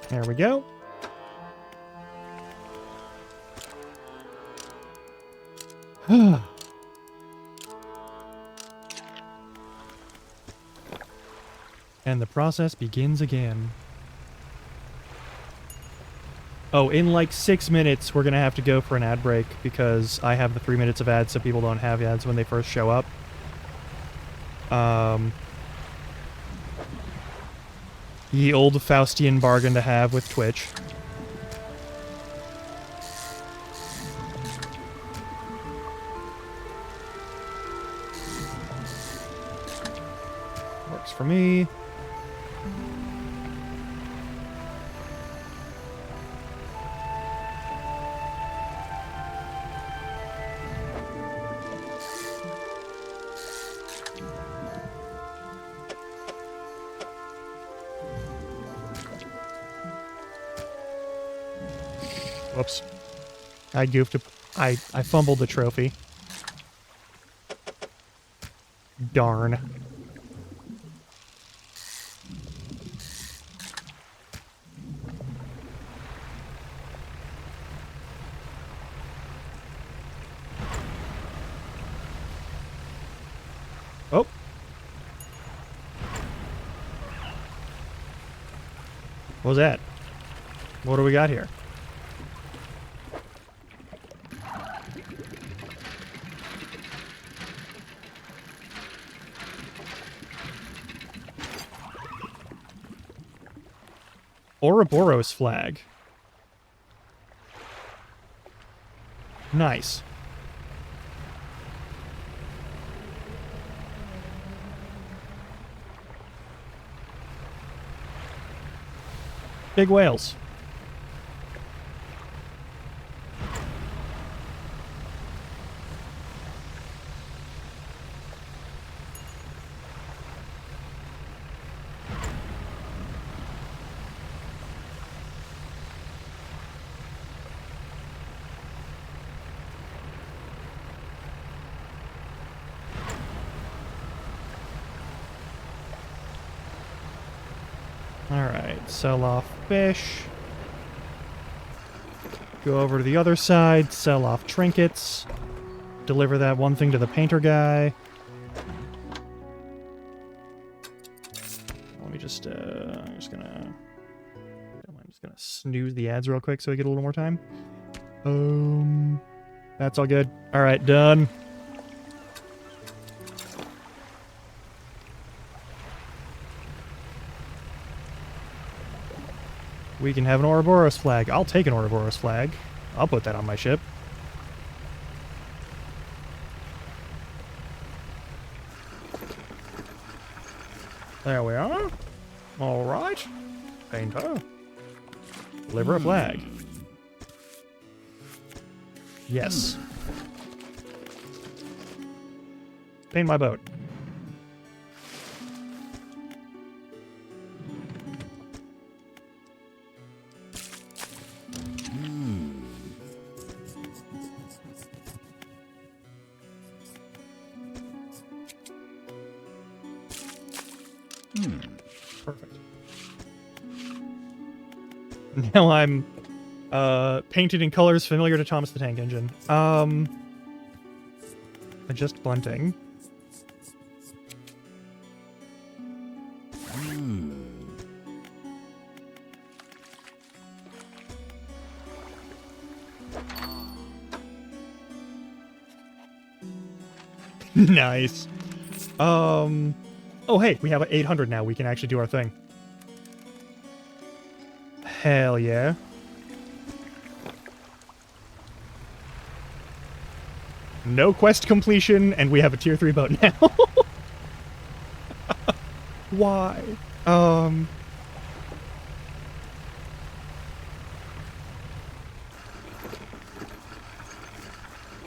There we go. And the process begins again. Oh, in like 6 minutes, we're going to have to go for an ad break because I have the 3 minutes of ads so people don't have ads when they first show up. The old Faustian bargain to have with Twitch. Works for me. Whoops. I goofed. I fumbled the trophy. Darn. Oh. What was that? What do we got here? Ouroboros flag. Nice. Big whales. Alright, sell off fish. Go over to the other side, sell off trinkets. Deliver that one thing to the painter guy. Let me just, I'm just gonna snooze the ads real quick so we get a little more time. That's all good. Alright, done. We can have an Ouroboros flag. I'll take an Ouroboros flag. I'll put that on my ship. There we are. All right. Painter. Deliver a flag. Yes. Paint my boat. Perfect. Now I'm painted in colors familiar to Thomas the Tank Engine. Adjust blunting. Nice. Oh, hey, we have 800 now. We can actually do our thing. Hell yeah. No quest completion, and we have a tier 3 boat now. Why?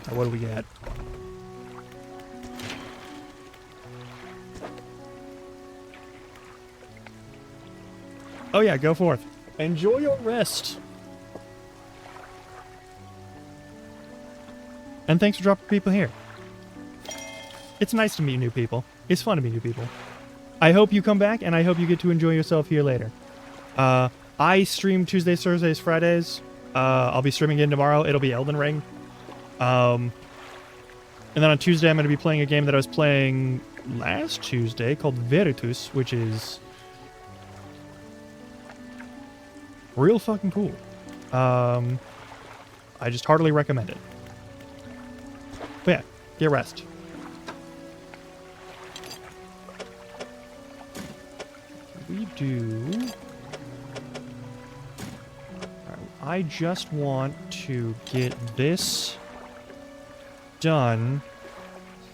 What do we get? Oh yeah, go forth. Enjoy your rest. And thanks for dropping people here. It's nice to meet new people. It's fun to meet new people. I hope you come back, and I hope you get to enjoy yourself here later. I stream Tuesdays, Thursdays, Fridays. I'll be streaming again tomorrow. It'll be Elden Ring. And then on Tuesday, I'm going to be playing a game that I was playing last Tuesday called Veritus, which is real fucking cool. I just heartily recommend it. But yeah, get rest. We do. Alright, I just want to get this done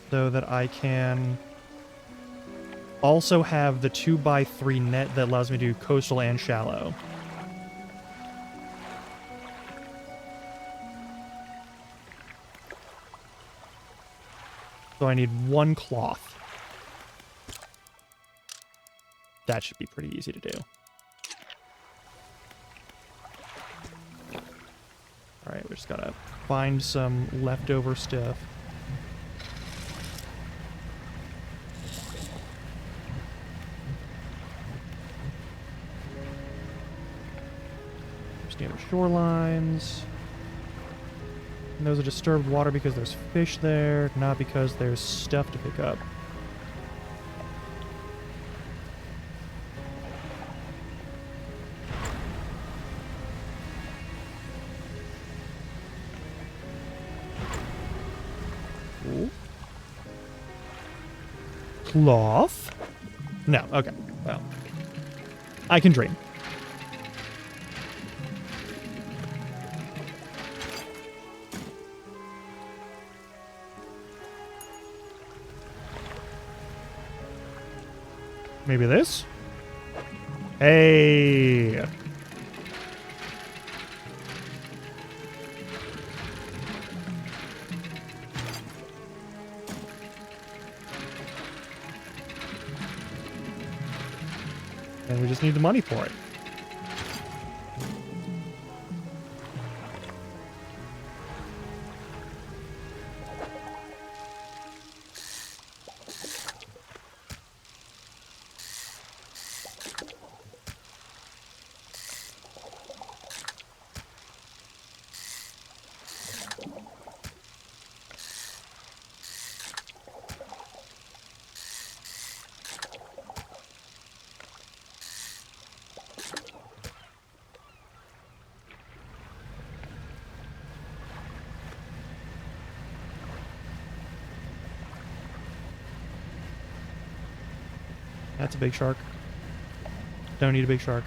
so that I can also have the 2x3 net that allows me to do coastal and shallow. So I need one cloth. That should be pretty easy to do. Alright, we just gotta find some leftover stuff. Standard shorelines. And those are disturbed water because there's fish there, not because there's stuff to pick up. cloth? No. Okay. Well, I can dream. Maybe this? Hey! And we just need the money for it. That's a big shark. Don't need a big shark.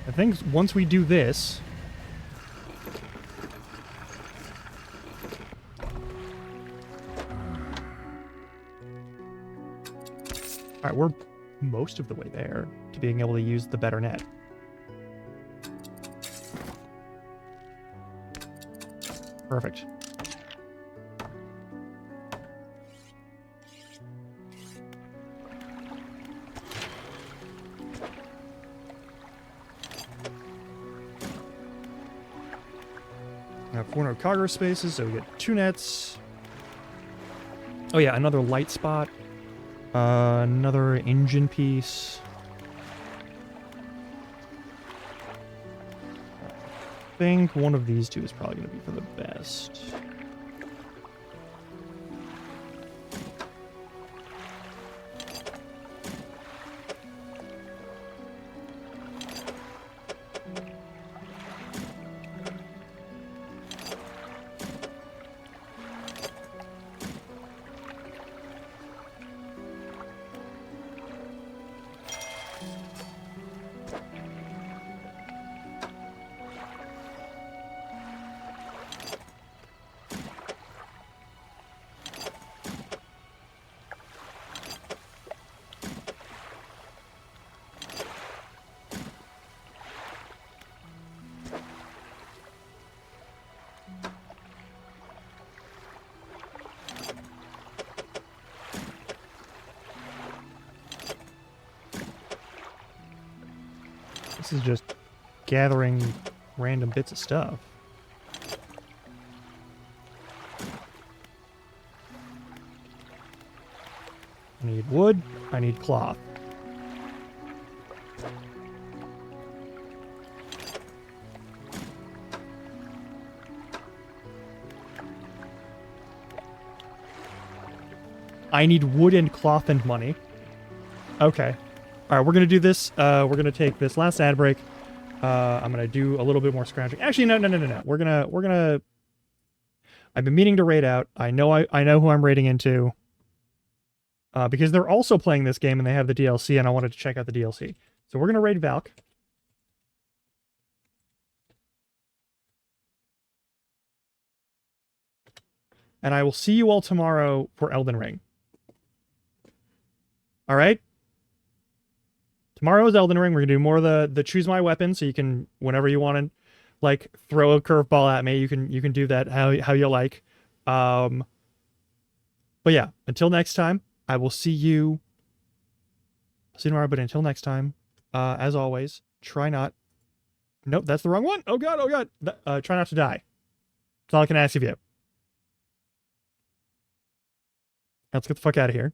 I think once we do this... Alright, we're most of the way there to being able to use the better net. Perfect. Now 400 cargo spaces, so we get 2 nets. Oh yeah, another light spot. Another engine piece. I think one of these two is probably going to be for the best. This is just gathering random bits of stuff. I need wood. I need cloth. I need wood and cloth and money. Okay. All right, we're gonna do this. We're gonna take this last ad break. I'm gonna do a little bit more scrounging. Actually, no. We're gonna. I've been meaning to raid out. I know who I'm raiding into. Because they're also playing this game and they have the DLC, and I wanted to check out the DLC. So we're gonna raid Valk. And I will see you all tomorrow for Elden Ring. All right. Tomorrow is Elden Ring. We're gonna do more of the choose my weapon, so you can, whenever you want to, like, throw a curveball at me, you can do that how you like. But yeah, until next time, I will see you. I'll see you tomorrow. But until next time, as always, try not. Nope, that's the wrong one. Oh god, oh god. Try not to die. That's all I can ask of you. Let's get the fuck out of here.